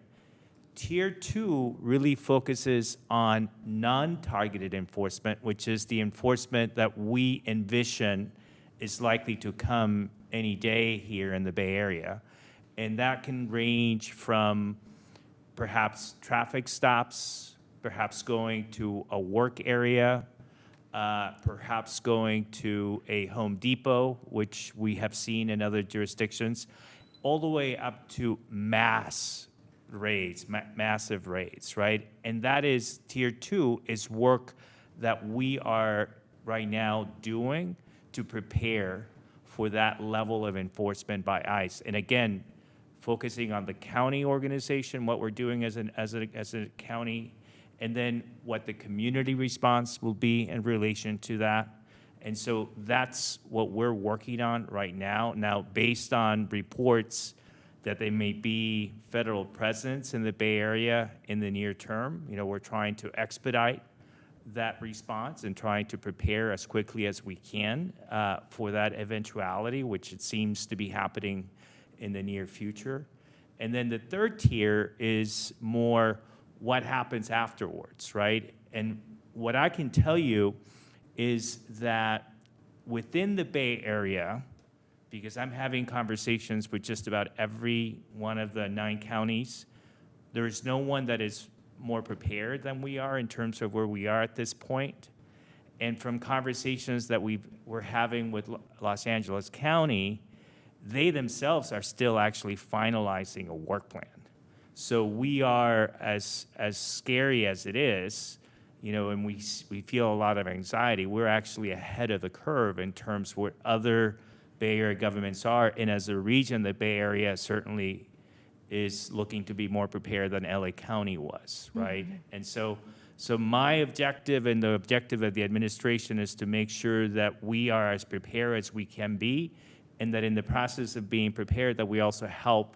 K: Tier 2 really focuses on non-targeted enforcement, which is the enforcement that we envision is likely to come any day here in the Bay Area. And that can range from perhaps traffic stops, perhaps going to a work area, perhaps going to a Home Depot, which we have seen in other jurisdictions, all the way up to mass raids, massive raids, right? And that is, tier 2 is work that we are right now doing to prepare for that level of enforcement by ICE. And again, focusing on the county organization, what we're doing as a county, and then what the community response will be in relation to that. And so that's what we're working on right now. Now, based on reports that there may be federal presence in the Bay Area in the near term, you know, we're trying to expedite that response and trying to prepare as quickly as we can for that eventuality, which it seems to be happening in the near future. And then the third tier is more what happens afterwards, right? And what I can tell you is that within the Bay Area, because I'm having conversations with just about every one of the 9 counties, there is no one that is more prepared than we are in terms of where we are at this point. And from conversations that we're having with Los Angeles County, they themselves are still actually finalizing a work plan. So we are, as scary as it is, you know, and we feel a lot of anxiety, we're actually ahead of the curve in terms of where other Bay Area governments are. And as a region, the Bay Area certainly is looking to be more prepared than LA County was, right? And so my objective and the objective of the administration is to make sure that we are as prepared as we can be, and that in the process of being prepared, that we also help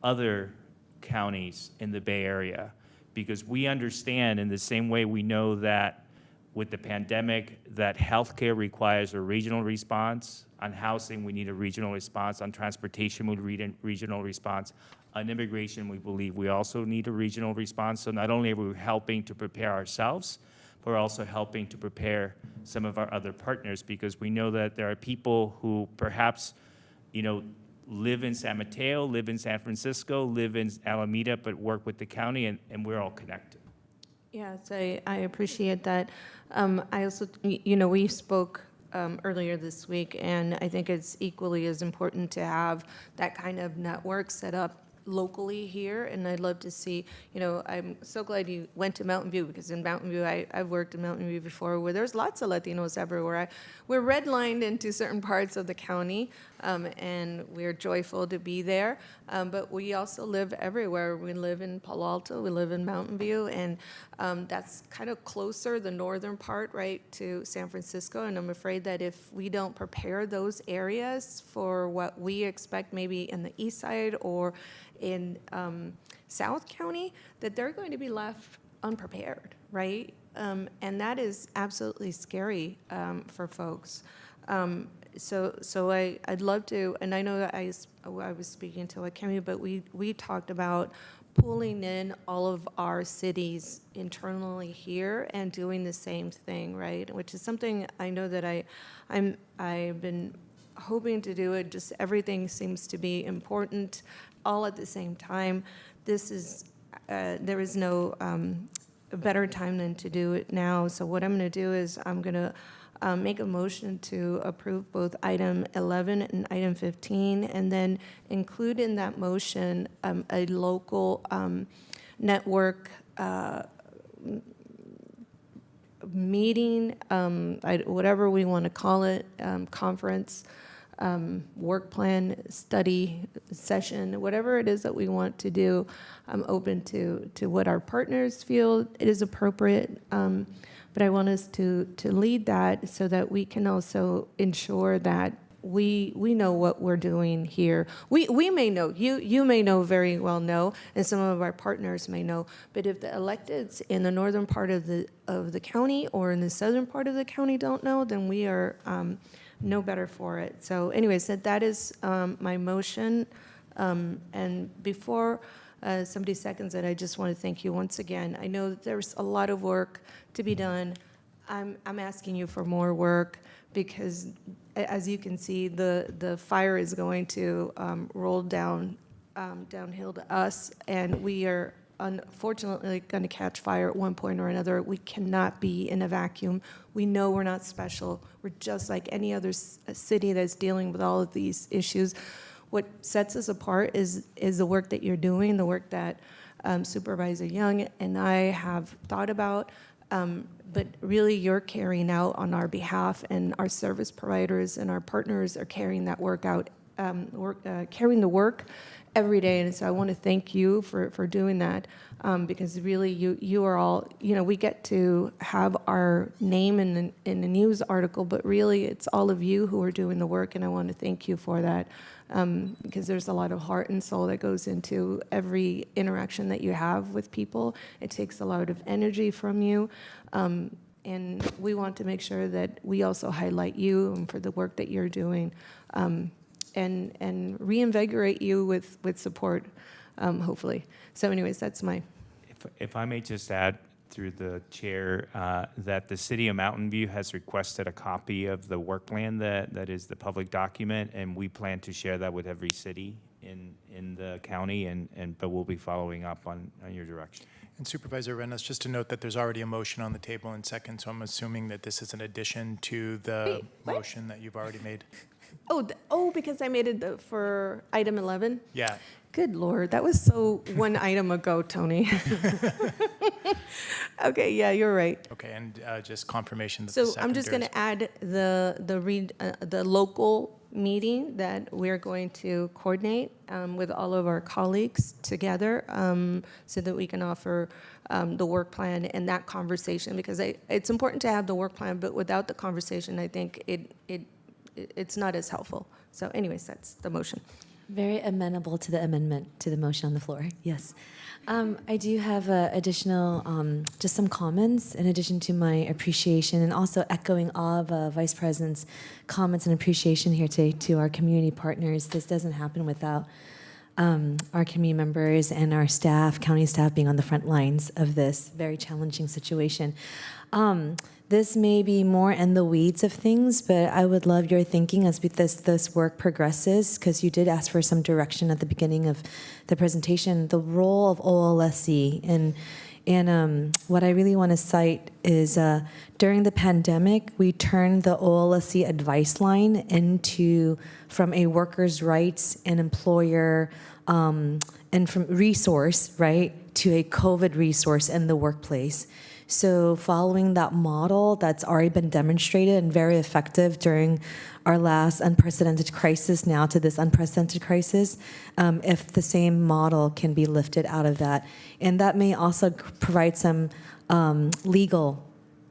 K: other counties in the Bay Area. Because we understand, in the same way we know that with the pandemic, that healthcare requires a regional response. On housing, we need a regional response. On transportation, we need a regional response. On immigration, we believe we also need a regional response. So not only are we helping to prepare ourselves, but we're also helping to prepare some of our other partners, because we know that there are people who perhaps, you know, live in San Mateo, live in San Francisco, live in Alameda, but work with the county, and we're all connected.
M: Yes, I appreciate that. I also, you know, we spoke earlier this week, and I think it's equally as important to have that kind of network set up locally here, and I'd love to see, you know, I'm so glad you went to Mountain View, because in Mountain View, I've worked in Mountain View before, where there's lots of Latinos everywhere. We're redlined into certain parts of the county, and we're joyful to be there, but we also live everywhere. We live in Palo Alto, we live in Mountain View, and that's kind of closer, the northern part, right, to San Francisco, and I'm afraid that if we don't prepare those areas for what we expect maybe in the east side or in South County, that they're going to be left unprepared, right? And that is absolutely scary for folks. So I'd love to, and I know that I was speaking to Akemi, but we talked about pulling in all of our cities internally here and doing the same thing, right? Which is something I know that I've been hoping to do. It just, everything seems to be important all at the same time. This is, there is no better time than to do it now. So what I'm going to do is I'm going to make a motion to approve both item 11 and item 15, and then include in that motion a local network meeting, whatever we want to call it, conference, work plan, study session, whatever it is that we want to do. I'm open to what our partners feel it is appropriate, but I want us to lead that so that we can also ensure that we know what we're doing here. We may know, you may know very well know, and some of our partners may know, but if the electeds in the northern part of the county or in the southern part of the county don't know, then we are no better for it. So anyways, that is my motion. And before somebody seconds it, I just want to thank you once again. I know that there's a lot of work to be done. I'm asking you for more work because, as you can see, the fire is going to roll downhill to us, and we are unfortunately going to catch fire at one point or another. We cannot be in a vacuum. We know we're not special. We're just like any other city that's dealing with all of these issues. What sets us apart is the work that you're doing, the work that Supervisor Young and I have thought about, but really you're carrying out on our behalf, and our service providers and our partners are carrying that work out, carrying the work every day. And so I want to thank you for doing that, because really you are all, we get to have our name in the news article, but really it's all of you who are doing the work, and I want to thank you for that, because there's a lot of heart and soul that goes into every interaction that you have with people. It takes a lot of energy from you, and we want to make sure that we also highlight you and for the work that you're doing. And reinvigorate you with support, hopefully. So anyways, that's my...
K: If I may just add through the chair that the city of Mountain View has requested a copy of the work plan that is the public document, and we plan to share that with every city in the county, but we'll be following up on your direction.
E: And Supervisor Arenas, just to note that there's already a motion on the table in second, so I'm assuming that this is an addition to the motion that you've already made.
M: Because I made it for item 11?
E: Yeah.
M: Good Lord, that was so one item ago, Tony. Okay, yeah, you're right.
E: Okay, and just confirmation that
M: So
E: the
M: I'm just going to add the local meeting that we're going to coordinate with all of our colleagues together, so that we can offer the work plan and that conversation, because it's important to have the work plan, but without the conversation, I think it's not as helpful. So anyways, that's the motion.
J: Very amenable to the amendment to the motion on the floor. Yes. I do have additional, just some comments in addition to my appreciation, and also echoing all of Vice President's comments and appreciation here today to our community partners. This doesn't happen without our community members and our staff, county staff, being on the front lines of this very challenging situation. This may be more in the weeds of things, but I would love your thinking as this work progresses, because you did ask for some direction at the beginning of the presentation. The role of OLSC, and what I really want to cite is during the pandemic, we turned the OLSC advice line from a workers' rights and employer and from resource, right, to a COVID resource in the workplace. So following that model that's already been demonstrated and very effective during our last unprecedented crisis now to this unprecedented crisis, if the same model can be lifted out of that. And that may also provide some legal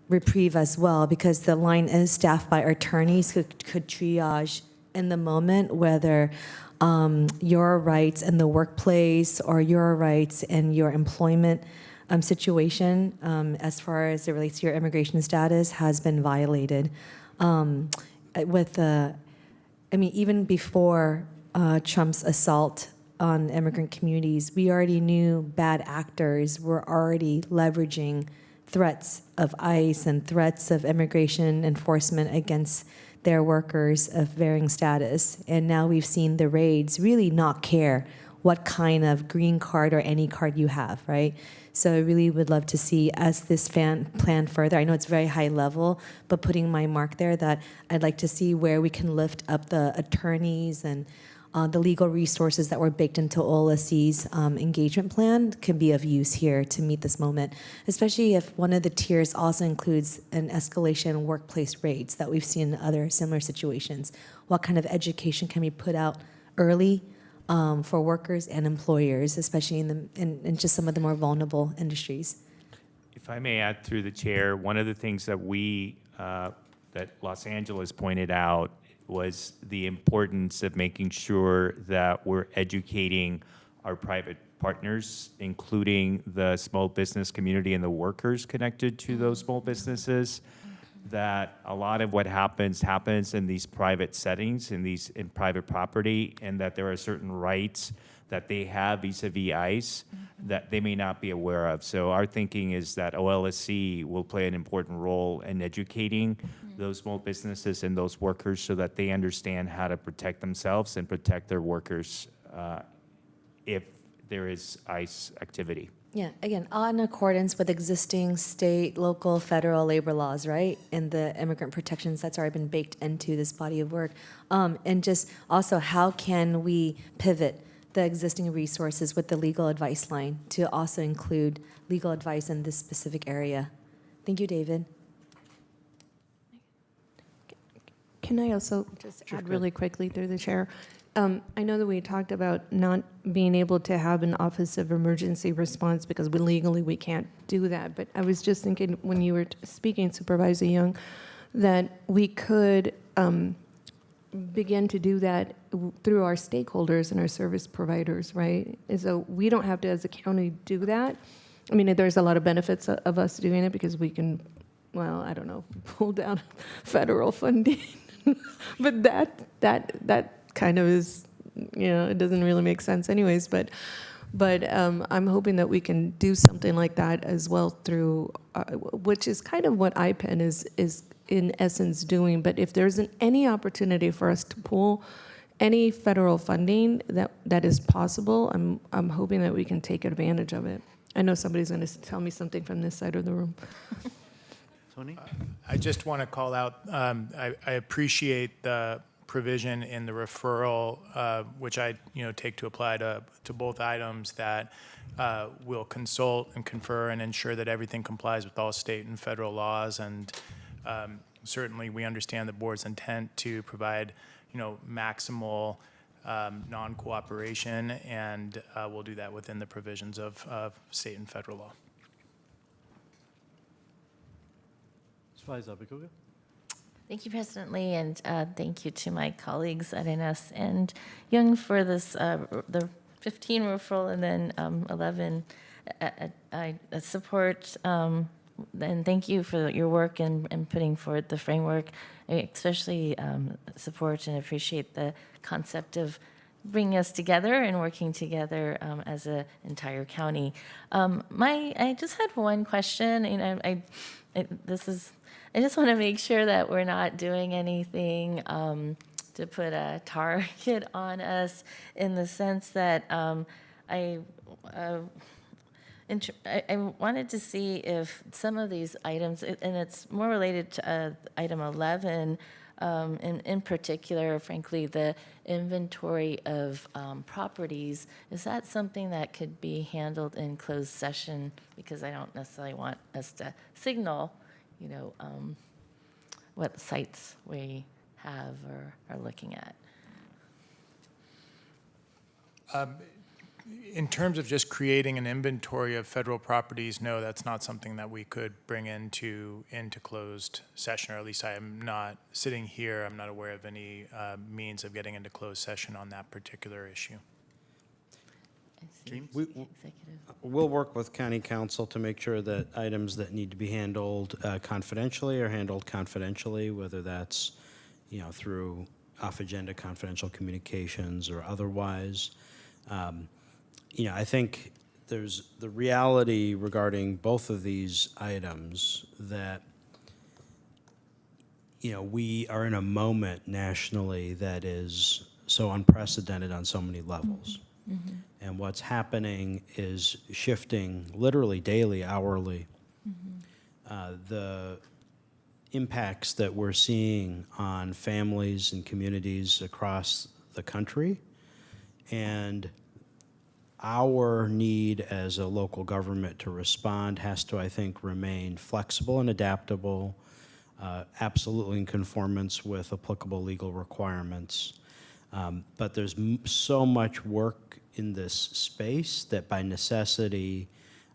J: reprieve as well, because the line is staffed by attorneys who could triage in the moment whether your rights in the workplace or your rights in your employment situation, as far as it relates to your immigration status, has been violated. Even before Trump's assault on immigrant communities, we already knew bad actors were already leveraging threats of ICE and threats of immigration enforcement against their workers of varying status. And now we've seen the raids really not care what kind of green card or any card you have, right? So I really would love to see, as this plan further, I know it's very high level, but putting my mark there, that I'd like to see where we can lift up the attorneys and the legal resources that were baked into OLSC's engagement plan can be of use here to meet this moment, especially if one of the tiers also includes an escalation in workplace rates that we've seen in other similar situations. What kind of education can be put out early for workers and employers, especially in just some of the more vulnerable industries?
K: If I may add through the chair, one of the things that that Los Angeles pointed out was the importance of making sure that we're educating our private partners, including the small business community and the workers connected to those small businesses, that a lot of what happens in these private settings, in private property, and that there are certain rights that they have vis-a-vis ICE that they may not be aware of. So our thinking is that OLSC will play an important role in educating those small businesses and those workers so that they understand how to protect themselves and protect their workers if there is ICE activity.
J: Yeah, again, all in accordance with existing state, local, federal labor laws, right? And the immigrant protections that's already been baked into this body of work. And just also, how can we pivot the existing resources with the legal advice line to also include legal advice in this specific area? Thank you, David.
M: Can I also just add really quickly through the chair? I know that we talked about not being able to have an Office of Emergency Response because legally we can't do that. But I was just thinking when you were speaking, Supervisor Young, that we could begin to do that through our stakeholders and our service providers, right? And so we don't have to, as a county, do that. I mean, there's a lot of benefits of us doing it because we can, well, I don't know, pull down federal funding. But that kind of is, it doesn't really make sense anyways. But I'm hoping that we can do something like that as well through, which is kind of what IPEN is in essence doing. But if there isn't any opportunity for us to pull any federal funding that is possible, I'm hoping that we can take advantage of it. I know somebody's going to tell me something from this side of the room.
Y: Tony?
E: I just want to call out, I appreciate the provision in the referral, which I take to apply to both items, that will consult and confer and ensure that everything complies with all state and federal laws. And certainly we understand the board's intent to provide maximal non-cooperation, and we'll do that within the provisions of state and federal law.
Y: Supervisor Abicoga?
R: Thank you, President Lee, and thank you to my colleagues Arenas and Young for this, the 15 referral and then 11 I support, and thank you for your work in putting forward the framework. I especially support and appreciate the concept of bringing us together and working together as an entire county. I just had one question, and I just want to make sure that we're not doing anything to put a target on us, in the sense that I wanted to see if some of these items, and it's more related to item 11, in particular, frankly, the inventory of properties, is that something that could be handled in closed session? Because I don't necessarily want us to signal what sites we have or are looking at.
E: In terms of just creating an inventory of federal properties, no, that's not something that we could bring into closed session, or at least I am not sitting here. I'm not aware of any means of getting into closed session on that particular issue.
S: We'll work with County Council to make sure that items that need to be handled confidentially are handled confidentially, whether that's, through off-agenda confidential communications or otherwise. I think there's the reality regarding both of these items that, we are in a moment nationally that is so unprecedented on so many levels.
R: Mm-hmm.
S: And what's happening is shifting literally daily, hourly.
R: Mm-hmm.
S: The impacts that we're seeing on families and communities across the country And our need as a local government to respond has to, I think, remain flexible and adaptable, absolutely in conformance with applicable legal requirements. But there's so much work in this space that by necessity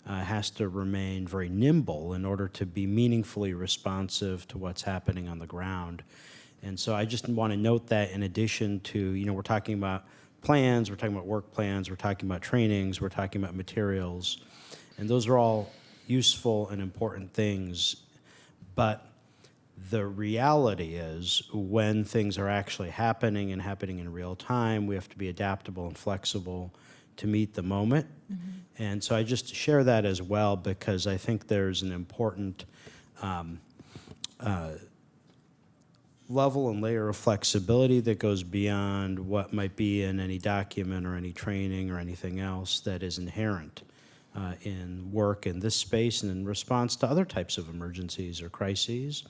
S: has to remain very nimble in order to be meaningfully responsive to what's happening on the ground. And so I just want to note that in addition to, we're talking about plans, we're talking about work plans, we're talking about trainings, we're talking about materials, and those are all useful and important things. But the reality is when things are actually happening and happening in real time, we have to be adaptable and flexible to meet the moment. Mm-hmm. And so I just share that as well because I think there's an important level and layer of flexibility that goes beyond what might be in any document or any training or anything else that is inherent in work in this space and in response to other types of emergencies or crises.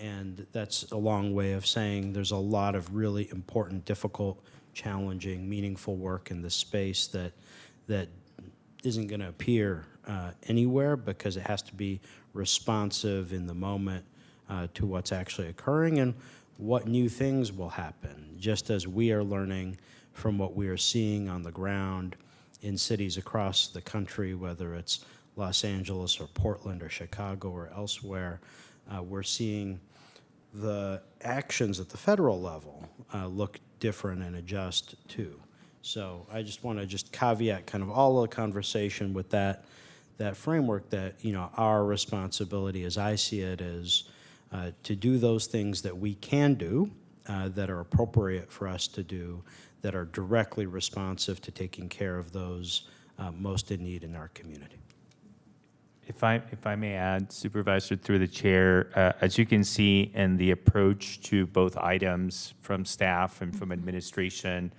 S: And that's a long way of saying there's a lot of really important, difficult, challenging, meaningful work in this space that isn't going to appear anywhere because it has to be responsive in the moment to what's actually occurring and what new things will happen, just as we are learning from what we are seeing on the ground in cities across the country, whether it's Los Angeles or Portland or Chicago or elsewhere. We're seeing the actions at the federal level look different and adjust too. So I just want to caveat kind of all of the conversation with that framework that, our responsibility as I see it is to do those things that we can do that are appropriate for us to do, that are directly responsive to taking care of those most in need in our community.
K: If I may add, Supervisor, through the chair, as you can see in the approach to both items from staff and from administration,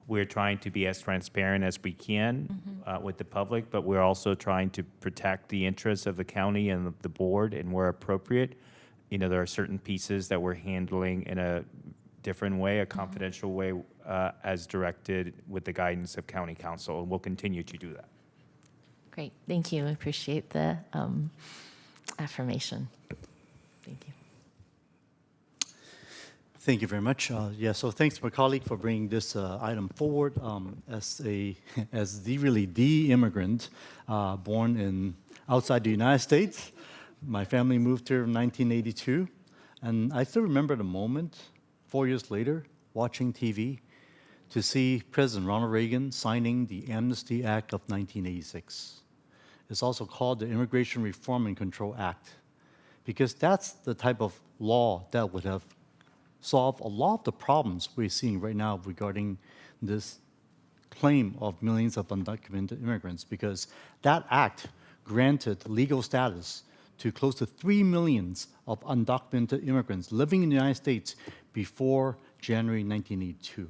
K: we're trying to be as transparent as we can with the public, but we're also trying to protect the interests of the county and the board, and where appropriate. There are certain pieces that we're handling in a different way, a confidential way, as directed with the guidance of county council, and we'll continue to do that.
R: Great, thank you. I appreciate the affirmation. Thank you.
Y: Thank you very much. So thanks to my colleague for bringing this item forward. As the immigrant born outside the United States, my family moved here in 1982, and I still remember the moment 4 years later, watching TV, to see President Ronald Reagan signing the Amnesty Act of 1986. It's also called the Immigration Reform and Control Act, because that's the type of law that would have solved a lot of the problems we're seeing right now regarding this claim of millions of undocumented immigrants, because that act granted legal status to close to 3 million of undocumented immigrants living in the United States before January 1982.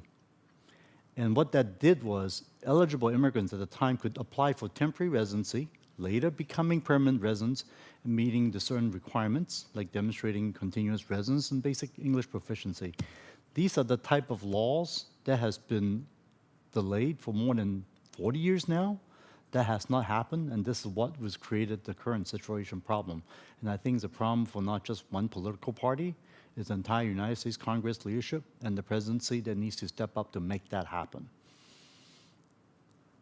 Y: And what that did was eligible immigrants at the time could apply for temporary residency, later becoming permanent residents and meeting the certain requirements, like demonstrating continuous residence and basic English proficiency. These are the type of laws that has been delayed for more than 40 years now. That has not happened, and this is what was created the current situation problem. And I think it's a problem for not just one political party, it's the entire United States Congress leadership and the presidency that needs to step up to make that happen.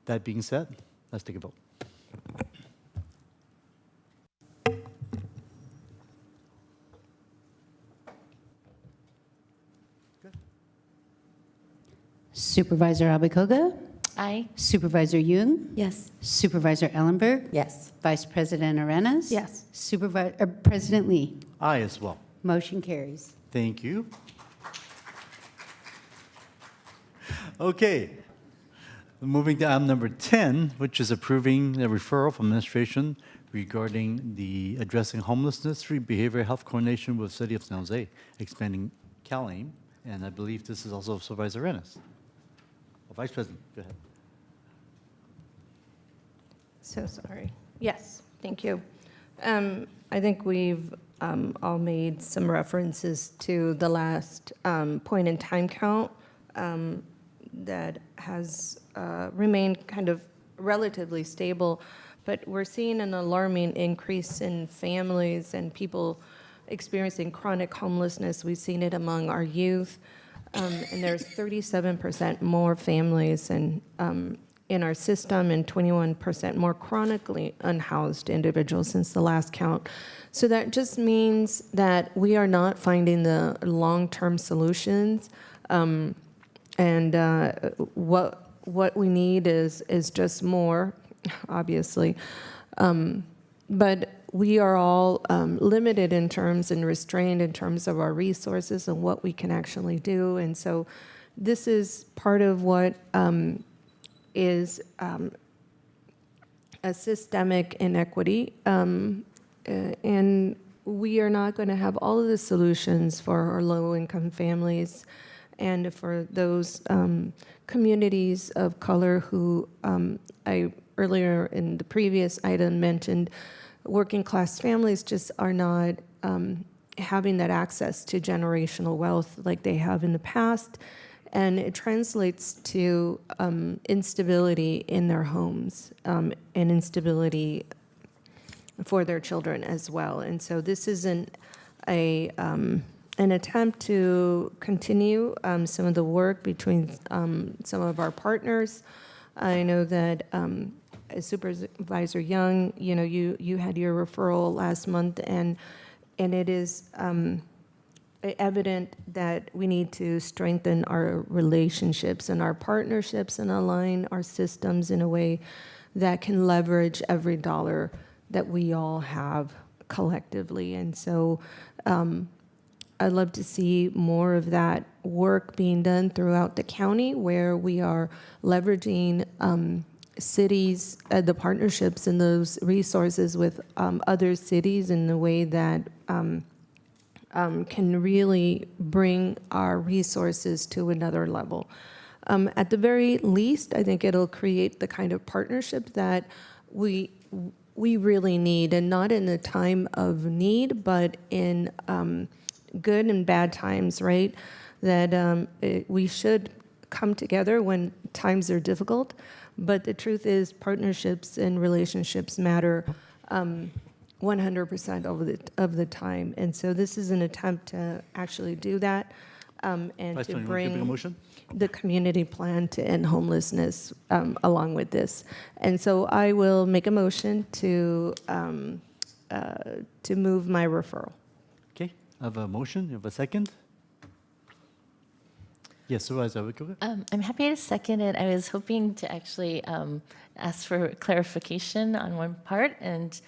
Y: That being said, let's take a vote.
A: Supervisor Abakoga?
R: Aye.
A: Supervisor Jung?
J: Yes.
A: Supervisor Ellenberg?
Q: Yes.
A: Vice President Arenas?
M: Yes.
A: President Lee?
Y: Aye as well.
A: Motion carries.
Y: Thank you. Okay. Moving to item number 10, which is approving the referral from administration regarding the addressing homelessness through behavioral health coordination with City of San Jose, expanding CalAIM. And I believe this is also Supervisor Arenas. Vice President, go ahead.
M: So sorry. Yes, thank you. I think we've all made some references to the last point in time count. that has remained kind of relatively stable, but we're seeing an alarming increase in families and people experiencing chronic homelessness. We've seen it among our youth, and there's 37% more families in our system and 21% more chronically unhoused individuals since the last count. So that just means that we are not finding the long-term solutions, and what we need is just more, obviously. But we are all limited in terms and restrained in terms of our resources and what we can actually do. And so this is part of what is a systemic inequity. And we are not going to have all of the solutions for our low-income families and for those communities of color who I earlier in the previous item mentioned working class families just are not having that access to generational wealth like they have in the past. And it translates to instability in their homes and instability for their children as well. And so this is an attempt to continue some of the work between some of our partners. I know that Supervisor Young, you had your referral last month, and it is evident that we need to strengthen our relationships and our partnerships and align our systems in a way that can leverage every dollar that we all have collectively. And so I'd love to see more of that work being done throughout the county, where we are leveraging cities, the partnerships and those resources with other cities in a way that can really bring our resources to another level. At the very least, I think it'll create the kind of partnership that we really need, and not in a time of need, but in good and bad times, right? That we should come together when times are difficult, but the truth is partnerships and relationships matter 100% of the time. And so this is an attempt to actually do that and
Y: Vice
M: to
Y: President, will you make a
M: bring
Y: motion?
M: the community plan to end homelessness along with this. And so I will make a motion to move my referral.
Y: Okay, I have a motion. You have a second? Yes, Supervisor Wickover?
R: I'm happy to second it. I was hoping to actually ask for clarification on one part, and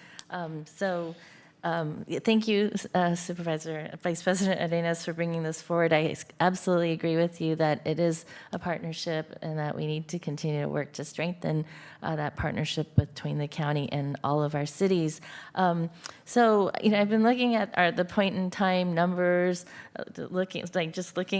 R: thank you, Supervisor Vice President Arenas, for bringing this forward. I absolutely agree with you that it is a partnership and that we need to continue to work to strengthen that partnership between the county and all of our cities. I've been looking at the point in time numbers, looking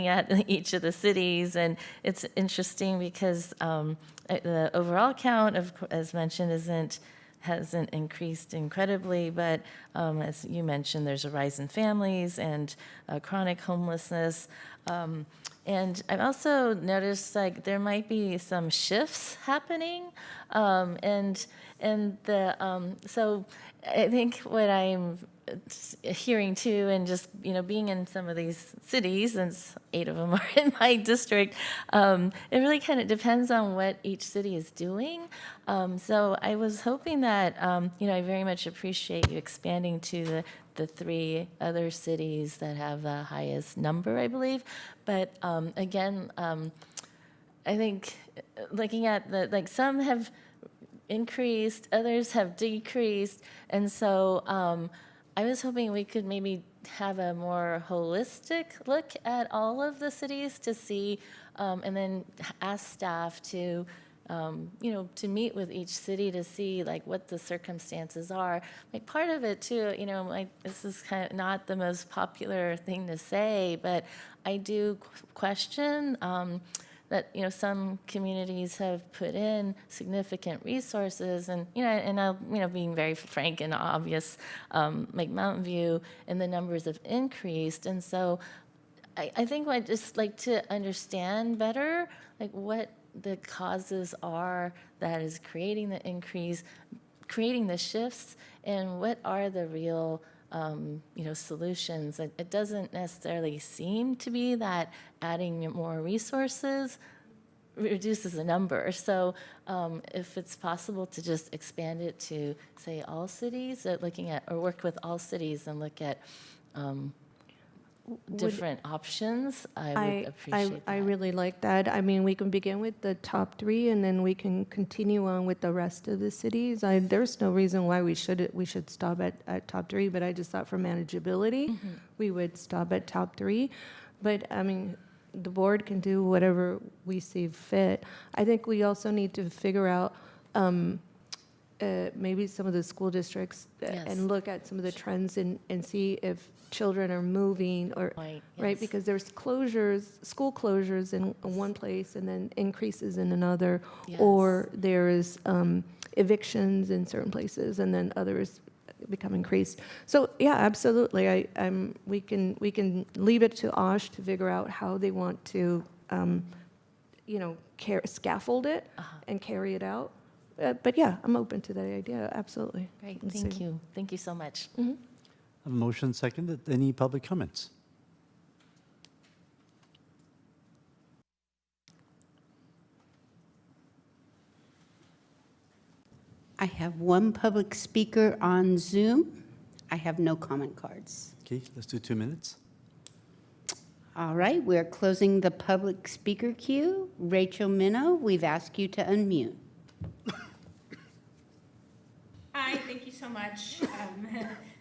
R: at each of the cities, and it's interesting because the overall count, as mentioned, hasn't increased incredibly, but as you mentioned, there's a rise in families and chronic homelessness. And I've also noticed there might be some shifts happening, so I think what I'm hearing too, and just being in some of these cities, and 8 of them are in my district, it really kind of depends on what each city is doing. So I was hoping that I very much appreciate you expanding to the 3 other cities that have the highest number, I believe. But again, I think looking at some have increased, others have decreased, and so I was hoping we could maybe have a more holistic look at all of the cities to see, and then ask staff to meet with each city to see what the circumstances are. Part of it too, this is kind of not the most popular thing to say, but I do question that some communities have put in significant resources, and being very frank and obvious, like Mountain View, and the numbers have increased, and so I think I'd just like to understand better, like what the causes are that is creating the increase, creating the shifts, and what are the real, solutions. It doesn't necessarily seem to be that adding more resources reduces the number. So if it's possible to just expand it to, say, all cities, looking at, or work with all cities and look at different options, I would appreciate that.
M: I really like that. I mean, we can begin with the top 3, and then we can continue on with the rest of the cities. There's no reason why we should stop at top 3, but I just thought for manageability, we would stop at top 3. But I mean, the board can do whatever we see fit. I think we also need to figure out maybe some of the school districts and look at some of the trends and see if children are moving or right, because there's school closures in one place and then increases in another, or there's evictions in certain places and then others become increased. So yeah, absolutely. We can leave it to OSH to figure out how they want to scaffold it and carry it out. But yeah, I'm open to that idea. Absolutely.
R: Great. Thank you. Thank you so much.
Y: A motion seconded. Any public comments?
A: I have one public speaker on Zoom. I have no comment cards.
Y: Okay, let's do 2 minutes.
A: All right, we're closing the public speaker queue. Rachel Minnow, we've asked you to unmute.
I: Hi, thank you so much.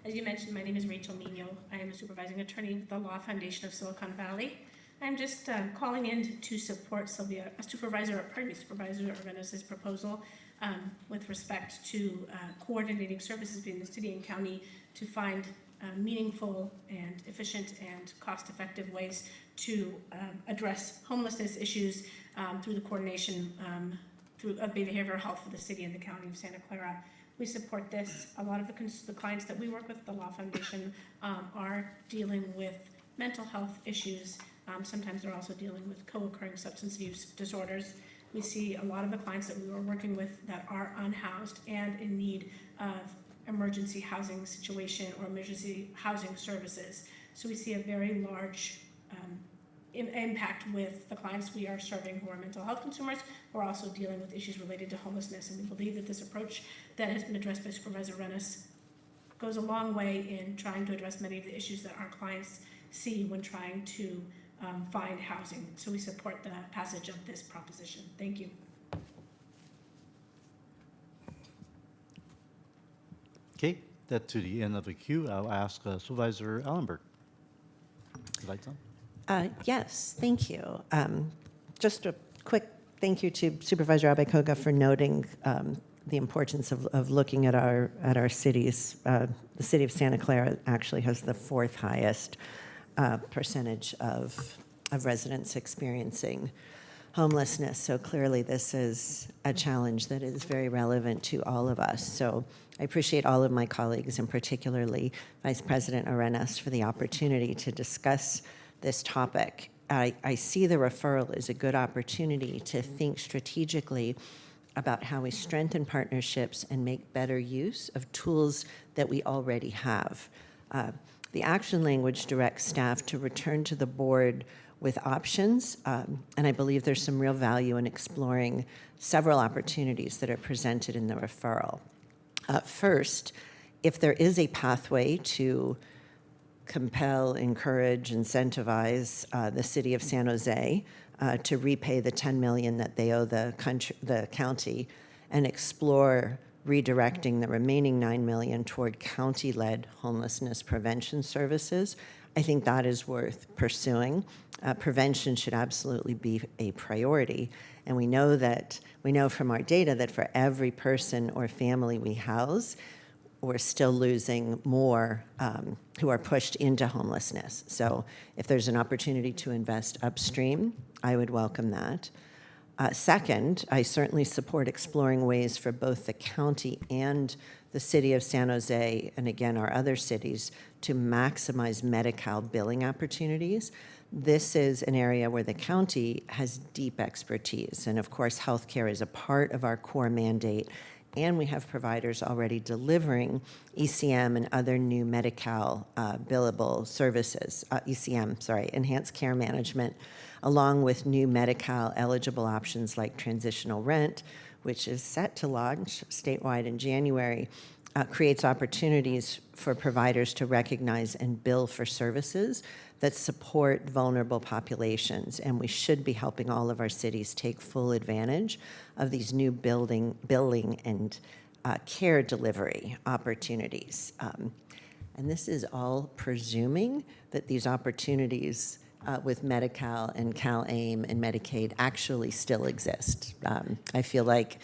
I: As you mentioned, my name is Rachel Mino. I am a supervising attorney with the Law Foundation of Silicon Valley. I'm just calling in to support Supervisor Arenas' proposal with respect to coordinating services between the city and county to find meaningful and efficient and cost-effective ways to address homelessness issues through the coordination of behavioral health for the city and the county of Santa Clara. We support this. A lot of the clients that we work with, the Law Foundation, are dealing with mental health issues. Sometimes they're also dealing with co-occurring substance use disorders. We see a lot of the clients that we were working with that are unhoused and in need of emergency housing situation or emergency housing services. So we see a very large impact with the clients we are serving who are mental health consumers, who are also dealing with issues related to homelessness. And we believe that this approach that has been addressed by Supervisor Arenas goes a long way in trying to address many of the issues that our clients see when trying to find housing. So we support the passage of this proposition. Thank you.
Y: Okay, that's to the end of the queue. I'll ask Supervisor Allenberg. Lights on?
L: Yes, thank you. Just a quick thank you to Supervisor Abekoga for noting the importance of looking at our cities. The city of Santa Clara actually has the 4th highest percentage of residents experiencing homelessness. So clearly this is a challenge that is very relevant to all of us. So I appreciate all of my colleagues, and particularly Vice President Arenas, for the opportunity to discuss this topic. I see the referral as a good opportunity to think strategically about how we strengthen partnerships and make better use of tools that we already have. The action language directs staff to return to the board with options, and I believe there's some real value in exploring several opportunities that are presented in the referral. First, if there is a pathway to compel, encourage, incentivize the city of San Jose to repay the $10 million that they owe the county and explore redirecting the remaining $9 million toward county-led homelessness prevention services, I think that is worth pursuing. Prevention should absolutely be a priority, and we know from our data that for every person or family we house, we're still losing more who are pushed into homelessness. So if there's an opportunity to invest upstream, I would welcome that. Second, I certainly support exploring ways for both the county and the city of San Jose, and again, our other cities, to maximize Medi-Cal billing opportunities. This is an area where the county has deep expertise. And of course, healthcare is a part of our core mandate. And we have providers already delivering ECM and other new Medi-Cal billable services, enhanced care management, along with new Medi-Cal eligible options like transitional rent, which is set to launch statewide in January, creates opportunities for providers to recognize and bill for services that support vulnerable populations. And we should be helping all of our cities take full advantage of these new billing and care delivery opportunities. And this is all presuming that these opportunities with Medi-Cal and CalAIM and Medicaid actually still exist. I feel like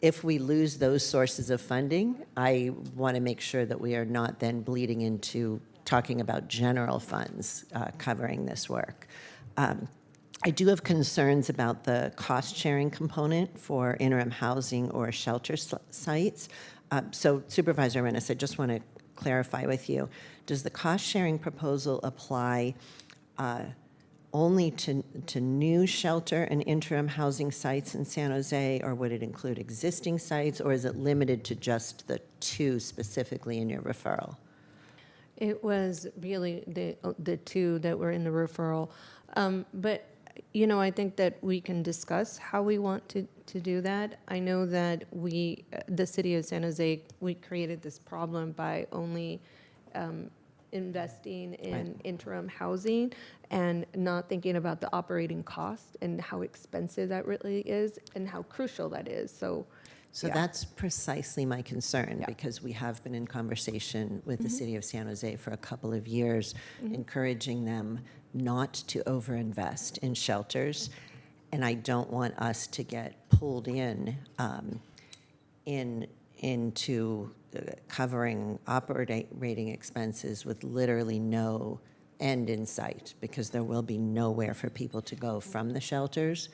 L: if we lose those sources of funding, I want to make sure that we are not then bleeding into talking about general funds covering this work. I do have concerns about the cost-sharing component for interim housing or shelter sites. So Supervisor Arenas, I just want to clarify with you, does the cost-sharing proposal apply only to new shelter and interim housing sites in San Jose, or would it include existing sites, or is it limited to just the two specifically in your referral?
M: It was really the two that were in the referral. But, you know, I think that we can discuss how we want to do that. I know that the city of San Jose, we created this problem by only investing in interim housing and not thinking about the operating cost and how expensive that really is and how crucial that is. So
L: yeah. That's precisely my concern, because we have been in conversation with the city of San Jose for a couple of years, encouraging them not to overinvest in shelters. And I don't want us to get pulled into covering operating expenses with literally no end in sight, because there will be nowhere for people to go from the shelters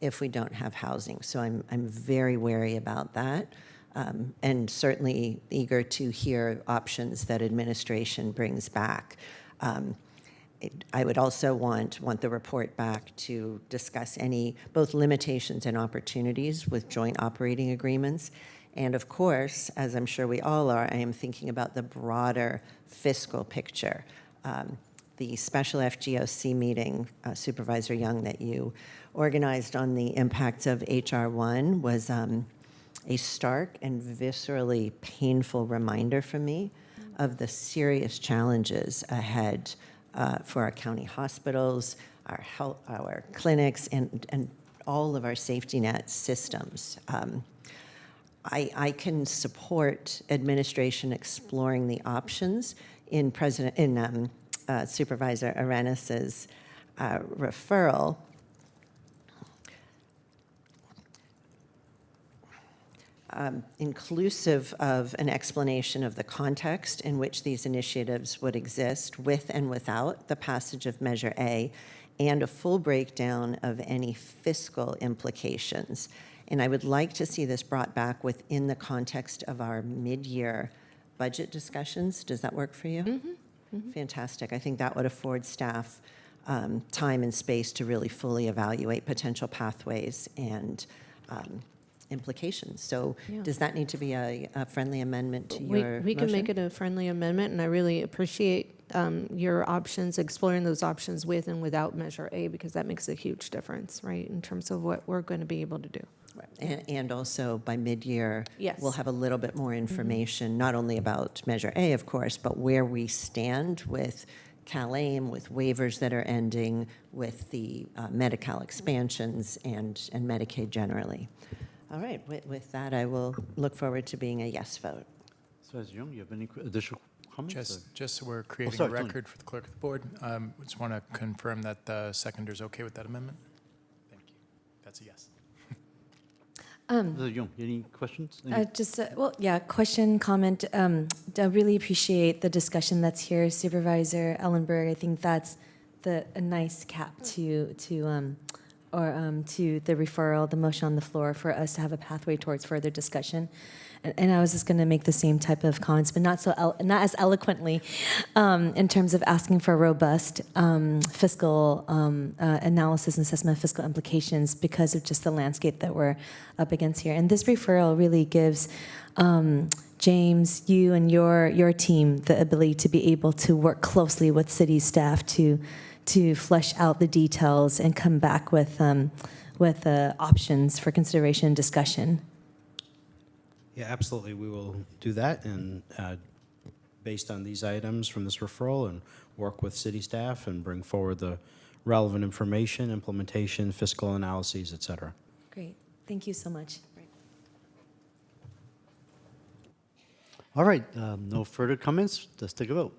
L: if we don't have housing. So I'm very wary about that, and certainly eager to hear options that administration brings back. I would also want the report back to discuss any both limitations and opportunities with joint operating agreements. And of course, as I'm sure we all are, I am thinking about the broader fiscal picture. The special FGOC meeting, Supervisor Young, that you organized on the impacts of HR 1 was a stark and viscerally painful reminder for me of the serious challenges ahead for our county hospitals, our clinics, and all of our safety net systems. I can support administration exploring the options in Supervisor Arenas' referral. Inclusive of an explanation of the context in which these initiatives would exist with and without the passage of Measure A, and a full breakdown of any fiscal implications. And I would like to see this brought back within the context of our mid-year budget discussions. Does that work for you? Fantastic. I think that would afford staff time and space to really fully evaluate potential pathways and implications. So does that need to be a friendly amendment to your
M: We can
L: motion?
M: make it a friendly amendment, and I really appreciate your options, exploring those options with and without Measure A, because that makes a huge difference, right, in terms of what we're going to be able to do.
L: And also by mid-year,
M: Yes.
L: we'll have a little bit more information, not only about Measure A, of course, but where we stand with CalAIM, with waivers that are ending, with the Medi-Cal expansions, and Medicaid generally. All right, with that, I will look forward to being a yes vote.
Y: Supervisor Young, you have any additional comments?
E: Just so we're creating
Y: sorry,
E: a
Y: Tony.
E: record for the clerk of the board, just want to confirm that the seconder is okay with that amendment. Thank you. That's a yes.
Y: Supervisor Young, any questions?
J: Question, comment. I really appreciate the discussion that's here, Supervisor Ellenberg. I think that's a nice cap to the referral, the motion on the floor, for us to have a pathway towards further discussion. and I was just going to make the same type of comments, but not as eloquently, in terms of asking for robust fiscal analysis and assessment of fiscal implications because of just the landscape that we're up against here. And this referral really gives James, you and your team the ability to be able to work closely with city staff to flesh out the details and come back with options for consideration and discussion.
S: Yeah, absolutely. We will do that, and based on these items from this referral, and work with city staff and bring forward the relevant information, implementation, fiscal analyses, et cetera.
J: Great. Thank you so much.
Y: All right, no further comments. Let's take a vote.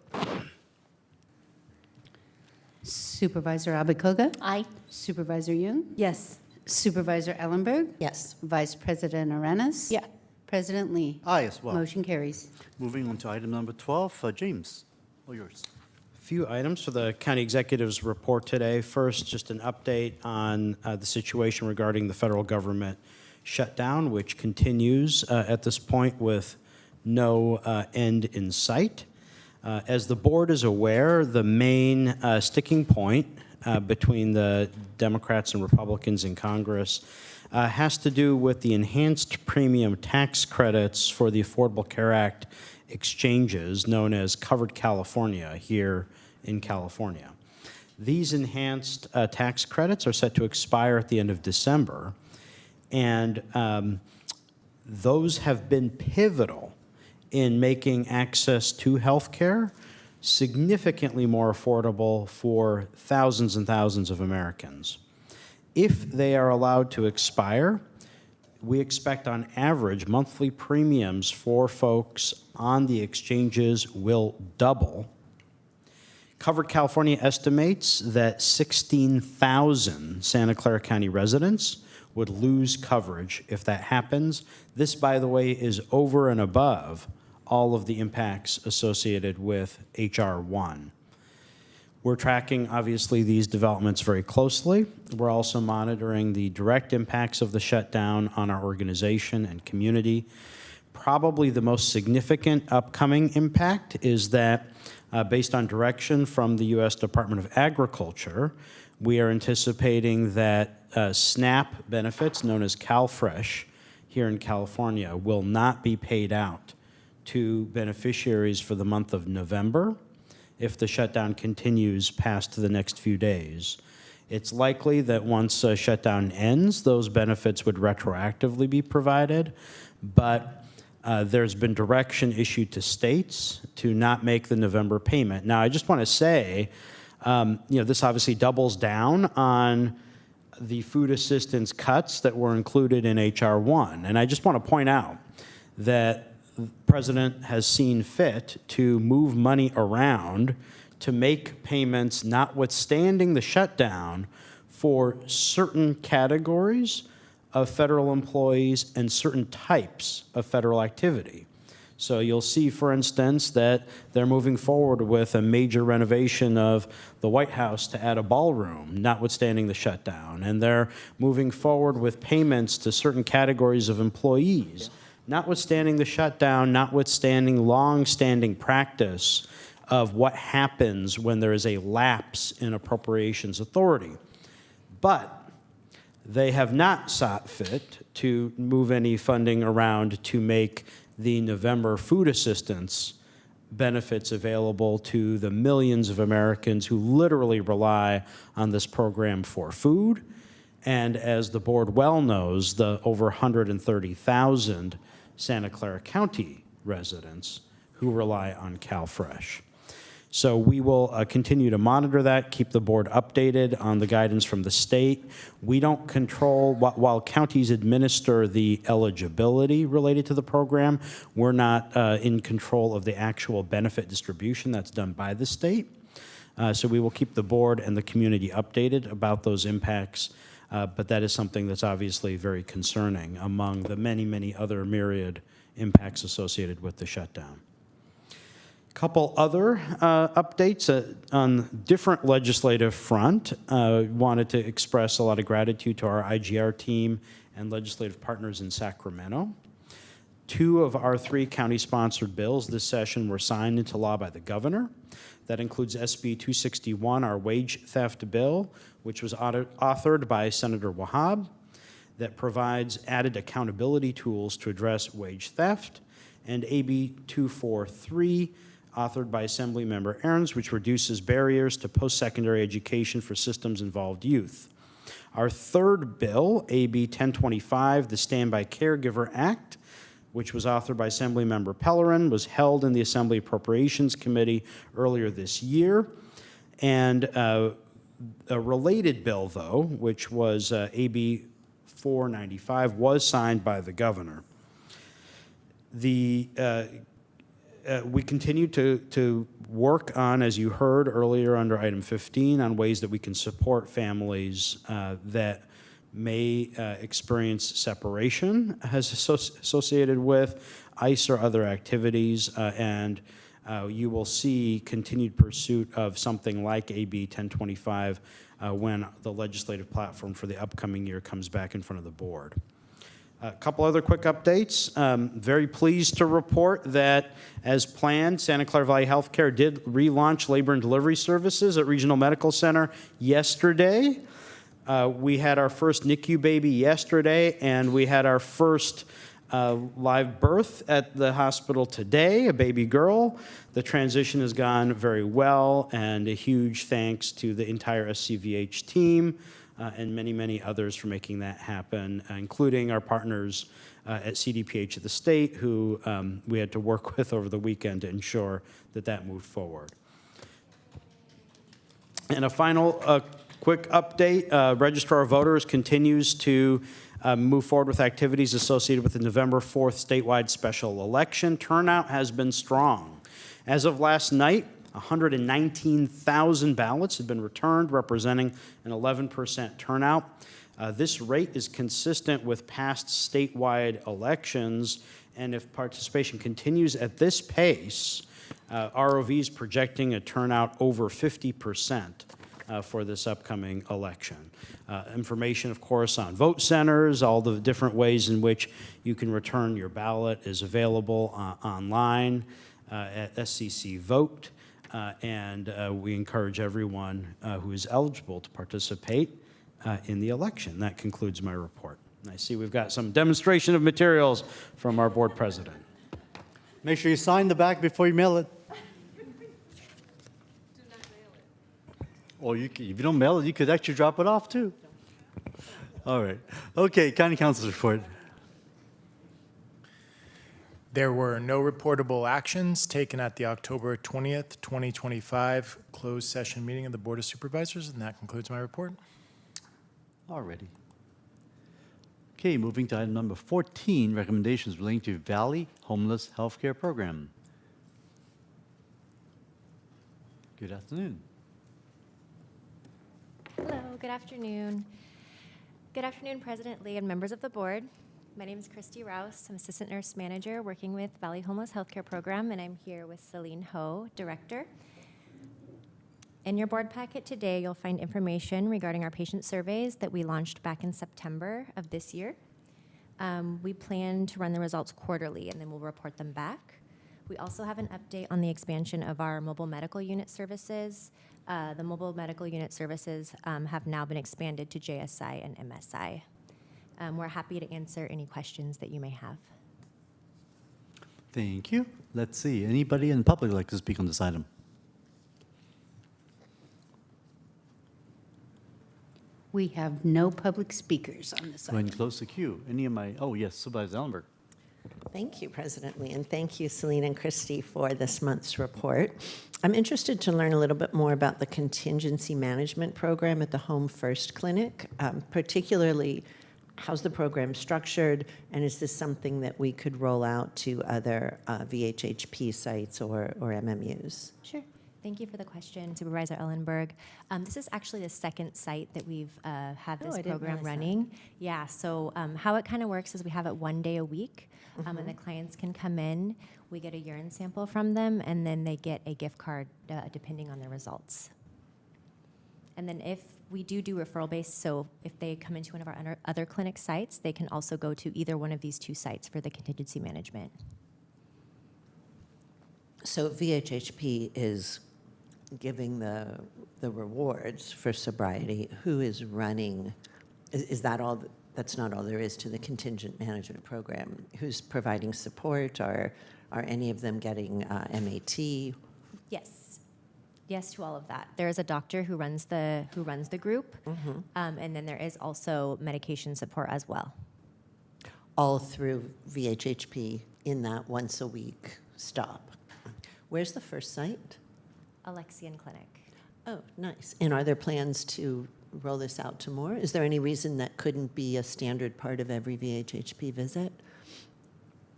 A: Supervisor Abakoga?
Q: Aye.
A: Supervisor Young?
J: Yes.
A: Supervisor Ellenberg?
L: Yes.
A: Vice President Arenas?
L: Yeah.
A: President Lee?
Y: Aye as well.
A: Motion carries.
Y: Moving on to item number 12, James, all yours.
S: Few items for the county executive's report today. First, just an update on the situation regarding the federal government shutdown, which continues at this point with no end in sight. As the board is aware, the main sticking point between the Democrats and Republicans in Congress has to do with the enhanced premium tax credits for the Affordable Care Act exchanges known as Covered California here in California. These enhanced tax credits are set to expire at the end of December, and those have been pivotal in making access to health care significantly more affordable for thousands and thousands of Americans. If they are allowed to expire, we expect on average monthly premiums for folks on the exchanges will double. Covered California estimates that 16,000 Santa Clara County residents would lose coverage if that happens. This, by the way, is over and above all of the impacts associated with H.R. 1. We're tracking, obviously, these developments very closely. We're also monitoring the direct impacts of the shutdown on our organization and community. Probably the most significant upcoming impact is that, based on direction from the U.S. Department of Agriculture, we are anticipating that SNAP benefits, known as CalFresh, here in California, will not be paid out to beneficiaries for the month of November if the shutdown continues past the next few days. It's likely that once a shutdown ends, those benefits would retroactively be provided, but there's been direction issued to states to not make the November payment. Now, I just want to say, this obviously doubles down on the food assistance cuts that were included in H.R. 1. And I just want to point out that the President has seen fit to move money around to make payments notwithstanding the shutdown for certain categories of federal employees and certain types of federal activity. So you'll see, for instance, that they're moving forward with a major renovation of the White House to add a ballroom, notwithstanding the shutdown. And they're moving forward with payments to certain categories of employees, notwithstanding the shutdown, notwithstanding long-standing practice of what happens when there is a lapse in appropriations authority. But they have not sought fit to move any funding around to make the November food assistance benefits available to the millions of Americans who literally rely on this program for food. And as the board well knows, the over 130,000 Santa Clara County residents who rely on CalFresh. So we will continue to monitor that, keep the board updated on the guidance from the state. We don't control, while counties administer the eligibility related to the program, we're not in control of the actual benefit distribution. That's done by the state. So we will keep the board and the community updated about those impacts. But that is something that's obviously very concerning among the many, many other myriad impacts associated with the shutdown. A couple other updates on different legislative front. Wanted to express a lot of gratitude to our IGR team and legislative partners in Sacramento. 2 of our 3 county-sponsored bills this session were signed into law by the governor. That includes SB 261, our wage theft bill, which was authored by Senator Wahab, that provides added accountability tools to address wage theft, and AB 243, authored by Assemblymember Ahrens, which reduces barriers to post-secondary education for systems-involved youth. Our third bill, AB 1025, the Standby Caregiver Act, which was authored by Assemblymember Pellerin, was held in the Assembly Appropriations Committee earlier this year. And a related bill, though, which was AB 495, was signed by the governor. We continue to work on, as you heard earlier under item 15, on ways that we can support families that may experience separation as associated with ICE or other activities, and you will see continued pursuit of something like AB 1025 when the legislative platform for the upcoming year comes back in front of the board. A couple other quick updates. Very pleased to report that, as planned, Santa Clara Valley Healthcare did relaunch labor and delivery services at Regional Medical Center yesterday. We had our first NICU baby yesterday, and we had our first live birth at the hospital today, a baby girl. The transition has gone very well, and a huge thanks to the entire SCVH team and many, many others for making that happen, including our partners at CDPH of the state, who we had to work with over the weekend to ensure that that moved forward. And a final quick update, Registrar of Voters continues to move forward with activities associated with the November 4th statewide special election. Turnout has been strong. As of last night, 119,000 ballots have been returned, representing an 11% turnout. This rate is consistent with past statewide elections, and if participation continues at this pace, ROV is projecting a turnout over 50% for this upcoming election. Information, of course, on vote centers, all the different ways in which you can return your ballot is available online at SCC Vote. And we encourage everyone who is eligible to participate in the election. That concludes my report. And I see we've got some demonstration of materials from our board president.
Y: Make sure you sign the back before you mail it. Or if you don't mail it, you could actually drop it off too. All right. Okay, County Council's report.
E: There were no reportable actions taken at the October 20th, 2025 closed session meeting of the Board of Supervisors, and that concludes my report.
Y: Alrighty. Okay, moving to item number 14, recommendations relating to Valley Homeless Healthcare Program. Good afternoon.
O: Hello, good afternoon. Good afternoon, President Lee and members of the board. My name is Christy Rouse. I'm Assistant Nurse Manager working with Valley Homeless Healthcare Program, and I'm here with Celine Ho, Director. In your board packet today, you'll find information regarding our patient surveys that we launched back in September of this year. We plan to run the results quarterly, and then we'll report them back. We also have an update on the expansion of our mobile medical unit services. The mobile medical unit services have now been expanded to JSI and MSI. We're happy to answer any questions that you may have.
Y: Thank you. Let's see. Anybody in the public like to speak on this item?
A: We have no public speakers on this
Y: Go ahead
A: item.
Y: and close the queue. Any of my, oh yes, Supervisor Ellenberg.
L: Thank you, President Lee, and thank you, Celine and Christy, for this month's report. I'm interested to learn a little bit more about the contingency management program at the Home First Clinic, particularly how's the program structured, and is this something that we could roll out to other VHHP sites or MMUs?
O: Sure. Thank you for the question, Supervisor Ellenberg. This is actually the second site that we've had this
L: I didn't
O: program
L: realize that.
O: running. Yeah, so how it kind of works is we have it one day a week, and the clients can come in, we get a urine sample from them, and then they get a gift card depending on the results. And then if we do referral based, so if they come into one of our other clinic sites, they can also go to either one of these two sites for the contingency management.
L: So VHHP is giving the rewards for sobriety. Who is running? Is that all? That's not all there is to the contingent management program. Who's providing support? Are any of them getting MAT?
O: Yes, yes to all of that. There is a doctor who runs the group, and then there is also medication support as well.
L: All through VHHP in that once a week stop. Where's the first site?
O: Alexian Clinic.
L: Oh, nice. And are there plans to roll this out to more? Is there any reason that couldn't be a standard part of every VHHP visit?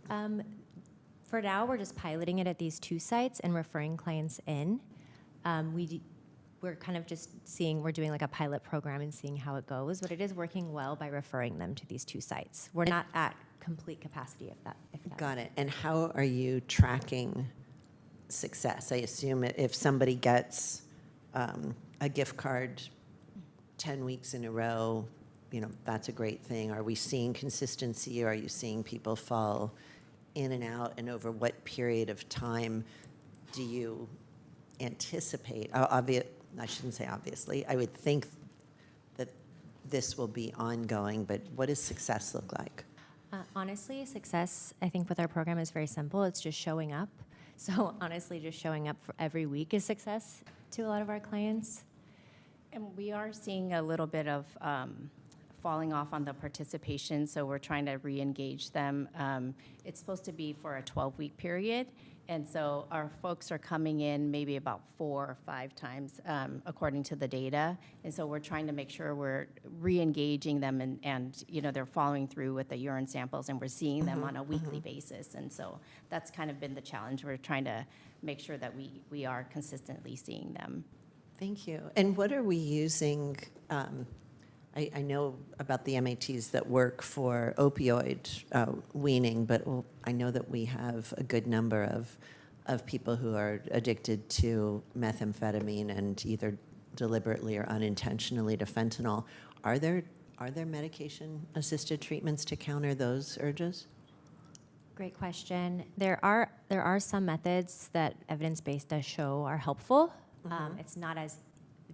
O: For now, we're just piloting it at these two sites and referring clients in. We're kind of just seeing, we're doing like a pilot program and seeing how it goes, but it is working well by referring them to these two sites. We're not at complete capacity if that.
L: Got it. And how are you tracking success? I assume if somebody gets a gift card 10 weeks in a row, that's a great thing. Are we seeing consistency, or are you seeing people fall in and out, and over what period of time do you anticipate? I shouldn't say obviously. I would think that this will be ongoing, but what does success look like?
O: Honestly, success, I think, with our program is very simple. It's just showing up. So honestly, just showing up for every week is success to a lot of our clients.
F: And we are seeing a little bit of falling off on the participation, so we're trying to re-engage them. It's supposed to be for a 12-week period, and so our folks are coming in maybe about 4 or 5 times according to the data, and so we're trying to make sure we're re-engaging them and they're following through with the urine samples, and we're seeing them on a weekly basis, and so that's kind of been the challenge. We're trying to make sure that we are consistently seeing them.
L: Thank you. And what are we using? I know about the MATs that work for opioid weaning, but I know that we have a good number of people who are addicted to methamphetamine and either deliberately or unintentionally to fentanyl. Are there medication-assisted treatments to counter those urges?
O: Great question. There are some methods that evidence-based does show are helpful. It's not as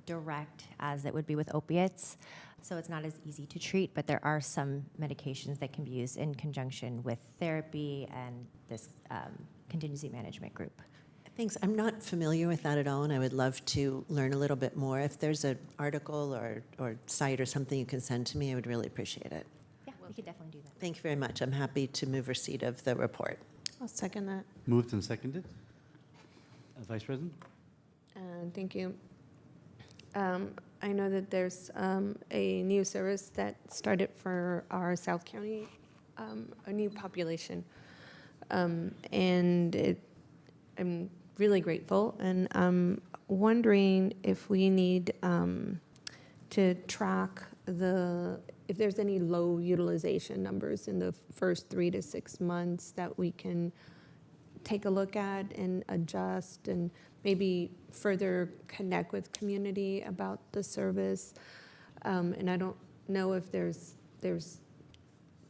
O: direct as it would be with opiates, so it's not as easy to treat, but there are some medications that can be used in conjunction with therapy and this contingency management group.
L: Thanks. I'm not familiar with that at all, and I would love to learn a little bit more. If there's an article or site or something you can send to me, I would really appreciate it.
O: Yeah, we could definitely do that.
L: Thank you very much. I'm happy to move receipt of the report.
M: I'll second that.
Y: Moved and seconded. Vice President?
M: Thank you. I know that there's a new service that started for our South County, a new population. And I'm really grateful, and I'm wondering if we need to track if there's any low utilization numbers in the first 3 to 6 months that we can take a look at and adjust and maybe further connect with community about the service. And I don't know if there's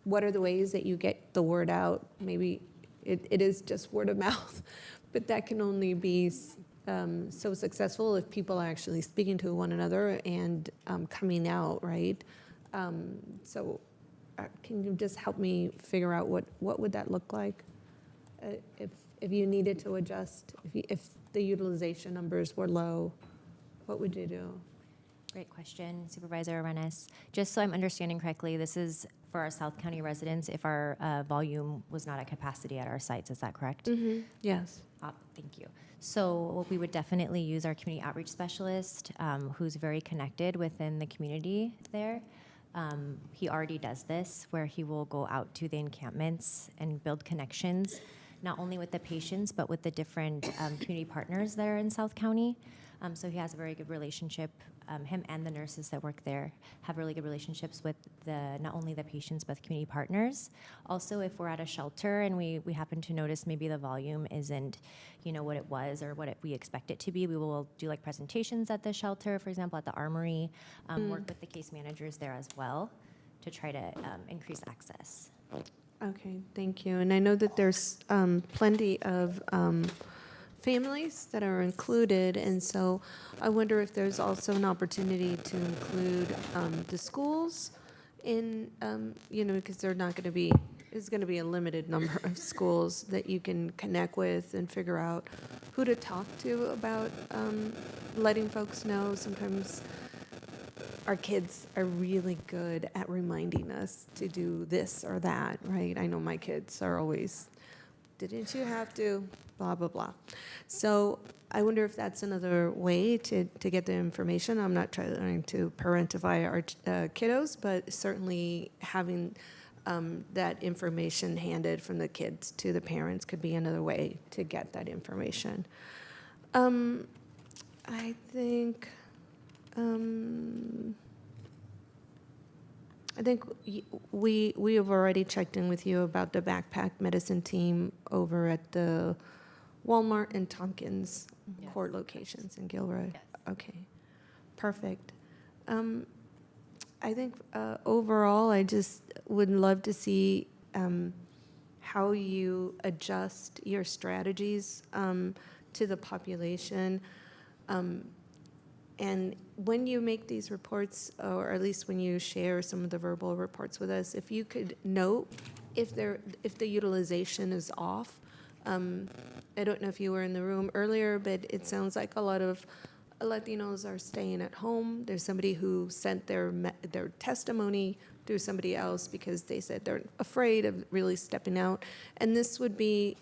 M: what are the ways that you get the word out? Maybe it is just word of mouth, but that can only be so successful if people are actually speaking to one another and coming out, right? So can you just help me figure out what would that look like if you needed to adjust, if the utilization numbers were low, what would you do?
O: Great question, Supervisor Arenas. Just so I'm understanding correctly, this is for our South County residents if our volume was not at capacity at our sites, is that correct?
M: Yes.
O: Thank you. So we would definitely use our community outreach specialist who's very connected within the community there. He already does this where he will go out to the encampments and build connections, not only with the patients, but with the different community partners that are in South County. So he has a very good relationship. Him and the nurses that work there have really good relationships with not only the patients, but the community partners. Also, if we're at a shelter and we happen to notice maybe the volume isn't, what it was or what we expect it to be, we will do like presentations at the shelter, for example, at the Armory, work with the case managers there as well to try to increase access.
M: Okay, thank you. And I know that there's plenty of families that are included, and so I wonder if there's also an opportunity to include the schools in, because they're not going to be, it's going to be a limited number of schools that you can connect with and figure out who to talk to about letting folks know. Sometimes our kids are really good at reminding us to do this or that, right? I know my kids are always, didn't you have to, blah, blah, blah. So I wonder if that's another way to get the information. I'm not trying to parentify our kiddos, but certainly having that information handed from the kids to the parents could be another way to get that information. I think we have already checked in with you about the backpack medicine team over at the Walmart and Tompkins court locations in Gilroy.
F: Yes.
M: Okay, perfect. I think overall, I just would love to see how you adjust your strategies to the population. And when you make these reports, or at least when you share some of the verbal reports with us, if you could note if the utilization is off. I don't know if you were in the room earlier, but it sounds like a lot of Latinos are staying at home. There's somebody who sent their testimony to somebody else because they said they're afraid of really stepping out. And this would be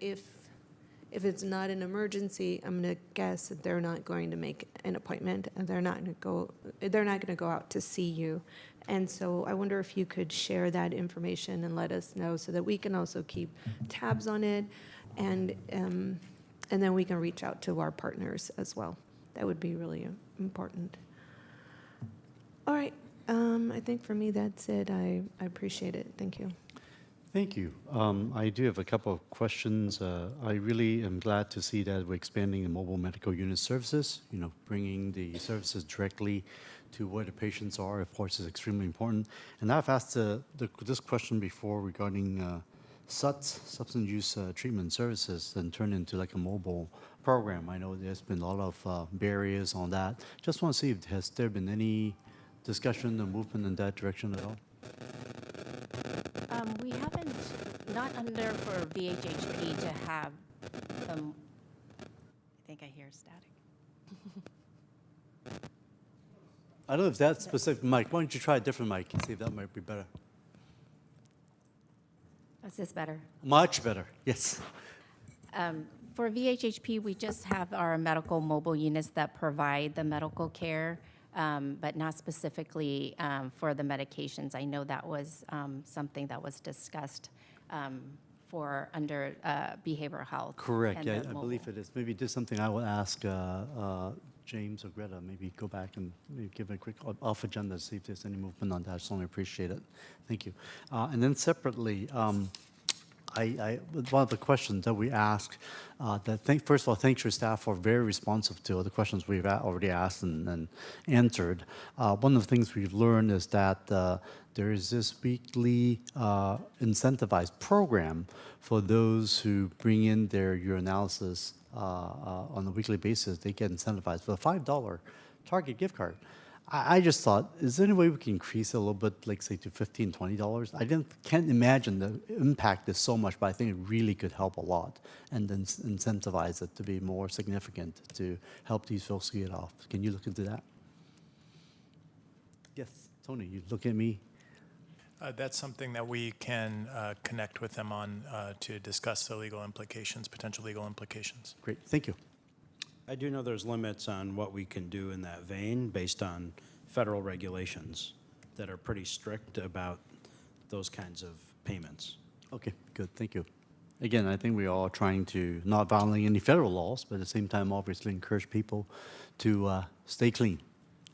M: if it's not an emergency, I'm going to guess that they're not going to make an appointment and they're not going to go out to see you. And so I wonder if you could share that information and let us know so that we can also keep tabs on it, and then we can reach out to our partners as well. That would be really important. All right. I think for me that's it. I appreciate it. Thank you.
Y: Thank you. I do have a couple of questions. I really am glad to see that we're expanding the mobile medical unit services, bringing the services directly to where the patients are, of course, is extremely important. And I've asked this question before regarding SUTS, substance use treatment services, and turned into like a mobile program. I know there's been a lot of barriers on that. Just want to see if has there been any discussion or movement in that direction at all?
F: We haven't, not under for VHHP to have them, I think I hear static.
Y: I don't know if that's specific mic. Why don't you try a different mic and see if that might be better?
F: Is this better?
Y: Much better, yes.
F: For VHHP, we just have our medical mobile units that provide the medical care, but not specifically for the medications. I know that was something that was discussed for under behavioral health.
Y: Correct,
F: and
Y: yeah,
F: the
Y: I
F: mobile.
Y: believe it is. Maybe this is something I will ask James or Greta, maybe go back and maybe give a quick off agenda to see if there's any movement on that. I certainly appreciate it. Thank you. And then separately, one of the questions that we asked, first of all, thanks your staff for very responsive to the questions we've already asked and answered. One of the things we've learned is that there is this weekly incentivized program for those who bring in their urinalysis on a weekly basis. They get incentivized with a $5 Target gift card. I just thought, is there any way we can increase it a little bit, like say to $15, $20? I can't imagine the impact is so much, but I think it really could help a lot, and then incentivize it to be more significant to help these folks get off. Can you look into that? Yes, Tony, you look at me.
E: That's something that we can connect with them on to discuss the legal implications, potential legal implications.
Y: Great, thank you.
S: I do know there's limits on what we can do in that vein based on federal regulations that are pretty strict about those kinds of payments.
Y: Okay, good, thank you. Again, I think we are all trying to not violate any federal laws, but at the same time, obviously encourage people to stay clean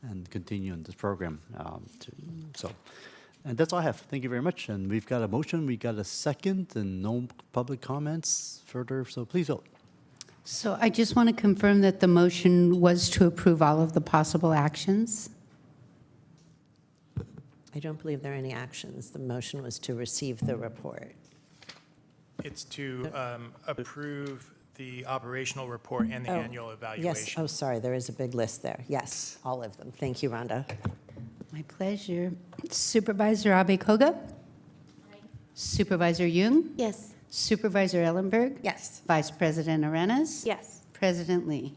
Y: and continue in this program. And that's all I have. Thank you very much. And we've got a motion, we got a second, and no public comments further, so please vote.
A: So I just want to confirm that the motion was to approve all of the possible actions.
L: I don't believe there are any actions. The motion was to receive the report.
E: It's to approve the operational report and the annual evaluation.
L: Yes, oh, sorry, there is a big list there. Yes, all of them. Thank you, Rhonda.
A: My pleasure. Supervisor Abe-Koga? Supervisor Jung?
J: Yes.
A: Supervisor Ellenberg?
L: Yes.
A: Vice President Arenas?
V: Yes.
A: President Lee?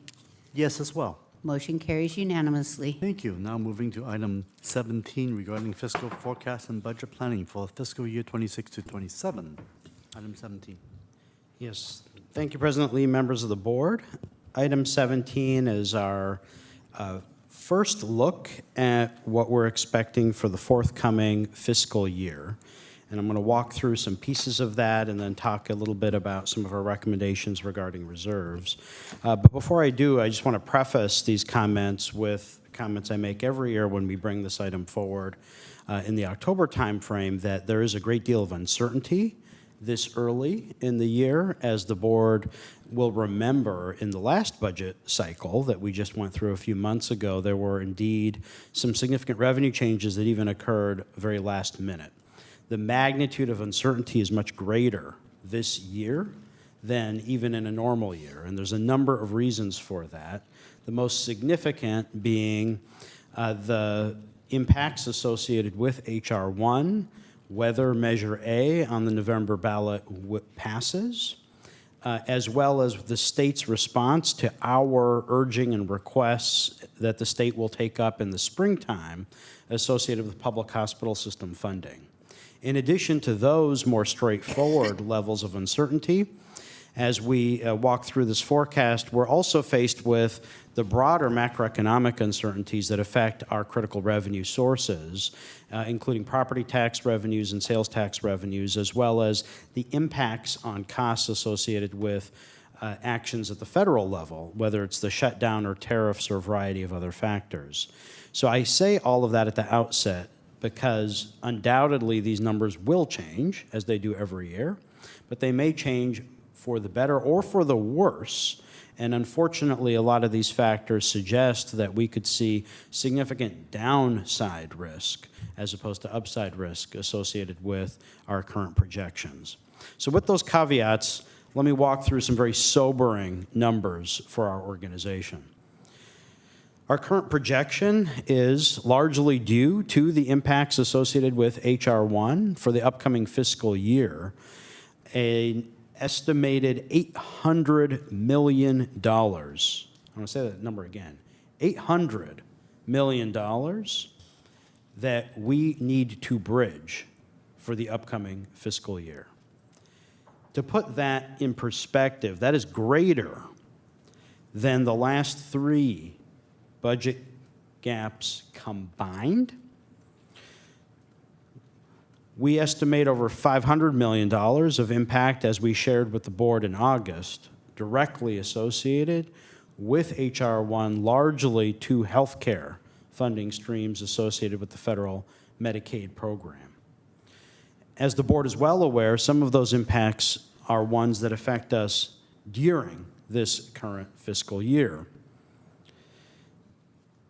Y: Yes, as well.
A: Motion carries unanimously.
Y: Thank you. Now moving to item 17 regarding fiscal forecast and budget planning for fiscal year 26 to 27. Item 17.
S: Yes, thank you, President Lee, members of the board. Item 17 is our first look at what we're expecting for the forthcoming fiscal year. And I'm going to walk through some pieces of that and then talk a little bit about some of our recommendations regarding reserves. But before I do, I just want to preface these comments with comments I make every year when we bring this item forward in the October timeframe, that there is a great deal of uncertainty this early in the year. As the board will remember, in the last budget cycle that we just went through a few months ago, there were indeed some significant revenue changes that even occurred very last minute. The magnitude of uncertainty is much greater this year than even in a normal year, and there's a number of reasons for that. The most significant being the impacts associated with H.R. 1, whether Measure A on the November ballot passes, as well as the state's response to our urging and requests that the state will take up in the springtime associated with public hospital system funding. In addition to those more straightforward levels of uncertainty, as we walk through this forecast, we're also faced with the broader macroeconomic uncertainties that affect our critical revenue sources, including property tax revenues and sales tax revenues, as well as the impacts on costs associated with actions at the federal level, whether it's the shutdown or tariffs or a variety of other factors. So I say all of that at the outset because undoubtedly these numbers will change, as they do every year, but they may change for the better or for the worse. And unfortunately, a lot of these factors suggest that we could see significant downside risk as opposed to upside risk associated with our current projections. So with those caveats, let me walk through some very sobering numbers for our organization. Our current projection is largely due to the impacts associated with H.R. 1 for the upcoming fiscal year, an estimated $800 million. I want to say that number again, $800 million that we need to bridge for the upcoming fiscal year. To put that in perspective, that is greater than the last 3 budget gaps combined. We estimate over $500 million of impact, as we shared with the board in August, directly associated with H.R. 1, largely to healthcare funding streams associated with the federal Medicaid program. As the board is well aware, some of those impacts are ones that affect us during this current fiscal year.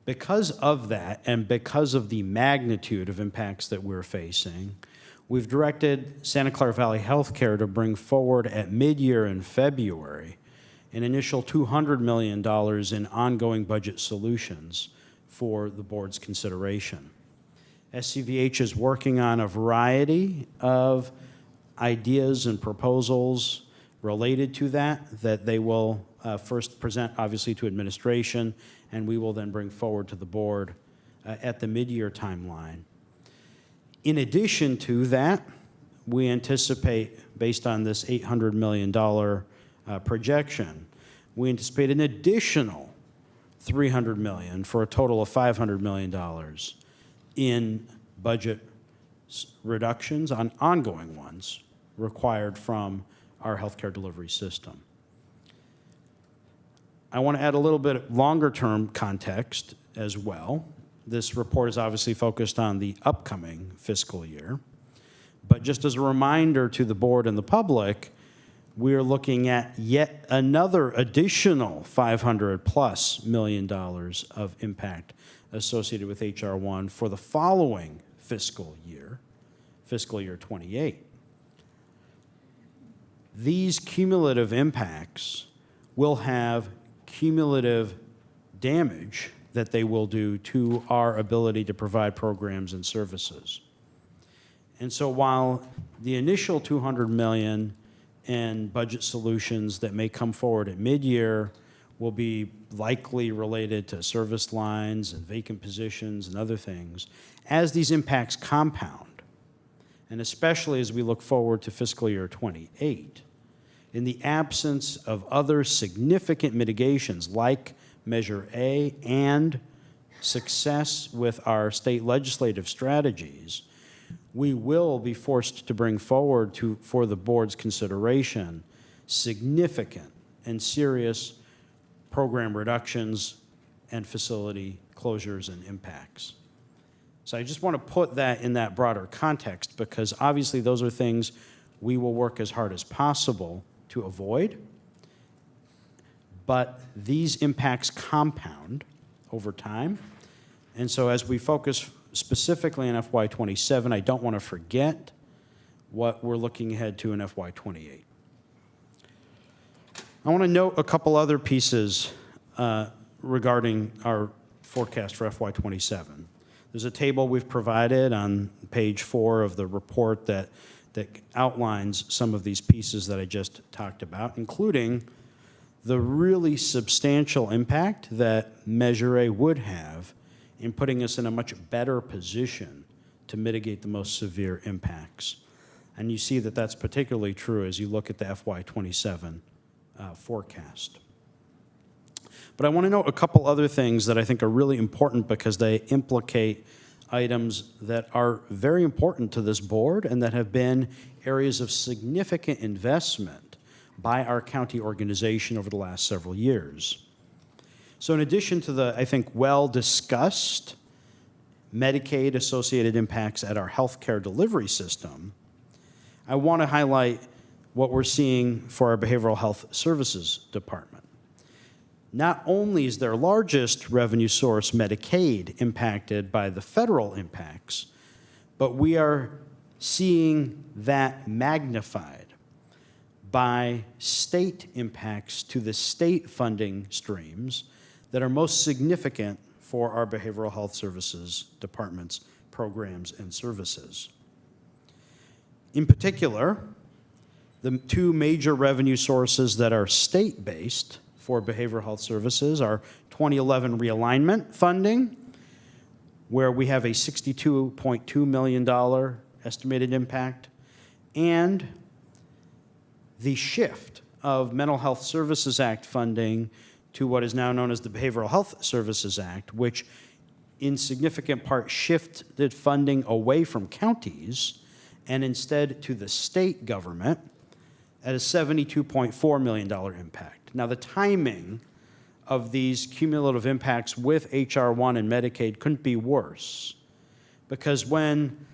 S: Because of that, and because of the magnitude of impacts that we're facing, we've directed Santa Clara Valley Healthcare to bring forward at mid-year in February an initial $200 million in ongoing budget solutions for the board's consideration. SCVH is working on a variety of ideas and proposals related to that they will first present, obviously, to administration, and we will then bring forward to the board at the mid-year timeline. In addition to that, we anticipate, based on this $800 million projection, we anticipate an additional $300 million for a total of $500 million in budget reductions on ongoing ones required from
N: our healthcare delivery system. I want to add a little bit longer-term context as well. This report is obviously focused on the upcoming fiscal year. But just as a reminder to the board and the public, we're looking at yet another additional $500+ million of impact associated with H.R. 1 for the following fiscal year 28. These cumulative impacts will have cumulative damage that they will do to our ability to provide programs and services. And so while the initial $200 million in budget solutions that may come forward at mid-year will be likely related to service lines and vacant positions and other things, as these impacts compound, and especially as we look forward to fiscal year 28, in the absence of other significant mitigations like Measure A and success with our state legislative strategies, we will be forced to bring forward for the board's consideration significant and serious program reductions and facility closures and impacts. So I just want to put that in that broader context, because obviously those are things we will work as hard as possible to avoid, but these impacts compound over time. And so as we focus specifically on FY27, I don't want to forget what we're looking ahead to in FY28. I want to note a couple other pieces regarding our forecast for FY27. There's a table we've provided on page 4 of the report that outlines some of these pieces that I just talked about, including the really substantial impact that Measure A would have in putting us in a much better position to mitigate the most severe impacts. And you see that that's particularly true as you look at the FY27 forecast. But I want to note a couple other things that I think are really important, because they implicate items that are very important to this board and that have been areas of significant investment by our county organization over the last several years. So in addition to the, I think, well-discussed Medicaid-associated impacts at our healthcare delivery system, I want to highlight what we're seeing for our Behavioral Health Services Department. Not only is their largest revenue source Medicaid impacted by the federal impacts, but we are seeing that magnified by state impacts to the state funding streams that are most significant for our Behavioral Health Services Department's programs and services. In particular, the two major revenue sources that are state-based for behavioral health services are 2011 realignment funding, where we have a $62.2 million estimated impact, and the shift of Mental Health Services Act funding to what is now known as the Behavioral Health Services Act, which in significant part shifted funding away from counties and instead to the state government at a $72.4 million impact. Now, the timing of these cumulative impacts with H.R. 1 and Medicaid couldn't be worse, because when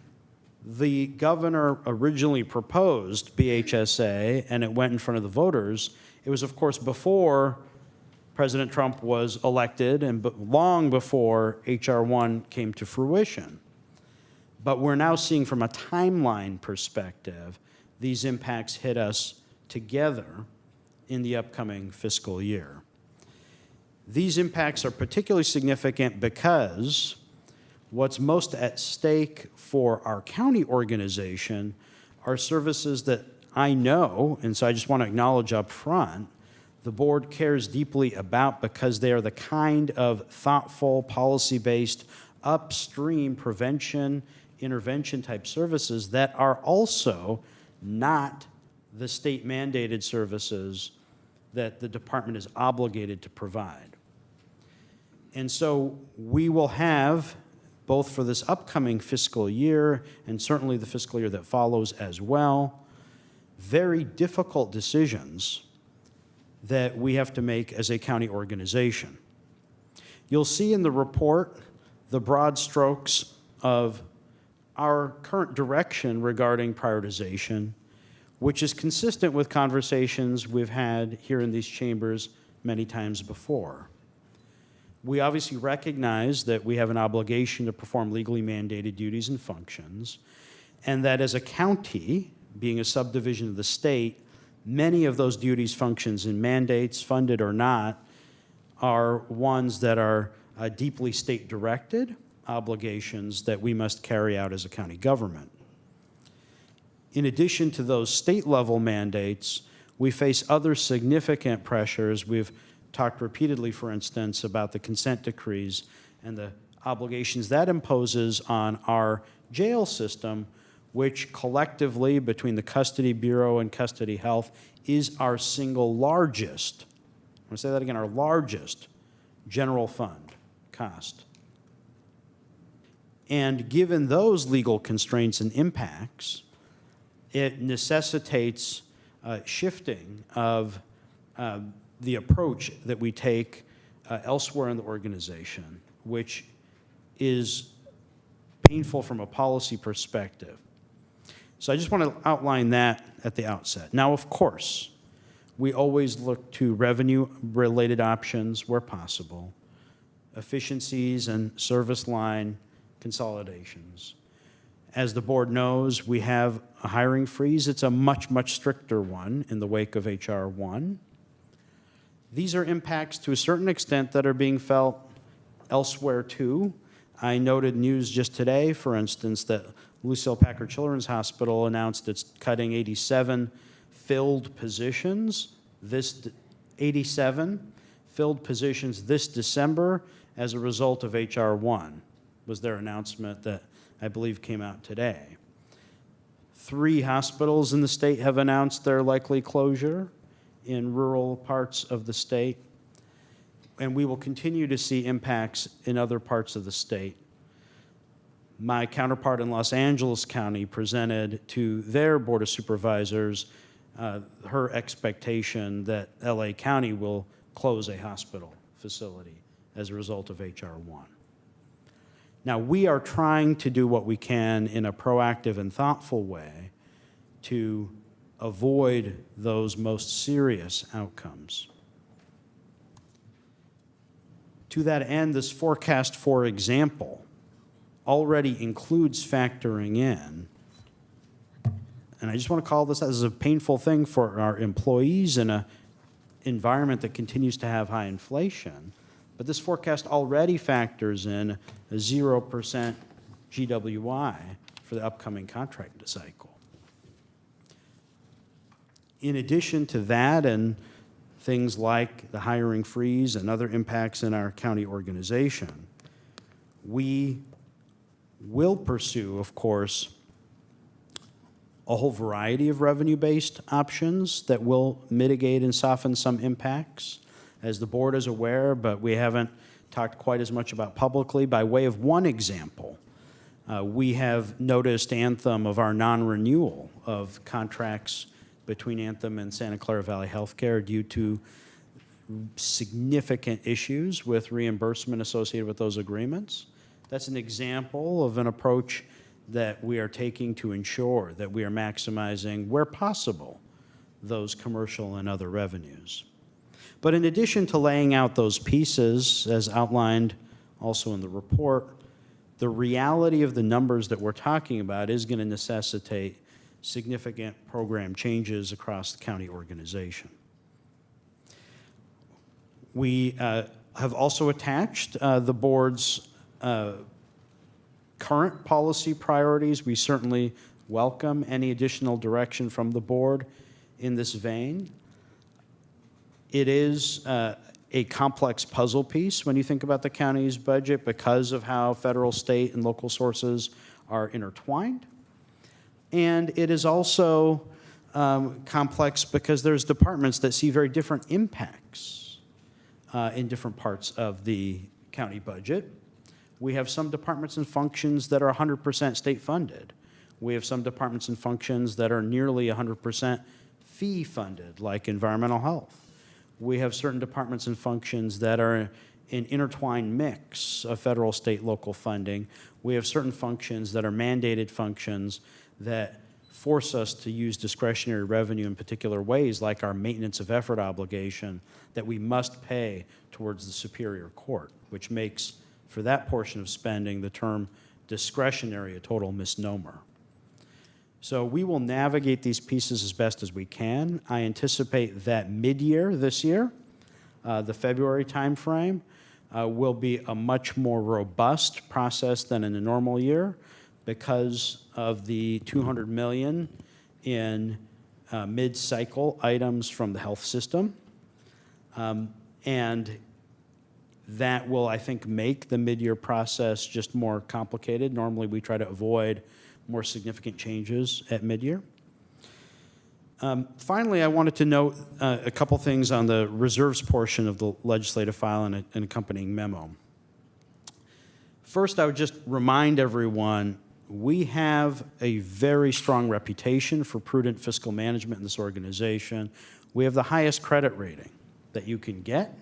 N: the governor originally proposed BHSA and it went in front of the voters, it was, of course, before President Trump was elected and long before H.R. 1 came to fruition. But we're now seeing, from a timeline perspective, these impacts hit us together in the upcoming fiscal year. These impacts are particularly significant because what's most at stake for our county organization are services that I know, and so I just want to acknowledge up front, the board cares deeply about, because they are the kind of thoughtful, policy-based, upstream prevention, intervention type services that are also not the state-mandated services that the department is obligated to provide. And so we will have, both for this upcoming fiscal year and certainly the fiscal year that follows as well, very difficult decisions that we have to make as a county organization. You'll see in the report the broad strokes of our current direction regarding prioritization, which is consistent with conversations we've had here in these chambers many times before. We obviously recognize that we have an obligation to perform legally mandated duties and functions, and that as a county, being a subdivision of the state, many of those duties, functions, and mandates, funded or not, are ones that are deeply state-directed obligations that we must carry out as a county government. In addition to those state-level mandates, we face other significant pressures. We've talked repeatedly, for instance, about the consent decrees and the obligations that imposes on our jail system, which collectively, between the Custody Bureau and Custody Health, is our single largest, I'm going to say that again, our largest general fund cost. And given those legal constraints and impacts, it necessitates shifting of the approach that we take elsewhere in the organization, which is painful from a policy perspective. So I just want to outline that at the outset. Now, of course, we always look to revenue-related options where possible, efficiencies and service line consolidations. As the board knows, we have a hiring freeze. It's a much, much stricter one in the wake of H.R. 1. These are impacts to a certain extent that are being felt elsewhere too. I noted news just today, for instance, that Lucille Packard Children's Hospital announced it's cutting 87 filled positions, 87 filled positions this December as a result of H.R. 1, was their announcement that I believe came out today. 3 hospitals in the state have announced their likely closure in rural parts of the state, and we will continue to see impacts in other parts of the state. My counterpart in Los Angeles County presented to their Board of Supervisors her expectation that LA County will close a hospital facility as a result of H.R. 1. Now, we are trying to do what we can in a proactive and thoughtful way to avoid those most serious outcomes. To that end, this forecast, for example, already includes factoring in, and I just want to call this as a painful thing for our employees in an environment that continues to have high inflation, but this forecast already factors in a 0% GWI for the upcoming contract cycle. In addition to that, and things like the hiring freeze and other impacts in our county organization, we will pursue, of course, a whole variety of revenue-based options that will mitigate and soften some impacts. As the board is aware, but we haven't talked quite as much about publicly, by way of one example, we have noticed Anthem of our non-renewal of contracts between Anthem and Santa Clara Valley Healthcare due to significant issues with reimbursement associated with those agreements. That's an example of an approach that we are taking to ensure that we are maximizing, where possible, those commercial and other revenues. But in addition to laying out those pieces, as outlined also in the report, the reality of the numbers that we're talking about is going to necessitate significant program changes across the county organization. We have also attached the board's current policy priorities. We certainly welcome any additional direction from the board in this vein. It is a complex puzzle piece when you think about the county's budget because of how federal, state, and local sources are intertwined. And it is also complex because there's departments that see very different impacts in different parts of the county budget. We have some departments and functions that are 100% state funded. We have some departments and functions that are nearly 100% fee funded, like environmental health. We have certain departments and functions that are an intertwined mix of federal, state, local funding. We have certain functions that are mandated functions that force us to use discretionary revenue in particular ways, like our maintenance of effort obligation that we must pay towards the Superior Court, which makes, for that portion of spending, the term discretionary a total misnomer. So we will navigate these pieces as best as we can. I anticipate that mid-year this year, the February timeframe, will be a much more robust process than in a normal year because of the $200 million in mid-cycle items from the health system. And that will, I think, make the mid-year process just more complicated. Normally, we try to avoid more significant changes at mid-year. Finally, I wanted to note a couple things on the reserves portion of the legislative file and an accompanying memo. First, I would just remind everyone, we have a very strong reputation for prudent fiscal management in this organization. We have the highest credit rating that you can get.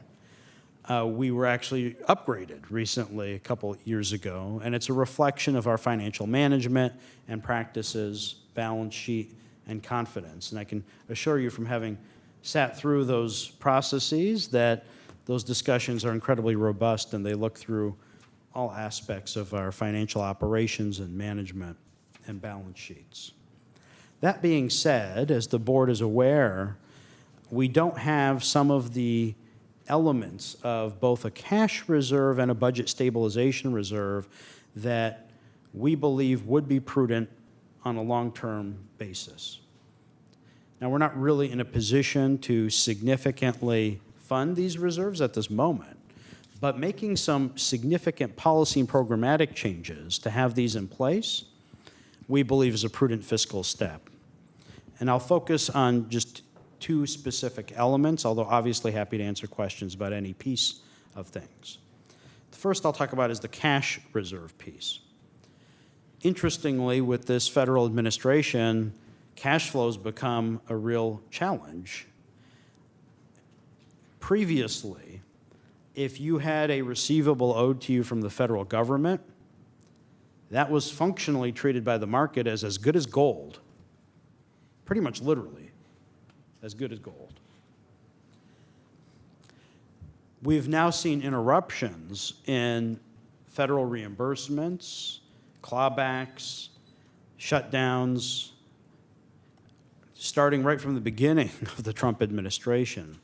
N: We were actually upgraded recently, a couple years ago, and it's a reflection of our financial management and practices, balance sheet, and confidence. And I can assure you from having sat through those processes that those discussions are incredibly robust and they look through all aspects of our financial operations and management and balance sheets. That being said, as the board is aware, we don't have some of the elements of both a cash reserve and a budget stabilization reserve that we believe would be prudent on a long-term basis. Now, we're not really in a position to significantly fund these reserves at this moment, but making some significant policy and programmatic changes to have these in place, we believe is a prudent fiscal step. And I'll focus on just two specific elements, although obviously happy to answer questions about any piece of things. The first I'll talk about is the cash reserve piece. Interestingly, with this federal administration, cash flows become a real challenge. Previously, if you had a receivable owed to you from the federal government, that was functionally treated by the market as good as gold, pretty much literally. As good as gold. We've now seen interruptions in federal reimbursements, clawbacks, shutdowns, starting right from the beginning of the Trump administration.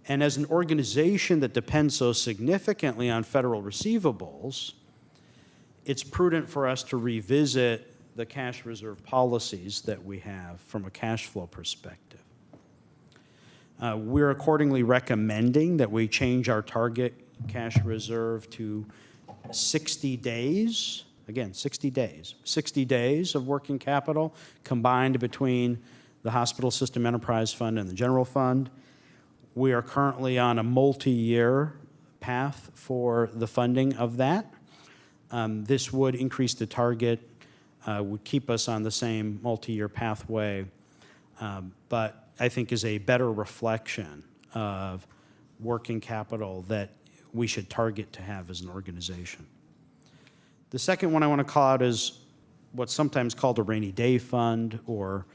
N: And as an organization that depends so significantly on federal receivables, it's prudent for us to revisit the cash reserve policies that we have from a cash flow perspective. We're accordingly recommending that we change our target cash reserve to 60 days. Again, 60 days. 60 days of working capital combined between the Hospital System Enterprise Fund and the General Fund. We are currently on a multi-year path for the funding of that. This would increase the target, would keep us on the same multi-year pathway, but I think is a better reflection of working capital that we should target to have as an organization. The second one I want to call out is what's sometimes called a rainy day fund, or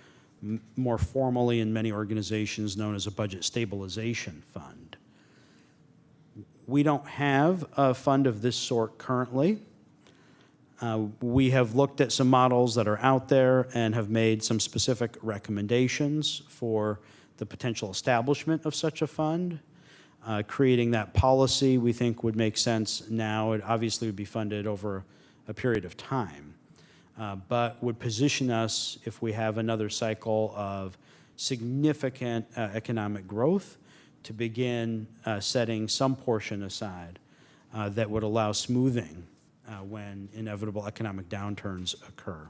N: more formally in many organizations known as a budget stabilization fund. We don't have a fund of this sort currently. We have looked at some models that are out there and have made some specific recommendations for the potential establishment of such a fund. Creating that policy we think would make sense now. It obviously would be funded over a period of time, but would position us, if we have another cycle of significant economic growth, to begin setting some portion aside that would allow smoothing when inevitable economic downturns occur.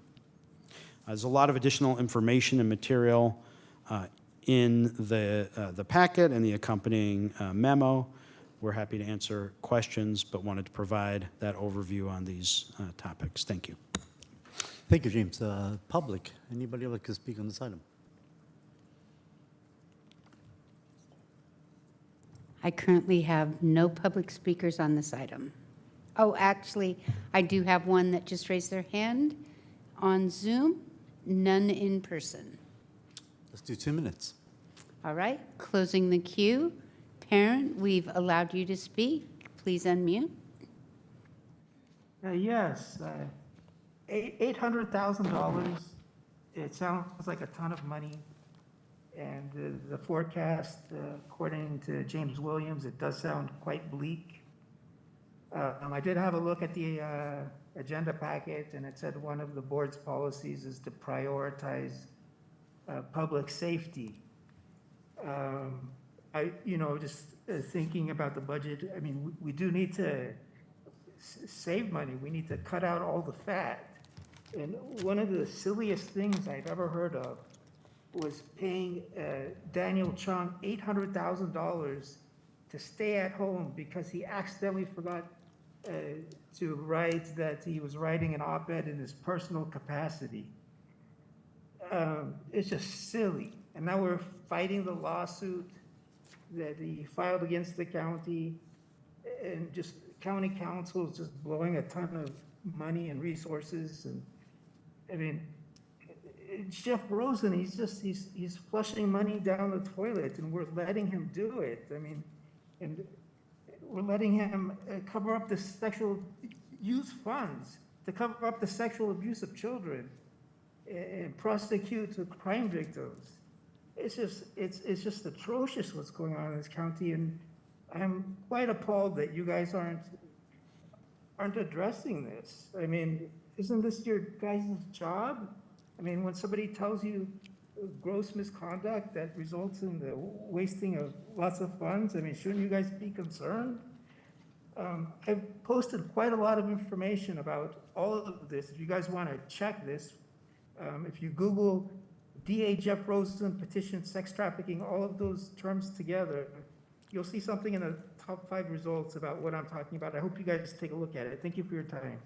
N: There's a lot of additional information and material in the packet and the accompanying memo. We're happy to answer questions, but wanted to provide that overview on these topics. Thank you.
Y: Thank you, James. Public, anybody like to speak on this item?
A: I currently have no public speakers on this item. Oh, actually, I do have one that just raised their hand on Zoom, none in person.
Y: Let's do 2 minutes.
A: All right, closing the queue. Parent, we've allowed you to speak. Please unmute.
D: Yes, $800,000, it sounds like a ton of money. And the forecast, according to James Williams, it does sound quite bleak. I did have a look at the agenda packet, and it said one of the board's policies is to prioritize public safety. Just thinking about the budget, I mean, we do need to save money. We need to cut out all the fat. And one of the silliest things I've ever heard of was paying Daniel Chung $800,000 to stay at home because he accidentally forgot to write that he was writing an op-ed in his personal capacity. It's just silly. And now we're fighting the lawsuit that he filed against the county, and just county council is just blowing a ton of money and resources. And I mean, Jeff Rosen, he's flushing money down the toilet, and we're letting him do it. I mean, and we're letting him cover up the sexual use funds to cover up the sexual abuse of children and prosecute crime victims. It's just atrocious what's going on in this county, and I'm quite appalled that you guys aren't addressing this. I mean, isn't this your guys' job? I mean, when somebody tells you gross misconduct that results in the wasting of lots of funds, I mean, shouldn't you guys be concerned? I've posted quite a lot of information about all of this. If you guys want to check this, if you Google DA Jeff Rosen petition sex trafficking, all of those terms together, you'll see something in the top 5 results about what I'm talking about. I hope you guys take a look at it. Thank you for your time.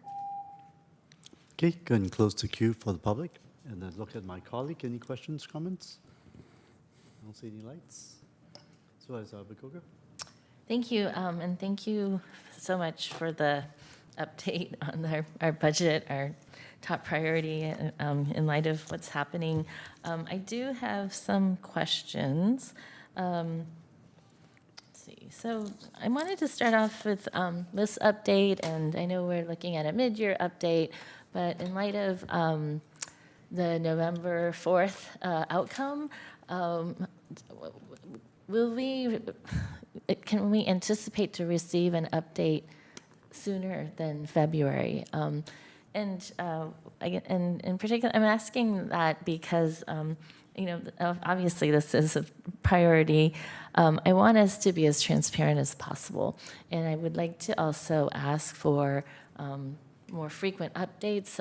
Y: Okay, go ahead and close the queue for the public. And then look at my colleague. Any questions, comments? I don't see any lights. So as Bakoga.
R: Thank you, and thank you so much for the update on our budget, our top priority in light of what's happening. I do have some questions. Let's see. So I wanted to start off with this update, and I know we're looking at a mid-year update, but in light of the November 4th outcome, can we anticipate to receive an update sooner than February? And in particular, I'm asking that because, obviously this is a priority. I want us to be as transparent as possible. And I would like to also ask for more frequent updates.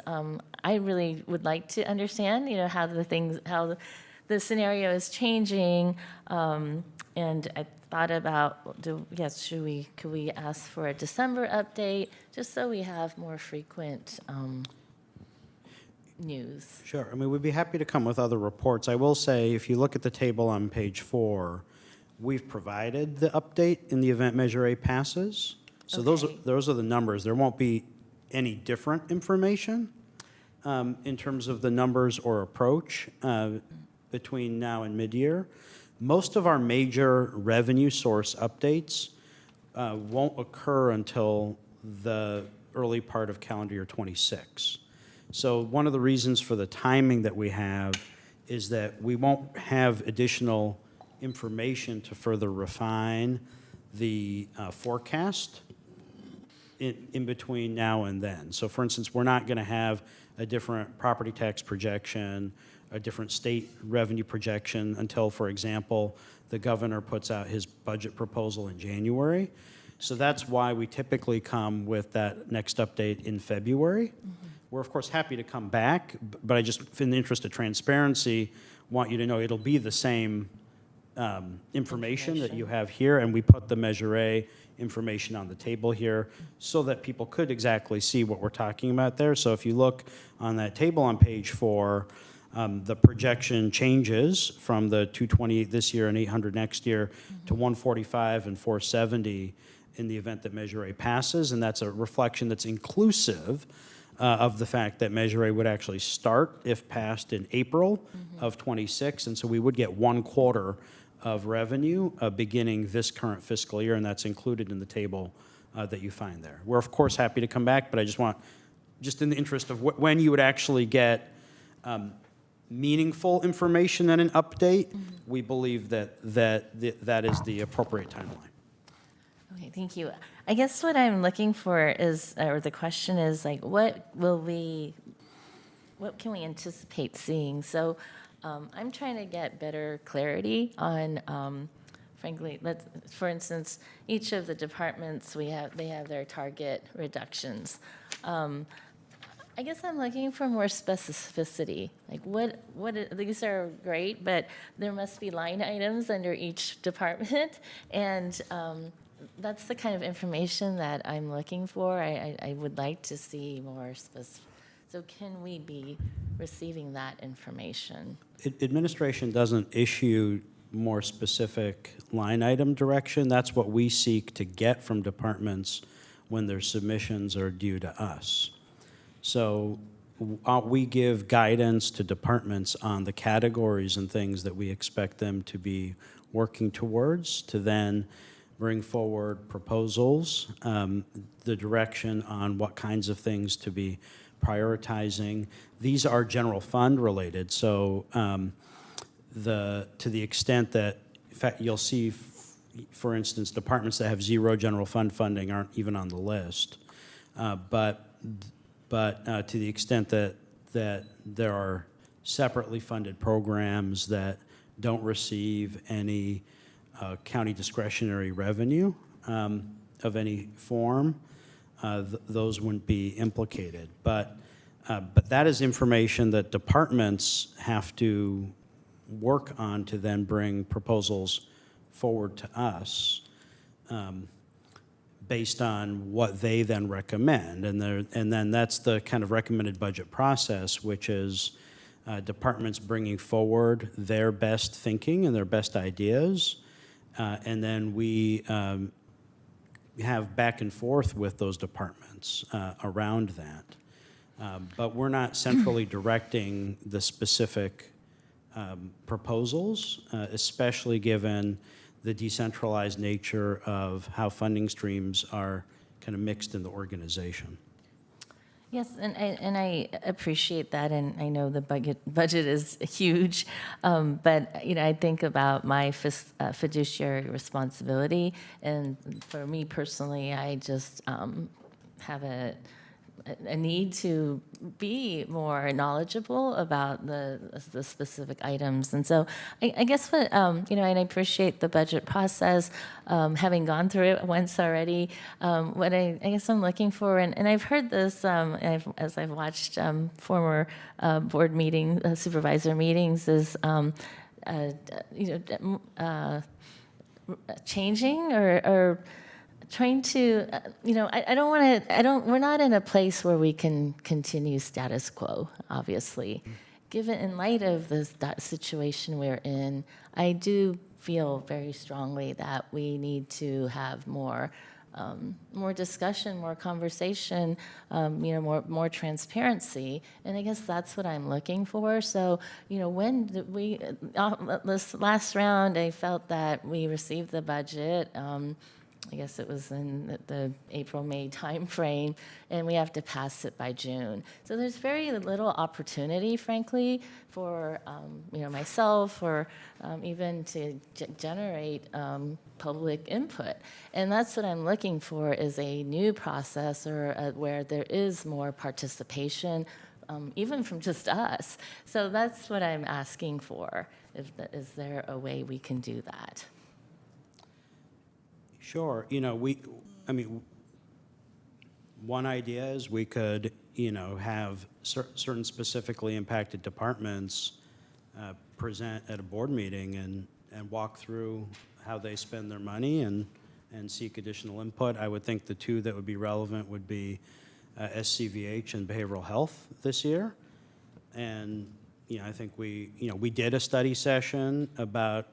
R: I really would like to understand, how the scenario is changing. And I thought about, could we ask for a December update, just so we have more frequent news?
N: Sure. I mean, we'd be happy to come with other reports. I will say, if you look at the table on page 4, we've provided the update in the event Measure A passes. So
R: Okay.
N: those are the numbers. There won't be any different information in terms of the numbers or approach between now and mid-year. Most of our major revenue source updates won't occur until the early part of calendar year 26. So one of the reasons for the timing that we have is that we won't have additional information to further refine the forecast in between now and then. So for instance, we're not going to have a different property tax projection, a different state revenue projection until, for example, the governor puts out his budget proposal in January. So that's why we typically come with that next update in February. Mm-hmm. We're of course happy to come back, but I just, in the interest of transparency, want you to know it'll be the same information that you have here, and we put the Measure A information on the table here so that people could exactly see what we're talking about there. So if you look on that table on page 4, the projection changes from the 228 this year and 800 next year to 145 and 470 in the event that Measure A passes, and that's a reflection that's inclusive of the fact that Measure A would actually start, if passed, in April of 26, and so we would get 1 quarter of revenue beginning this current fiscal year, and that's included in the table that you find there. We're, of course, happy to come back, but I just want, just in the interest of when you would actually get meaningful information and an update, we believe that that is the appropriate timeline.
R: Okay, thank you. I guess what I'm looking for is, or the question is, like, what can we anticipate seeing? So I'm trying to get better clarity on, frankly, for instance, each of the departments, they have their target reductions. I guess I'm looking for more specificity. Like these are great, but there must be line items under each department, and that's the kind of information that I'm looking for. I would like to see more specific. So can we be receiving that information?
N: Administration doesn't issue more specific line item direction. That's what we seek to get from departments when their submissions are due to us. So we give guidance to departments on the categories and things that we expect them to be working towards, to then bring forward proposals, the direction on what kinds of things to be prioritizing. These are general fund related, so to the extent that, in fact, you'll see, for instance, departments that have 0 general fund funding aren't even on the list. But to the extent that there are separately funded programs that don't receive any county discretionary revenue of any form, those wouldn't be implicated. But that is information that departments have to work on to then bring proposals forward to us based on what they then recommend. And then that's the kind of recommended budget process, which is departments bringing forward their best thinking and their best ideas. And then we have back and forth with those departments around that. But we're not centrally directing the specific proposals, especially given the decentralized nature of how funding streams are kind of mixed in the organization.
R: Yes, and I appreciate that, and I know the budget is huge, but I think about my fiduciary responsibility, and for me personally, I just have a need to be more knowledgeable about the specific items. And so I guess what, and I appreciate the budget process, having gone through it once already, what I guess I'm looking for, and I've heard this as I've watched former board supervisor meetings, is changing or trying to, we're not in a place where we can continue status quo, obviously. Given in light of that situation we're in, I do feel very strongly that we need to have more discussion, more conversation, more transparency, and I guess that's what I'm looking for. So, when did this last round, I felt that we received the budget. I guess it was in the April-May timeframe, and we have to pass it by June. So there's very little opportunity, frankly, for myself or even to generate public input. And that's what I'm looking for, is a new process or where there is more participation, even from just us. So that's what I'm asking for. Is there a way we can do that?
N: Sure. One idea is we could, have certain specifically impacted departments present at a board meeting walk through how they spend their money and seek additional input. I would think the two that would be relevant would be SCVH and behavioral health this year. And, I think we did a study session about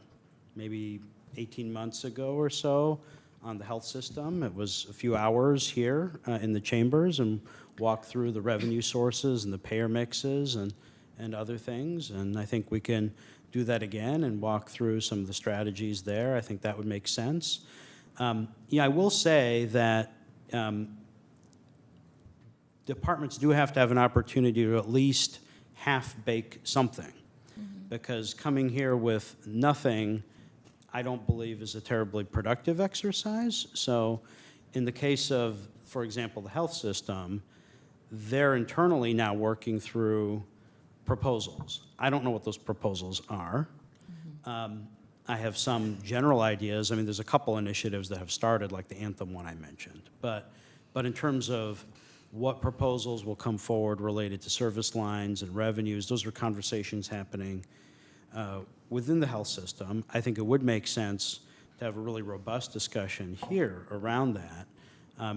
N: maybe 18 months ago or so on the health system. It was a few hours here in the chambers and walked through the revenue sources and the payer mixes and other things. And I think we can do that again and walk through some of the strategies there. I think that would make sense. I will say that departments do have to have an opportunity to at least half-bake something, because coming here with nothing, I don't believe is a terribly productive exercise. So in the case of, for example, the health system, they're internally now working through proposals. I don't know what those proposals are. I have some general ideas. I mean, there's a couple initiatives that have started, like the Anthem one I mentioned. But in terms of what proposals will come forward related to service lines and revenues, those are conversations happening within the health system. I think it would make sense to have a really robust discussion here around that.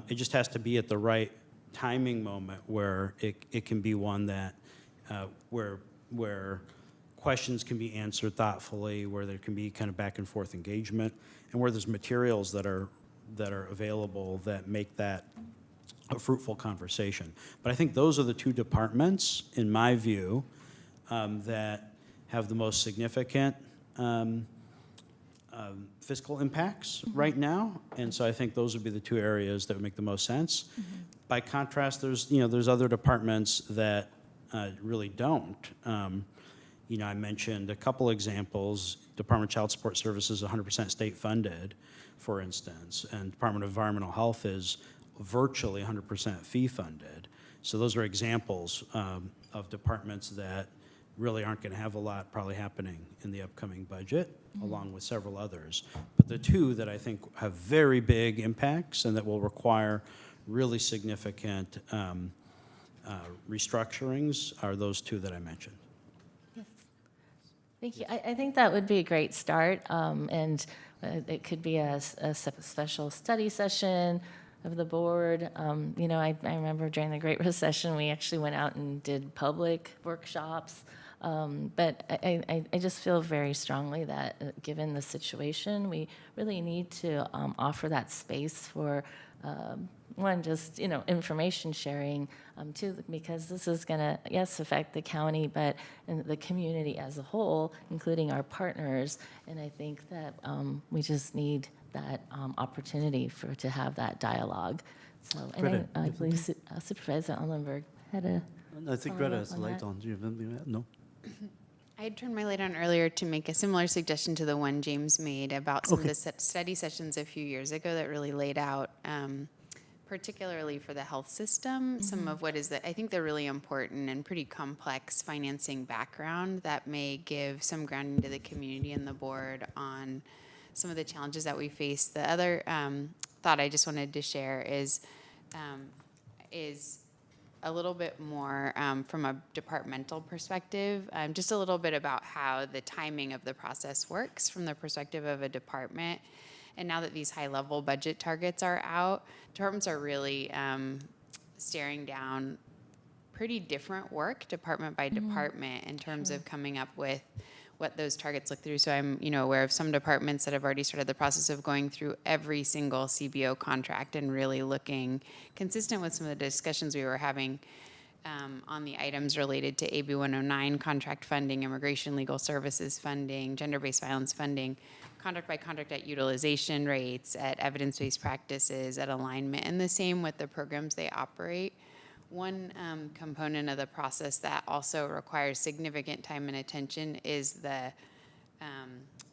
N: It just has to be at the right timing moment where it can be one that where questions can be answered thoughtfully, where there can be kind of back and forth engagement, and where there's materials that are available that make that a fruitful conversation. But I think those are the two departments, in my view, that have the most significant fiscal impacts right now. And so I think those would be the two areas that would make the most sense. By contrast, there's other departments that really don't. I mentioned a couple examples. Department of Child Support Services is 100% state funded, for instance, and Department of Environmental Health is virtually 100% fee funded. So those are examples of departments that really aren't going to have a lot probably happening in the upcoming budget, along with several others. But the two that I think have very big impacts and that will require really significant restructurings are those two that I mentioned.
R: Thank you. I think that would be a great start, and it could be a special study session of the board. I remember during the Great Recession, we actually went out and did public workshops. But I just feel very strongly that given the situation, we really need to offer that space for one, just information sharing, two, because this is going to, yes, affect the county, but in the community as a whole, including our partners. And I think that we just need that opportunity to have that dialogue. So, and I believe Supervisor Unlenberg had a.
Y: I think Greta has a light on. Do you remember that? No.
H: I had turned my light on earlier to make a similar suggestion to the one James made about some of the study sessions a few years ago that really laid out, particularly for the health system, some of what is I think the really important and pretty complex financing background that may give some grounding to the community and the board on some of the challenges that we face. The other thought I just wanted to share is a little bit more from a departmental perspective, just a little bit about how the timing of the process works from the perspective of a department. And now that these high-level budget targets are out, departments are really staring down pretty different work, department by department, in terms of coming up with what those targets look through. So I'm, aware of some departments that have already started the process of going through every single CBO contract and really looking consistent with some of the discussions we were having on the items related to AB 109 contract funding, immigration legal services funding, gender-based violence funding, contract by contract at utilization rates, at evidence-based practices, at alignment, and the same with the programs they operate. One component of the process that also requires significant time and attention is the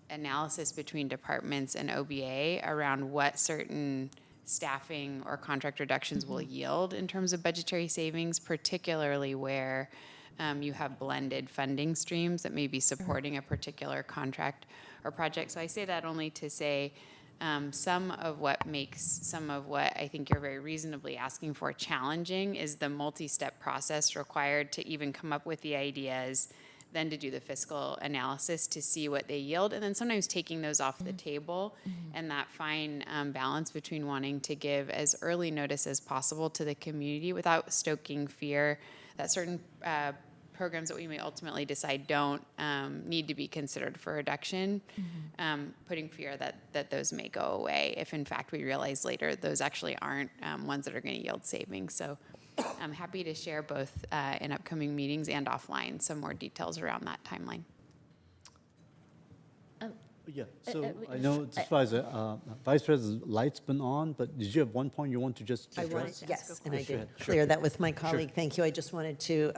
H: analysis between departments and OBA around what certain staffing or contract reductions will yield in terms of budgetary savings, particularly where you have blended funding streams that may be supporting a particular contract or project. So I say that only to say some of what I think you're very reasonably asking for challenging is the multi-step process required to even come up with the ideas, then to do the fiscal analysis to see what they yield, and then sometimes taking those off the table, and that fine balance between wanting to give as early notice as possible to the community without stoking fear that certain programs that we may ultimately decide don't need to be considered for reduction, putting fear that those may go away if in fact we realize later those actually aren't ones that are going to yield savings. So I'm happy to share both in upcoming meetings and offline some more details around that timeline.
Y: Yeah, so I know Vice President Light's been on, but did you have one point you want to just address?
L: Yes, and I
Y: Sure,
L: did
Y: sure.
L: clear that with my colleague. Thank you. I just wanted to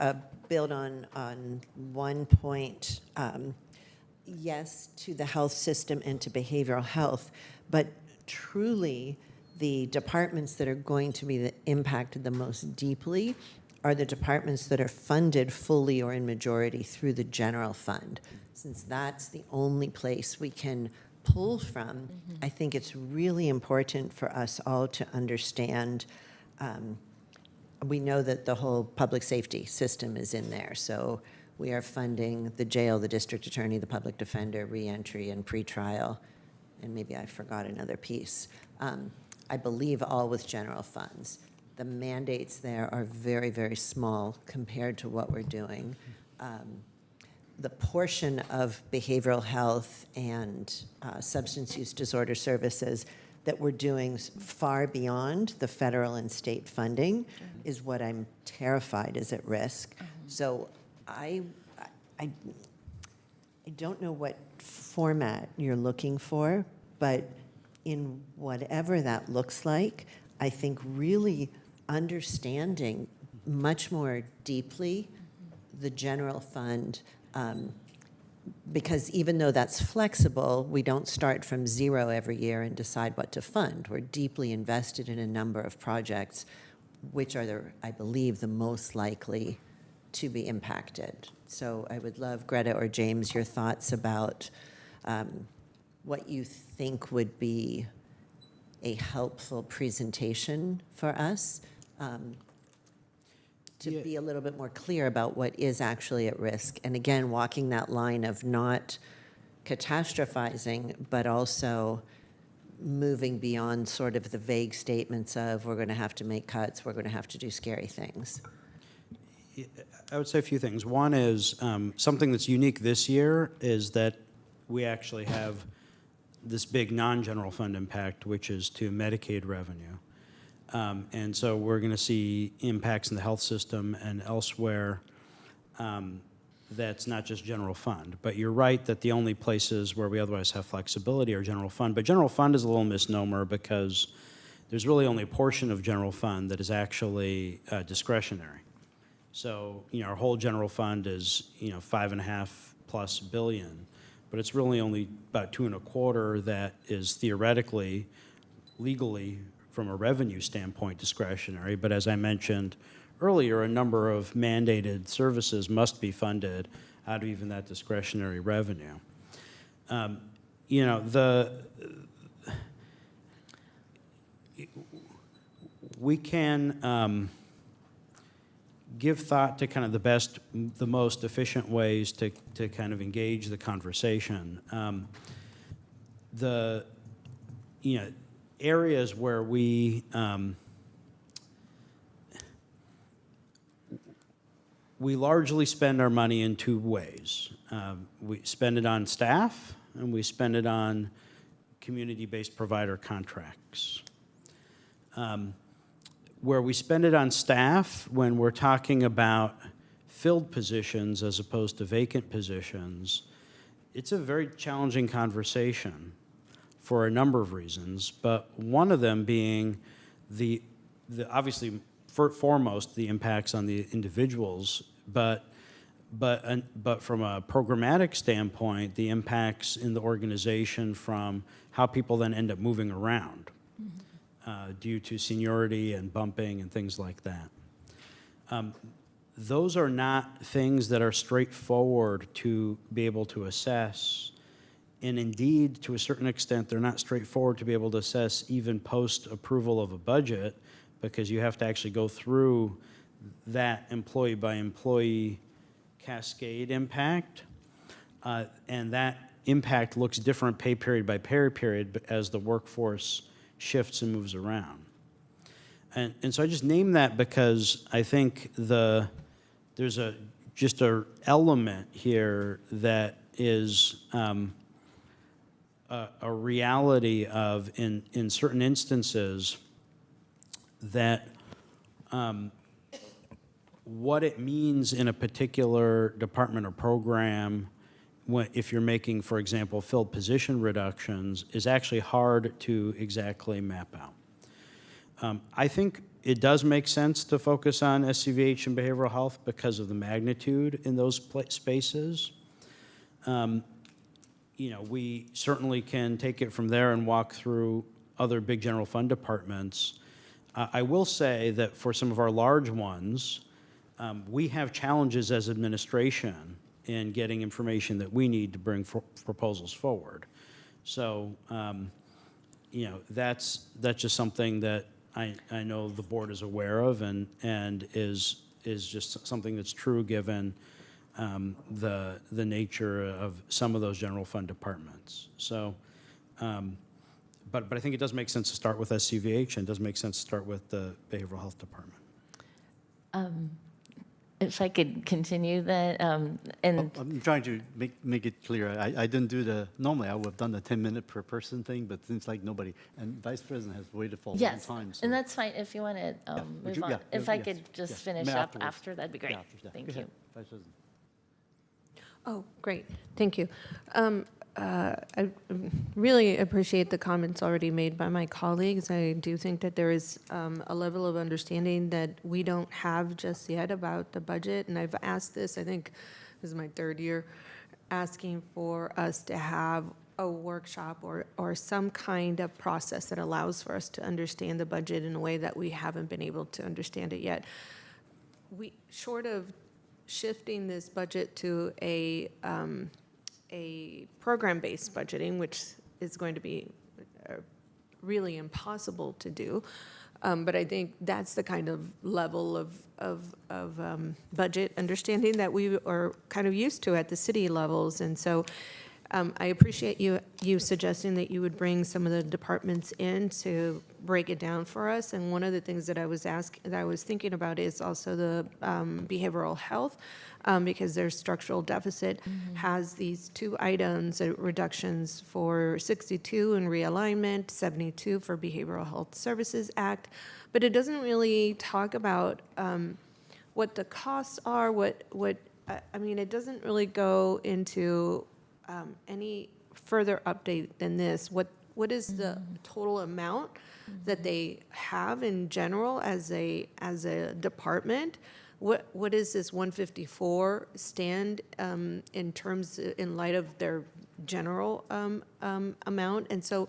L: build on one point. Yes, to the health system and to behavioral health, but truly the departments that are going to be impacted the most deeply are the departments that are funded fully or in majority through the general fund. Since that's the only place we can pull from, I think it's really important for us all to understand. We know that the whole public safety system is in there, so we are funding the jail, the district attorney, the public defender, reentry and pretrial, and maybe I forgot another piece. I believe all with general funds. The mandates there are very, very small compared to what we're doing. The portion of behavioral health and substance use disorder services that we're doing far beyond the federal and state funding is what I'm terrified is at risk. So I don't know what format you're looking for, but in whatever that looks like, I think really understanding much more deeply the general fund, because even though that's flexible, we don't start from zero every year and decide what to fund. We're deeply invested in a number of projects, which are, I believe, the most likely to be impacted. So I would love, Greta or James, your thoughts about what you think would be a helpful presentation for us to be a little bit more clear about what is actually at risk. And again, walking that line of not catastrophizing, but also moving beyond sort of the vague statements of we're going to have to make cuts, we're going to have to do scary things.
N: I would say a few things. One is something that's unique this year is that we actually have this big non-general fund impact, which is to Medicaid revenue. And so we're going to see impacts in the health system and elsewhere that's not just general fund. But you're right that the only places where we otherwise have flexibility are general fund. But general fund is a little misnomer because there's really only a portion of general fund that is actually discretionary. So, our whole general fund is, $5.5+ billion, but it's really only about $2.25 billion that is theoretically, legally, from a revenue standpoint, discretionary. But as I mentioned earlier, a number of mandated services must be funded out of even that discretionary revenue. We can give thought to kind of the most efficient ways to kind of engage the conversation. Areas where we largely spend our money in two ways. We spend it on staff, and we spend it on community-based provider contracts. Where we spend it on staff, when we're talking about filled positions as opposed to vacant positions, it's a very challenging conversation for a number of reasons, but one of them being the obviously foremost the impacts on the individuals, but from a programmatic standpoint, the impacts in the organization from how people then end up moving around due to seniority and bumping and things like that. Those are not things that are straightforward to be able to assess. And indeed, to a certain extent, they're not straightforward to be able to assess even post-approval of a budget, because you have to actually go through that employee by employee cascade impact, and that impact looks different pay period by pay period but as the workforce shifts and moves around. And so I just name that because I think there's just a element here that is a reality of in certain instances that what it means in a particular department or program if you're making, for example, filled position reductions is actually hard to exactly map out. I think it does make sense to focus on SCVH and behavioral health because of the magnitude in those spaces. We certainly can take it from there and walk through other big general fund departments. I will say that for some of our large ones, we have challenges as administration in getting information that we need to bring proposals forward. So, that's just something that I know the board is aware of and is just something that's true given the nature of some of those general fund departments. So, but I think it does make sense to start with SCVH and it does make sense to start with the behavioral health department.
R: If I could continue that, and
Y: I'm trying to make it clear. I didn't do normally I would have done the 10-minute per person thing, but seems like nobody, and Vice President has waited for a long time. So.
R: And that's fine if you want to move on. If I could just finish up after, that'd be great. Thank you.
Y: Vice President.
M: Oh, great. Thank you. I really appreciate the comments already made by my colleagues. I do think that there is a level of understanding that we don't have just yet about the budget. And I've asked this, I think this is my third year, asking for us to have a workshop or some kind of process that allows for us to understand the budget in a way that we haven't been able to understand it yet. Short of shifting this budget to a program-based budgeting, which is going to be really impossible to do. But I think that's the kind of level of budget understanding that we are kind of used to at the city levels. And so I appreciate you suggesting that you would bring some of the departments in to break it down for us. And one of the things that I was thinking about is also the behavioral health, because their structural deficit has these two items, reductions for 62 in realignment, 72 for Behavioral Health Services Act, but it doesn't really talk about what the costs are. It doesn't really go into any further update than this. What is the total amount that they have in general as a department? What is this 154 stand in light of their general amount? And so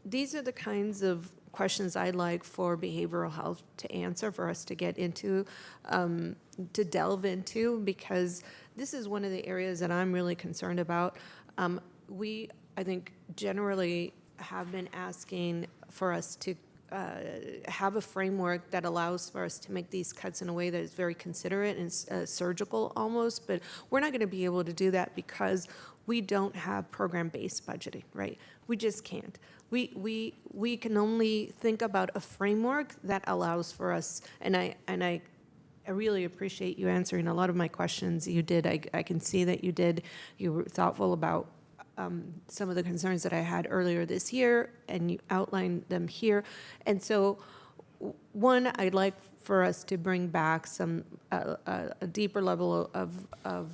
M: these are the kinds of questions I'd like for behavioral health to answer, for us to get into, to delve into, because this is one of the areas that I'm really concerned about. I think, generally have been asking for us to have a framework that allows for us to make these cuts in a way that is very considerate and surgical almost, but we're not going to be able to do that because we don't have program-based budgeting, right? We just can't. We can only think about a framework that allows for us, and I really appreciate you answering a lot of my questions. You did. I can see that you did. You were thoughtful about some of the concerns that I had earlier this year, and you outlined them here. And so, one, I'd like for us to bring back a deeper level of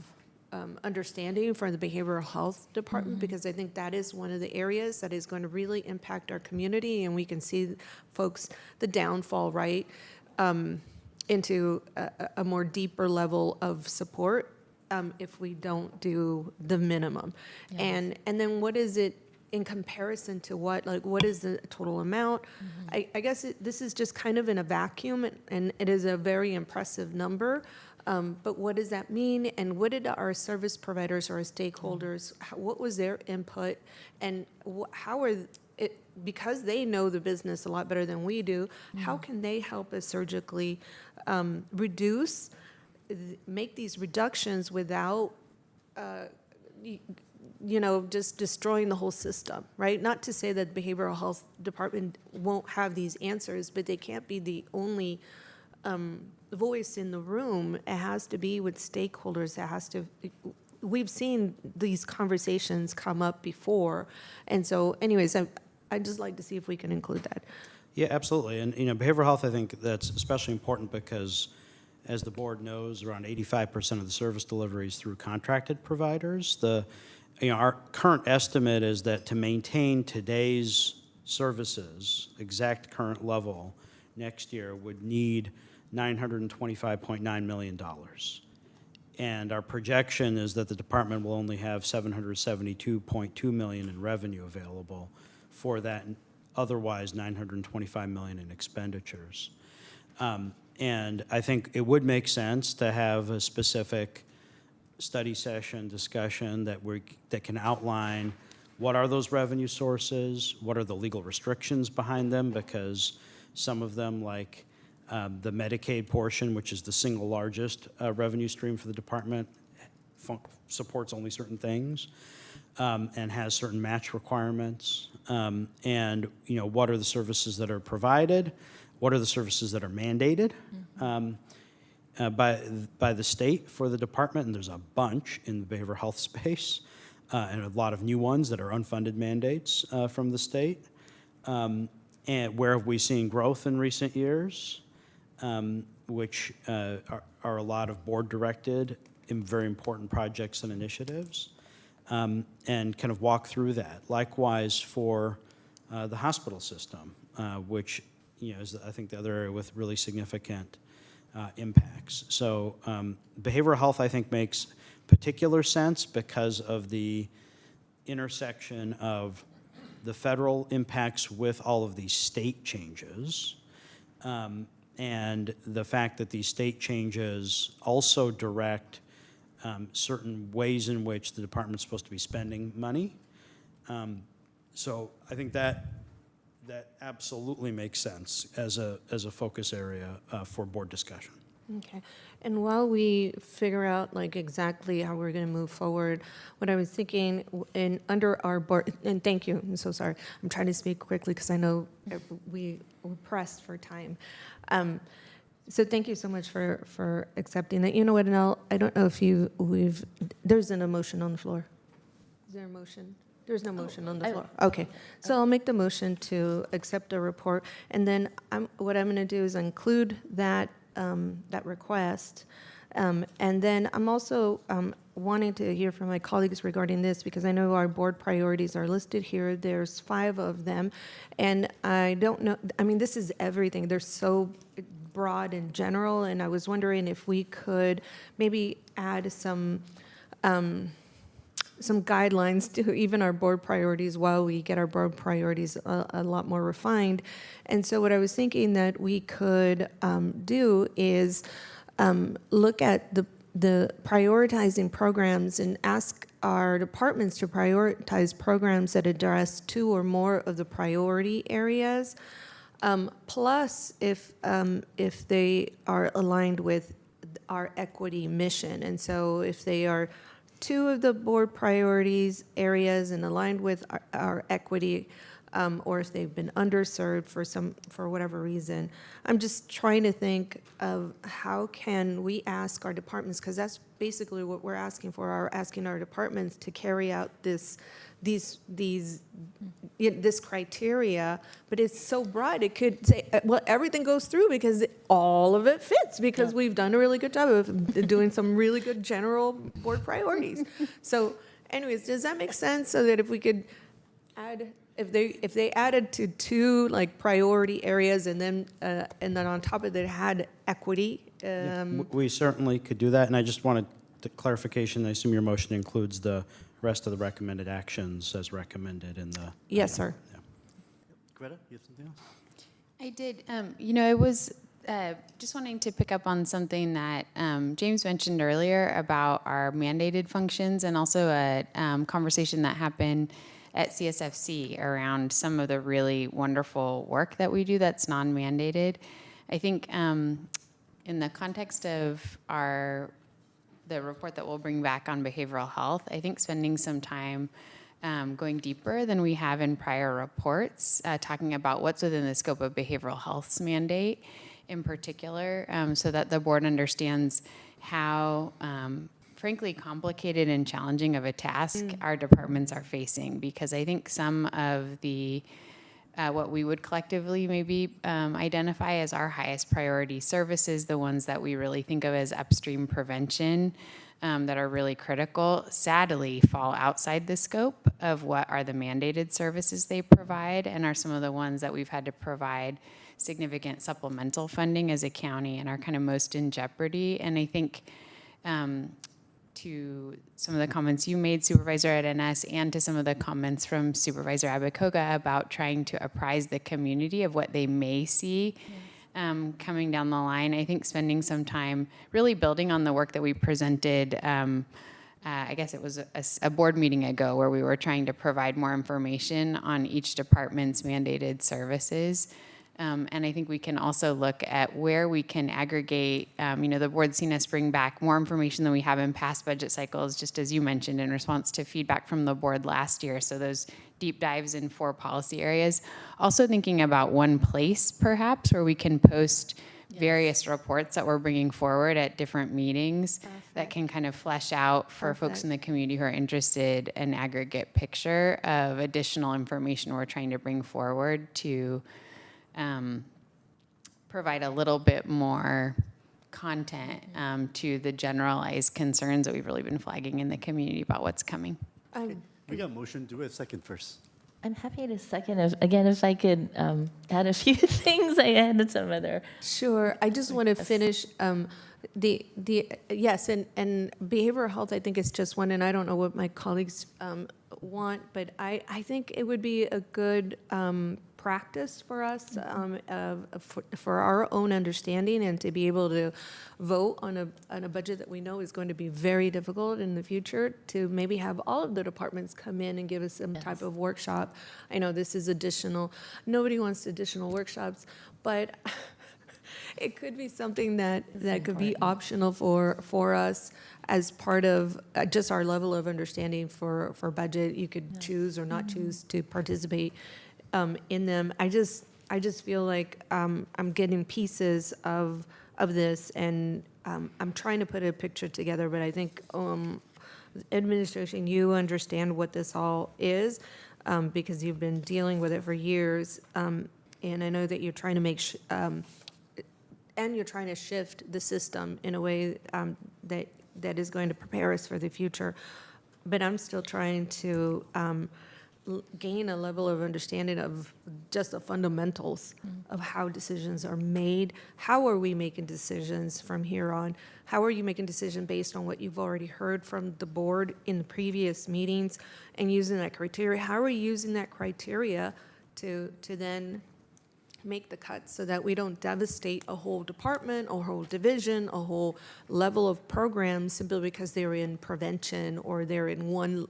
M: understanding for the behavioral health department, because I think that is one of the areas that is going to really impact our community, and we can see the downfall, right, into a more deeper level of support if we don't do the minimum. Yes. And then what is it in comparison to what is the total amount? I guess this is just kind of in a vacuum, and it is a very impressive number. But what does that mean? And what did our service providers or our stakeholders, what was their input? And how are it, because they know the business a lot better than we do, how can they help us surgically reduce make these reductions without, just destroying the whole system, right? Not to say that behavioral health department won't have these answers, but they can't be the only voice in the room. It has to be with stakeholders. We've seen these conversations come up before. And so anyways, I'd just like to see if we can include that.
N: Yeah, absolutely. And, behavioral health, I think that's especially important because, as the board knows, around 85% of the service delivery is through contracted providers. Our current estimate is that to maintain today's services, exact current level, next year would need $925.9 million. And our projection is that the department will only have $772.2 million in revenue available for that otherwise $925 million in expenditures. And I think it would make sense to have a specific study session discussion that can outline what are those revenue sources, what are the legal restrictions behind them, because some of them, like the Medicaid portion, which is the single largest revenue stream for the department, supports only certain things and has certain match requirements. And what are the services that are provided? What are the services that are mandated by the state for the department? And there's a bunch in the behavioral health space, and a lot of new ones that are unfunded mandates from the state. And where have we seen growth in recent years, which are a lot of board-directed and very important projects and initiatives, and kind of walk through that. Likewise for the hospital system, which is, I think, the other area with really significant impacts. So behavioral health, I think, makes particular sense because of the intersection of the federal impacts with all of these state changes, and the fact that these state changes also direct certain ways in which the department's supposed to be spending money. So I think that absolutely makes sense as a focus area for board discussion.
M: Okay. And while we figure out exactly how we're going to move forward, what I was thinking under our board, and thank you, I'm so sorry. I'm trying to speak quickly because I know we're pressed for time. So thank you so much for accepting that. You know what, I don't know if there's an emotion on the floor. Is there a motion? There's no motion on the floor. Okay, so I'll make the motion to accept the report, and then what I'm going to do is include that request, and then I'm also wanting to hear from my colleagues regarding this because I know our board priorities are listed here. There's 5 of them, and I don't know. I mean, this is everything. They're so broad and general, and I was wondering if we could maybe add some guidelines to even our board priorities while we get our board priorities a lot more refined. And so what I was thinking that we could do is look at the prioritizing programs and ask our departments to prioritize programs that address 2 or more of the priority areas, plus if they are aligned with our equity mission. And so if they are 2 of the board priorities areas and aligned with our equity, or if they've been underserved for whatever reason. I'm just trying to think of how can we ask our departments, because that's basically what we're asking for, asking our departments to carry out this criteria, but it's so broad. It could say, well, everything goes through because all of it fits, because we've done a really good job of doing some really good general board priorities. So anyways, does that make sense? So that if we could add, if they added to 2 priority areas and then on top of that had equity.
N: We certainly could do that, and I just wanted the clarification. I assume your motion includes the rest of the recommended actions as recommended in the...
M: Yes, sir.
N: Yeah.
Y: Greta, you have something else?
H: I did. I was just wanting to pick up on something that James mentioned earlier about our mandated functions, and also a conversation that happened at CSFC around some of the really wonderful work that we do that's non-mandated. I think in the context of the report that we'll bring back on behavioral health, I think spending some time going deeper than we have in prior reports, talking about what's within the scope of behavioral health's mandate in particular, so that the board understands how frankly complicated and challenging of a task our departments are facing, because I think some of the what we would collectively maybe identify as our highest priority services, the ones that we really think of as upstream prevention, that are really critical, sadly fall outside the scope of what are the mandated services they provide, and are some of the ones that we've had to provide significant supplemental funding as a county and are kind of most in jeopardy. And I think to some of the comments you made, Supervisor Arenas, and to some of the comments from Supervisor Abacoga about trying to apprise the community of what they may see coming down the line, I think spending some time really building on the work that we presented, I guess it was a board meeting ago, where we were trying to provide more information on each department's mandated services. And I think we can also look at where we can aggregate, the board's seen us bring back more information than we have in past budget cycles, just as you mentioned, in response to feedback from the board last year. So those deep dives in 4 policy areas. Also thinking about one place, perhaps, where we can post various reports that we're bringing forward at different meetings that can kind of flesh out for folks in the community who are interested an aggregate picture of additional information we're trying to bring forward to provide a little bit more content to the generalized concerns that we've really been flagging in the community about what's coming.
Y: We got a motion. Do a second first.
R: I'm happy to second. If I could add a few things, I added some other.
M: Sure. I just want to finish yes, and behavioral health, I think, is just one, and I don't know what my colleagues want, but I think it would be a good practice for us for our own understanding, and to be able to vote on a budget that we know is going to be very difficult in the future, to maybe have all of the departments come in and give us some type of workshop. I know this is additional. Nobody wants additional workshops, but it could be something that could be optional for us as part of just our level of understanding for budget. You could choose or not choose to participate in them. I just feel like I'm getting pieces of this, and I'm trying to put a picture together, but I think administration, you understand what this all is, because you've been dealing with it for years, and I know that you're trying to make and you're trying to shift the system in a way that is going to prepare us for the future. But I'm still trying to gain a level of understanding of just the fundamentals of how decisions are made. How are we making decisions from here on? How are you making decisions based on what you've already heard from the board in the previous meetings and using that criteria? How are we using that criteria to then make the cuts so that we don't devastate a whole department, a whole division, a whole level of programs simply because they're in prevention or they're in one,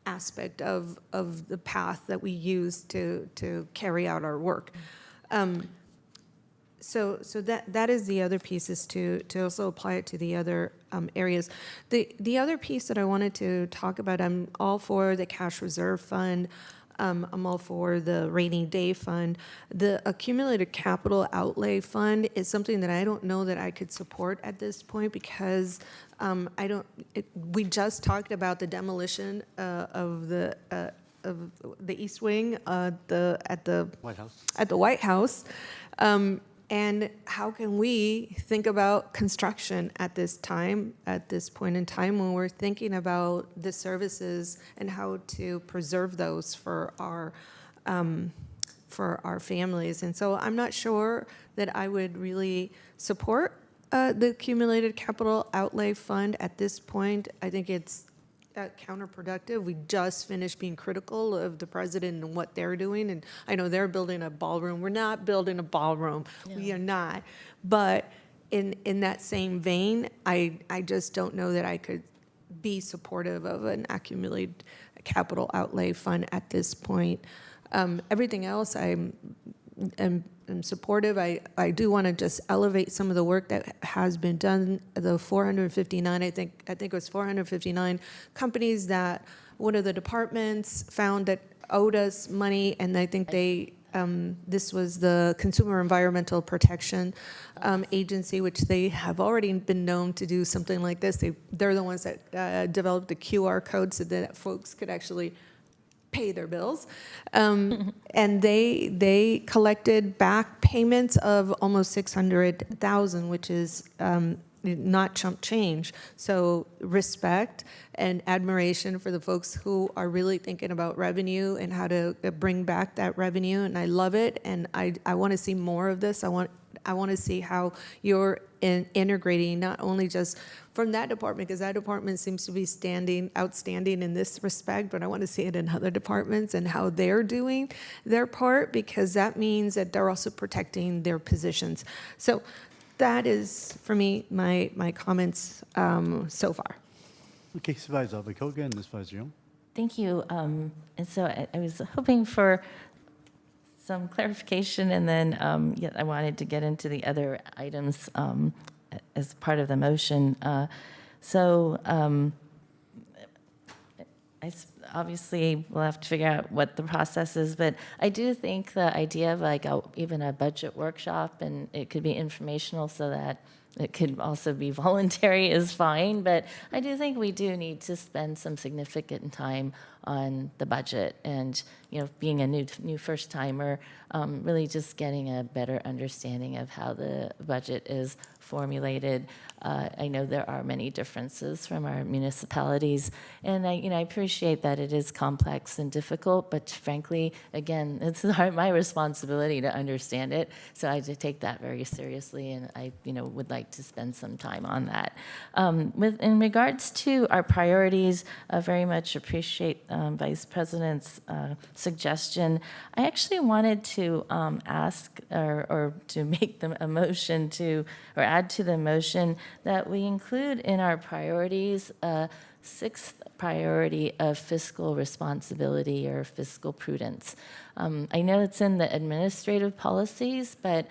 M: aspect of the path that we use to carry out our work. So that is the other pieces to also apply it to the other areas. The other piece that I wanted to talk about, I'm all for the cash reserve fund. I'm all for the rainy day fund. The accumulated capital outlay fund is something that I don't know that I could support at this point, because we just talked about the demolition of the East Wing at the
Y: White House.
M: At the White House. And how can we think about construction at this point in time, when we're thinking about the services and how to preserve those for our families? And so I'm not sure that I would really support the accumulated capital outlay fund at this point. I think it's counterproductive. We just finished being critical of the president and what they're doing, and I know they're building a ballroom. We're not building a ballroom. No. We are not. But in that same vein, I just don't know that I could be supportive of an accumulated capital outlay fund at this point. Everything else, I'm am supportive. I do want to just elevate some of the work that has been done. The 459, I think it was 459 companies that one of the departments found that owed us money, and I think this was the Consumer Environmental Protection Agency, which they have already been known to do something like this. They're the ones that developed the QR code so that folks could actually pay their bills. And they collected back payments of almost 600,000, which is not chump change. So respect and admiration for the folks who are really thinking about revenue and how to bring back that revenue. And I love it. And I want to see more of this. I want to see how you're integrating not only just from that department, because that department seems to be outstanding in this respect, but I want to see it in other departments and how they're doing their part, because that means that they're also protecting their positions. So that is, for me, my comments so far.
Y: Okay, Supervisor Abakoga and Supervisor Young.
R: Thank you. And so I was hoping for some clarification, and then I wanted to get into the other items as part of the motion. Obviously, we'll have to figure out what the process is, but I do think the idea of like even a budget workshop, and it could be informational so that it could also be voluntary, is fine. But I do think we do need to spend some significant time on the budget, and being a new first timer, really just getting a better understanding of how the budget is formulated. I know there are many differences from our municipalities, and I appreciate that it is complex and difficult, but frankly, again, it's my responsibility to understand it, so I take that very seriously, and I would like to spend some time on that. In regards to our priorities, I very much appreciate Vice President's suggestion. I actually wanted to ask or to make a motion or add to the motion that we include in our priorities a sixth priority of fiscal responsibility or fiscal prudence. I know it's in the administrative policies, but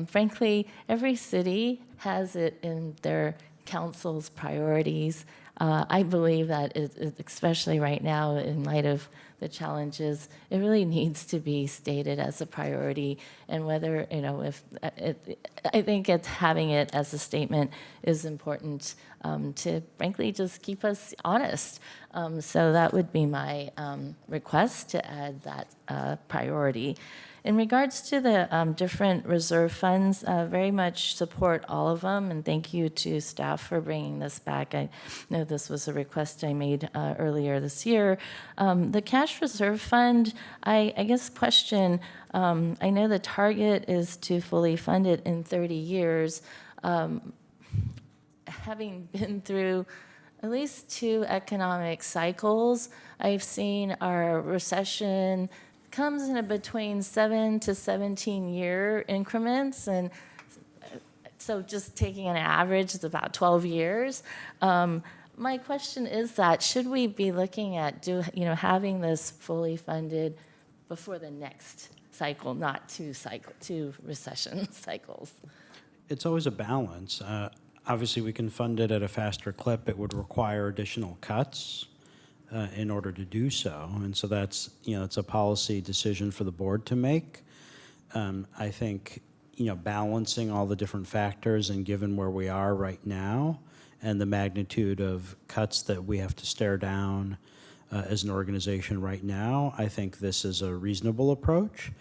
R: frankly, every city has it in their council's priorities. I believe that, especially right now, in light of the challenges, it really needs to be stated as a priority. And whether, I think having it as a statement is important to, frankly, just keep us honest. So that would be my request, to add that priority. In regards to the different reserve funds, very much support all of them, and thank you to staff for bringing this back. I know this was a request I made earlier this year. The cash reserve fund, I guess question, I know the target is to fully fund it in 30 years. Having been through at least 2 economic cycles, I've seen our recession comes in between 7 to 17-year increments, and so just taking an average, it's about 12 years. My question is that should we be looking at having this fully funded before the next cycle, not 2 recession cycles?
N: It's always a balance. Obviously, we can fund it at a faster clip. It would require additional cuts in order to do so. And so that's, it's a policy decision for the board to make. I think, balancing all the different factors, and given where we are right now and the magnitude of cuts that we have to stare down as an organization right now, I think this is a reasonable approach.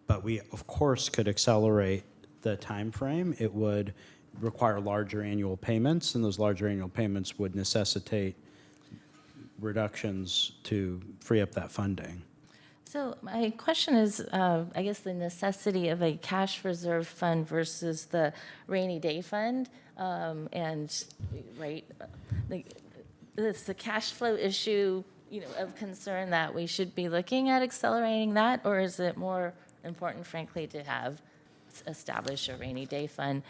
N: But we, of course, could accelerate the time frame. It would require larger annual payments, and those larger annual payments would necessitate reductions to free up that funding.
R: So my question is, I guess, the necessity of a cash reserve fund versus the rainy day fund, and it's the cash flow issue, of concern that we should be looking at accelerating that, or is it more important, frankly, to establish a rainy day fund?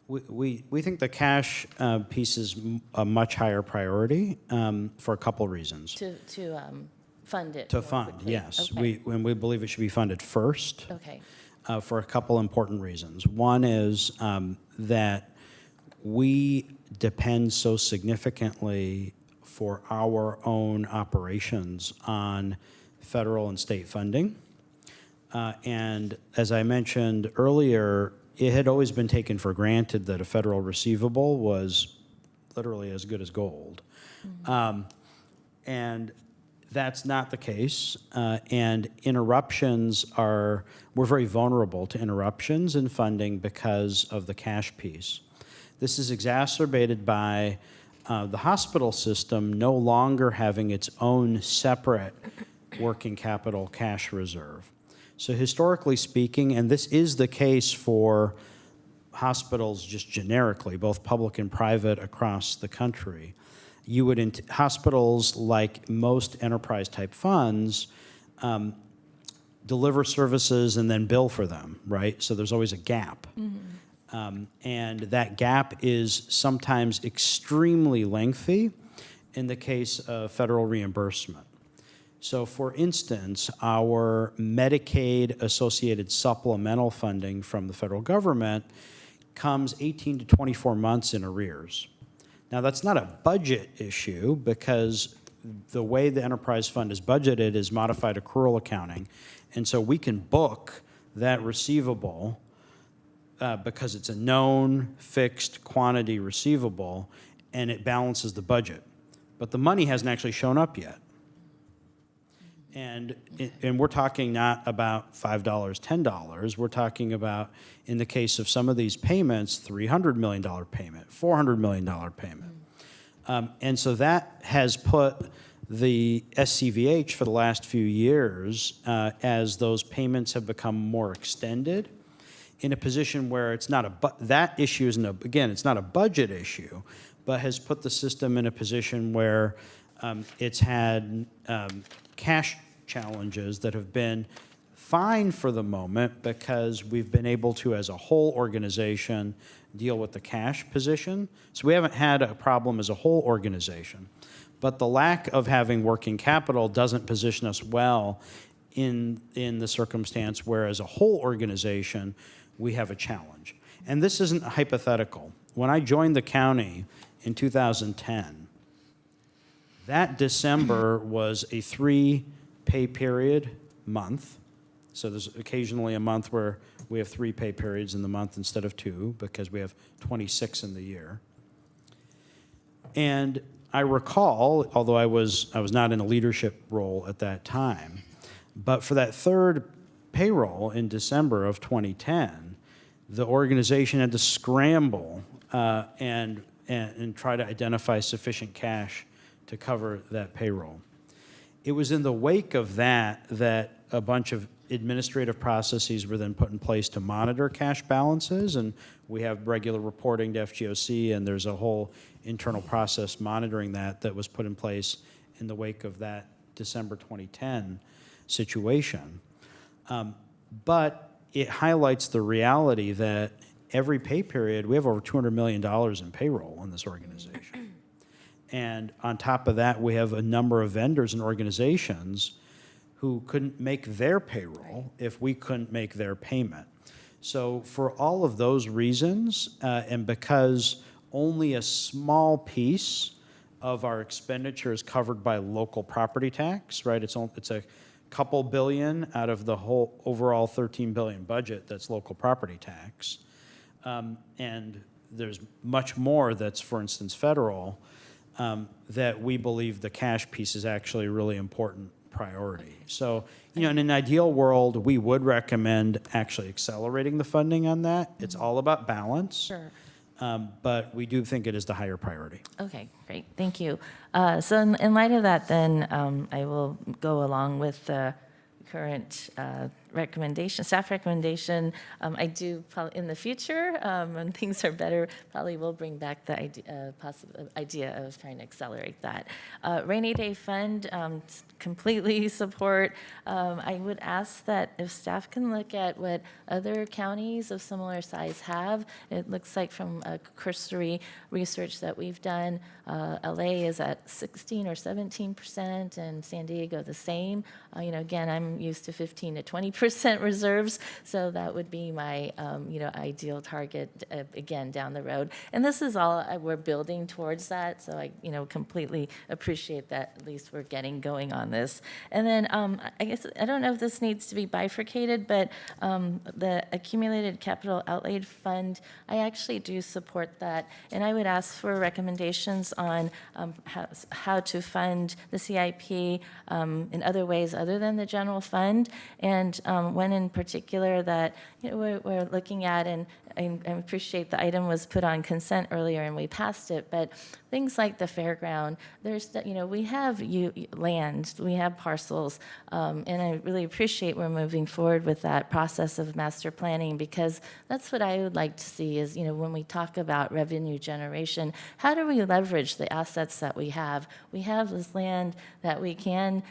N: We think the cash piece is a much higher priority for a couple reasons.
R: fund it
N: To
R: more
N: fund,
R: quickly.
N: yes.
R: Okay.
N: We believe it should be funded first.
R: Okay.
N: For a couple important reasons. One is that we depend so significantly for our own operations on federal and state funding. And as I mentioned earlier, it had always been taken for granted that a federal receivable was literally as good as gold. And that's not the case. And interruptions we're very vulnerable to interruptions in funding because of the cash piece. This is exacerbated by the hospital system no longer having its own separate working capital cash reserve. So historically speaking, and this is the case for hospitals just generically, both public and private across the country, hospitals, like most enterprise type funds, deliver services and then bill for them, right? So there's always a gap. And that gap is sometimes extremely lengthy in the case of federal reimbursement. So for instance, our Medicaid-associated supplemental funding from the federal government comes 18 to 24 months in arrears. Now, that's not a budget issue because the way the enterprise fund is budgeted is modified accrual accounting. And so we can book that receivable because it's a known fixed quantity receivable and it balances the budget. But the money hasn't actually shown up yet. And we're talking not about $5, $10. We're talking about, in the case of some of these payments, $300 million payment, $400 million payment. And so that has put the SCVH for the last few years, as those payments have become more extended, in a position where it's not that issue isn't again, it's not a budget issue, but has put the system in a position where it's had cash challenges that have been fine for the moment because we've been able to, as a whole organization, deal with the cash position. So we haven't had a problem as a whole organization. But the lack of having working capital doesn't position us well in the circumstance where, as a whole organization, we have a challenge. And this isn't hypothetical. When I joined the county in 2010, that December was a 3-pay period month. So there's occasionally a month where we have 3 pay periods in the month instead of 2 because we have 26 in the year. And I recall, although I was not in a leadership role at that time, but for that 3rd payroll in December of 2010, the organization had to scramble and try to identify sufficient cash to cover that payroll. It was in the wake of that a bunch of administrative processes were then put in place to monitor cash balances, and we have regular reporting to FGOC, and there's a whole internal process monitoring that was put in place in the wake of that December 2010 situation. But it highlights the reality that every pay period, we have over $200 million in payroll in this organization. And on top of that, we have a number of vendors and organizations who couldn't make their payroll if we couldn't make their payment. So for all of those reasons, and because only a small piece of our expenditure is covered by local property tax, right? It's a couple billion out of the whole overall $13 billion budget that's local property tax. And there's much more that's, for instance, federal, that we believe the cash piece is actually a really important priority. So, in an ideal world, we would recommend actually accelerating the funding on that. It's all about balance.
R: Sure.
N: But we do think it is the higher priority.
R: Okay, great, thank you. So in light of that, then I will go along with the current recommendation, staff recommendation, I do probably in the future, when things are better, probably will bring back the idea of trying to accelerate that. Rainy Day Fund, completely support. I would ask that if staff can look at what other counties of similar size have. It looks like from a cursory research that we've done, LA is at 16 or 17%, and San Diego the same. Again, I'm used to 15 to 20% reserves, so that would be my, ideal target, again, down the road. And this is all, we're building towards that, so I, completely appreciate that at least we're getting going on this. And then I guess, I don't know if this needs to be bifurcated, but the accumulated capital outlay fund, I actually do support that. And I would ask for recommendations on how to fund the CIP in other ways other than the general fund, and one in particular that we're looking at, and I appreciate the item was put on consent earlier and we passed it, but things like the fairground, we have land, we have parcels, and I really appreciate we're moving forward with that process of master planning, because that's what I would like to see is, when we talk about revenue generation, how do we leverage the assets that we have? We have this land that we can,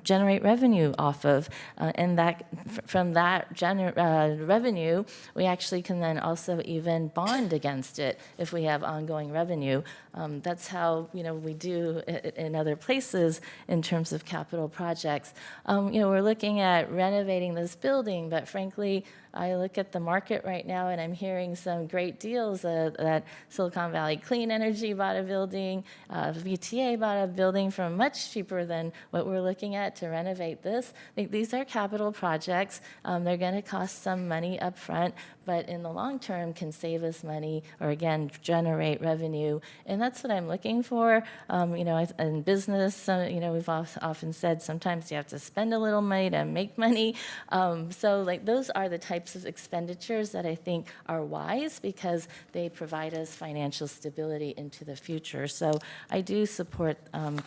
R: generate revenue off of, and that from that revenue, we actually can then also even bond against it if we have ongoing revenue. That's how we do it in other places in terms of capital projects. We're looking at renovating this building, but frankly, I look at the market right now and I'm hearing some great deals that Silicon Valley Clean Energy bought a building, VTA bought a building for much cheaper than what we're looking at to renovate this. These are capital projects. They're going to cost some money up front, but in the long term can save us money or again, generate revenue. And that's what I'm looking for. In business, we've often said sometimes you have to spend a little money to make money. So those are the types of expenditures that I think are wise because they provide us financial stability into the future. So I do support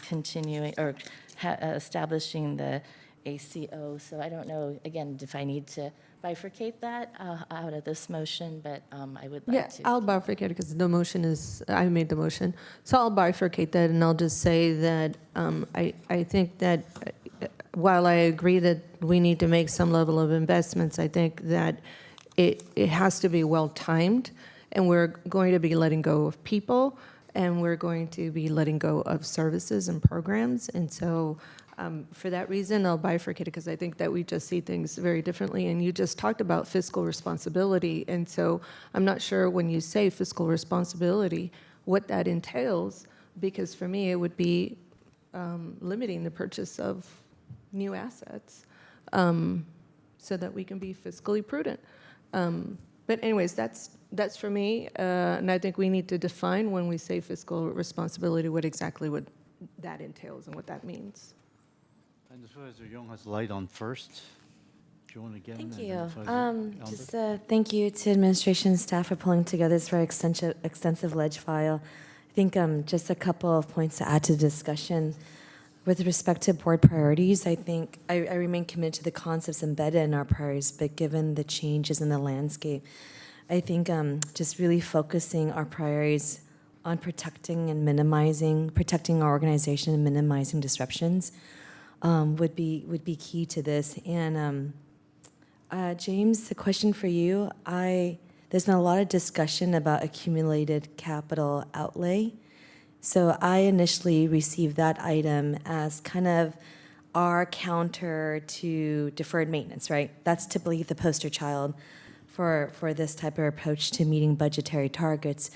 R: continuing or establishing the ACO. So I don't know, again, if I need to bifurcate that out of this motion, but I would like to.
M: I'll bifurcate it because the motion is, I made the motion. So I'll bifurcate that and I'll just say that I think that while I agree that we need to make some level of investments, I think that it has to be well-timed, and we're going to be letting go of people, and we're going to be letting go of services and programs. And so for that reason, I'll bifurcate it because I think that we just see things very differently. And you just talked about fiscal responsibility. And so I'm not sure when you say fiscal responsibility, what that entails, because for me, it would be limiting the purchase of new assets so that we can be fiscally prudent. But anyways, that's for me, and I think we need to define when we say fiscal responsibility what exactly that entails and what that means.
Y: And Supervisor Young has the light on first. Do you want to get in?
J: Thank you. Just thank you to administration and staff for pulling together this very extensive ledge file. I think just a couple of points to add to the discussion. With respect to board priorities, I think I remain committed to the concepts embedded in our priorities, but given the changes in the landscape, I think just really focusing our priorities on protecting our organization and minimizing disruptions would be key to this. And James, the question for you, there's been a lot of discussion about accumulated capital outlay. So I initially received that item as kind of our counter to deferred maintenance, right? That's typically the poster child for this type of approach to meeting budgetary targets,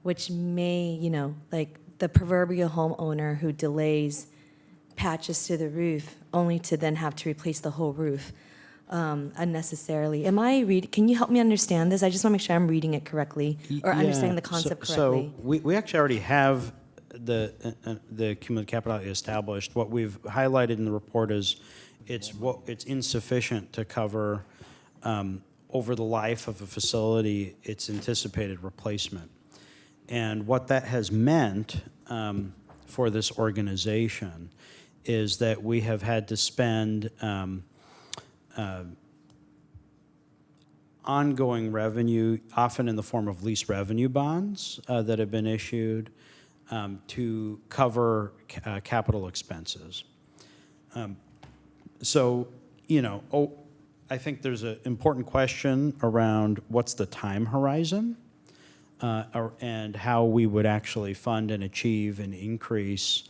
J: which may, like the proverbial homeowner who delays patches to the roof only to then have to replace the whole roof unnecessarily. Can you help me understand this? I just want to make sure I'm reading it correctly or understanding the concept correctly.
N: So we actually already have the cumulative capital established. What we've highlighted in the report is it's insufficient to cover over the life of a facility its anticipated replacement. And what that has meant for this organization is that we have had to spend ongoing revenue, often in the form of lease revenue bonds that have been issued to cover capital expenses. So, I think there's an important question around what's the time horizon and how we would actually fund and achieve an increase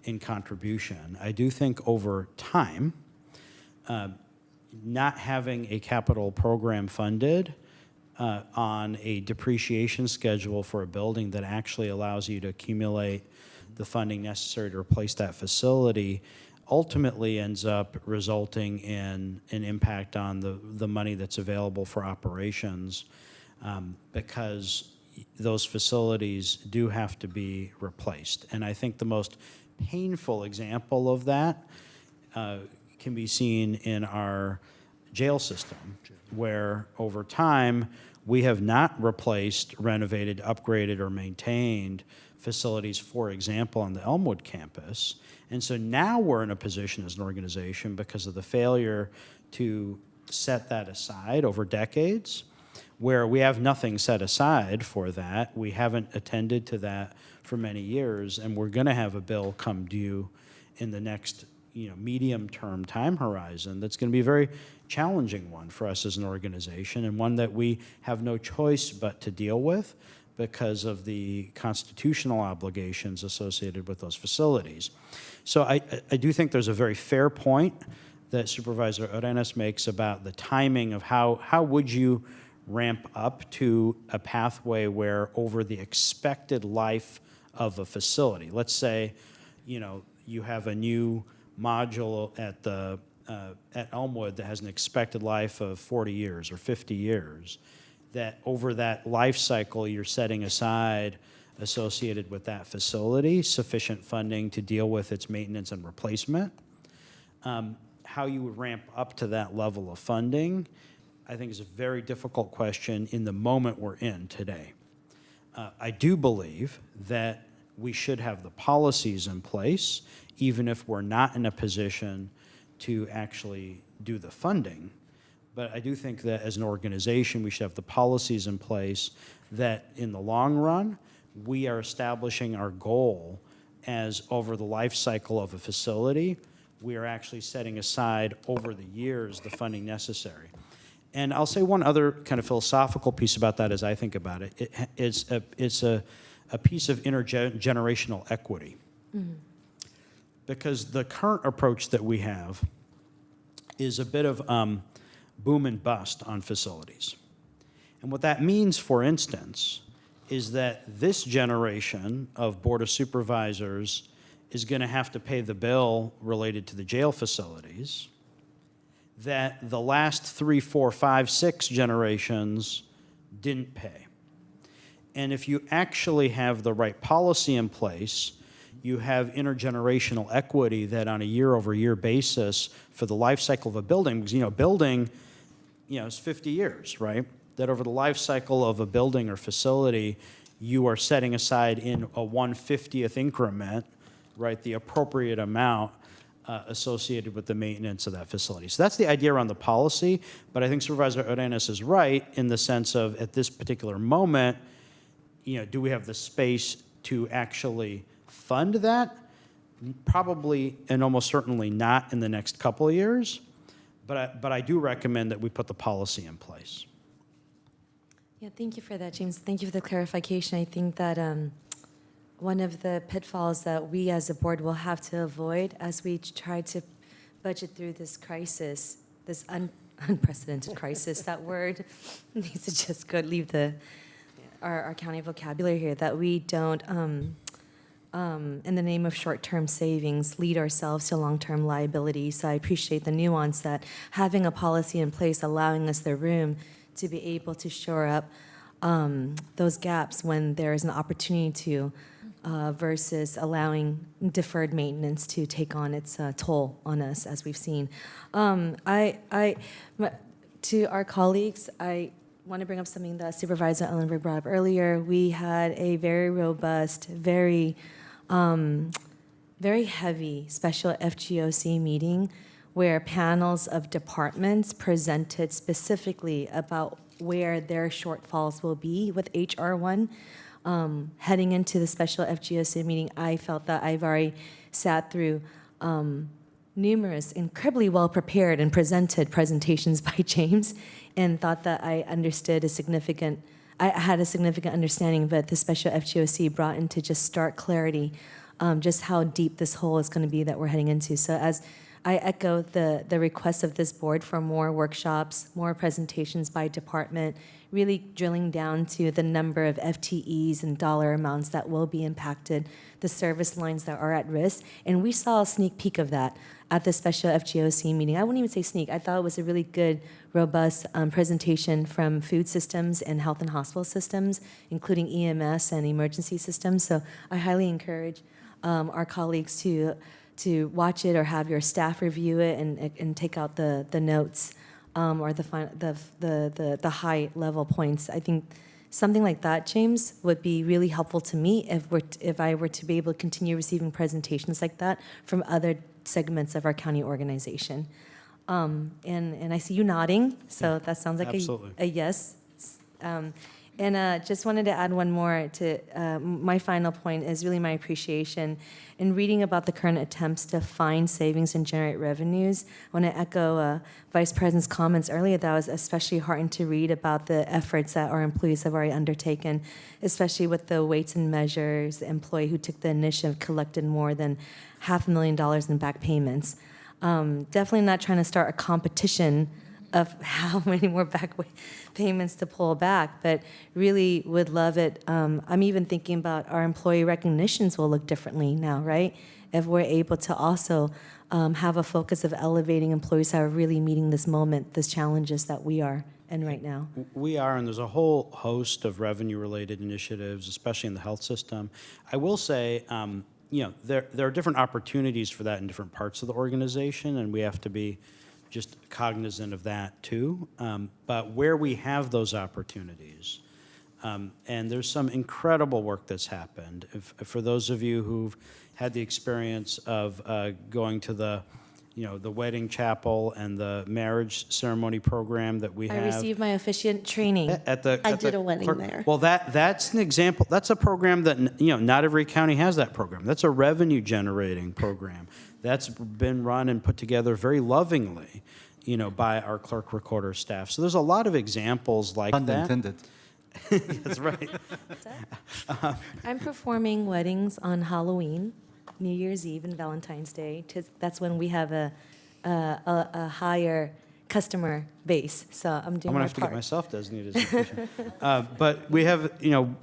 N: in contribution. I do think over time, not having a capital program funded on a depreciation schedule for a building that actually allows you to accumulate the funding necessary to replace that facility ultimately ends up resulting in an impact on the money that's available for operations because those facilities do have to be replaced. And I think the most painful example of that can be seen in our jail system, where over time we have not replaced, renovated, upgraded, or maintained facilities, for example, on the Elmwood campus. And so now we're in a position as an organization, because of the failure to set that aside over decades, where we have nothing set aside for that. We haven't attended to that for many years, and we're going to have a bill come due in the next medium-term time horizon that's going to be a very challenging one for us as an organization, and one that we have no choice but to deal with because of the constitutional obligations associated with those facilities. So I do think there's a very fair point that Supervisor Arenas makes about the timing of how would you ramp up to a pathway where over the expected life of a facility, let's say, you have a new module at Elmwood that has an expected life of 40 years or 50 years, that over that life cycle you're setting aside associated with that facility sufficient funding to deal with its maintenance and replacement. How you would ramp up to that level of funding, I think, is a very difficult question in the moment we're in today. I do believe that we should have the policies in place, even if we're not in a position to actually do the funding. But I do think that as an organization, we should have the policies in place that in the long run, we are establishing our goal as over the life cycle of a facility, we are actually setting aside over the years the funding necessary. And I'll say one other kind of philosophical piece about that as I think about it. It's a piece of intergenerational equity. Mm-hmm. Because the current approach that we have is a bit of boom and bust on facilities. And what that means, for instance, is that this generation of Board of Supervisors is going to have to pay the bill related to the jail facilities that the last 3, 4, 5, 6 generations didn't pay. And if you actually have the right policy in place, you have intergenerational equity that on a year-over-year basis for the life cycle of a building, because, building, is 50 years, right? That over the life cycle of a building or facility, you are setting aside in a 1/50th increment, right, the appropriate amount associated with the maintenance of that facility. So that's the idea around the policy, but I think Supervisor Arenas is right in the sense of at this particular moment, do we have the space to actually fund that? Probably and almost certainly not in the next couple of years, but I do recommend that we put the policy in place.
J: Yeah, thank you for that, James. Thank you for the clarification. I think that one of the pitfalls that we as a board will have to avoid as we try to budget through this crisis, this unprecedented crisis, that word needs to just go leave our county vocabulary here, that we don't, in the name of short-term savings, lead ourselves to long-term liability. So I appreciate the nuance that having a policy in place, allowing us the room to be able to shore up those gaps when there is an opportunity to, versus allowing deferred maintenance to take on its toll on us, as we've seen. To our colleagues, I want to bring up something that Supervisor Ellenberg brought up earlier. We had a very robust, very heavy special FGOC meeting where panels of departments presented specifically about where their shortfalls will be with HR1. Heading into the special FGOC meeting, I felt that I've already sat through numerous incredibly well-prepared and presented presentations by James, and thought that I understood I had a significant understanding, but the special FGOC brought into just stark clarity just how deep this hole is going to be that we're heading into. So as I echo the request of this board for more workshops, more presentations by department, really drilling down to the number of FTEs and dollar amounts that will be impacted, the service lines that are at risk. And we saw a sneak peek of that at the special FGOC meeting. I wouldn't even say sneak. I thought it was a really good, robust presentation from food systems and health and hospital systems, including EMS and emergency systems. So I highly encourage our colleagues to watch it or have your staff review it and take out the notes or the high level points. I think something like that, James, would be really helpful to me if I were to be able to continue receiving presentations like that from other segments of our county organization. And I see you nodding, so that sounds like a yes. And just wanted to add one more to my final point is really my appreciation in reading about the current attempts to find savings and generate revenues. I want to echo Vice President's comments earlier that I was especially heartened to read about the efforts that our employees have already undertaken, especially with the Weights and Measures employee who took the initiative, collected more than $500,000 in back payments. Definitely not trying to start a competition of how many more back payments to pull back, but really would love it. I'm even thinking about our employee recognitions will look differently now, right? If we're able to also have a focus of elevating employees that are really meeting this moment, these challenges that we are in right now.
N: We are, and there's a whole host of revenue-related initiatives, especially in the health system. I will say, there are different opportunities for that in different parts of the organization, and we have to be just cognizant of that too. But where we have those opportunities, and there's some incredible work that's happened. For those of you who've had the experience of going to the wedding chapel and the marriage ceremony program that we have.
J: I received my officiant training.
L: I did a wedding there.
N: Well, that's an example. That's a program that, not every county has that program. That's a revenue generating program. That's been run and put together very lovingly, by our clerk recorder staff. So there's a lot of examples like that.
Y: Unintended.
N: That's right.
J: I'm performing weddings on Halloween, New Year's Eve, and Valentine's Day. That's when we have a higher customer base. So I'm doing
N: I'm
J: my
N: gonna have to
J: part.
N: get myself designated as an official. But we have,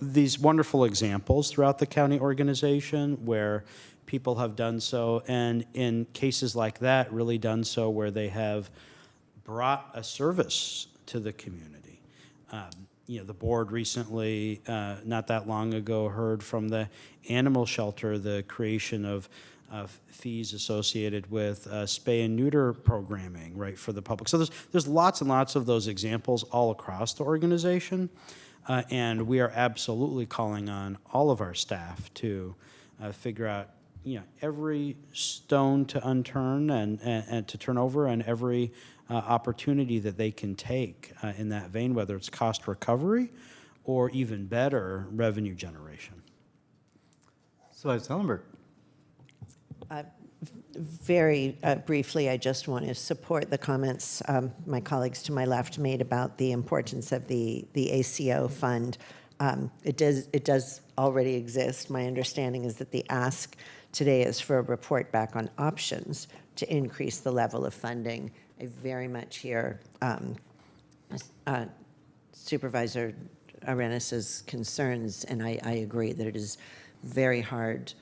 N: these wonderful examples throughout the county organization where people have done so, and in cases like that, really done so where they have brought a service to the community. The board recently, not that long ago, heard from the animal shelter the creation of fees associated with spay and neuter programming, right, for the public. So there's lots and lots of those examples all across the organization, and we are absolutely calling on all of our staff to figure out every stone to unturn and to turn over, and every opportunity that they can take in that vein, whether it's cost recovery or even better revenue generation.
Y: Supervisor Ellenberg.
L: Very briefly, I just want to support the comments my colleagues to my left made about the importance of the ACO fund. It does already exist. My understanding is that the ask today is for a report back on options to increase the level of funding. I very much hear Supervisor Arenas' concerns, and I agree that it is very hard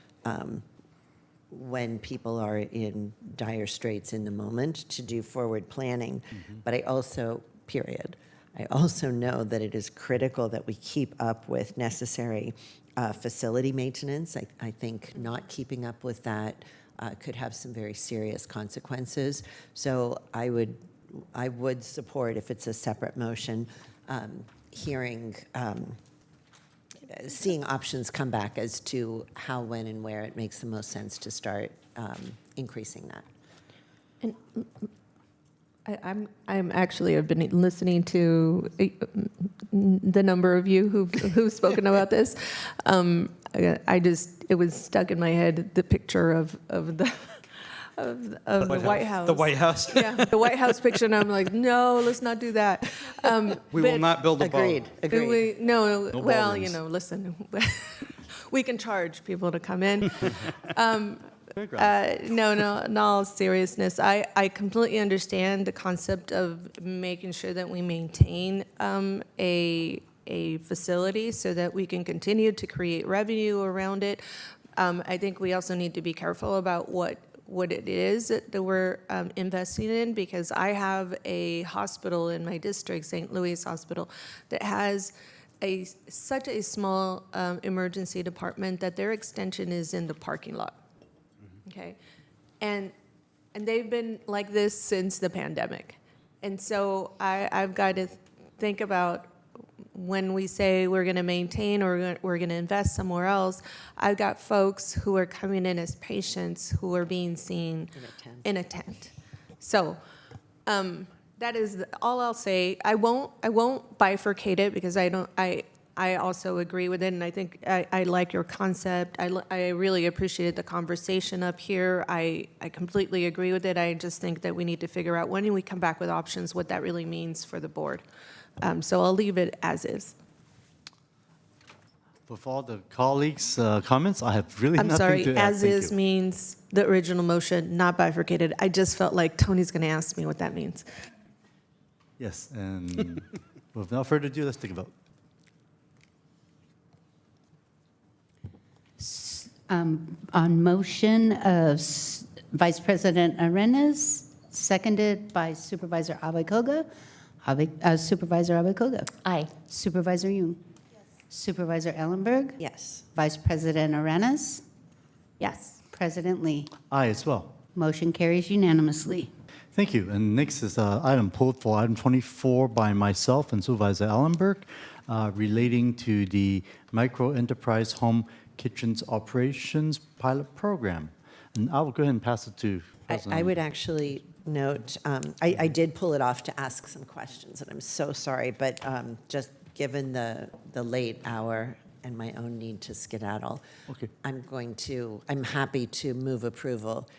L: when people are in dire straits in the moment to do forward planning. But I also know that it is critical that we keep up with necessary facility maintenance. I think not keeping up with that could have some very serious consequences. So I would support, if it's a separate motion, seeing options come back as to how, when, and where it makes the most sense to start increasing that.
M: I'm actually, I've been listening to the number of you who've spoken about this. It was stuck in my head, the picture of the White House.
S: The White House.
M: Yeah, the White House picture, and I'm like, no, let's not do that.
S: We will not build a boat.
L: Agreed.
M: No,
S: No
M: well,
S: ballrooms.
M: listen, we can charge people to come in. No, in all seriousness, I completely understand the concept of making sure that we maintain a facility so that we can continue to create revenue around it. I think we also need to be careful about what it is that we're investing in, because I have a hospital in my district, St. Louis Hospital, that has such a small emergency department that their extension is in the parking lot. Okay, and they've been like this since the pandemic, and so I've got to think about when we say we're going to maintain or we're going to invest somewhere else. I've got folks who are coming in as patients who are being seen in a tent. So that is all I'll say. I won't bifurcate it, because I also agree with it, and I think I like your concept. I really appreciated the conversation up here. I completely agree with it. I just think that we need to figure out when we come back with options, what that really means for the board. So I'll leave it as is.
Y: With all the colleagues' comments, I have really
M: I'm
Y: nothing
M: sorry,
Y: to add.
M: as
Y: Thank
M: is
Y: you.
M: means the original motion, not bifurcated. I just felt like Tony's going to ask me what that means.
Y: Yes, and without further ado, let's take a vote.
A: On motion of Vice President Arenas, seconded by Supervisor Abekoga. Supervisor Abekoga.
R: Aye.
A: Supervisor Young. Yes. Supervisor Ellenberg.
L: Yes.
A: Vice President Arenas.
M: Yes.
A: President Lee.
Y: Aye as well.
A: Motion carries unanimously.
Y: Thank you. And next is item pulled for item 24 by myself and Supervisor Allenberg, relating to the Micro Enterprise Home Kitchens Operations Pilot Program. And I will go ahead and pass it to President.
L: I would actually note, I did pull it off to ask some questions, and I'm so sorry, but just given the late hour and my own need to skedaddle,
Y: Okay.
L: I'm happy to move approval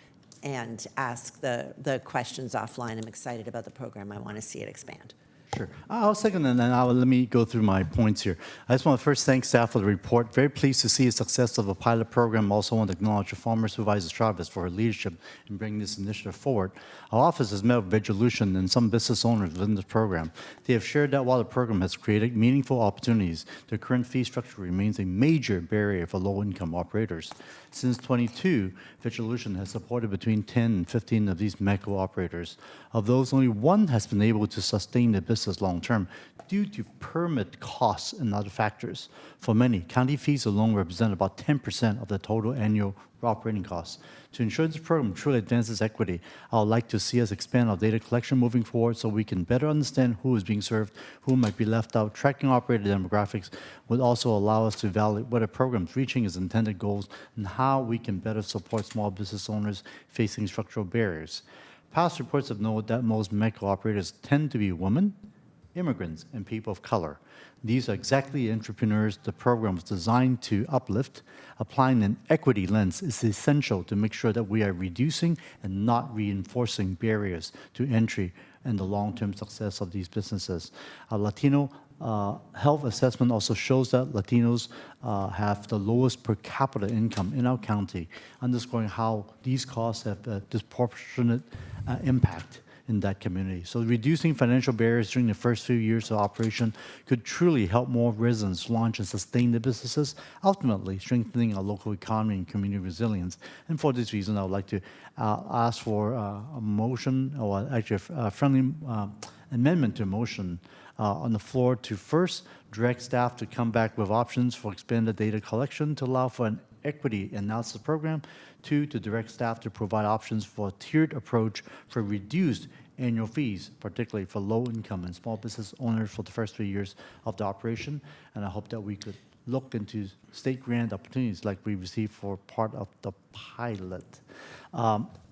L: and ask the questions offline. I'm excited about the program. I want to see it expand.
Y: Sure. I'll second, and then let me go through my points here. I just want to first thank staff for the report. Very pleased to see the success of a pilot program. Also want to acknowledge the former Supervisor Chavez for her leadership in bringing this initiative forward. Our office has met with Vigilation and some business owners within this program. They have shared that while the program has created meaningful opportunities, the current fee structure remains a major barrier for low-income operators. Since 22, Vigilation has supported between 10 and 15 of these micro operators. Of those, only one has been able to sustain the business long-term due to permit costs and other factors. For many, county fees alone represent about 10% of the total annual operating costs. To ensure this program truly advances equity, I would like to see us expand our data collection moving forward so we can better understand who is being served, who might be left out. Tracking operator demographics would also allow us to evaluate whether programs reaching its intended goals and how we can better support small business owners facing structural barriers. Past reports have noted that most micro operators tend to be women, immigrants, and people of color. These are exactly the entrepreneurs the program was designed to uplift. Applying an equity lens is essential to make sure that we are reducing and not reinforcing barriers to entry and the long-term success of these businesses. A Latino health assessment also shows that Latinos have the lowest per capita income in our county, underscoring how these costs have a disproportionate impact in that community. So reducing financial barriers during the first few years of operation could truly help more residents launch and sustain their businesses, ultimately strengthening our local economy and community resilience. And for this reason, I would like to ask for a motion, or actually a friendly amendment to a motion on the floor to first direct staff to come back with options for expanded data collection to allow for an equity analysis program. 2, to direct staff to provide options for a tiered approach for reduced annual fees, particularly for low-income and small business owners for the first 3 years of the operation. And I hope that we could look into state grant opportunities like we received for part of the pilot.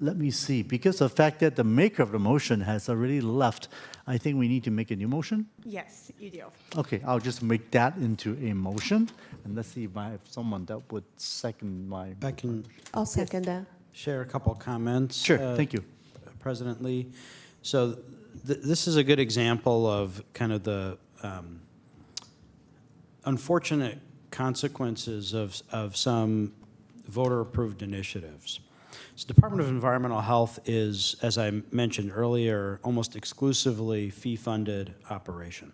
Y: Let me see, because of the fact that the maker of the motion has already left, I think we need to make a new motion.
P: Yes, you do.
Y: Okay, I'll just make that into a motion, and let's see if I have someone that would second my.
S: I can
M: I'll second that.
S: share a couple of comments.
Y: Sure, thank you.
S: President Lee. So this is a good example of kind of the unfortunate consequences of some voter-approved initiatives. So Department of Environmental Health is, as I mentioned earlier, almost exclusively fee-funded operation.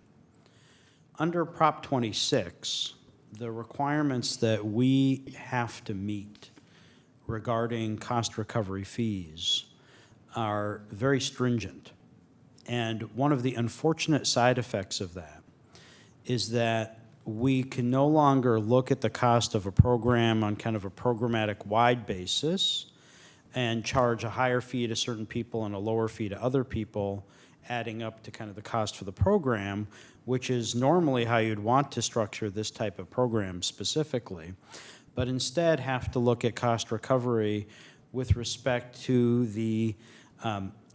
S: Under Prop 26, the requirements that we have to meet regarding cost recovery fees are very stringent. And one of the unfortunate side effects of that is that we can no longer look at the cost of a program on kind of a programmatic wide basis and charge a higher fee to certain people and a lower fee to other people, adding up to kind of the cost for the program, which is normally how you'd want to structure this type of program specifically, but instead have to look at cost recovery with respect to the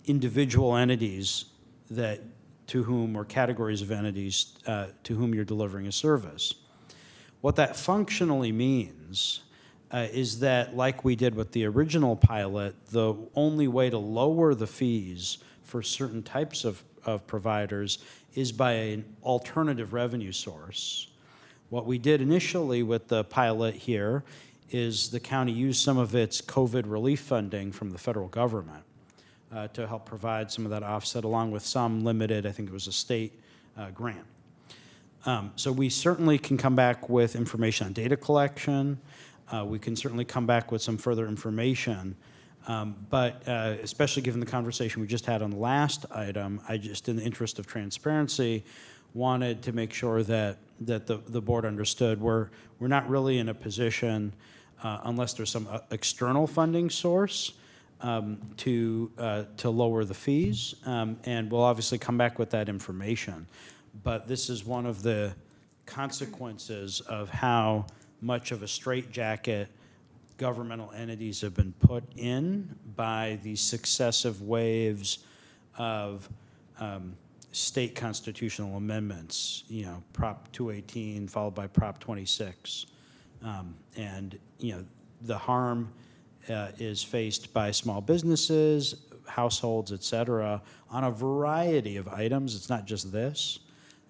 S: individual entities that to whom, or categories of entities to whom you're delivering a service. What that functionally means is that, like we did with the original pilot, the only way to lower the fees for certain types of providers is by an alternative revenue source. What we did initially with the pilot here is the county used some of its COVID relief funding from the federal government to help provide some of that offset, along with some limited, I think it was a state grant. So we certainly can come back with information on data collection. We can certainly come back with some further information. But especially given the conversation we just had on the last item, I just, in the interest of transparency, wanted to make sure that the board understood we're not really in a position, unless there's some external funding source, to lower the fees, and we'll obviously come back with that information. But this is one of the consequences of how much of a straitjacket governmental entities have been put in by these successive waves of state constitutional amendments, you know, Prop 218 followed by Prop 26. And, you know, the harm is faced by small businesses, households, et cetera, on a variety of items. It's not just this.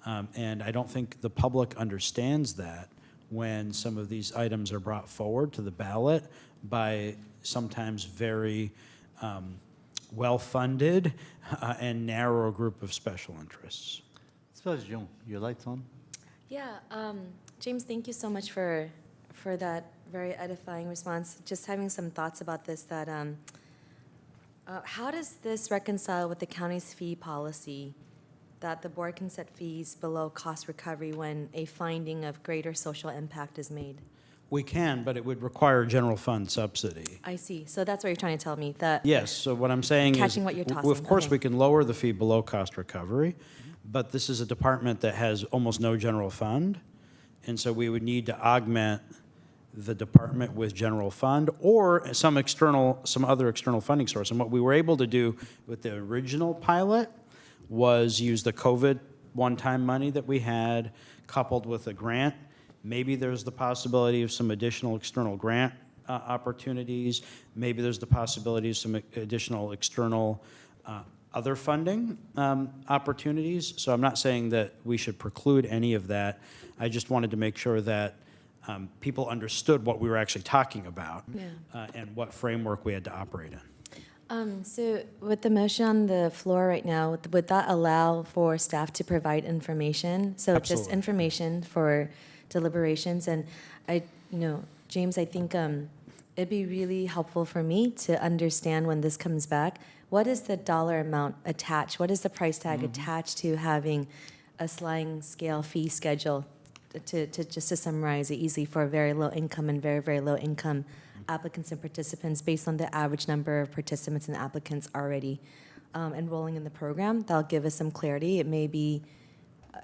S: And I don't think the public understands that when some of these items are brought forward to the ballot by sometimes very well-funded and narrow group of special interests.
Y: Supervisor Young, your light's on.
J: Yeah, James, thank you so much for that very edifying response. Just having some thoughts about this, that how does this reconcile with the county's fee policy that the board can set fees below cost recovery when a finding of greater social impact is made?
S: We can, but it would require general fund subsidy.
J: I see. So that's what you're trying to tell me, that.
S: Yes, so what I'm saying is,
J: Catching what you're tossing.
S: of course,
J: Okay.
S: we can lower the fee below cost recovery, but this is a department that has almost no general fund, and so we would need to augment the department with general fund or some other external funding source. And what we were able to do with the original pilot was use the COVID one-time money that we had coupled with a grant. Maybe there's the possibility of some additional external grant opportunities. Maybe there's the possibility of some additional external other funding opportunities. So I'm not saying that we should preclude any of that. I just wanted to make sure that people understood what we were actually talking about, and what framework we had to operate in.
J: So with the motion on the floor right now, would that allow for staff to provide information? So just
S: Absolutely.
J: information for deliberations. And James, I think it'd be really helpful for me to understand when this comes back, what is the dollar amount attached? What is the price tag attached to having a sliding scale fee schedule, to just to summarize it easily, for very low income and very, very low income applicants and participants based on the average number of participants and applicants already enrolling in the program? That'll give us some clarity. It may be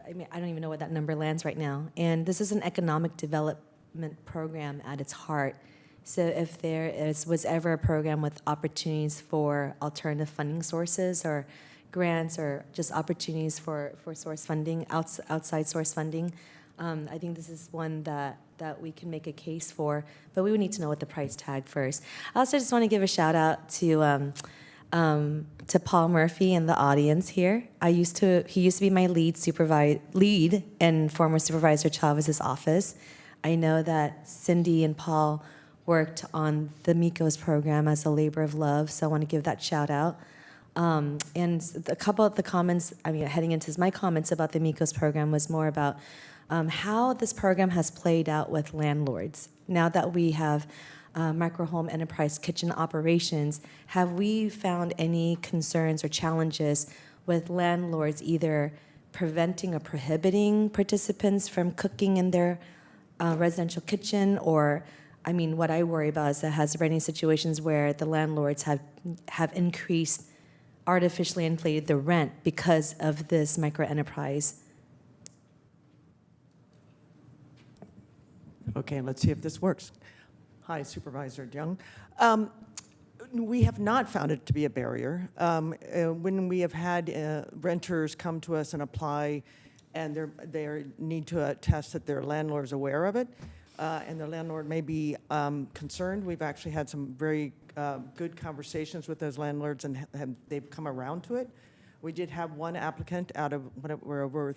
J: I mean, I don't even know what that number lands right now. And this is an economic development program at its heart. So if was ever a program with opportunities for alternative funding sources or grants or just opportunities for source funding, outside source funding, I think this is one that we can make a case for, but we would need to know what the price tag first. I also just want to give a shout out to Paul Murphy in the audience here. He used to be my lead in former Supervisor Chavez's office. I know that Cindy and Paul worked on the MICO's program as a labor of love, so I want to give that shout out. And a couple of the comments, heading into my comments about the MICO's program was more about how this program has played out with landlords. Now that we have micro-home enterprise kitchen operations, have we found any concerns or challenges with landlords either preventing or prohibiting participants from cooking in their residential kitchen? Or, what I worry about is that has there been any situations where the landlords have increased, artificially inflated the rent because of this micro-enterprise?
P: Okay, let's see if this works. Hi, Supervisor Young. We have not found it to be a barrier. When we have had renters come to us and apply, and they need to attest that their landlord is aware of it, and the landlord may be concerned, we've actually had some very good conversations with those landlords, and they've come around to it. We did have one applicant out of we're over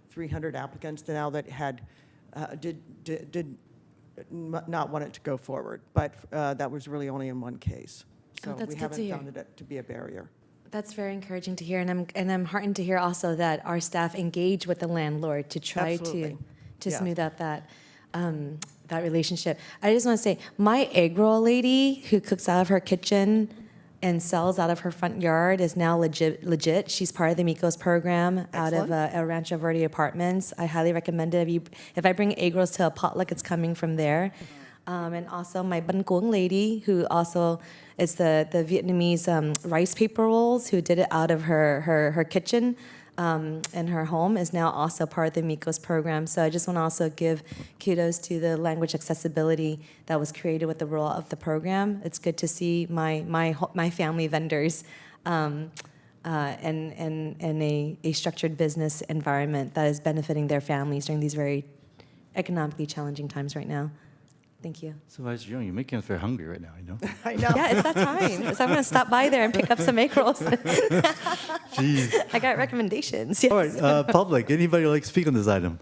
P: 300 applicants now that had did not want it to go forward, but that was really only in one case. So
J: that's
P: we
J: good to
P: haven't
J: hear.
P: found it to be a barrier.
J: That's very encouraging to hear, and I'm heartened to hear also that our staff engage with the landlord to try
P: Absolutely.
J: to
P: Yes.
J: smooth out that relationship. I just want to say, my egg roll lady who cooks out of her kitchen and sells out of her front yard is now legit. She's part of the MICO's program out of El Rancho Verde Apartments. I highly recommend it. If I bring egg rolls to a potluck, it's coming from there. And also my Banh Cuong lady, who also is the Vietnamese rice paper rolls, who did it out of her kitchen in her home, is now also part of the MICO's program. So I just want to also give kudos to the language accessibility that was created with the role of the program. It's good to see my family vendors in a structured business environment that is benefiting their families during these very economically challenging times right now. Thank you.
Y: Supervisor Young, you're making us very hungry right now, you know?
P: I know.
J: Yeah, it's that time. So I'm going to stop by there and pick up some egg rolls.
Y: Jeez.
J: I got recommendations. Yes.
Y: All right, public, anybody like to speak on this item?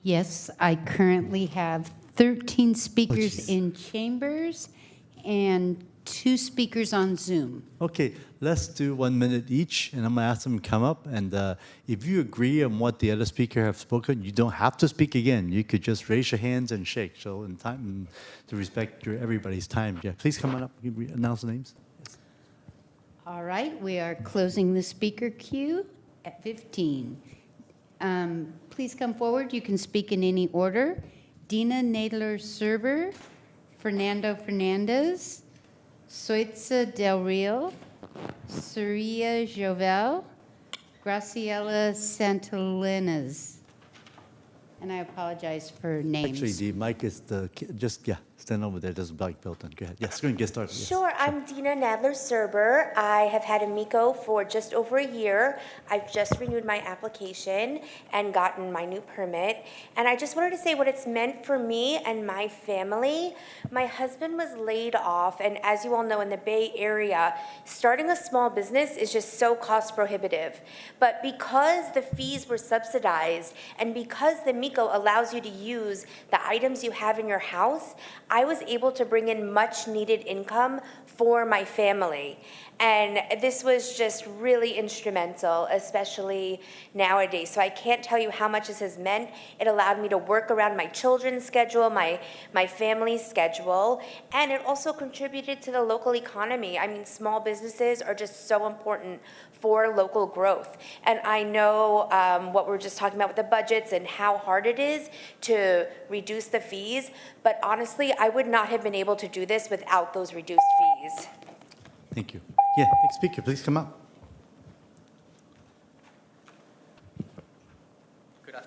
A: Yes, I currently have 13 speakers in chambers and 2 speakers on Zoom.
Y: Okay, let's do 1 minute each, and I'm gonna ask them to come up, and if you agree on what the other speaker have spoken, you don't have to speak again. You could just raise your hands and shake, so in time, to respect everybody's time. Yeah, please come on up, announce the names.
A: All right, we are closing the speaker queue at 15. Please come forward. You can speak in any order. Dina Nadler-Serber, Fernando Fernandez, Soitza Del Rio, Surya Jovel, Graciela Santolinas. And I apologize for names.
Y: Actually, the mic is stand over there, there's a black built-in. Go ahead, yes, go ahead and get started. Yes.
T: Sure, I'm Dina Nadler-Serber. I have had a MICO for just over a year. I've just renewed my application and gotten my new permit. And I just wanted to say what it's meant for me and my family. My husband was laid off, and as you all know, in the Bay Area, starting a small business is just so cost prohibitive. But because the fees were subsidized and because the MICO allows you to use the items you have in your house, I was able to bring in much needed income for my family. And this was just really instrumental, especially nowadays. So I can't tell you how much this has meant. It allowed me to work around my children's schedule, my family's schedule, and it also contributed to the local economy. I mean, small businesses are just so important for local growth. And I know what we're just talking about with the budgets and how hard it is to reduce the fees, but honestly, I would not have been able to do this without those reduced fees.
Y: Thank you. Yeah, next speaker, please come up.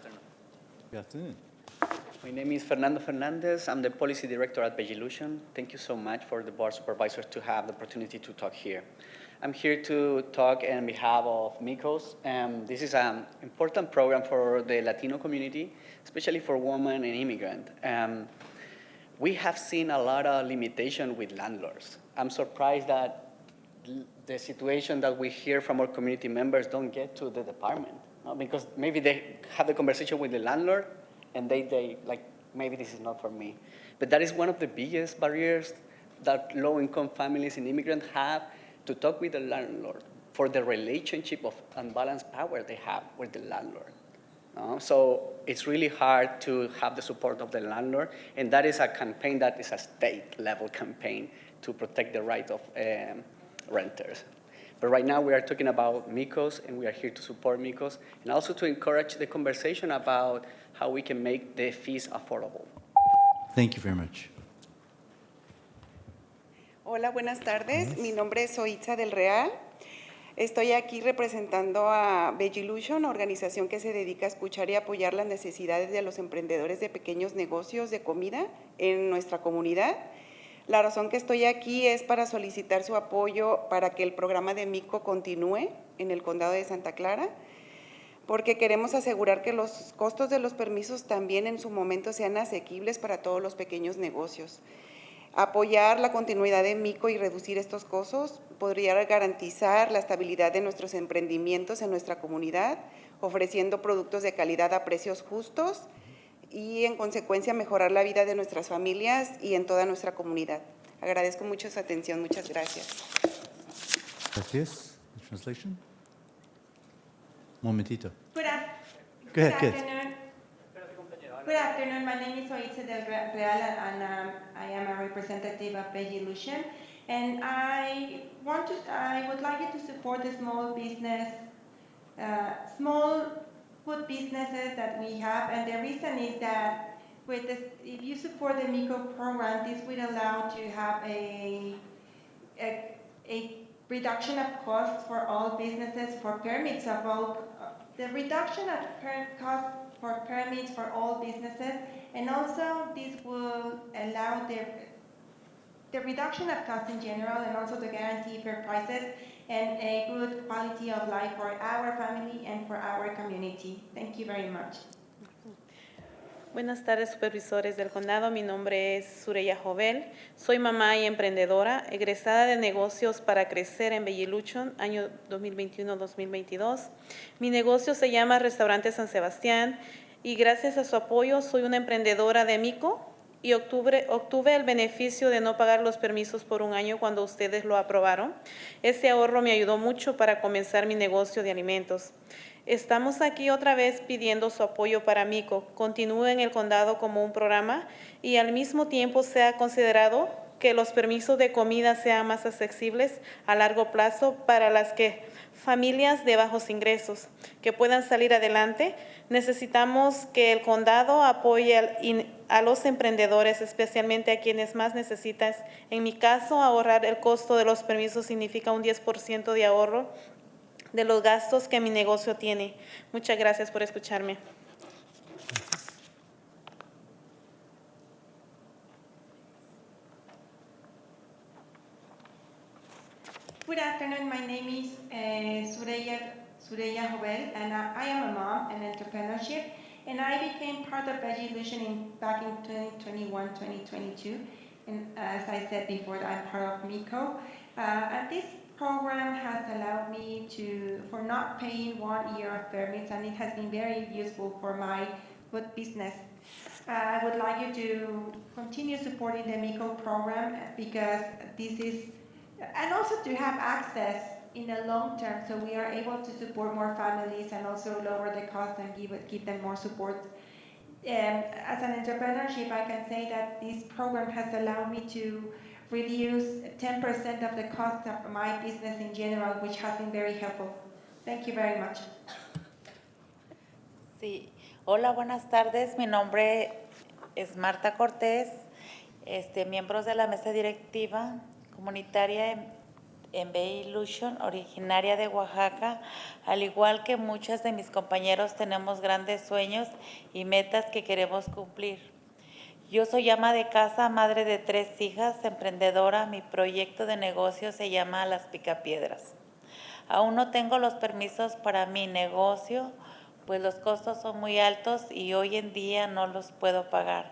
B: afternoon.
Y: Good afternoon.
B: My name is Fernando Fernandez. I'm the policy director at Begilution. Thank you so much for the board supervisors to have the opportunity to talk here. I'm here to talk on behalf of MICOS. This is an important program for the Latino community, especially for women and immigrants. We have seen a lot of limitation with landlords. I'm surprised that the situation that we hear from our community members don't get to the department, no? Because maybe they have the conversation with the landlord and they like, maybe this is not for me. But that is one of the biggest barriers that low-income families and immigrants have to talk with the landlord for the relationship of unbalanced power they have with the landlord. So it's really hard to have the support of the landlord, and that is a campaign that is a state-level campaign to protect the right of renters. But right now we are talking about MICOS, and we are here to support MICOS, and also to encourage the conversation about how we can make the fees affordable.
Y: Thank you very much.
G: Hola, buenas tardes. Mi nombre es Oitza del Real. Estoy aquí representando a Begilution, organización que se dedica a escuchar y apoyar las necesidades de los emprendedores de pequeños negocios de comida en nuestra comunidad. La razón que estoy aquí es para solicitar su apoyo para que el programa de MICO continúe en el condado de Santa Clara, porque queremos asegurar que los costos de los permisos también en su momento sean asequibles para todos los pequeños negocios. Apoyar la continuidad de MICO y reducir estos costos podría garantizar la estabilidad de nuestros emprendimientos en nuestra comunidad, ofreciendo productos de calidad a precios justos y, en consecuencia, mejorar la vida de nuestras familias y en toda nuestra comunidad. Agradezco mucho su atención. Muchas gracias.
Y: Gracias. Translation? Momentito.
U: Good
Y: Go ahead, kids.
U: afternoon. Good afternoon. My name is Oitza del Real, and I am a representative of Begilution. And I would like you to support the small business, small food businesses that we have. And the reason is that if you support the MICO program, this will allow to have a reduction of costs for all businesses, for permits of all. The reduction of cost for permits for all businesses, and also this will allow the reduction of costs in general, and also to guarantee fair prices and a good quality of life for our family and for our community. Thank you very much.
W: Buenas tardes, supervisores del condado. Mi nombre es Sureya Jovel. Soy mamá y emprendedora, egresada de negocios para crecer en Begilution, año 2021-2022. Mi negocio se llama Restaurante San Sebastián y gracias a su apoyo soy una emprendedora de MICO y obtuve el beneficio de no pagar los permisos por un año cuando ustedes lo aprobaron. Ese ahorro me ayudó mucho para comenzar mi negocio de alimentos. Estamos aquí otra vez pidiendo su apoyo para MICO. Continúe en el condado como un programa y al mismo tiempo sea considerado que los permisos de comida sean más accesibles a largo plazo para las familias de bajos ingresos que puedan salir adelante. Necesitamos que el condado apoye a los emprendedores, especialmente a quienes más necesitan. En mi caso, ahorrar el costo de los permisos significa un 10% de ahorro de los gastos que mi negocio tiene. Muchas gracias por escucharme.
U: Good afternoon. My name is Sureya Jovel, and I am a mom and entrepreneurship. And I became part of Begilution back in 2021-2022. And as I said before, I'm part of MICO. And this program has allowed me for not paying 1 year of permits, and it has been very useful for my food business. I would like you to continue supporting the MICO program because this is, and also to have access in the long term, so we are able to support more families and also lower the cost and give them more support. As an entrepreneurship, I can say that this program has allowed me to reduce 10% of the cost of my business in general, which has been very helpful. Thank you very much.
X: Sí. Hola, buenas tardes. Mi nombre es Marta Cortés, miembros de la mesa directiva comunitaria en Bay Illusion, originaria de Oaxaca. Al igual que muchas de mis compañeros, tenemos grandes sueños y metas que queremos cumplir. Yo soy ama de casa, madre de 3 hijas, emprendedora. Mi proyecto de negocio se llama Las Picapiedras. Aún no tengo los permisos para mi negocio, pues los costos son muy altos y hoy en día no los puedo pagar.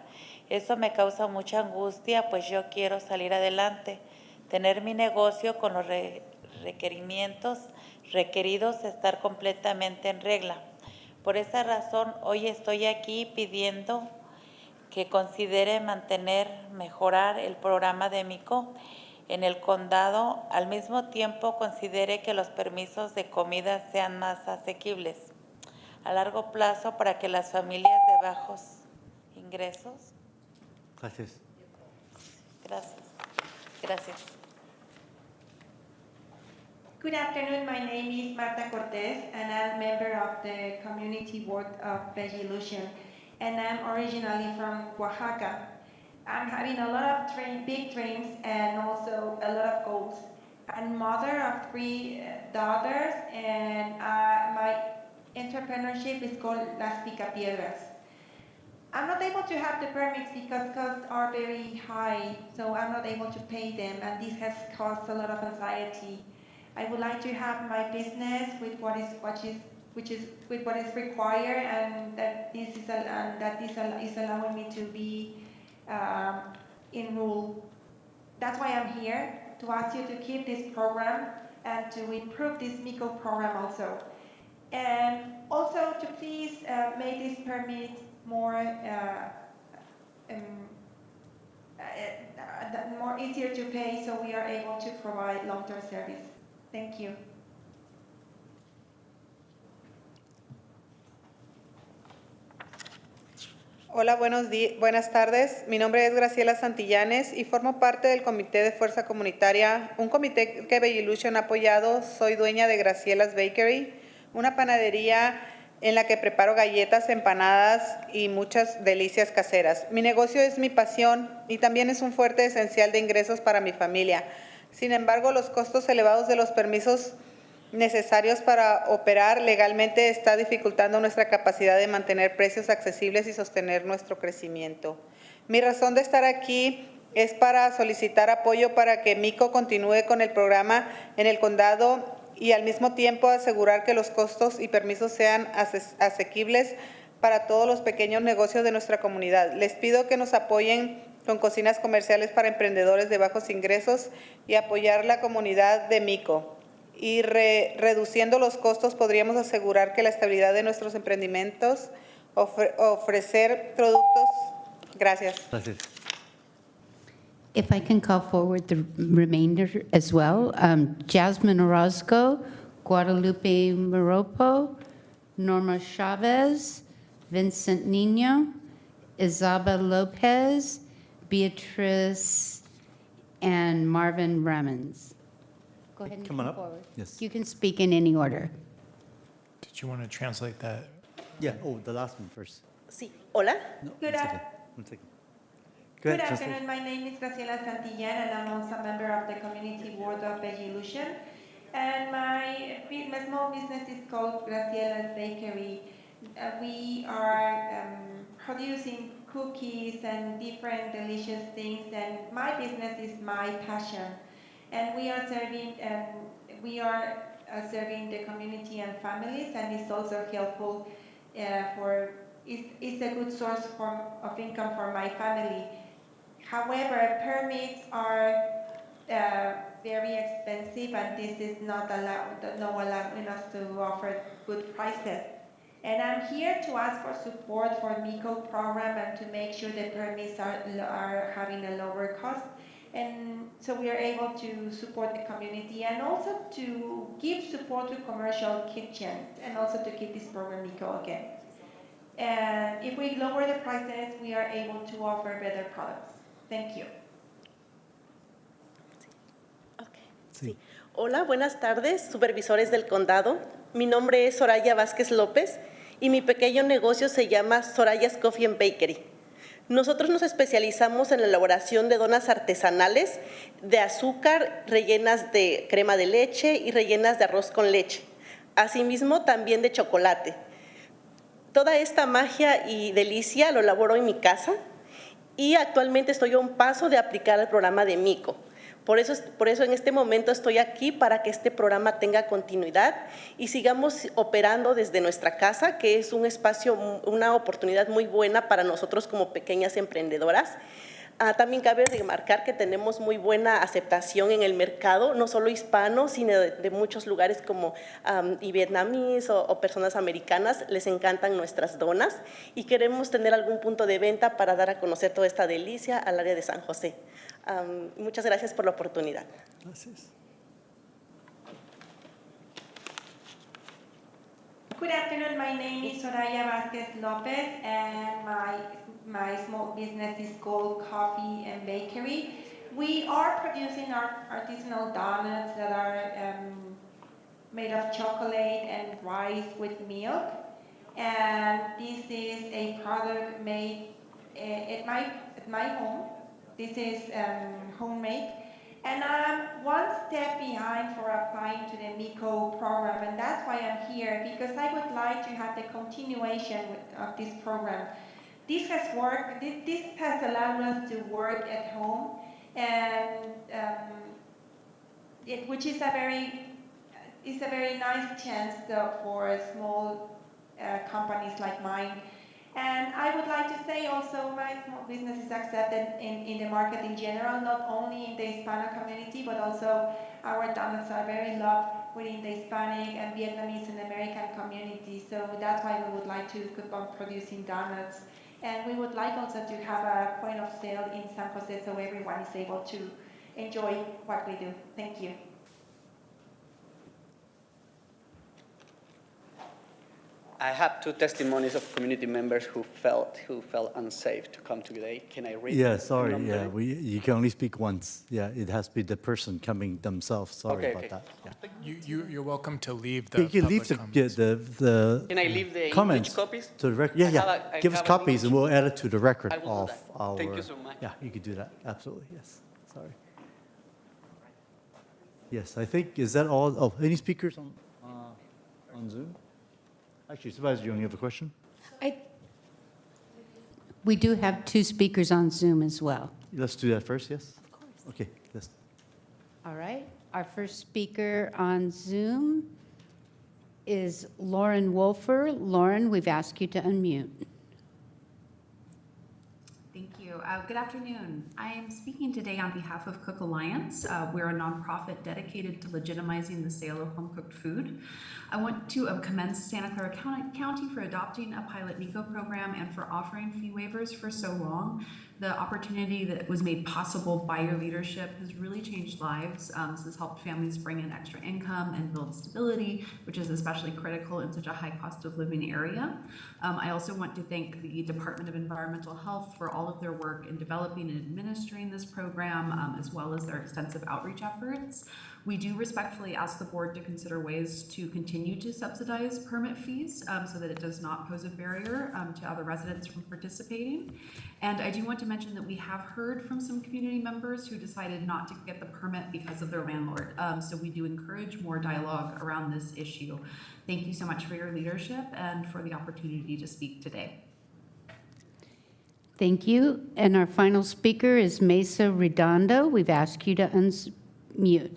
X: Eso me causa mucha angustia, pues yo quiero salir adelante, tener mi negocio con los requerimientos requeridos, estar completamente en regla. Por esa razón, hoy estoy aquí pidiendo que considere mejorar el programa de MICO en el condado. Al mismo tiempo, considere que los permisos de comida sean más asequibles a largo plazo para que las familias de bajos ingresos.
Y: Gracias.
X: Gracias.
U: Good afternoon. My name is Marta Cortez, and I'm member of the Community Board of Bay Illusion, and I'm originally from Oaxaca. I'm having a lot of big dreams and also a lot of goals. I'm mother of 3 daughters, and my entrepreneurship is called Las Picapiedras. I'm not able to have the permits because costs are very high, so I'm not able to pay them, and this has caused a lot of anxiety. I would like to have my business with what is required, and that this is allowing me to be in rule. That's why I'm here, to ask you to keep this program and to improve this MICO program also. And also to please make this permit more easier to pay, so we are able to provide long-term service. Thank you.
W: Hola, buenas tardes. Mi nombre es Graciela Santillanes y formo parte del Comité de Fuerza Comunitaria, un comité que Bay Illusion ha apoyado. Soy dueña de Gracielas Bakery, una panadería en la que preparo galletas, empanadas y muchas delicias caseras. Mi negocio es mi pasión y también es un fuerte esencial de ingresos para mi familia. Sin embargo, los costos elevados de los permisos necesarios para operar legalmente está dificultando nuestra capacidad de mantener precios accesibles y sostener nuestro crecimiento. Mi razón de estar aquí es para solicitar apoyo para que MICO continúe con el programa en el condado y al mismo tiempo asegurar que los costos y permisos sean asequibles para todos los pequeños negocios de nuestra comunidad. Les pido que nos apoyen con cocinas comerciales para emprendedores de bajos ingresos y apoyar la comunidad de MICO. Y reduciendo los costos podríamos asegurar que la estabilidad de nuestros emprendimientos, ofrecer productos. Gracias.
Y: Gracias.
A: If I can call forward the remainder as well. Jasmine Orozco, Guadalupe Moropo, Norma Chavez, Vincent Nino, Isabel Lopez, Beatrice, and Marvin Ramons. Go ahead and
Y: Come
A: come
Y: on up.
A: forward.
Y: Yes.
A: You can speak in any order.
E: Did you want to translate that?
Y: Yeah, the last one first.
X: Sí. Hola.
Y: No,
U: Good
Y: one second. Go
U: Good
Y: ahead,
U: afternoon. My name is Graciela Santillan, and I'm also a member of the Community Board of Bay Illusion. And my small business is called Graciela's Bakery. We are producing cookies and different delicious things, and my business is my passion. And we are serving the community and families, and it's also helpful it's a good source of income for my family. However, permits are very expensive, and this is not allowing us to offer good prices. And I'm here to ask for support for MICO program and to make sure the permits are having a lower cost. And so we are able to support the community and also to give support to commercial kitchens and also to keep this program MICO again. And if we lower the prices, we are able to offer better products. Thank you.
X: Sí. Hola, buenas tardes, supervisores del condado. Mi nombre es Soraya Vázquez López y mi pequeño negocio se llama Soraya's Coffee and Bakery.
C: Nosotros nos especializamos en la elaboración de donas artesanales de azúcar, rellenas de crema de leche y rellenas de arroz con leche. Asimismo, también de chocolate. Toda esta magia y delicia lo elaboro en mi casa y actualmente estoy a un paso de aplicar el programa de MICO. Por eso en este momento estoy aquí para que este programa tenga continuidad y sigamos operando desde nuestra casa, que es un espacio, una oportunidad muy buena para nosotros como pequeñas emprendedoras. También cabe remarcar que tenemos muy buena aceptación en el mercado, no solo hispano, sino de muchos lugares como y vietnamíes o personas americanas. Les encantan nuestras donas y queremos tener algún punto de venta para dar a conocer toda esta delicia al área de San José. Muchas gracias por la oportunidad.
P: Gracias.
U: Good afternoon, my name is Soraya Vasquez Lopez and my small business is called Coffee and Bakery. We are producing our artisanal donuts that are made of chocolate and rice with milk. And this is a product made at my home. This is homemade. And I'm one step behind for applying to the MICO program, and that's why I'm here, because I would like to have the continuation of this program. This has worked, this has allowed us to work at home, and which is a very nice chance for small companies like mine. And I would like to say also my small business is accepted in the market in general, not only in the Hispanic community, but also our donuts are very loved within the Hispanic and Vietnamese and American community. So that's why we would like to keep on producing donuts. And we would like also to have a point of sale in San Jose so everyone is able to enjoy what we do. Thank you.
B: I have two testimonies of community members who felt unsafe to come today. Can I read?
Y: Yeah, sorry.
B: them?
Y: Yeah, you can only speak once. Yeah, it has to be the person coming themselves. Sorry about that. Yeah.
E: You're welcome to leave the
Y: You can leave the
B: Can I leave the
Y: comments
B: English copies?
Y: to the record. Yeah,
B: I
Y: give us
B: have
Y: copies and we'll add it to the record
B: I will do
Y: of
B: that.
Y: our.
B: Thank you so much.
Y: Yeah, you could do that. Absolutely. Yes. Sorry. Yes, I think, is that all? Oh, any speakers on Zoom? Actually, Supervisor, you only have a question?
A: We do have two speakers on Zoom as well.
Y: Let's do that first, yes? Of course. Okay, let's.
A: All right. Our first speaker on Zoom is Lauren Wolfer. Lauren, we've asked you to unmute.
I: Thank you. Good afternoon. I am speaking today on behalf of Cook Alliance. We're a nonprofit dedicated to legitimizing the sale of home-cooked food. I want to commend Santa Clara County for adopting a pilot MICO program and for offering fee waivers for so long. The opportunity that was made possible by your leadership has really changed lives. This has helped families bring in extra income and build stability, which is especially critical in such a high cost of living area. I also want to thank the Department of Environmental Health for all of their work in developing and administering this program, as well as their extensive outreach efforts. We do respectfully ask the board to consider ways to continue to subsidize permit fees so that it does not pose a barrier to other residents from participating. And I do want to mention that we have heard from some community members who decided not to get the permit because of their landlord. So we do encourage more dialogue around this issue. Thank you so much for your leadership and for the opportunity to speak today.
A: Thank you. And our final speaker is Mesa Redondo. We've asked you to unmute.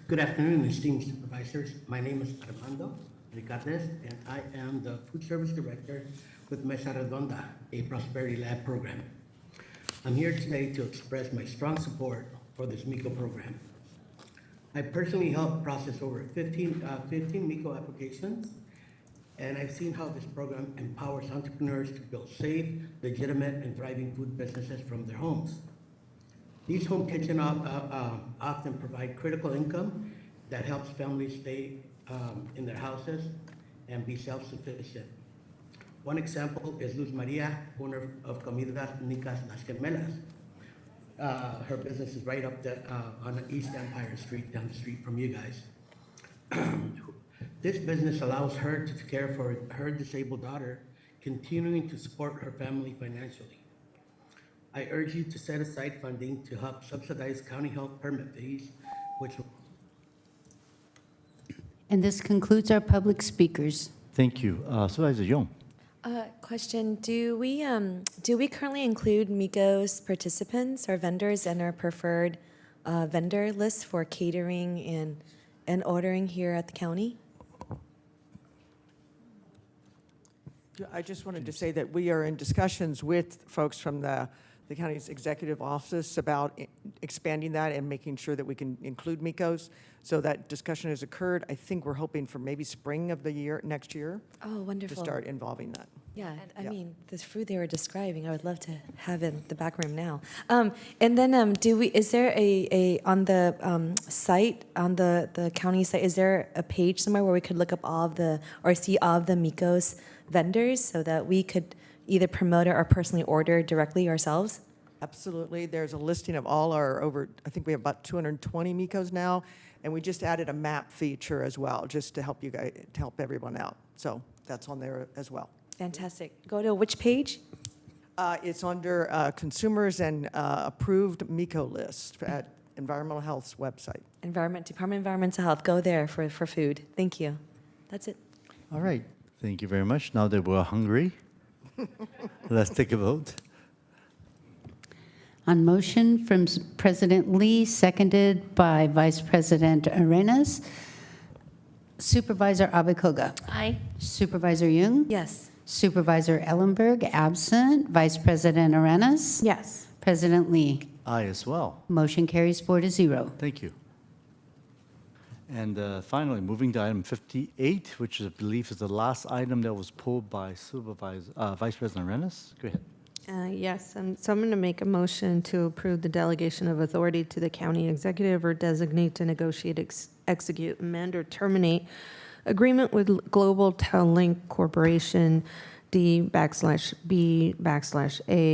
K: Good afternoon, esteemed supervisors. My name is Armando Ricardes, and I am the Food Service Director with Mesa Redonda, a Prosperity Lab program. I'm here today to express my strong support for this MICO program. I personally helped process over 15 MICO applications, and I've seen how this program empowers entrepreneurs to build safe, legitimate, and thriving food businesses from their homes. These home kitchens often provide critical income that helps families stay in their houses and be self-sufficient. One example is Luz Maria, owner of Comidas Nicas Las Gemelas. Her business is right up on East Empire Street, down the street from you guys. This business allows her to care for her disabled daughter, continuing to support her family financially. I urge you to set aside funding to help subsidize county health permit fees, which will
A: And this concludes our public speakers.
Y: Thank you. Supervisor Young.
J: Question, do we currently include Miko's participants or vendors in our preferred vendor list for catering and ordering here at the county?
P: I just wanted to say that we are in discussions with folks from the county's executive office about expanding that and making sure that we can include Miko's. So that discussion has occurred. I think we're hoping for maybe spring of the year, next year.
J: Oh, wonderful.
P: To start involving that.
J: Yeah, I
P: Yeah.
J: mean, the food they were describing, I would love to have in the back room now. And then, is there on the site, on the county site, is there a page somewhere where we could look up see all of the Miko's vendors so that we could either promote it or personally order directly ourselves?
P: Absolutely. There's a listing of all our I think we have about 220 Miko's now, and we just added a map feature as well, just to help help everyone out. So that's on there as well.
J: Fantastic. Go to which page?
P: It's under consumers and approved Miko list at Environmental Health's website.
J: Department of Environmental Health. Go there for food. Thank you. That's it.
Y: All right. Thank you very much. Now that we're hungry, let's take a vote.
A: On motion from President Lee, seconded by Vice President Arenas. Supervisor Abakoga.
R: Aye.
A: Supervisor Jung.
J: Yes.
A: Supervisor Ellenberg, absent. Vice President Arenas.
J: Yes.
A: President Lee.
Y: Aye as well.
A: Motion carries 4-0.
Y: Thank you. And finally, moving to item 58, which I believe is the last item that was pulled by Vice President Arenas. Go ahead.
M: Yes, so I'm going to make a motion to approve the delegation of authority to the county executive or designate to negotiate, execute, amend, or terminate agreement with Global Tel-Link Corporation, D/B/A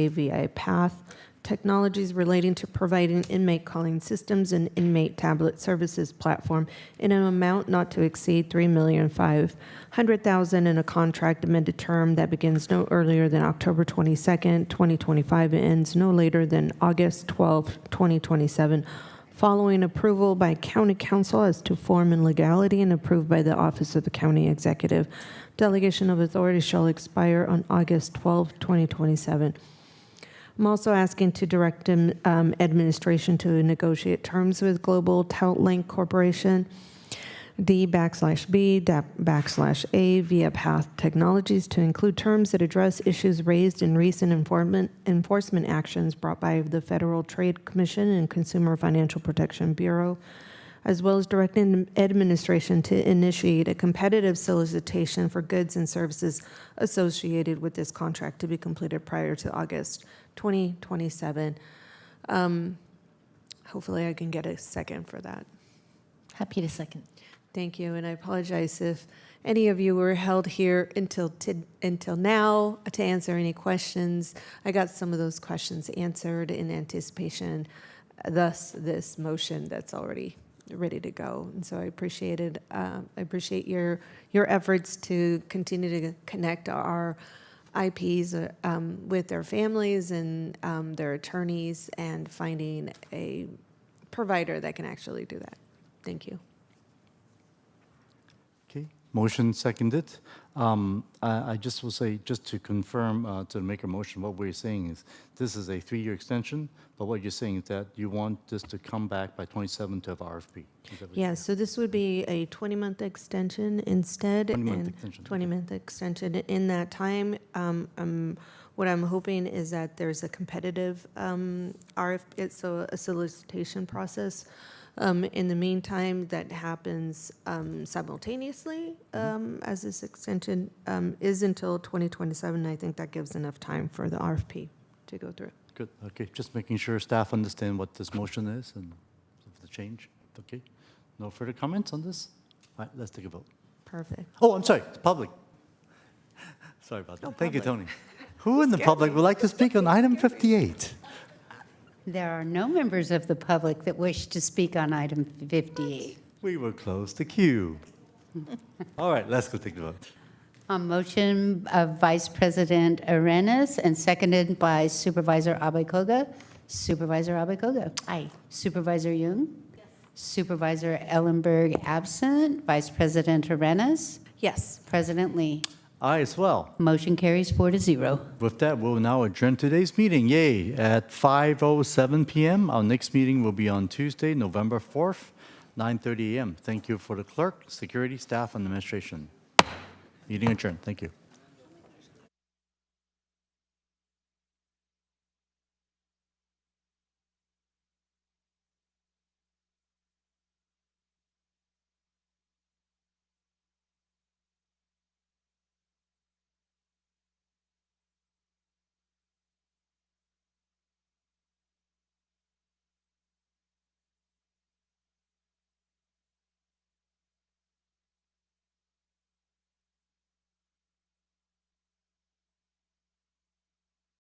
M: VI Path Technologies relating to providing inmate calling systems and inmate tablet services platform in an amount not to exceed $3,500,000 in a contract amended term that begins no earlier than October 22nd, 2025, and ends no later than August 12th, 2027, following approval by County Council as to form and legality and approved by the Office of the County Executive. Delegation of authority shall expire on August 12th, 2027. I'm also asking to direct administration to negotiate terms with Global Tel-Link Corporation, D/B/A via Path Technologies, to include terms that address issues raised in recent enforcement actions brought by the Federal Trade Commission and Consumer Financial Protection Bureau, as well as directing administration to initiate a competitive solicitation for goods and services associated with this contract to be completed prior to August 2027. Hopefully I can get a second for that.
R: Happy to second.
M: Thank you, and I apologize if any of you were held here until now to answer any questions. I got some of those questions answered in anticipation, thus this motion that's already ready to go. And so I appreciate it. I appreciate your efforts to continue to connect our IPs with their families and their attorneys and finding a provider that can actually do that. Thank you.
Y: Okay, motion seconded. I just will say, just to confirm, to make a motion, what we're saying is this is a 3-year extension, but what you're saying is that you want this to come back by 27 to have RFP.
M: Yeah, so this would be a 20-month extension instead.
Y: 20-month extension.
M: 20-month extension. In that time, what I'm hoping is that there's a competitive RFP, so a solicitation process. In the meantime, that happens simultaneously as this extension is until 2027. I think that gives enough time for the RFP to go through.
Y: Good, okay, just making sure staff understand what this motion is and the change. Okay, no further comments on this? All right, let's take a vote.
M: Perfect.
Y: Oh, I'm sorry, it's public. Sorry about that. Thank you, Tony. Who in the public would like to speak on item 58?
A: There are no members of the public that wish to speak on item 58.
Y: We will close the queue. All right, let's go take the vote.
A: On motion of Vice President Arenas and seconded by Supervisor Abekoga. Supervisor Abekoga.
R: Aye.
A: Supervisor Jung. Yes. Supervisor Ellenberg absent. Vice President Arenas.
M: Yes.
A: President Lee.
Y: Aye as well.
A: Motion carries 4-0.
Y: With that, we'll now adjourn today's meeting. Yay! At 5:07 p.m. Our next meeting will be on Tuesday, November 4th, 9:30 a.m. Thank you for the clerk, security, staff, and administration. Meeting adjourned. Thank you.